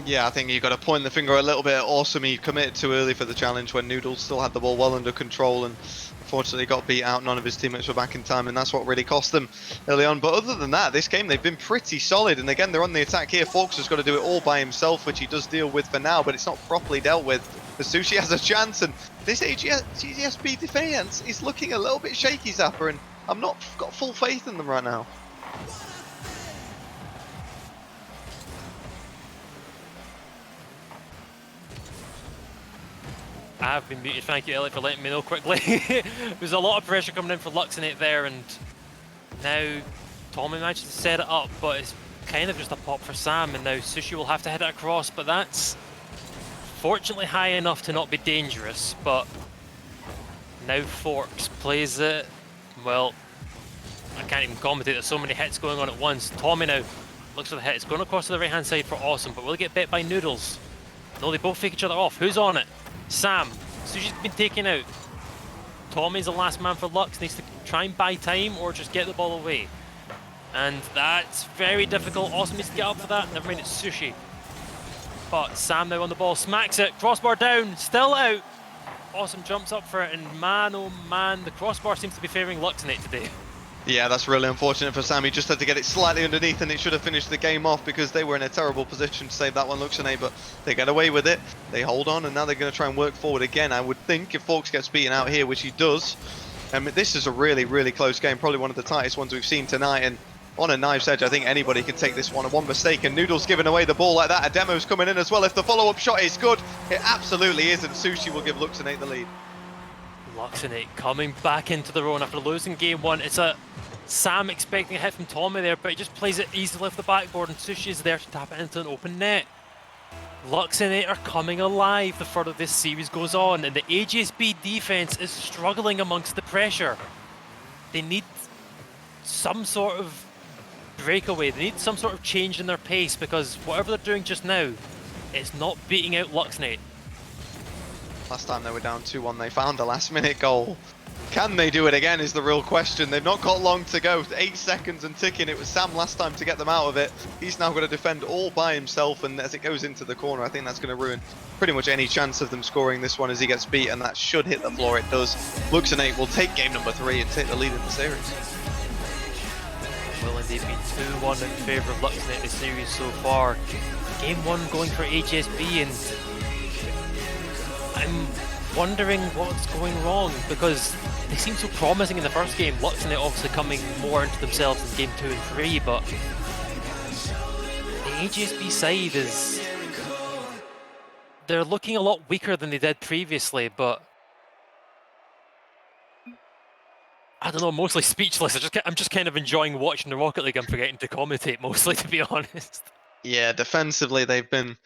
Yeah, I think you've got to point the finger a little bit at Awesome. He committed too early for the challenge when Noodles still had the ball well under control, and unfortunately got beat out. None of his teammates were back in time, and that's what really cost them early on. But other than that, this game they've been pretty solid, and again they're on the attack here. Forks has got to do it all by himself, which he does deal with for now, but it's not properly dealt with. The Sushi has a chance, and this AGSB defense is looking a little bit shaky, Zapper, and I'm not got full faith in them right now. I have been muted, thank you Elliot for letting me know quickly. There's a lot of pressure coming in for Luxonate there, and now Tommy managed to set it up, but it's kind of just a pop for Sam, and now Sushi will have to hit it across, but that's fortunately high enough to not be dangerous. But now Forks plays it, well, I can't even commentate, there's so many hits going on at once. Tommy now looks for the hit, it's going across to the right hand side for Awesome, but will he get bit by Noodles? No, they both fake each other off. Who's on it? Sam. Sushi's been taken out. Tommy's the last man for Lux, needs to try and buy time or just get the ball away. And that's very difficult. Awesome needs to get up for that. Never mind, it's Sushi. But Sam now on the ball, smacks it, crossbar down, still out. Awesome jumps up for it, and man, oh man, the crossbar seems to be favouring Luxonate today. Yeah, that's really unfortunate for Sam. He just had to get it slightly underneath, and it should have finished the game off because they were in a terrible position to save that one, Luxonate, but they get away with it. They hold on, and now they're going to try and work forward again. I would think if Forks gets beaten out here, which he does, this is a really, really close game, probably one of the tightest ones we've seen tonight, and on a knife's edge, I think anybody can take this one mistake, and Noodles giving away the ball like that. A demo's coming in as well. If the follow-up shot is good, it absolutely is, and Sushi will give Luxonate the lead. Luxonate coming back into the own after losing game one. It's a Sam expecting a hit from Tommy there, but he just plays it easily off the backboard, and Sushi is there to tap it into an open net. Luxonate are coming alive the further this series goes on, and the AGSB defense is struggling amongst the pressure. They need some sort of breakaway, they need some sort of change in their pace, because whatever they're doing just now, it's not beating out Luxonate. Last time they were down 2-1, they found a last-minute goal. Can they do it again is the real question. They've not got long to go. 8 seconds and ticking. It was Sam last time to get them out of it. He's now got to defend all by himself, and as it goes into the corner, I think that's going to ruin pretty much any chance of them scoring this one as he gets beat, and that should hit the floor. It does. Luxonate will take game number 3 and take the lead in the series. Will indeed be 2-1 in favour of Luxonate this series so far. Game 1 going for HSB, and I'm wondering what's going wrong, because they seemed so promising in the first game. Luxonate obviously coming more into themselves in game 2 and 3, but the HSB side is... they're looking a lot weaker than they did previously, but I don't know, mostly speechless. I'm just kind of enjoying watching the Rocket League. I'm forgetting to commentate mostly, to be honest. Yeah, defensively they've been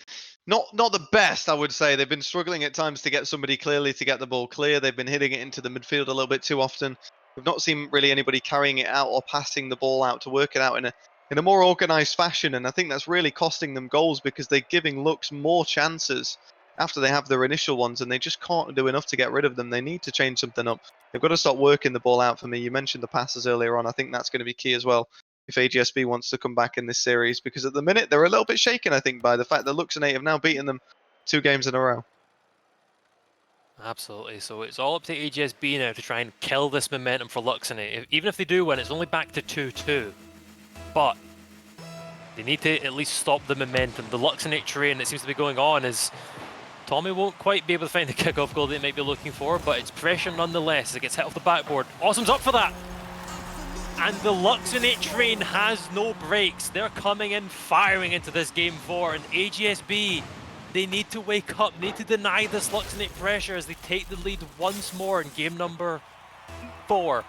not the best, I would say. They've been struggling at times to get somebody clearly to get the ball clear. They've been hitting it into the midfield a little bit too often. We've not seen really anybody carrying it out or passing the ball out to work it out in a more organised fashion, and I think that's really costing them goals because they're giving Lux more chances after they have their initial ones, and they just can't do enough to get rid of them. They need to change something up. They've got to stop working the ball out for me. You mentioned the passes earlier on. I think that's going to be key as well if AGSB wants to come back in this series, because at the minute they're a little bit shaken, I think, by the fact that Luxonate have now beaten them 2 games in a row. Absolutely. So it's all up to AGSB now to try and kill this momentum for Luxonate. Even if they do win, it's only back to 2-2. But they need to at least stop the momentum. The Luxonate train that seems to be going on is Tommy won't quite be able to find the kickoff goal they might be looking for, but it's pressure nonetheless as it gets hit off the backboard. Awesome's up for that. And the Luxonate train has no brakes. They're coming in firing into this game 4, and AGSB, they need to wake up, need to deny this Luxonate pressure as they take the lead once more in game number 4.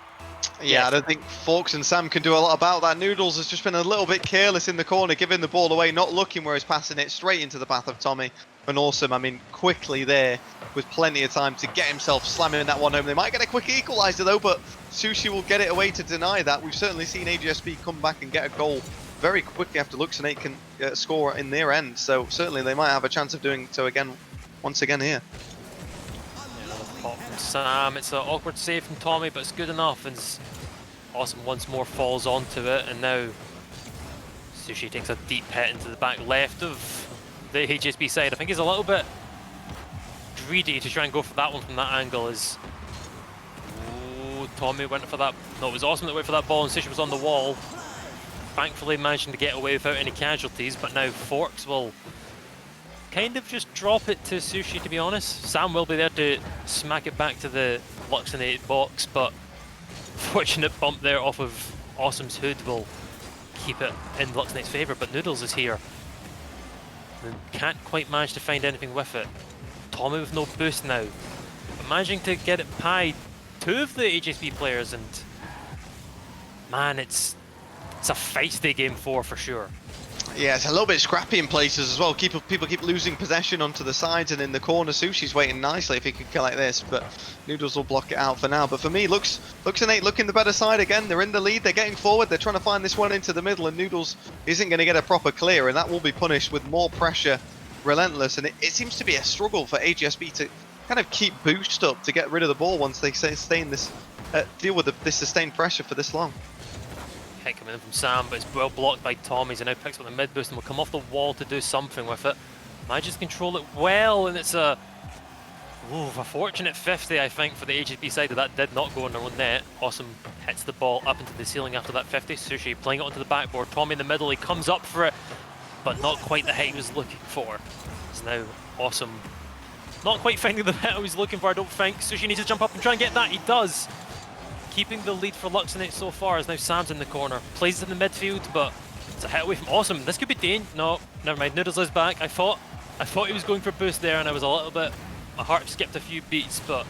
Yeah, I don't think Forks and Sam can do a lot about that. Noodles has just been a little bit careless in the corner, giving the ball away, not looking where he's passing it, straight into the path of Tommy. And Awesome, I mean, quickly there, with plenty of time to get himself slamming that one home. They might get a quick equaliser though, but Sushi will get it away to deny that. We've certainly seen AGSB come back and get a goal very quickly after Luxonate can score in their end. So certainly they might have a chance of doing so again, once again here. Pop from Sam, it's an awkward save from Tommy, but it's good enough, and Awesome once more falls onto it, and now Sushi takes a deep hit into the back left of the HSB side. I think he's a little bit greedy to try and go for that one from that angle. As Tommy went for that. No, it was Awesome that went for that ball, and Sushi was on the wall. Thankfully managing to get away without any casualties, but now Forks will kind of just drop it to Sushi, to be honest. Sam will be there to smack it back to the Luxonate box, but fortunate bump there off of Awesome's hood will keep it in Luxonate's favour, but Noodles is here. And can't quite manage to find anything with it. Tommy with no boost now. But managing to get it by 2 of the HSB players, and man, it's a feisty game 4 for sure. Yeah, it's a little bit scrappy in places as well. People keep losing possession onto the sides and in the corner. Sushi's waiting nicely if he can kill like this, but Noodles will block it out for now. But for me, Luxonate looking the better side again. They're in the lead, they're getting forward, they're trying to find this one into the middle, and Noodles isn't going to get a proper clear, and that will be punished with more pressure, relentless. And it seems to be a struggle for AGSB to kind of keep boost up to get rid of the ball once they sustain this, deal with this sustained pressure for this long. Hit coming in from Sam, but it's well blocked by Tommy's, and now picks up the mid boost and will come off the wall to do something with it. Manages to control it well, and it's a fortunate 50, I think, for the HSB side. That did not go in their own net. Awesome hits the ball up into the ceiling after that 50. Sushi playing it onto the backboard. Tommy in the middle, he comes up for it, but not quite the hit he was looking for. It's now Awesome not quite finding the hit he was looking for, I don't think. Sushi needs to jump up and try and get that. He does. Keeping the lead for Luxonate so far as now Sam's in the corner. Plays it in the midfield, but it's a hit away from Awesome. This could be Dane. No, never mind. Noodles is back. I thought he was going for boost there, and I was a little bit... My heart skipped a few beats, but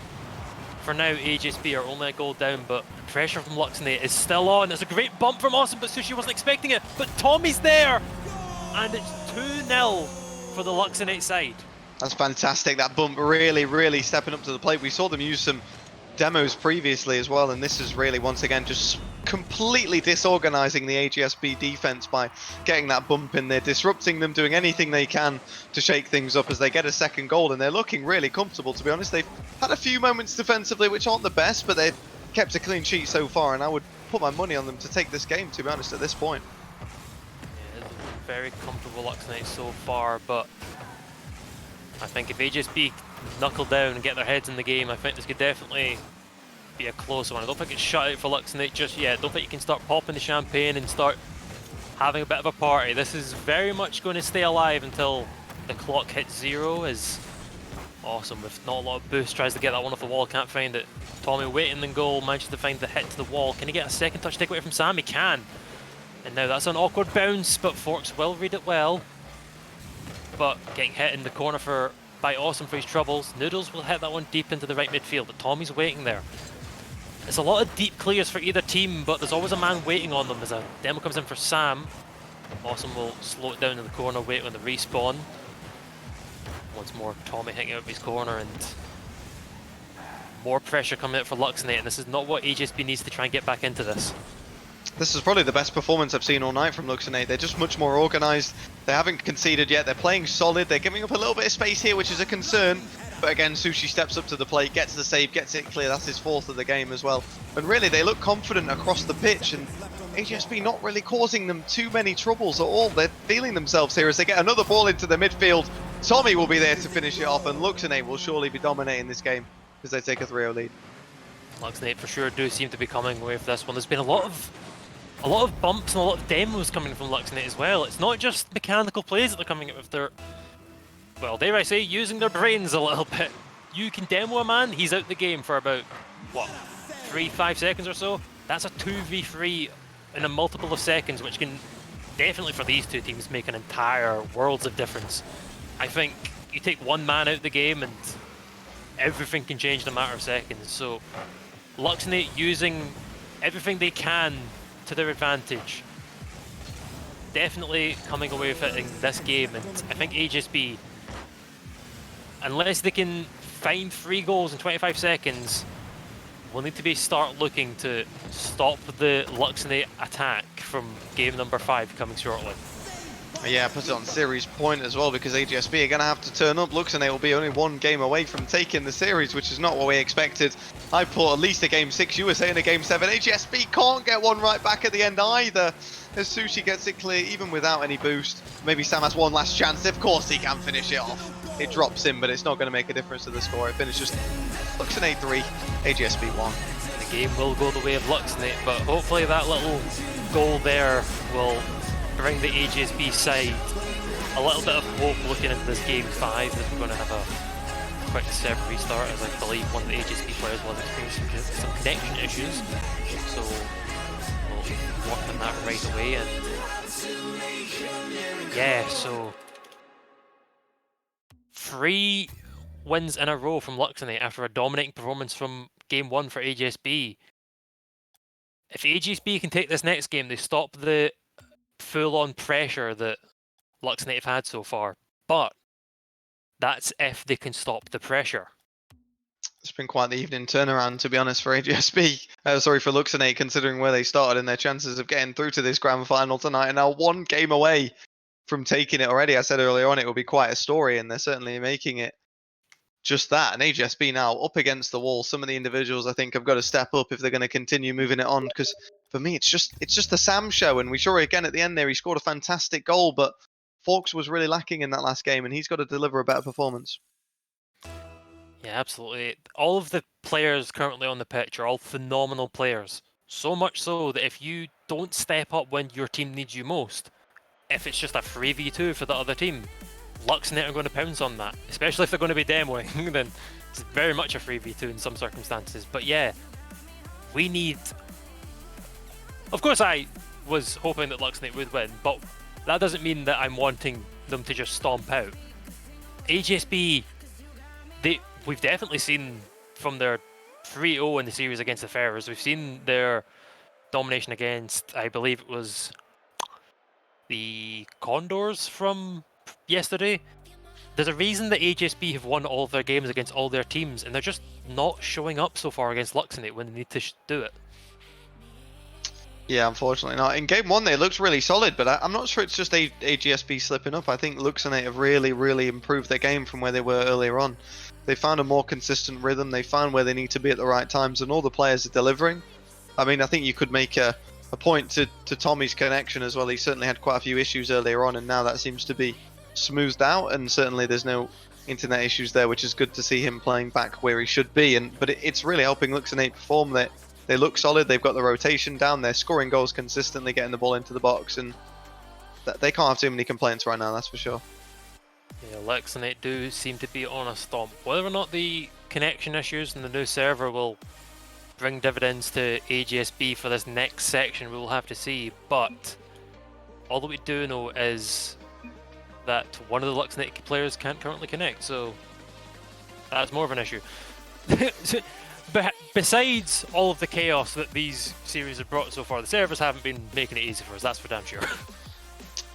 for now, AGSB are only a goal down, but pressure from Luxonate is still on. It's a great bump from Awesome, but Sushi wasn't expecting it. But Tommy's there! And it's 2-0 for the Luxonate side. That's fantastic. That bump really stepping up to the plate. We saw them use some demos previously as well, and this is really once again just completely disorganizing the AGSB defense by getting that bump in there, disrupting them, doing anything they can to shake things up as they get a second goal, and they're looking really comfortable, to be honest. They've had a few moments defensively which aren't the best, but they've kept a clean sheet so far, and I would put my money on them to take this game, to be honest, at this point. Yeah, it's very comfortable Luxonate so far, but I think if AGSB knuckle down and get their heads in the game, I think this could definitely be a close one. I don't think it's shut out for Luxonate just yet. I don't think you can start popping the champagne and start having a bit of a party. This is very much going to stay alive until the clock hits 0. Is Awesome with not a lot of boost, tries to get that one off the wall, can't find it. Tommy waiting in goal, manages to find the hit to the wall. Can he get a second touch takeaway from Sam? He can. And now that's an awkward bounce, but Forks will read it well. But getting hit in the corner by Awesome for his troubles. Noodles will hit that one deep into the right midfield, but Tommy's waiting there. It's a lot of deep clears for either team, but there's always a man waiting on them. As a demo comes in for Sam, Awesome will slow it down in the corner, wait on the respawn. Once more, Tommy hitting out of his corner, and more pressure coming out for Luxnate, and this is not what HSB needs to try and get back into this. This is probably the best performance I've seen all night from Luxonate. They're just much more organised. They haven't conceded yet. They're playing solid. They're giving up a little bit of space here, which is a concern. But again, Sushi steps up to the plate, gets the save, gets it clear. That's his 4th of the game as well. And really, they look confident across the pitch. And HSB not really causing them too many troubles at all. They're feeling themselves here as they get another ball into the midfield. Tommy will be there to finish it off, and Luxonate will surely be dominating this game as they take a 3-0 lead. Luxnate for sure do seem to be coming away with this one. There's been a lot of bumps and a lot of demos coming from Luxnate as well. It's not just mechanical plays that they're coming up with. Their, well, dare I say, using their brains a little bit. You can demo a man, he's out the game for about, what, 3-5 seconds or so? That's a 2v3 in a multiple of seconds, which can definitely, for these two teams, make an entire worlds of difference. I think you take one man out the game and everything can change in a matter of seconds. So Luxnate using everything they can to their advantage. Definitely coming away with it in this game, and I think HSB, unless they can find 3 goals in 25 seconds, will need to start looking to stop the Luxnate attack from game number 5 coming shortly. Yeah, put it on series point as well, because HSB are going to have to turn up. Luxonate will be only 1 game away from taking the series, which is not what we expected. I thought at least a game 6, you were saying a game 7. HSB can't get one right back at the end either, as Sushi gets it clear even without any boost. Maybe Sam has one last chance. Of course he can finish it off. It drops in, but it's not going to make a difference to the score. It finishes Luxonate 3, HSB 1. The game will go the way of Luxnate, but hopefully that little goal there will bring the HSB side a little bit of hope looking into this game 5, that we're going to have a quick server restart, as I believe one of the HSB players was experiencing some connection issues. So we'll work on that right away. And yeah, so 3 wins in a row from Luxonate after a dominating performance from game 1 for HSB. If HSB can take this next game, they stop the full-on pressure that Luxonate have had so far, but that's if they can stop the pressure. It's been quite the evening turnaround, to be honest, for HSB. Sorry, for Luxonate, considering where they started and their chances of getting through to this grand final tonight, and now 1 game away from taking it already. I said earlier on it would be quite a story, and they're certainly making it just that. And HSB now up against the wall. Some of the individuals, I think, have got to step up if they're going to continue moving it on, because for me it's just the Sam show, and we saw it again at the end there. He scored a fantastic goal, but Forks was really lacking in that last game, and he's got to deliver a better performance. Yeah, absolutely. All of the players currently on the pitch are all phenomenal players. So much so that if you don't step up when your team needs you most, if it's just a 3v2 for the other team, Luxnate are going to pounce on that, especially if they're going to be demoing. Then it's very much a 3v2 in some circumstances. But yeah, we need... Of course I was hoping that Luxnate would win, but that doesn't mean that I'm wanting them to just stomp out. HSB, we've definitely seen from their 3-0 in the series against the Ferrers, we've seen their domination against, I believe it was the Condors from yesterday. There's a reason that HSB have won all of their games against all their teams, and they're just not showing up so far against Luxonate when they need to do it. Yeah, unfortunately not. In game 1 they looked really solid, but I'm not sure it's just HSB slipping up. I think Luxonate have really improved their game from where they were earlier on. They found a more consistent rhythm, they found where they need to be at the right times, and all the players are delivering. I mean, I think you could make a point to Tommy's connection as well. He certainly had quite a few issues earlier on, and now that seems to be smoothed out, and certainly there's no internet issues there, which is good to see him playing back where he should be. But it's really helping Luxonate perform. That they look solid, they've got the rotation down, they're scoring goals consistently, getting the ball into the box, and they can't have too many complaints right now, that's for sure. Yeah, Luxonate do seem to be on a stomp. Whether or not the connection issues and the new server will bring dividends to AGSB for this next section, we'll have to see. But all that we do know is that one of the Luxonate players can't currently connect, so that's more of an issue. But besides all of the chaos that these series have brought so far, the servers haven't been making it easy for us, that's for damn sure.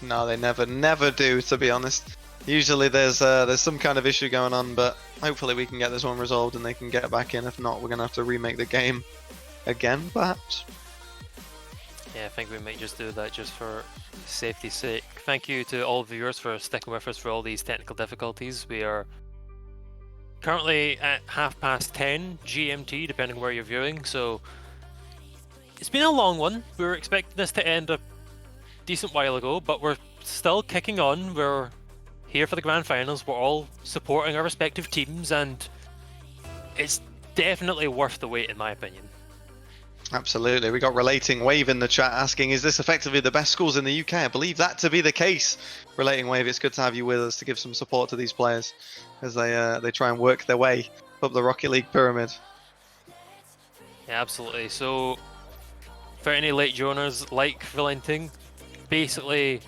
No, they never do, to be honest. Usually there's some kind of issue going on, but hopefully we can get this one resolved and they can get back in. If not, we're going to have to remake the game again, perhaps. Yeah, I think we might just do that just for safety's sake. Thank you to all viewers for sticking with us for all these technical difficulties. We are currently at 10:30 GMT, depending where you're viewing, so it's been a long one. We were expecting this to end a decent while ago, but we're still kicking on. We're here for the grand finals. We're all supporting our respective teams, and it's definitely worth the wait, in my opinion. Absolutely. We got Relating Wave in the chat asking, is this effectively the best schools in the UK? I believe that to be the case. Relating Wave, it's good to have you with us to give some support to these players as they try and work their way up the Rocket League pyramid. Yeah, absolutely. So, for any late joiners like Relenting, basically,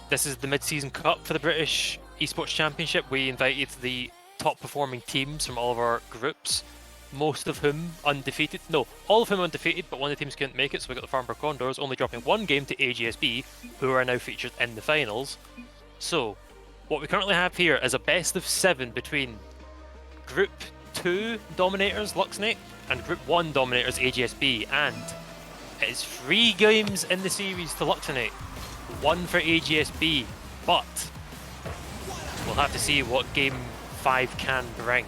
this is the mid-season cup for the British Esports Championship. We invited the top performing teams from all of our groups, most of whom undefeated. No, all of whom undefeated, but one of the teams couldn't make it, so we got the Farnborough Condors, only dropping one game to AGSB, who are now featured in the finals. So, what we currently have here is a best of 7 between Group 2 dominators, Luxnate, and Group 1 dominators, AGSB, and it is 3 games in the series to Luxnate, 1 for AGSB, but we'll have to see what Game 5 can bring.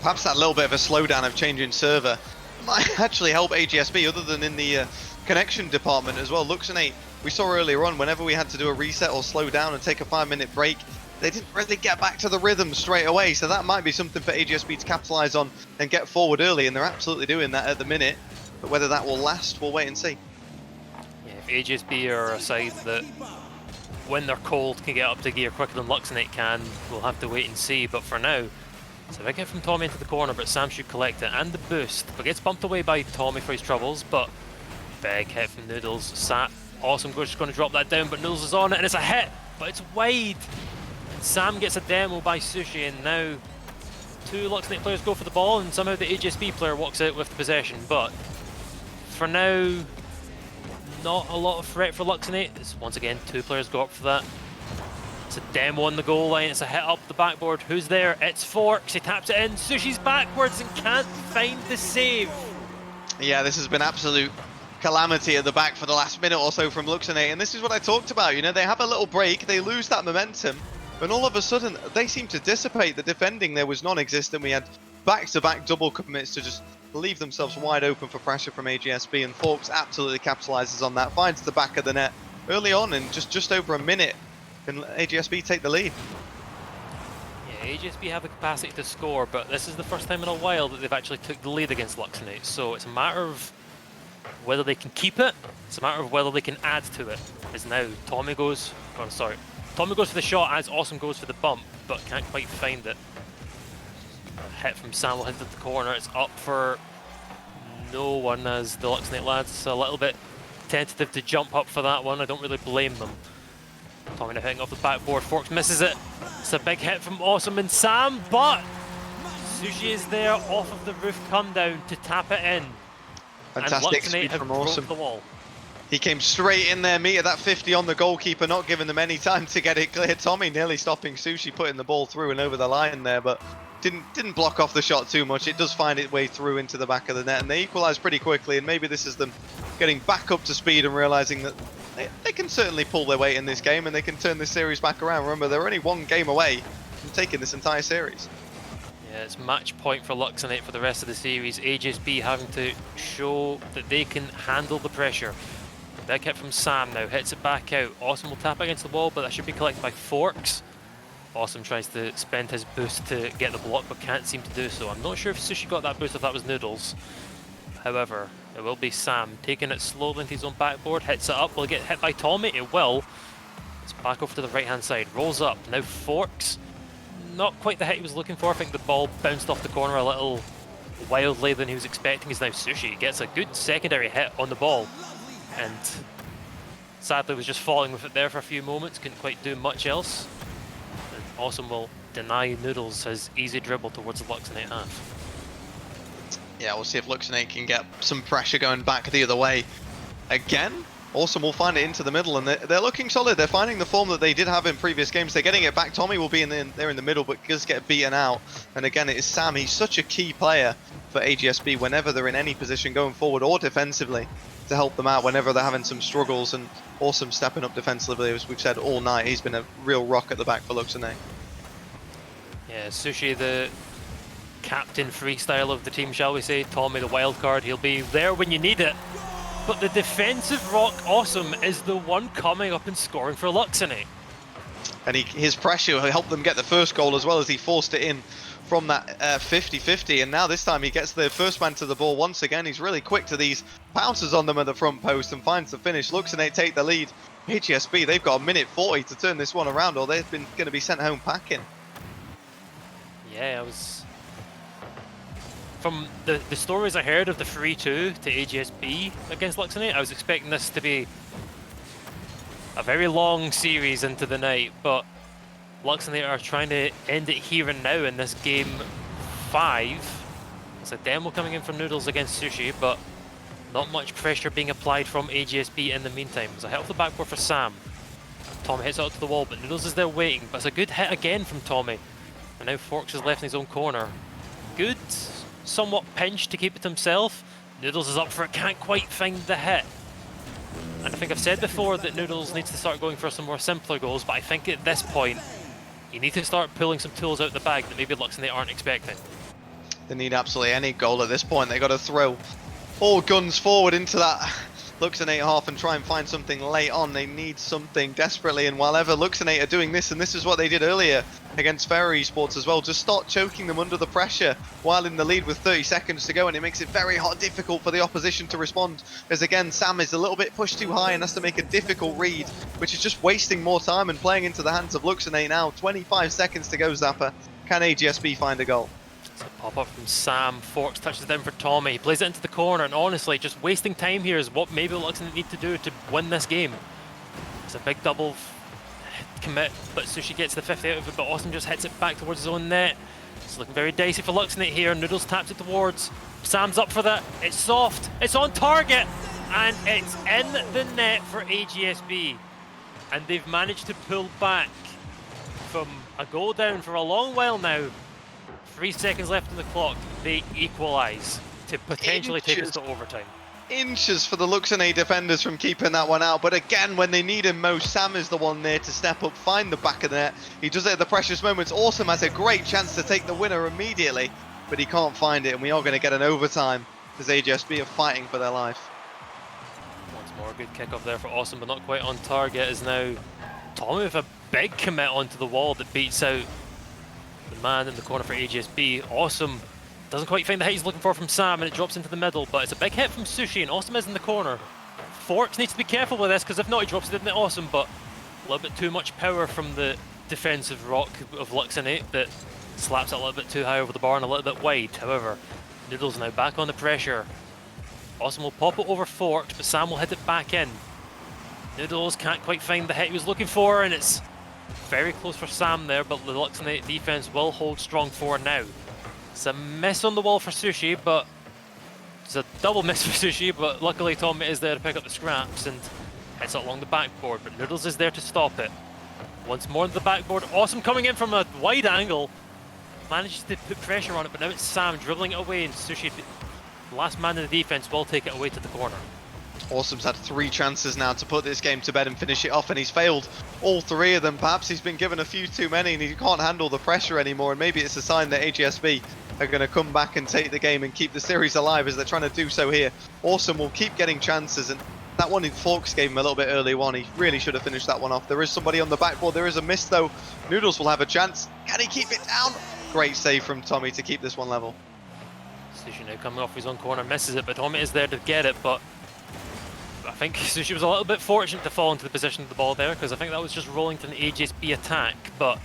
Perhaps that little bit of a slowdown of changing server might actually help AGSB, other than in the connection department as well. Luxonate, we saw earlier on, whenever we had to do a reset or slow down and take a 5-minute break, they didn't really get back to the rhythm straight away, so that might be something for AGSB to capitalise on and get forward early, and they're absolutely doing that at the minute. But whether that will last, we'll wait and see. Yeah, if AGSB are a side that, when they're cold, can get up to gear quicker than Luxonate can, we'll have to wait and see. But for now, it's a big hit from Tommy into the corner, but Sam should collect it, and the boost, but gets bumped away by Tommy for his troubles, but big hit from Noodles. Sat, awesome, just going to drop that down, but Noodles is on it, and it's a hit, but it's wide. And Sam gets a demo by Sushi, and now 2 Luxonate players go for the ball, and somehow the AGSB player walks out with the possession, but for now, not a lot of threat for Luxonate. It's once again 2 players go up for that. It's a demo on the goal line, it's a hit up the backboard. Who's there? It's Forks, he taps it in. Sushi's backwards and can't find the save. Yeah, this has been absolute calamity at the back for the last minute or so from Luxonate, and this is what I talked about. You know, they have a little break, they lose that momentum, and all of a sudden they seem to dissipate. The defending there was non-existent. We had back-to-back double commits to just leave themselves wide open for pressure from AGSB, and Forks absolutely capitalizes on that, finds the back of the net early on in just over a minute. Can AGSB take the lead? Yeah, AGSB have the capacity to score, but this is the first time in a while that they've actually took the lead against Luxonate, so it's a matter of whether they can keep it, it's a matter of whether they can add to it. As now Tommy goes, Tommy goes for the shot as Awesome goes for the bump, but can't quite find it. A hit from Sam will hit the corner, it's up for no one as the Luxonate lads a little bit tentative to jump up for that one. I don't really blame them. Tommy now hitting off the backboard, Forks misses it. It's a big hit from Awesome and Sam, but Sushi is there off of the roof come down to tap it in. Fantastic and speed have from Awesome. broke the wall. He came straight in there, meted that 50 on the goalkeeper, not giving them any time to get it clear. Tommy nearly stopping Sushi, putting the ball through and over the line there, but didn't block off the shot too much. It does find its way through into the back of the net, and they equalise pretty quickly, and maybe this is them getting back up to speed and realising that they can certainly pull their weight in this game, and they can turn this series back around. Remember, they're only 1 game away from taking this entire series. Yeah, it's match point for Luxonate for the rest of the series. AGSB having to show that they can handle the pressure. Big hit from Sam now, hits it back out. Awesome will tap against the wall, but that should be collected by Forks. Awesome tries to spend his boost to get the block, but can't seem to do so. I'm not sure if Sushi got that boost, if that was Noodles. However, it will be Sam taking it slowly into his own backboard, hits it up, will it get hit by Tommy? It will. It's back over to the right hand side, rolls up. Now Forks, not quite the hit he was looking for. I think the ball bounced off the corner a little wildly than he was expecting. Is now Sushi gets a good secondary hit on the ball, and sadly was just falling with it there for a few moments, couldn't quite do much else. And Awesome will deny Noodles his easy dribble towards the Luxonate half. Yeah, we'll see if Luxonate can get some pressure going back the other way again. Awesome will find it into the middle, and they're looking solid. They're finding the form that they did have in previous games. They're getting it back. Tommy will be there in the middle, but does get beaten out. And again, it is Sam. He's such a key player for AGSB whenever they're in any position going forward or defensively to help them out whenever they're having some struggles. And Awesome stepping up defensively, as we've said all night. He's been a real rock at the back for Luxonate. Yeah, Sushi, the captain freestyle of the team, shall we say. Tommy, the wild card. He'll be there when you need it. But the defensive rock Awesome is the one coming up and scoring for Luxonate. And his pressure helped them get the first goal as well, as he forced it in from that 50-50. And now this time he gets the first man to the ball once again. He's really quick to these, pounces on them at the front post and finds the finish. Luxonate take the lead. HSB, they've got a minute 40 to turn this one around, or they've been going to be sent home packing. Yeah, I was... From the stories I heard of the 3-2 to AGSB against Luxonate, I was expecting this to be a very long series into the night, but Luxonate are trying to end it here and now in this game 5. It's a demo coming in from Noodles against Sushi, but not much pressure being applied from AGSB in the meantime. It's a hit off the backboard for Sam. Tommy hits out to the wall, but Noodles is there waiting, but it's a good hit again from Tommy. And now Forks is left in his own corner. Good, somewhat pinched to keep it himself. Noodles is up for it, can't quite find the hit. And I think I've said before that Noodles needs to start going for some more simpler goals, but I think at this point, you need to start pulling some tools out the bag that maybe Luxonate aren't expecting. They need absolutely any goal at this point. They've got to throw all guns forward into that Luxonate half and try and find something late on. They need something desperately, and while ever Luxonate are doing this, and this is what they did earlier against Ferry Esports as well, just start choking them under the pressure while in the lead with 30 seconds to go, and it makes it very difficult for the opposition to respond, as again Sam is a little bit pushed too high and has to make a difficult read, which is just wasting more time and playing into the hands of Luxonate now. 25 seconds to go, Zappa. Can AGSB find a goal? It's a pop-up from Sam. Forks touches down for Tommy. He plays it into the corner, and honestly, just wasting time here is what maybe Luxonate need to do to win this game. It's a big double commit, but Sushi gets the 50 out of it, but Awesome just hits it back towards his own net. It's looking very dicey for Luxonate here. Noodles taps it towards. Sam's up for that. It's soft. It's on target, and it's in the net for AGSB. And they've managed to pull back from a goal down for a long while now. 3 seconds left on the clock. They equalise to potentially take us to overtime. Inches for the Luxonate defenders from keeping that one out, but again, when they need him most, Sam is the one there to step up, find the back of the net. He does it at the precious moments. Awesome has a great chance to take the winner immediately, but he can't find it, and we are going to get an overtime as AGSB are fighting for their life. Once more, good kickoff there for Awesome, but not quite on target. Is now Tommy with a big commit onto the wall that beats out the man in the corner for AGSB. Awesome doesn't quite find the hit he's looking for from Sam, and it drops into the middle, but it's a big hit from Sushi, and Awesome is in the corner. Forks needs to be careful with this, because if not, he drops it in the Awesome, but a little bit too much power from the defensive rock of Luxonate that slaps it a little bit too high over the bar and a little bit wide. However, Noodles now back on the pressure. Awesome will pop it over Forks, but Sam will hit it back in. Noodles can't quite find the hit he was looking for, and it's very close for Sam there, but the Luxonate defense will hold strong for now. It's a miss on the wall for Sushi, but it's a double miss for Sushi, but luckily Tommy is there to pick up the scraps and hits it along the backboard, but Noodles is there to stop it. Once more on the backboard, Awesome coming in from a wide angle, manages to put pressure on it, but now it's Sam dribbling it away, and Sushi, the last man in the defense, will take it away to the corner. Awesome's had 3 chances now to put this game to bed and finish it off, and he's failed all 3 of them. Perhaps he's been given a few too many and he can't handle the pressure anymore, and maybe it's a sign that AGSB are going to come back and take the game and keep the series alive as they're trying to do so here. Awesome will keep getting chances, and that one in Forks gave him a little bit early on. He really should have finished that one off. There is somebody on the backboard. There is a miss though. Noodles will have a chance. Can he keep it down? Great save from Tommy to keep this one level. Sushi now coming off his own corner, misses it, but Tommy is there to get it, but I think Sushi was a little bit fortunate to fall into the position of the ball there, because I think that was just rolling to an AGSB attack, but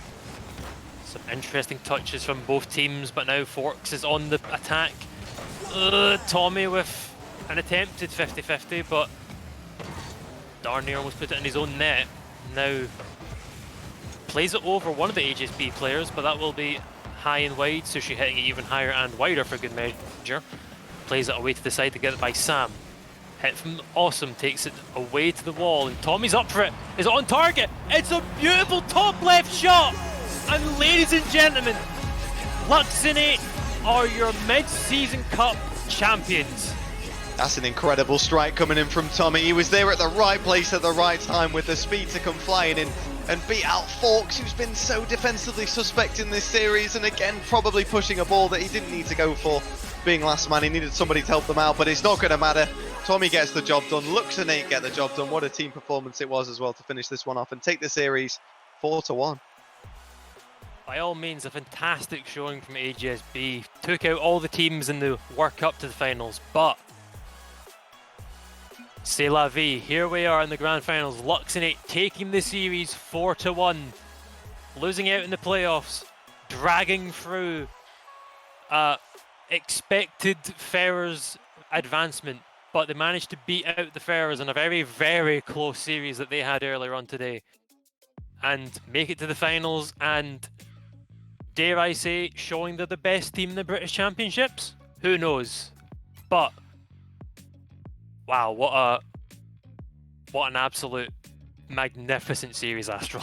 some interesting touches from both teams, but now Forks is on the attack. Tommy with an attempted 50-50, but darn near almost put it in his own net. Now plays it over one of the AGSB players, but that will be high and wide. Sushi hitting it even higher and wider for good measure. plays it away to the side to get it by Sam. Hit from Awesome, takes it away to the wall, and Tommy's up for it. Is it on target? It's a beautiful top left shot! And ladies and gentlemen, Luxonate are your mid-season cup champions. That's an incredible strike coming in from Tommy. He was there at the right place at the right time with the speed to come flying in and beat out Forks, who's been so defensively suspect in this series, and again probably pushing a ball that he didn't need to go for. Being last man, he needed somebody to help them out, but it's not going to matter. Tommy gets the job done. Luxonate get the job done. What a team performance it was as well to finish this one off and take the series 4-1. By all means, a fantastic showing from AGSB. Took out all the teams in the work up to the finals, but c'est la vie. Here we are in the grand finals. Luxonate taking the series 4-1, losing out in the playoffs, dragging through expected Ferrers advancement, but they managed to beat out the Ferrers in a very, very close series that they had earlier on today and make it to the finals, and dare I say, showing they're the best team in the British Championships? Who knows? But wow, what an absolute magnificent series, Astral.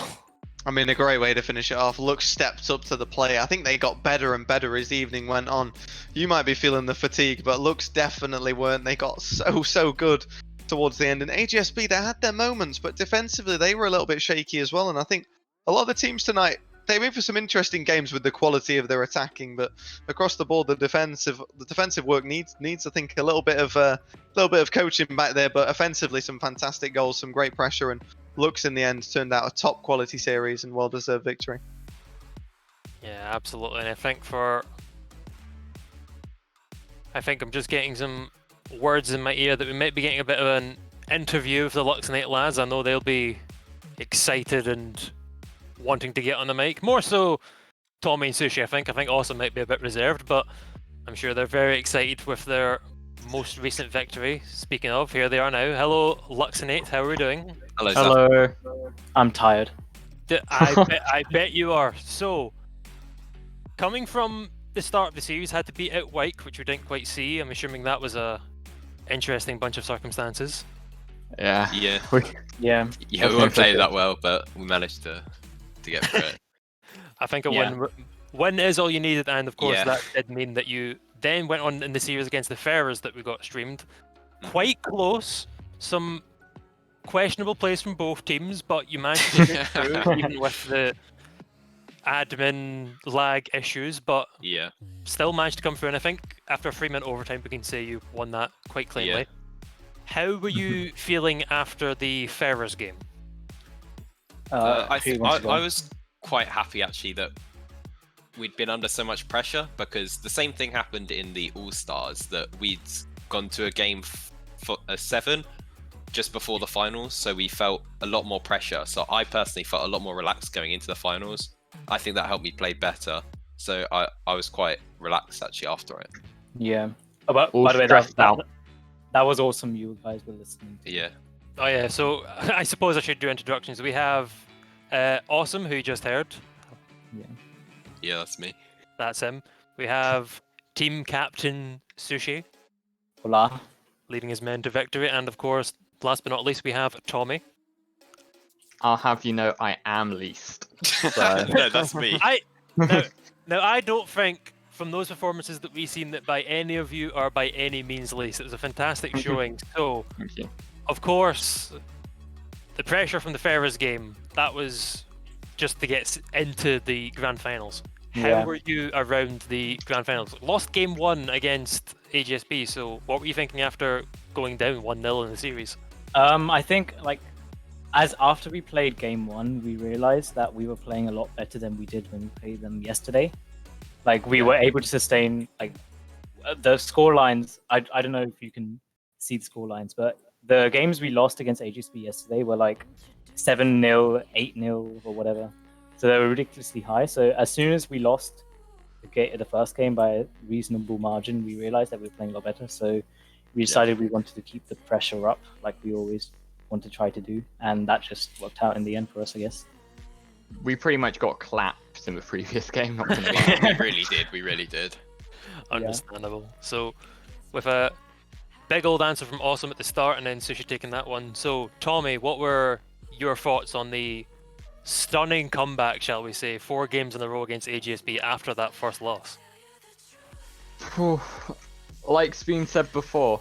I mean, a great way to finish it off. Lux stepped up to the plate. I think they got better and better as the evening went on. You might be feeling the fatigue, but Lux definitely weren't. They got so good towards the end. And AGSB, they had their moments, but defensively they were a little bit shaky as well. And I think a lot of the teams tonight, they made for some interesting games with the quality of their attacking, but across the board, the defensive work needs I think a little bit of coaching back there. But offensively, some fantastic goals, some great pressure, and Lux in the end turned out a top quality series and well-deserved victory. Yeah, absolutely. And I think I'm just getting some words in my ear that we might be getting a bit of an interview with the Luxonate lads. I know they'll be excited and wanting to get on the mic. More so Tommy and Sushi, I think. I think Awesome might be a bit reserved, but I'm sure they're very excited with their most recent victory. Speaking of, here they are now. Hello, Luxonate. How are we doing? Hello. I'm tired. I bet you are. So, coming from the start of the series, had to beat out Wyke, which we didn't quite see. I'm assuming that was a interesting bunch of circumstances. Yeah. Yeah. Yeah. Yeah, we weren't playing that well, but we managed to get through it. I think a win is all you needed, and of course Yeah. that did mean that you then went on in the series against the Ferrers that we got streamed. Quite close. Some questionable plays from both teams, but you managed to get through even with the admin lag issues, but Yeah. still managed to come through, and I think after a 3-minute overtime we can say you won that quite cleanly. Yeah. How were you feeling after the Ferrers game? I who wants to go? was quite happy actually that we'd been under so much pressure, because the same thing happened in the All-Stars, that we'd gone to a game for a 7 just before the finals, so we felt a lot more pressure. So I personally felt a lot more relaxed going into the finals. I think that helped me play better. So I was quite relaxed actually after it. Yeah. By the way, stressed that out. was awesome. You guys were listening. Yeah. Oh yeah, so I suppose I should do introductions. We have Awesome, who you just heard. Yeah, that's me. That's him. We have team captain Sushi, Hola. leading his men to victory, and of course, last but not least, we have Tommy. I'll have you know I am least. No, that's me. Now, I don't think from those performances that we've seen that by any of you are by any means least. It was a fantastic showing. So, Thank you. of course, the pressure from the Ferrers game, that was just to get into the grand finals. How Yeah. were you around the grand finals? Lost game 1 against AGSB, so what were you thinking after going down 1-0 in the series? I think as after we played game 1, we realized that we were playing a lot better than we did when we played them yesterday. Like we were able to sustain the score lines. I don't know if you can see the score lines, but the games we lost against AGSB yesterday were like 7-0, 8-0, or whatever. So they were ridiculously high. So as soon as we lost the first game by a reasonable margin, we realized that we were playing a lot better. So we decided we wanted to keep the pressure up, like we always want to try to do, and that just worked out in the end for us, I guess. We pretty much got clapped in the previous game, not gonna lie. We really did. Understandable. So, with a big old answer from Awesome at the start, and then Sushi taking that one. So, Tommy, what were your thoughts on the stunning comeback, shall we say, 4 games in a row against AGSB after that first loss? Phew. Like's been said before,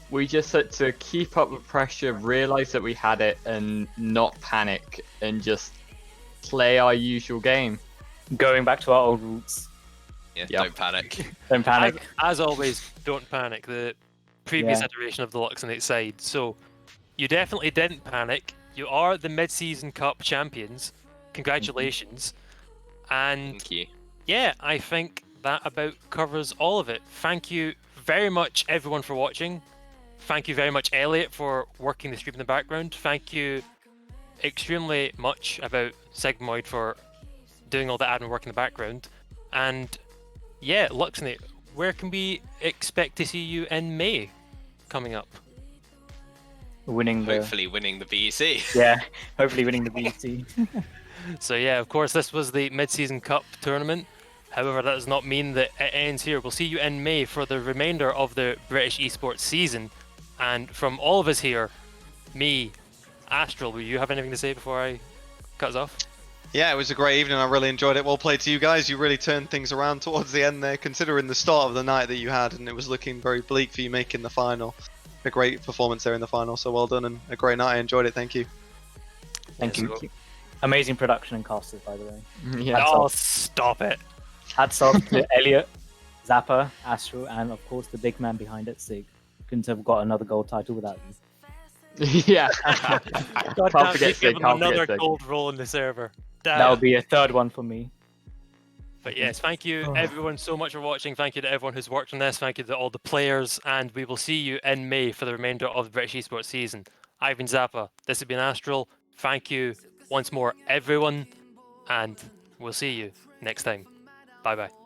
we just had to keep up with pressure, realize that we had it, and not panic, and just play our usual game. Going back to our old roots. Yeah, Yep. don't panic. Don't panic. As always, don't panic. The previous Yeah. iteration of the Luxonate side. So, you definitely didn't panic. You are the Mid-Season Cup champions. Congratulations. And Thank you. yeah, I think that about covers all of it. Thank you very much, everyone, for watching. Thank you very much, Elliot, for working the stream in the background. Thank you extremely much about Sigmoid for doing all the admin work in the background. And yeah, Luxonate, where can we expect to see you in May coming up? Winning the Hopefully winning the BEC. yeah, hopefully winning the BC. So yeah, of course, this was the Mid-Season Cup tournament. However, that does not mean that it ends here. We'll see you in May for the remainder of the British esports season. And from all of us here, me, Astral, will you have anything to say before I cut us off? Yeah, it was a great evening. I really enjoyed it. Well played to you guys. You really turned things around towards the end there, considering the start of the night that you had, and it was looking very bleak for you making the final. A great performance there in the final, so well done and a great night. I enjoyed it. Thank you. Thank Yeah, you. so- Amazing production and casters, by the way. Yeah. Oh, stop it. Hats off to Elliot, Zappa, Astral, and of course the big man behind it, Sig. Couldn't have got another gold title without you. Yeah. God, Can't can't forget give Sig, him can't forget another Sig. gold roll in the server. Damn. That'll be a third one for me. But yes, thank you everyone so much for watching. Thank you to everyone who's worked on this. Thank you to all the players, and we will see you in May for the remainder of the British esports season. I've been Zappa. This has been Astral. Thank you once more, everyone, and we'll see you next time. Bye bye.